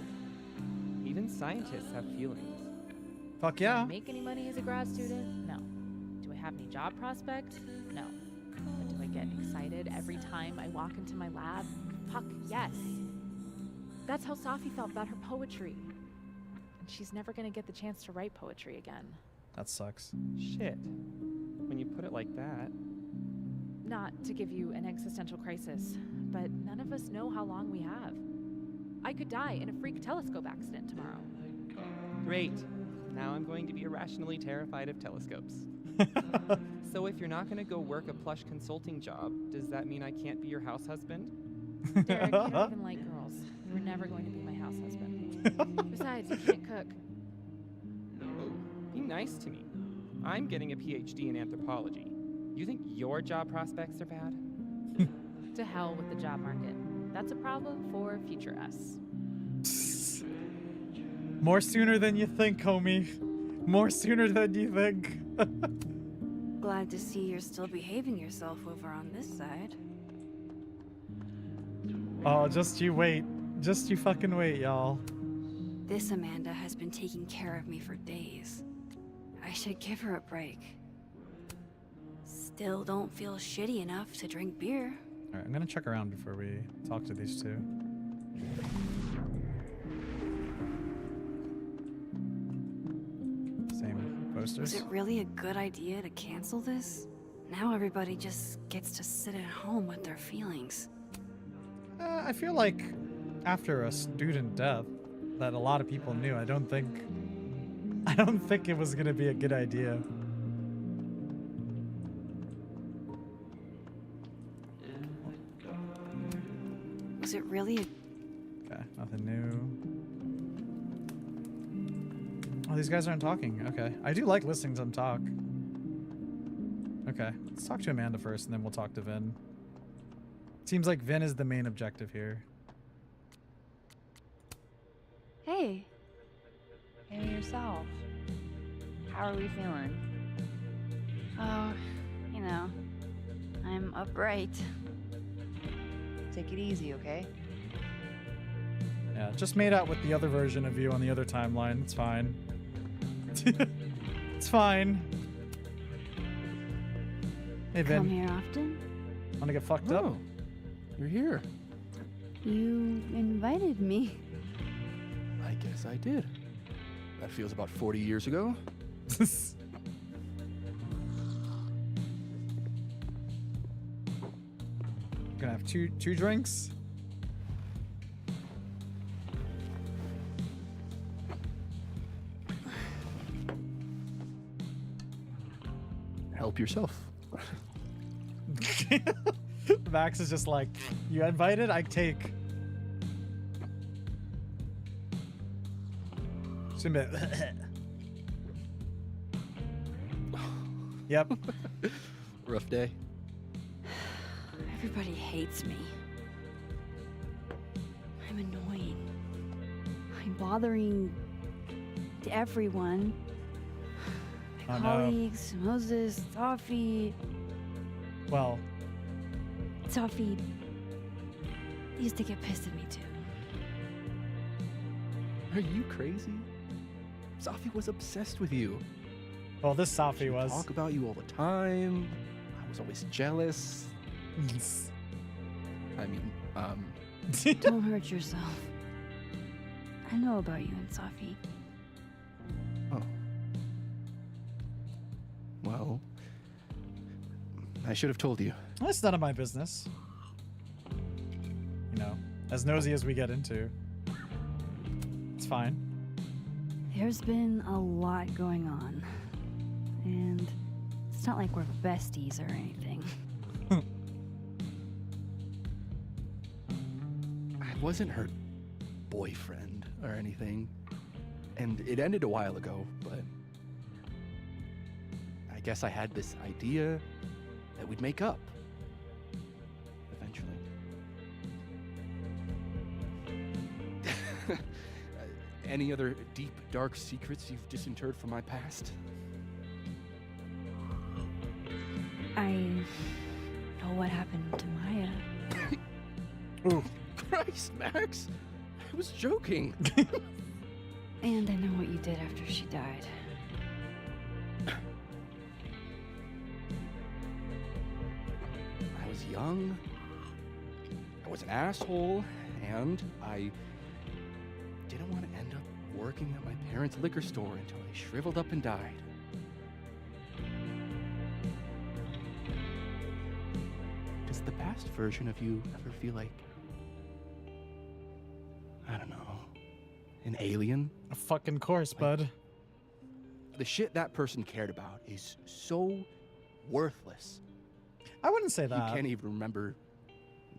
Even scientists have feelings. Fuck yeah. Do I make any money as a grad student? No. Do I have any job prospects? No. But do I get excited every time I walk into my lab? Fuck yes. That's how Safi felt about her poetry. And she's never gonna get the chance to write poetry again. That sucks. Shit. When you put it like that. Not to give you an existential crisis, but none of us know how long we have. I could die in a freak telescope accident tomorrow. Great. Now I'm going to be irrationally terrified of telescopes. So if you're not gonna go work a plush consulting job, does that mean I can't be your house husband? Derek, you don't even like girls. You were never going to be my house husband. Besides, you can't cook. Be nice to me. I'm getting a PhD in anthropology. You think your job prospects are bad? To hell with the job market. That's a problem for future us. More sooner than you think, homie. More sooner than you think. Glad to see you're still behaving yourself over on this side. Oh, just you wait. Just you fucking wait, y'all. This Amanda has been taking care of me for days. I should give her a break. Still don't feel shitty enough to drink beer. Alright, I'm gonna check around before we talk to these two. Same posters. Was it really a good idea to cancel this? Now everybody just gets to sit at home with their feelings. I feel like after a student death that a lot of people knew, I don't think it was gonna be a good idea. Was it really a... Okay, nothing new. Oh, these guys aren't talking. Okay. I do like listening to them talk. Okay, let's talk to Amanda first, and then we'll talk to Vin. Seems like Vin is the main objective here. Hey. Hey yourself. How are we feeling? Oh, you know, I'm upright. Take it easy, okay? Yeah, just made out with the other version of you on the other timeline. It's fine. It's fine. Hey, Vin. Come here often? Wanna get fucked up? You're here. You invited me. I guess I did. That feels about 40 years ago. Gonna have two drinks. Help yourself. Max is just like, you invited, I take. Submit. Yep. Rough day. Everybody hates me. I'm annoying. I'm bothering to everyone. My Oh, no. colleagues, Moses, Safi. Well, Safi used to get pissed at me too. Are you crazy? Safi was obsessed with you. well, this Safi She would was. talk about you all the time. I was always jealous. I mean, Don't hurt yourself. I know about you and Safi. Oh. Well, I should have told you. That's none of my business. You know, as nosy as we get into. It's fine. There's been a lot going on. And it's not like we're besties or anything. I wasn't her boyfriend or anything. And it ended a while ago, but I guess I had this idea that we'd make up. Eventually. Any other deep, dark secrets you've disinterred from my past? I know what happened to Maya. Oh, Christ, Max! I was joking. And I know what you did after she died. I was young, I was an asshole, and I didn't want to end up working at my parents' liquor store until I shriveled up and died. Does the past version of you ever feel like, I don't know, an alien? A fucking course, bud. The shit that person cared about is so worthless. I wouldn't say that. You can't even remember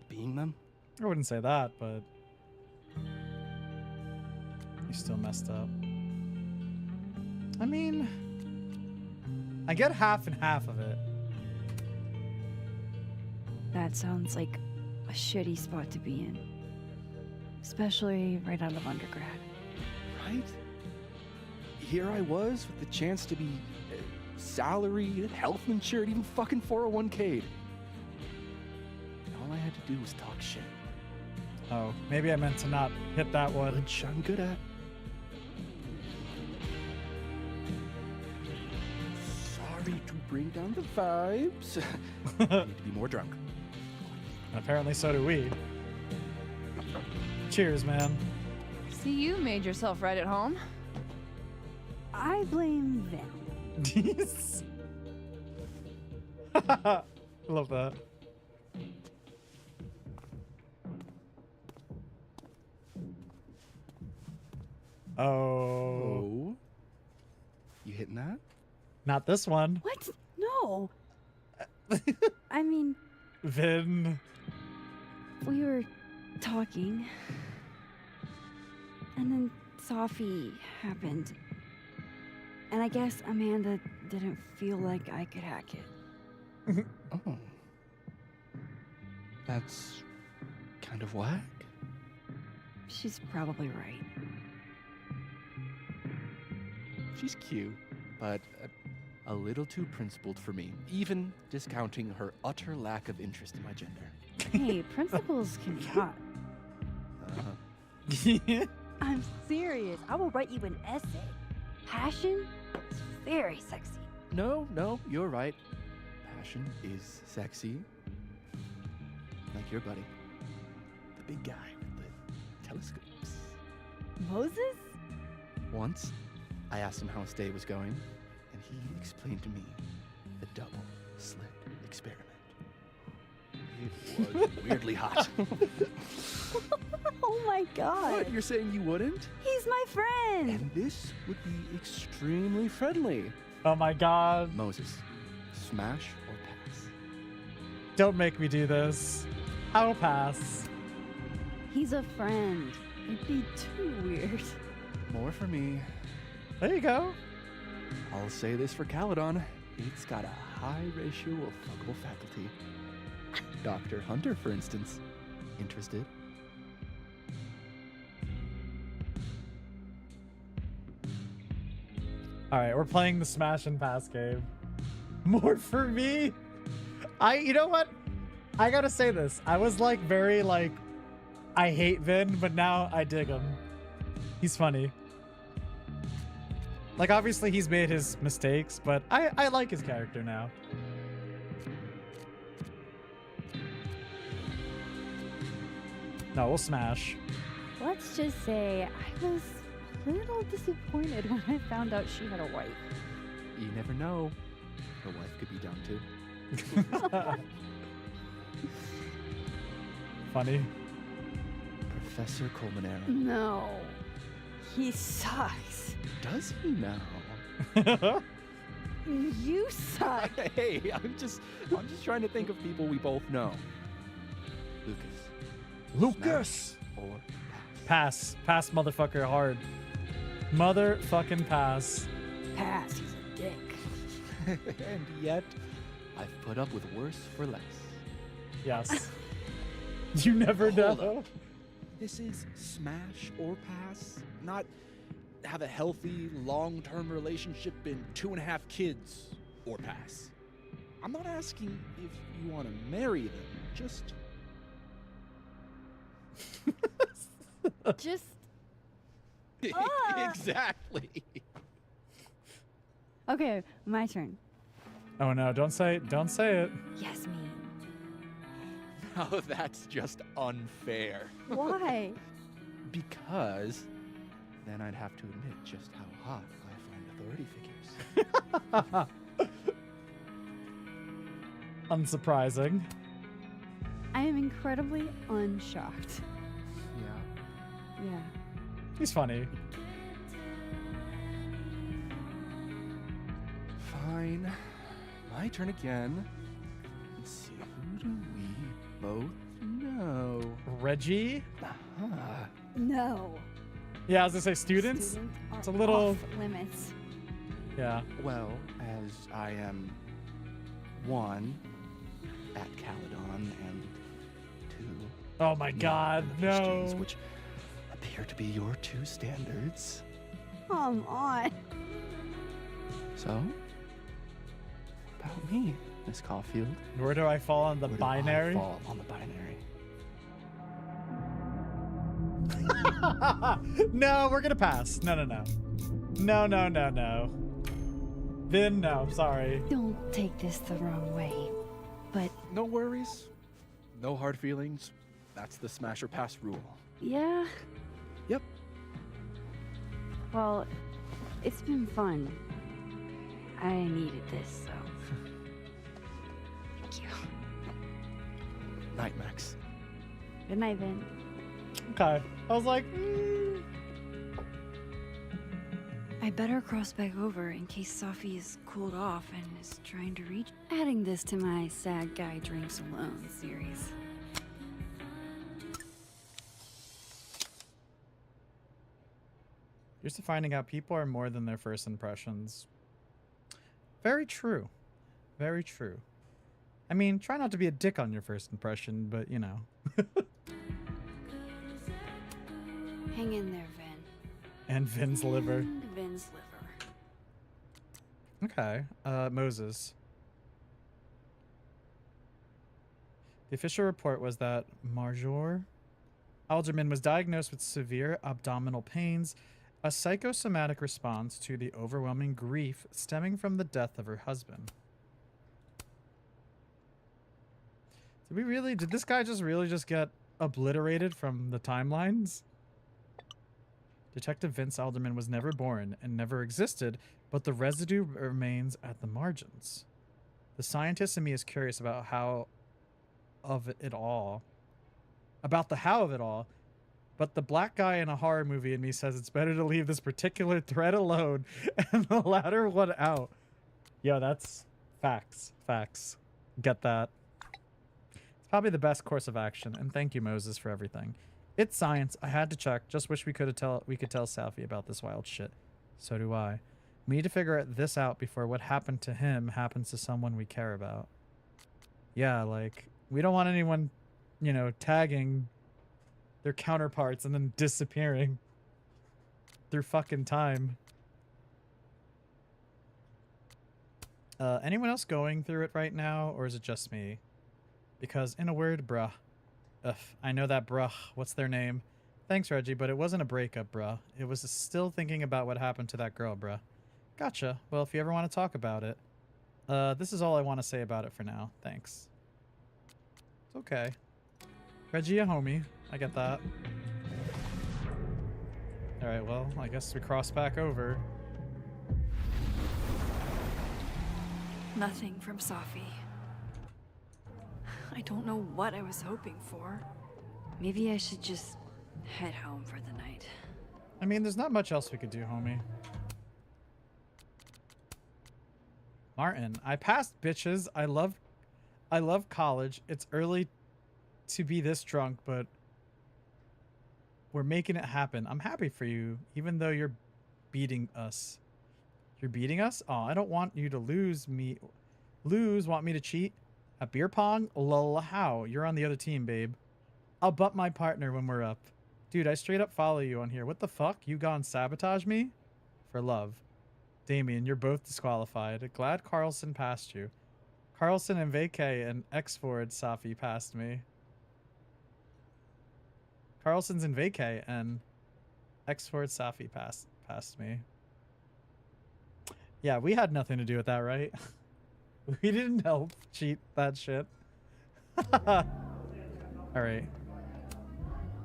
being them? I wouldn't say that, but you still messed up. I mean, I get half and half of it. That sounds like a shitty spot to be in. Especially right out of undergrad. Right? Here I was with the chance to be salaried, health insured, even fucking 401k'd. And all I had to do was talk shit. Oh, maybe I meant to not hit that one. Which I'm good at. Sorry to bring down the vibes. I need to be more drunk. Apparently so do we. Cheers, man. See, you made yourself right at home. I blame them. Love that. Oh. You hitting that? Not this one. What? No. I mean, Vin. we were talking. And then Safi happened. And I guess Amanda didn't feel like I could hack it. Oh. That's kind of whack. She's probably right. She's cute, but a little too principled for me, even discounting her utter lack of interest in my gender. Hey, principles can be hot. I'm serious. I will write you an essay. Passion is very sexy. No, you're right. Passion is sexy. Like your buddy. The big guy with the telescopes. Moses? Once, I asked him how his day was going, and he explained to me the double slit experiment. It was weirdly hot. Oh my god. What, you're saying you wouldn't? He's my friend. And this would be extremely friendly. Oh my god. Moses, smash or pass? Don't make me do this. I'll pass. He's a friend. It'd be too weird. More for me. There you go. I'll say this for Caledon. It's got a high ratio of fuckable faculty. Dr. Hunter, for instance. Interested? All right, we're playing the Smash and Pass game. More for me. You know what? I gotta say this. I was like very like, I hate Vin, but now I dig him. He's funny. Like obviously he's made his mistakes, but I like his character now. No, we'll smash. Let's just say I was a little disappointed when I found out she had a wife. You never know. Her wife could be dumb too. Funny. Professor Colmenero. No. He sucks. Does he now? You suck. Hey, I'm just trying to think of people we both know. Lucas. Or pass. Pass, motherfucker, hard. Motherfucking pass. Pass. He's a dick. And yet, I've put up with worse for less. Yes. You never know. This is smash or pass, not have a healthy, long-term relationship and 2.5 kids or pass. I'm not asking if you want to marry them, just... Just... Exactly. Okay, my turn. Oh no, don't say it. Yes, me. Oh, that's just unfair. Why? Because then I'd have to admit just how hot I find authority figures. Unsurprising. I am incredibly unshocked. Yeah. Yeah. He's funny. Fine. My turn again. Let's see, who do we both know? Reggie? No. Yeah, I was gonna say students. It's a little off limits. Yeah. Well, as I am 1 at Caledon and 2. Oh my God, no. Days, which appear to be your 2 standards. Come on. So, about me, Miss Caulfield. Where do I fall on the Where binary? Do I fall on the binary. No, we're gonna pass. No. Then no, sorry. Don't take this the wrong way, but No worries. No hard feelings. That's the smash or pass rule. yeah. Yep. Well, it's been fun. I needed this, so. Thank you. Night, Max. Good night, Vin. Okay. I was like, I better cross back over in case Sophie is cooled off and is trying to reach. Adding this to my sad guy drinks alone series. Here's to finding out people are more than their first impressions. Very true. Very true. I mean, try not to be a dick on your first impression, but you know. Hang in there, Vin. And Vin's liver. And Vin's liver. Okay. Moses. The official report was that Marjorie Alderman was diagnosed with severe abdominal pains, a psychosomatic response to the overwhelming grief stemming from the death of her husband. Did this guy really just get obliterated from the timelines? Detective Vince Alderman was never born and never existed, but the residue remains at the margins. The scientist in me is curious about the how of it all, but the black guy in a horror movie in me says it's better to leave this particular thread alone and the latter one out. Yo, that's facts. Facts. Get that. It's probably the best course of action, and thank you, Moses, for everything. It's science. I had to check. Just wish we could tell Safi about this wild shit. So do I. We need to figure this out before what happened to him happens to someone we care about. Yeah, like, we don't want anyone, you know, tagging their counterparts and then disappearing through fucking time. Anyone else going through it right now, or is it just me? Because in a word, bruh. Ugh, I know that bruh. What's their name? Thanks, Reggie, but it wasn't a breakup, bruh. It was still thinking about what happened to that girl, bruh. Gotcha. Well, if you ever want to talk about it, this is all I want to say about it for now. Thanks. It's okay. Reggie, a homie. I get that. Alright, well, I guess we cross back over. Nothing from Safi. I don't know what I was hoping for. Maybe I should just head home for the night. I mean, there's not much else we could do, homie. Martin, I passed, bitches. I love college. It's early to be this drunk, but we're making it happen. I'm happy for you, even though you're beating us. You're beating us? Oh, I don't want you to lose. Want me to cheat? At beer pong? Lol, how? You're on the other team, babe. I'll butt my partner when we're up. Dude, I straight up follow you on here. What the fuck? You gone sabotage me? For love. Damien, you're both disqualified. Glad Carlson passed you. Carlson and Vacay and X-Ford Safi passed me. Carlson's in Vacay and X-Ford Safi passed me. Yeah, we had nothing to do with that, right? We didn't help cheat that shit. Alright.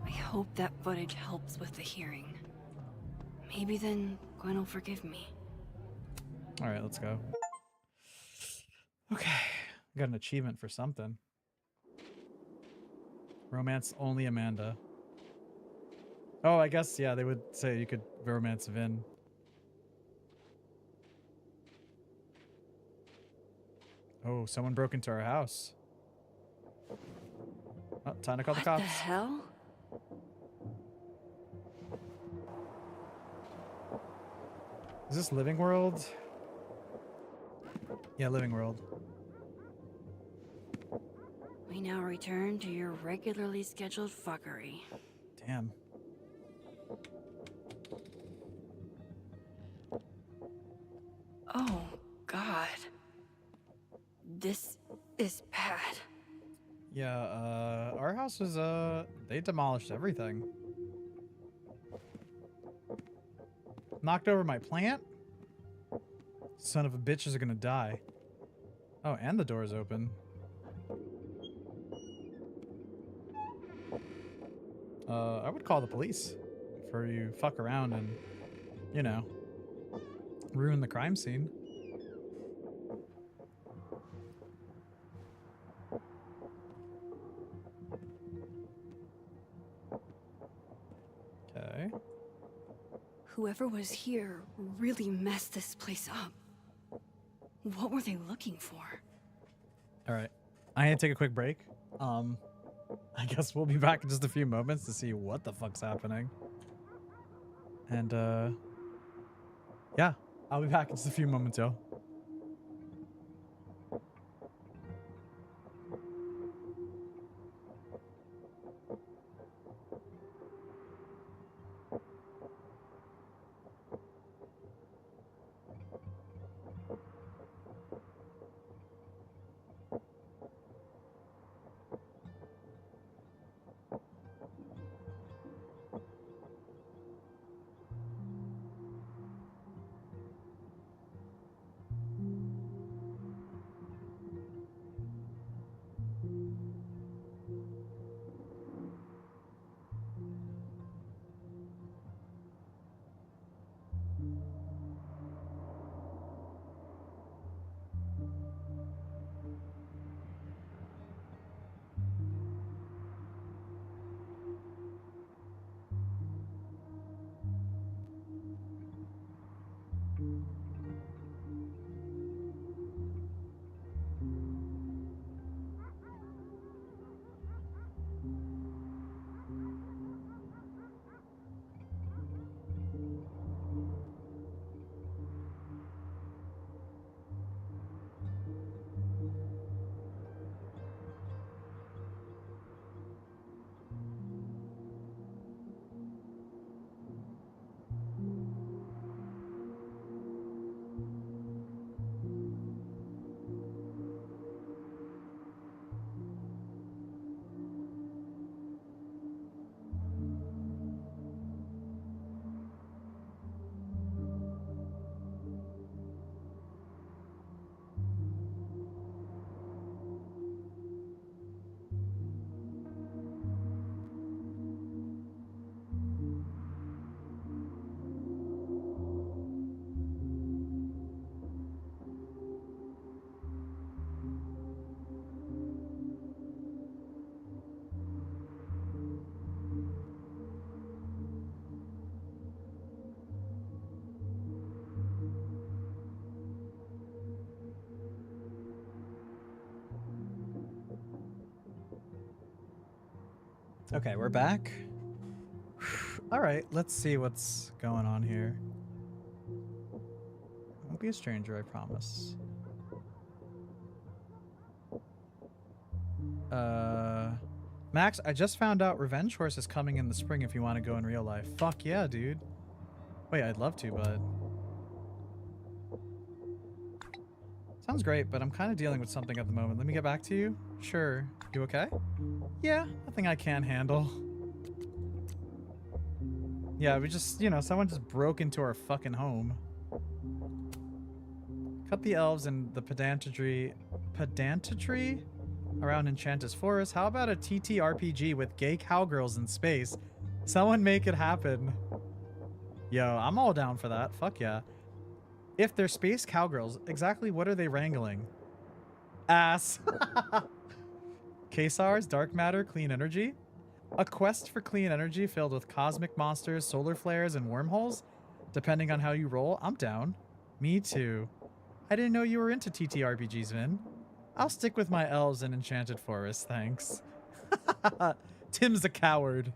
I hope that footage helps with the hearing. Maybe then Gwen will forgive me. Alright, let's go. Okay. Got an achievement for something. Romance only Amanda. Oh, I guess, yeah, they would say you could romance Vin. Oh, someone broke into our house. Oh, time to call the cops. What the hell? Is this Living World? Yeah, Living World. We now return to your regularly scheduled fuckery. Damn. Oh, God. This is bad. Yeah, our house was, they demolished everything. Knocked over my plant? Son of a bitches are gonna die. Oh, and the door's open. I would call the police for you fuck around and, you know, ruin the crime scene. Okay. Whoever was here really messed this place up. What were they looking for? All right. I need to take a quick break. I guess we'll be back in just a few moments to see what the fuck's happening. And, yeah, I'll be back in just a few moments, yo. Okay, we're back. All right, let's see what's going on here. Won't be a stranger, I promise. Max, I just found out Revenge Horse is coming in the spring if you want to go in real life. Fuck yeah, dude. Wait, I'd love to, but... Sounds great, but I'm kind of dealing with something at the moment. Let me get back to you. Sure. You okay? Yeah, nothing I can't handle. Yeah, we just, you know, someone just broke into our fucking home. Cut the elves and the pedantry around Enchantus Forest. How about a TTRPG with gay cowgirls in space? Someone make it happen. Yo, I'm all down for that. Fuck yeah. If they're space cowgirls, exactly what are they wrangling? Ass. Kesar's dark matter, clean energy? A quest for clean energy filled with cosmic monsters, solar flares, and wormholes? Depending on how you roll, I'm down. Me too. I didn't know you were into TTRPGs, Vin. I'll stick with my elves and Enchanted Forest, thanks. Tim's a coward.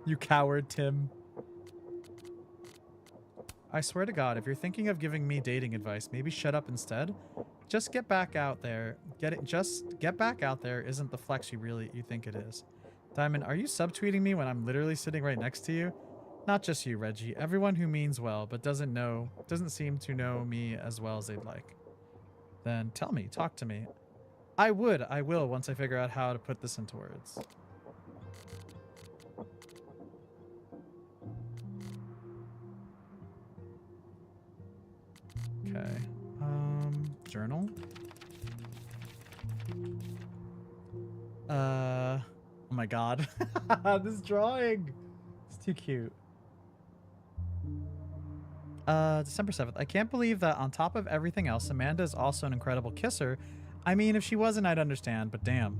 You coward, Tim. I swear to God, if you're thinking of giving me dating advice, maybe shut up instead. Just get back out there. Just get back out there isn't the flex you think it is. Diamond, are you subtweeting me when I'm literally sitting right next to you? Not just you, Reggie. Everyone who means well, but doesn't seem to know me as well as they'd like. Then tell me, talk to me. I will once I figure out how to put this into words. Okay. Journal. Oh my God. This drawing. It's too cute. December 7th. I can't believe that on top of everything else, Amanda is also an incredible kisser. I mean, if she wasn't, I'd understand, but damn.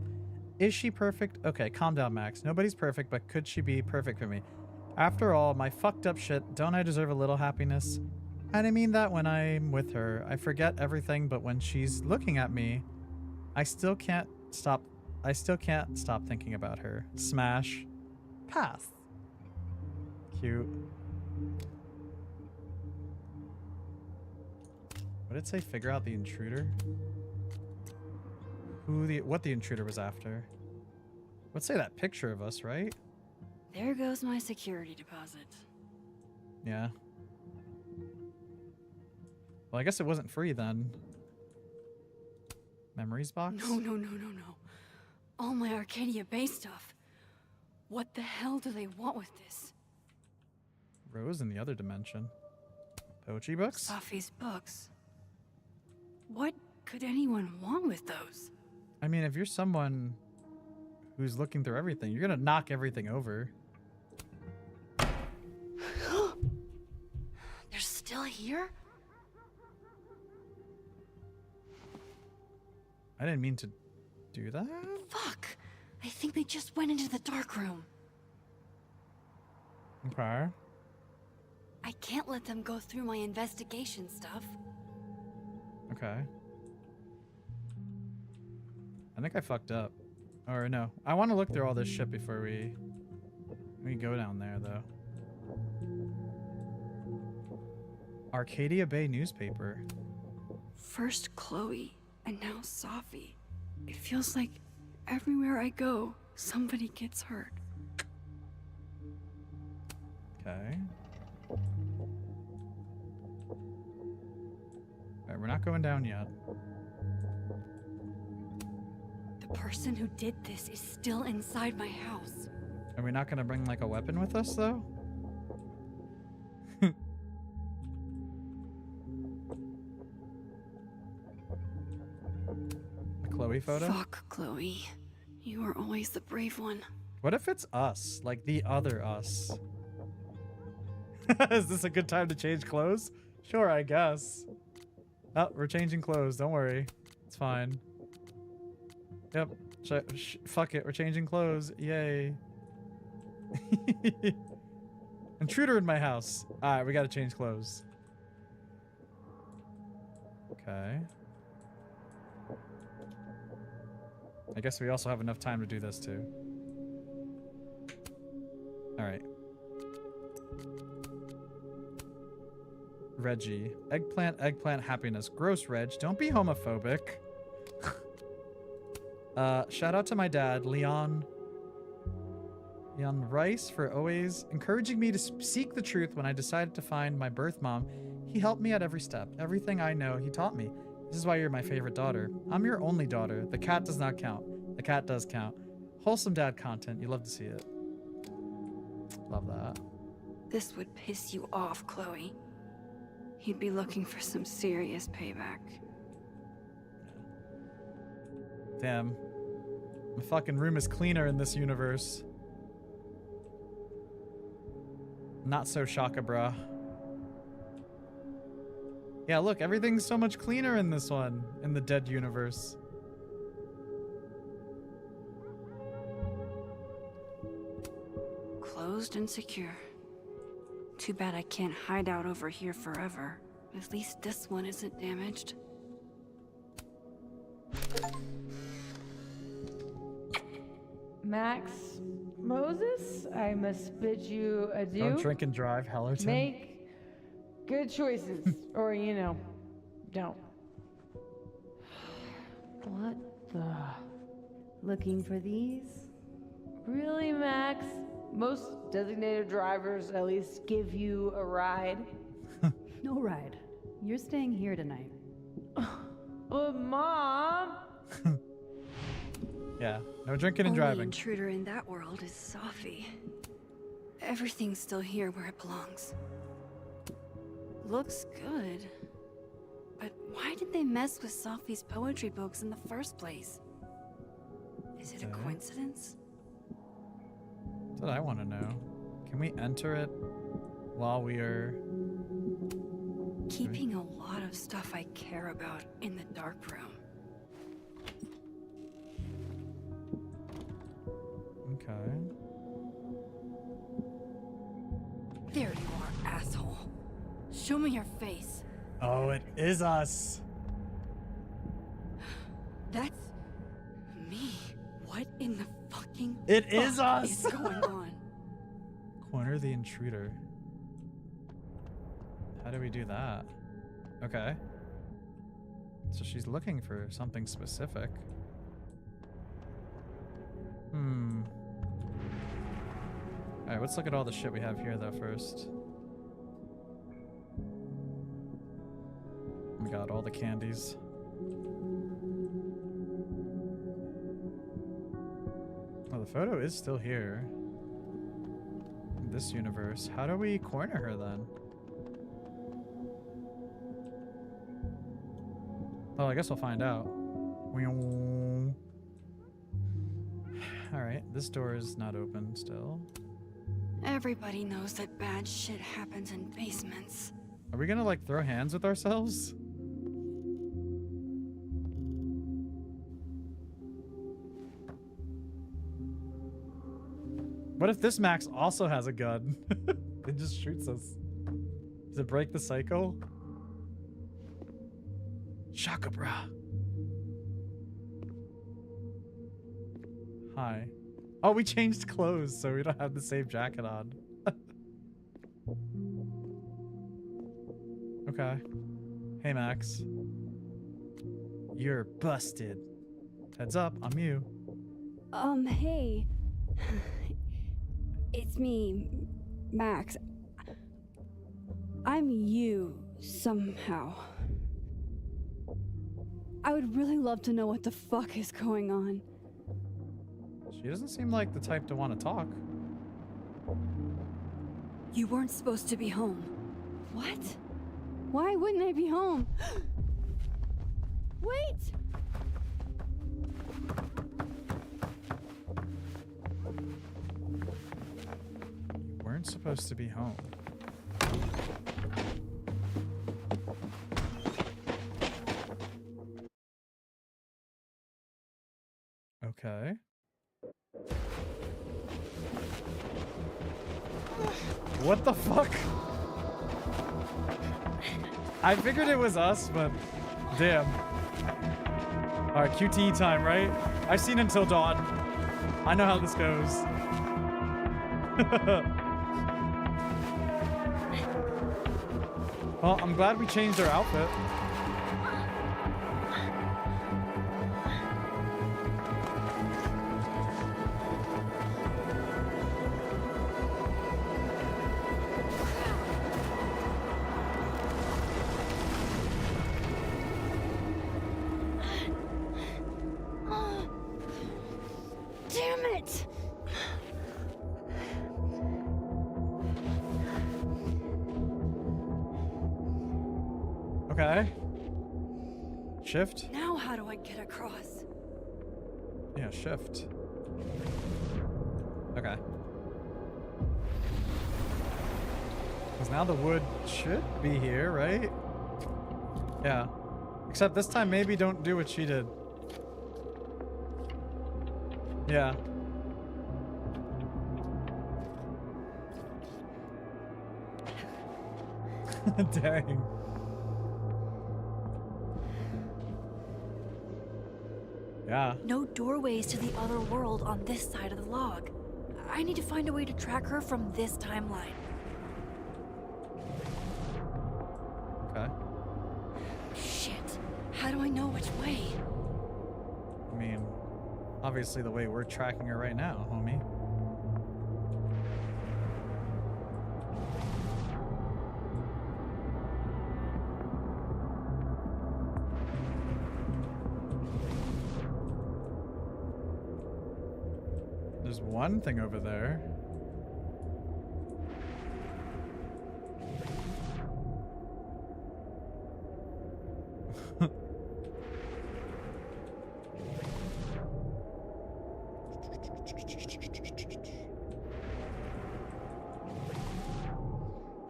Is she perfect? Okay, calm down, Max. Nobody's perfect, but could she be perfect for me? After all, my fucked up shit, don't I deserve a little happiness? And I mean that when I'm with her. I forget everything, but when she's looking at me, I still can't stop thinking about her. Smash. Pass. Cute. What did it say? Figure out the intruder? What the intruder was after. Let's say that picture of us, right? There goes my security deposit. Yeah. Well, I guess it wasn't free then. Memories box? No. All my Arcadia Bay stuff. What the hell do they want with this? Rose in the other dimension. Poetry books? Safi's books. What could anyone want with those? I mean, if you're someone who's looking through everything, you're gonna knock everything over. They're still here? I didn't mean to do that. Fuck! I think they just went into the dark room. Okay. I can't let them go through my investigation stuff. Okay. I think I fucked up. Or no. I want to look through all this shit before we go down there, though. Arcadia Bay newspaper. First Chloe, and now Safi. It feels like everywhere I go, somebody gets hurt. Okay. Alright, we're not going down yet. The person who did this is still inside my house. Are we not going to bring, like, a weapon with us, though? A Chloe photo? Fuck, Chloe. You are always the brave one. What if it's us? Like, the other us? Is this a good time to change clothes? Sure, I guess. Oh, we're changing clothes. Don't worry. It's fine. Yep. Fuck it. We're changing clothes. Yay. Intruder in my house. Alright, we gotta change clothes. Okay. I guess we also have enough time to do this too. All right. Reggie. Eggplant, happiness. Gross, Reg. Don't be homophobic. Shout out to my dad, Leon Rice, for always encouraging me to seek the truth when I decided to find my birth mom. He helped me at every step. Everything I know, he taught me. This is why you're my favorite daughter. I'm your only daughter. The cat does not count. The cat does count. Wholesome dad content. You love to see it. Love that. This would piss you off, Chloe. He'd be looking for some serious payback. Damn. My fucking room is cleaner in this universe. Not so Shakahh, bruh. Yeah, look, everything's so much cleaner in this one, in the dead universe. Closed and secure. Too bad I can't hide out over here forever. At least this one isn't damaged. Max, Moses, I must bid you adieu. Don't drink and drive, Hellerton. Make good choices, or, you know, don't. What the? Looking for these? Really, Max? Most designated drivers at least give you a ride. No ride. You're staying here tonight. But Mom! Yeah, no drinking and Only driving. intruder in that world is Safi. Everything's still here where it belongs. Looks good. But why did they mess with Safi's poetry books in the first place? Is it a coincidence? That's what I want to know. Can we enter it while we are... Keeping a lot of stuff I care about in the dark room. Okay. There you are, asshole. Show me your face. Oh, it is us. That's me. What in the fucking It is fuck us. is going on? Corner the intruder. How do we do that? Okay. So she's looking for something specific. Alright, let's look at all the shit we have here though first. We got all the candies. Oh, the photo is still here. In this universe. How do we corner her then? Oh, I guess we'll find out. Alright, this door is not open still. Everybody knows that bad shit happens in basements. Are we gonna like throw hands with ourselves? What if this Max also has a gun? It just shoots us. Does it break the cycle? Shakahh, bruh. Hi. Oh, we changed clothes, so we don't have the same jacket on. Okay. Hey, Max. You're busted. Heads up, I'm you. Hey. It's me, Max. I'm you, somehow. I would really love to know what the fuck is going on. She doesn't seem like the type to want to talk. You weren't supposed to be home. What? Why wouldn't I be home? Wait! You weren't supposed to be home. Okay. What the fuck? I figured it was us, but damn. Alright, QTE time, right? I've seen Until Dawn. I know how this goes. Well, I'm glad we changed our outfit. Damn it! Okay. Shift? Now how do I get across? Yeah, shift. Okay. Because now the wood should be here, right? Yeah. Except this time maybe don't do what she did. Yeah. Dang. Yeah. No doorways to the other world on this side of the log. I need to find a way to track her from this timeline. Okay. Shit. How do I know which way? I mean, obviously the way we're tracking her right now, homie. There's one thing over there.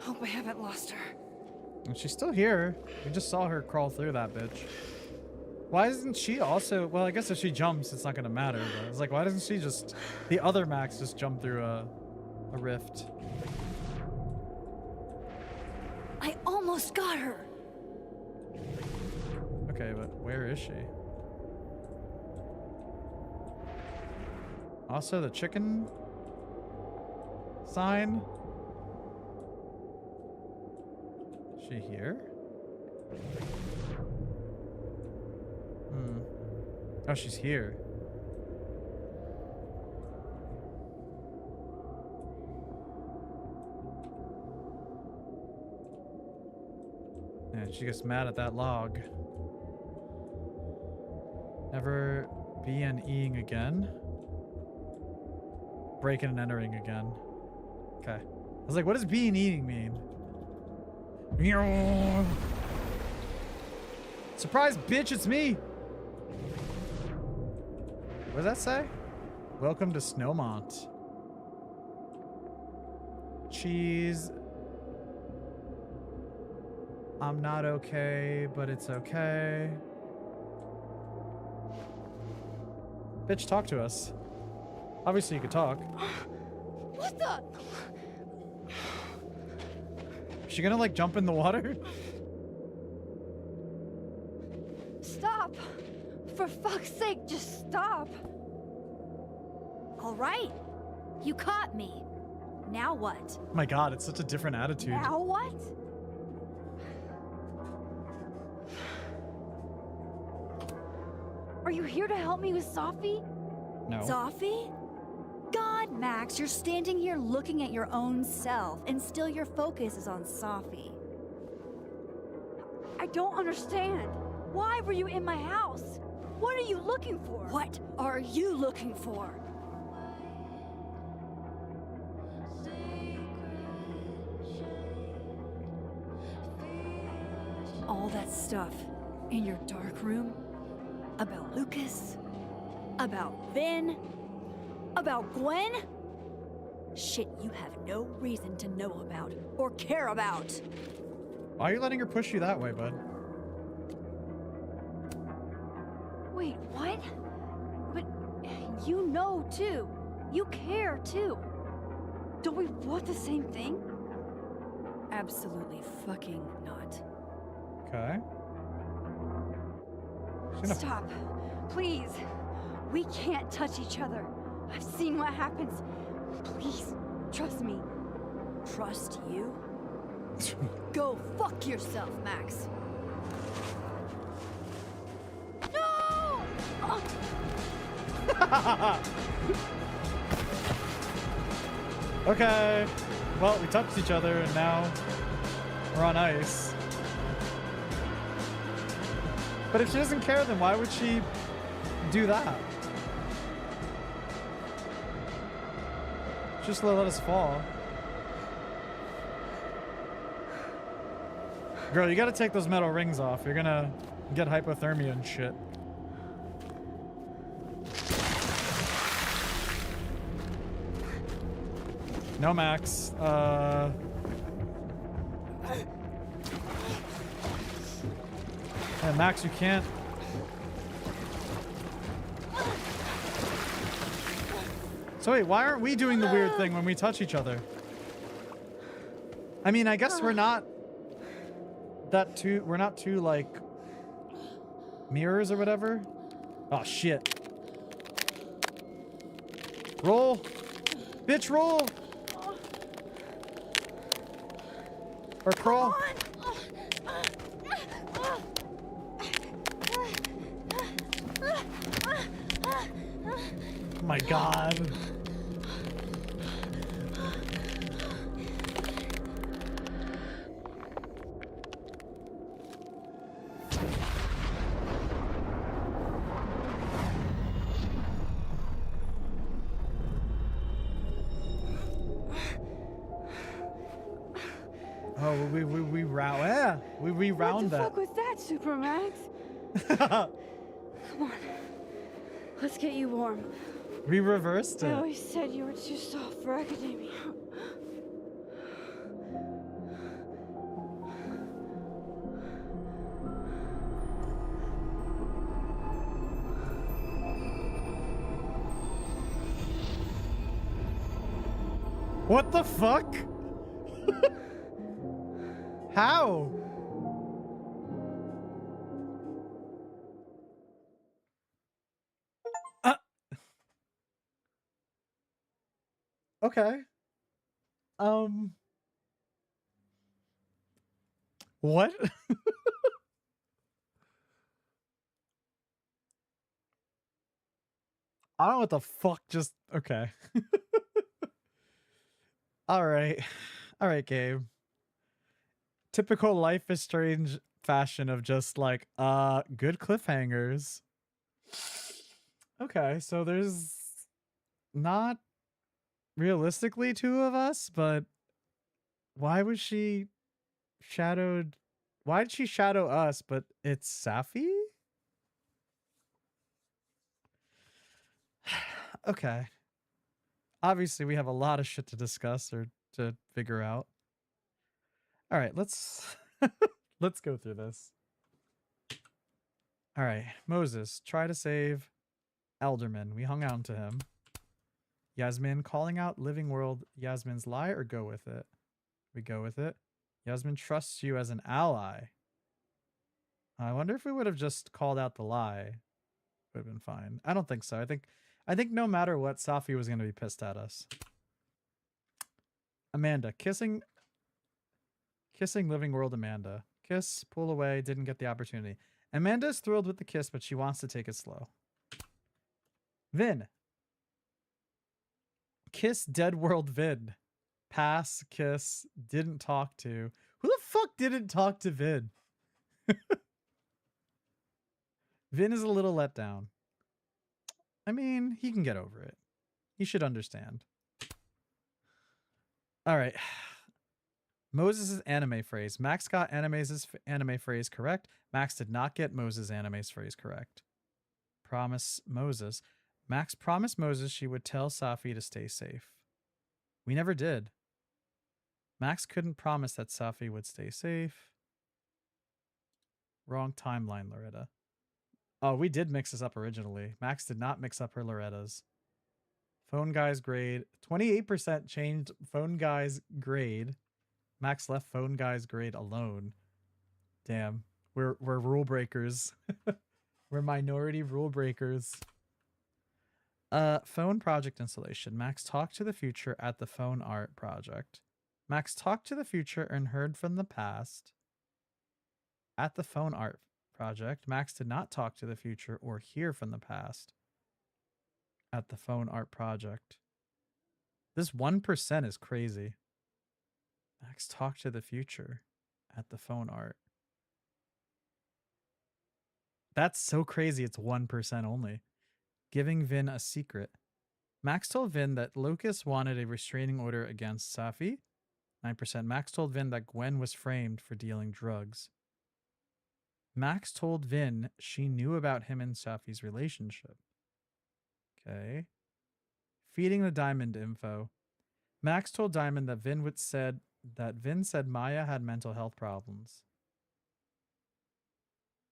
Hope I haven't lost her. And she's still here. We just saw her crawl through that bitch. Why isn't she also... Well, I guess if she jumps, it's not going to matter. But it's like, why doesn't she just... The other Max just jump through a rift? I almost got her. Okay, but where is she? Also, the chicken sign? Is she here? Oh, she's here. Yeah, she gets mad at that log. Never B&Eing again. Breaking and entering again. Okay. I was like, what does B&Eing mean? Surprise, bitch, it's me! What does that say? Welcome to Snowmont. Cheese. I'm not okay, but it's okay. Bitch, talk to us. Obviously you could talk. What the? Is she gonna like jump in the water? Stop! For fuck's sake, just stop! All right. You caught me. Now what? Oh my god, it's such a different attitude. Now what? Are you here to help me with Sophie? No. Sophie? God, Max, you're standing here looking at your own self, and still your focus is on Sophie. I don't understand. Why were you in my house? What are you looking for? What are you looking for? All that stuff in your dark room about Lucas, about Vin, about Gwen? Shit you have no reason to know about or care about. Why are you letting her push you that way, bud? Wait, what? But you know too. You care too. Don't we want the same thing? Absolutely fucking not. Okay. Stop. Please. We can't touch each other. I've seen what happens. Please. Trust me. Trust you? Go fuck yourself, Max. No! Okay. Well, we touched each other and now we're on ice. But if she doesn't care, then why would she do that? Just let us fall. Girl, you gotta take those metal rings off. You're gonna get hypothermia and shit. No, Max. Yeah, Max, you can't. So wait, why aren't we doing the weird thing when we touch each other? I mean, I guess we're not we're not two, like, mirrors or whatever. Oh, shit. Roll. Bitch, roll. Or crawl. Oh my god. Oh, we round, yeah, we round that. What the fuck was that, Supermax? Come on, let's get you warm. We reversed I it. always said you were too soft for academia. What the fuck? How? Okay. What? I don't know what the fuck just... Okay. Alright. Alright, Gabe. Typical Life is Strange fashion of just like, good cliffhangers. Okay, so there's not realistically two of us, but why was she shadowed? Why did she shadow us, but it's Safi? Okay. Obviously, we have a lot of shit to discuss or to figure out. All right, let's let's go through this. All right, Moses, try to save Elderman. We hung on to him. Yasmin, calling out Living World. Yasmin's lie or go with it? We go with it. Yasmin trusts you as an ally. I wonder if we would have just called out the lie. Would have been fine. I don't think so. I think no matter what, Safi was going to be pissed at us. Amanda, kissing Living World. Amanda, kiss, pull away, didn't get the opportunity. Amanda's thrilled with the kiss, but she wants to take it slow. Vin, kiss Dead World. Vin, pass, kiss, didn't talk to. Who the fuck didn't talk to Vin? Vin is a little let down. I mean, he can get over it. He should understand. All right. Moses' anime phrase. Max got Anime's anime phrase correct. Max did not get Moses' anime's phrase correct. Promise Moses. Max promised Moses she would tell Safi to stay safe. We never did. Max couldn't promise that Safi would stay safe. Wrong timeline, Loretta. Oh, we did mix this up originally. Max did not mix up her Loretta's. Phone guy's grade. 28% changed phone guy's grade. Max left phone guy's grade alone. Damn. We're rule breakers. We're minority rule breakers. Phone project installation. Max talked to the future at the phone art project. Max talked to the future and heard from the past at the phone art project. Max did not talk to the future or hear from the past at the phone art project. This 1% is crazy. Max talked to the future at the phone art. That's so crazy. It's 1% only. Giving Vin a secret. Max told Vin that Lucas wanted a restraining order against Safi. 9%. Max told Vin that Gwen was framed for dealing drugs. Max told Vin she knew about him and Safi's relationship. Okay. Feeding the Diamond info. Max told Diamond that Vin said Maya had mental health problems.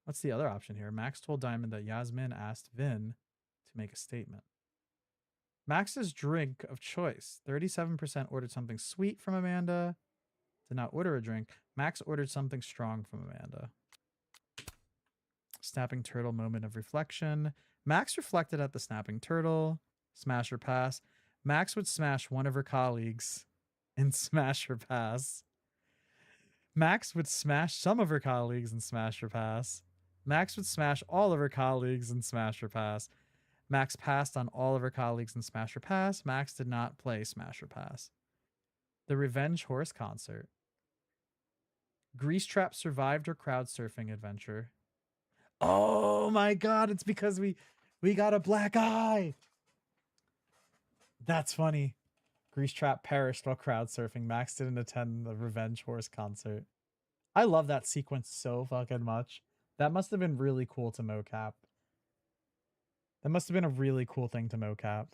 What's the other option here? Max told Diamond that Yasmin asked Vin to make a statement. Max's drink of choice. 37% ordered something sweet from Amanda. Did not order a drink. Max ordered something strong from Amanda. Snapping turtle moment of reflection. Max reflected at the snapping turtle. Smash or pass. Max would smash one of her colleagues and smash or pass. Max would smash some of her colleagues and smash or pass. Max would smash all of her colleagues and smash or pass. Max passed on all of her colleagues in Smash or Pass. Max did not play Smash or Pass. The Revenge Horse Concert. Grease Trap survived her crowd surfing adventure. Oh my god, it's because we got a black eye. That's funny. Grease Trap perished while crowd surfing. Max didn't attend the Revenge Horse Concert. I love that sequence so fucking much. That must have been really cool to mocap. That must have been a really cool thing to mocap.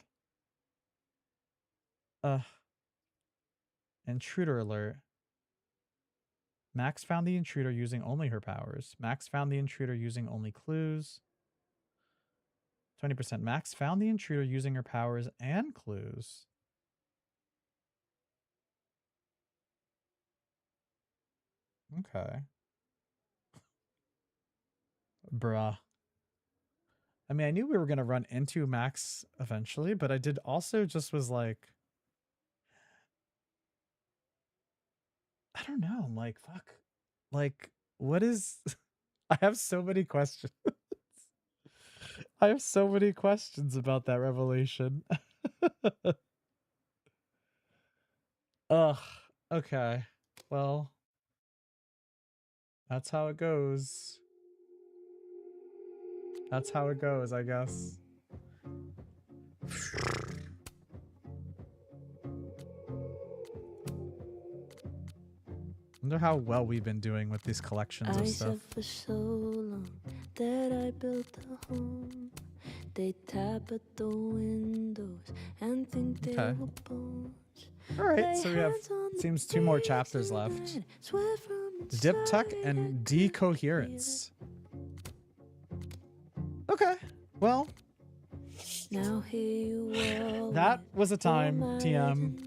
Intruder alert. Max found the intruder using only her powers. Max found the intruder using only clues. 20%. Max found the intruder using her powers and clues. Okay. Bruh. I mean, I knew we were going to run into Max eventually, but I did also just was like, I don't know. I'm like, fuck. Like, what is... I have so many questions. I have so many questions about that revelation. Ugh. Okay. Well, that's how it goes. That's how it goes, I guess. Wonder how well we've been doing with these collections of stuff. For so long that I built a home. They tap at the windows and think they were bones. Alright, so we have, seems 2 more chapters left. Diptech and Decoherence. Okay, well. Now here you that was a time, TM.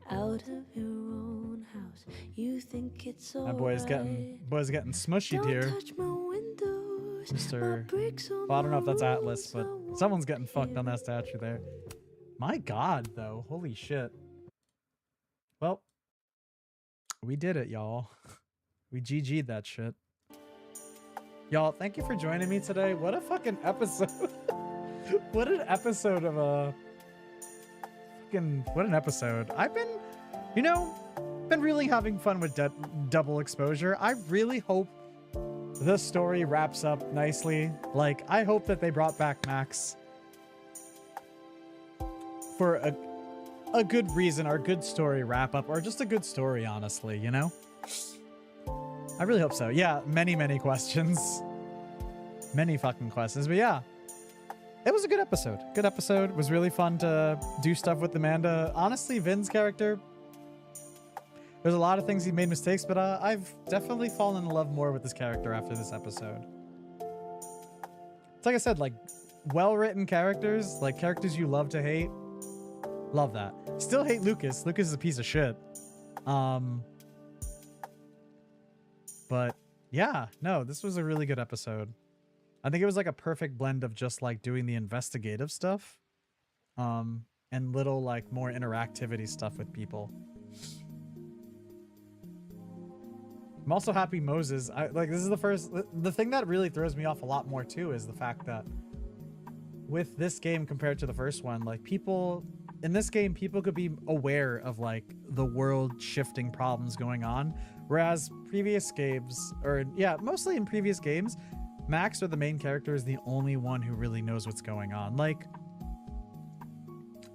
Out of your own house, you think it's all that boy's getting smushied here. Mr. Well, I don't know if that's Atlas, but someone's getting fucked on that statue there. My god, though. Holy shit. Well, we did it, y'all. We GG'd that shit. Y'all, thank you for joining me today. What a fucking episode. What an episode of a... What an episode. I've been, you know, been really having fun with double exposure. I really hope the story wraps up nicely. Like, I hope that they brought back Max for a good reason, or a good story wrap up, or just a good story, honestly, you know? I really hope so. Yeah, many questions. Many fucking questions, but yeah. It was a good episode. Good episode. It was really fun to do stuff with Amanda. Honestly, Vin's character, there's a lot of things he made mistakes, but I've definitely fallen in love more with this character after this episode. It's like I said, like, well-written characters, like characters you love to hate. Love that. Still hate Lucas. Lucas is a piece of shit. But yeah, no, this was a really good episode. I think it was like a perfect blend of just like doing the investigative stuff, and little like more interactivity stuff with people. I'm also happy Moses. This is the thing that really throws me off a lot more too is the fact that with this game compared to the first one, like people in this game, people could be aware of like the world shifting problems going on. Whereas previous games, or yeah, mostly in previous games, Max, or the main character, is the only one who really knows what's going on. Like,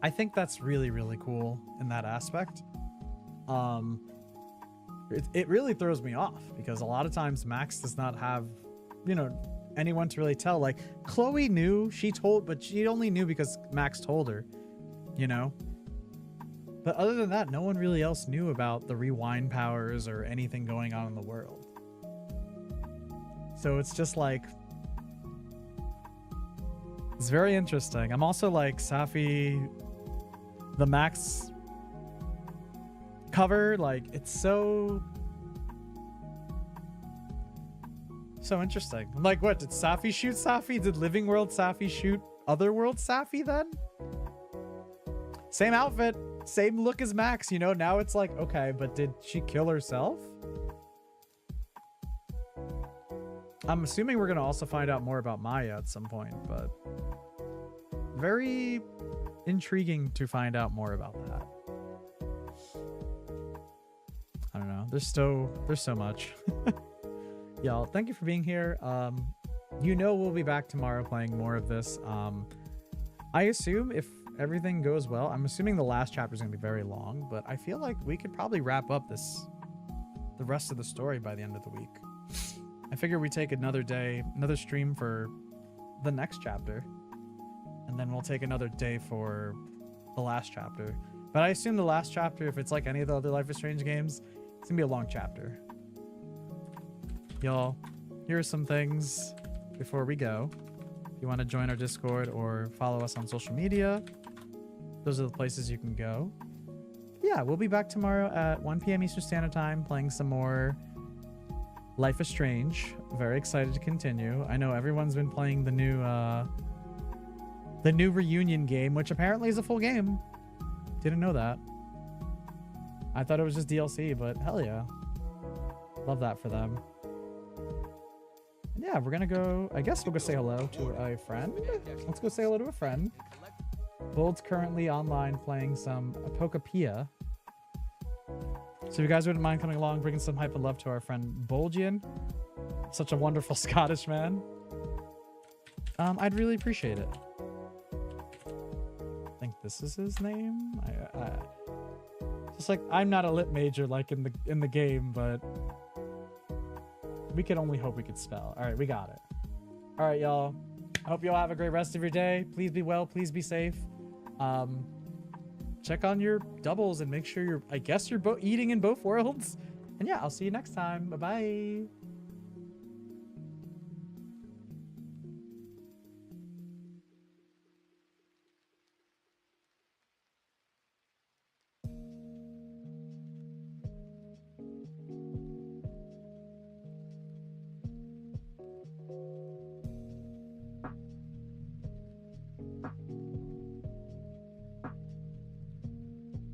I think that's really, really cool in that aspect. It really throws me off because a lot of times Max does not have, you know, anyone to really tell. Like Chloe knew, but she only knew because Max told her, you know. But other than that, no one really else knew about the rewind powers or anything going on in the world. So it's just like, it's very interesting. I'm also like Safi, the Max cover, like it's so interesting. I'm like, what, did Safi shoot Safi? Did Living World Safi shoot Otherworld Safi then? Same outfit, same look as Max, you know. Now it's like, okay, but did she kill herself? I'm assuming we're gonna also find out more about Maya at some point, but very intriguing to find out more about that. I don't know. There's so much. Y'all, thank you for being here. You know, we'll be back tomorrow playing more of this. I assume if everything goes well, I'm assuming the last chapter is going to be very long, but I feel like we could probably wrap up the rest of the story by the end of the week. I figure we take another day, another stream for the next chapter, and then we'll take another day for the last chapter. But I assume the last chapter, if it's like any of the other Life is Strange games, it's gonna be a long chapter. Y'all, here are some things before we go. If you want to join our Discord or follow us on social media, those are the places you can go. Yeah, we'll be back tomorrow at 1 p.m. Eastern Standard Time playing some more Life is Strange. Very excited to continue. I know everyone's been playing the new reunion game, which apparently is a full game. Didn't know that. I thought it was just DLC, but hell yeah. Love that for them. And yeah, we're gonna go, I guess we'll go say hello to a friend. Let's go say hello to a friend. Bold's currently online playing some Apocopia. So if you guys wouldn't mind coming along, bringing some hype and love to our friend Bolgian. Such a wonderful Scottish man. I'd really appreciate it. I think this is his name. Just like, I'm not a lit major like in the game, but we could only hope we could spell. All right, we got it. All right, y'all. I hope y'all have a great rest of your day. Please be well. Please be safe. Check on your doubles and make sure you're, I guess you're eating in both worlds. And yeah, I'll see you next time. Bye-bye.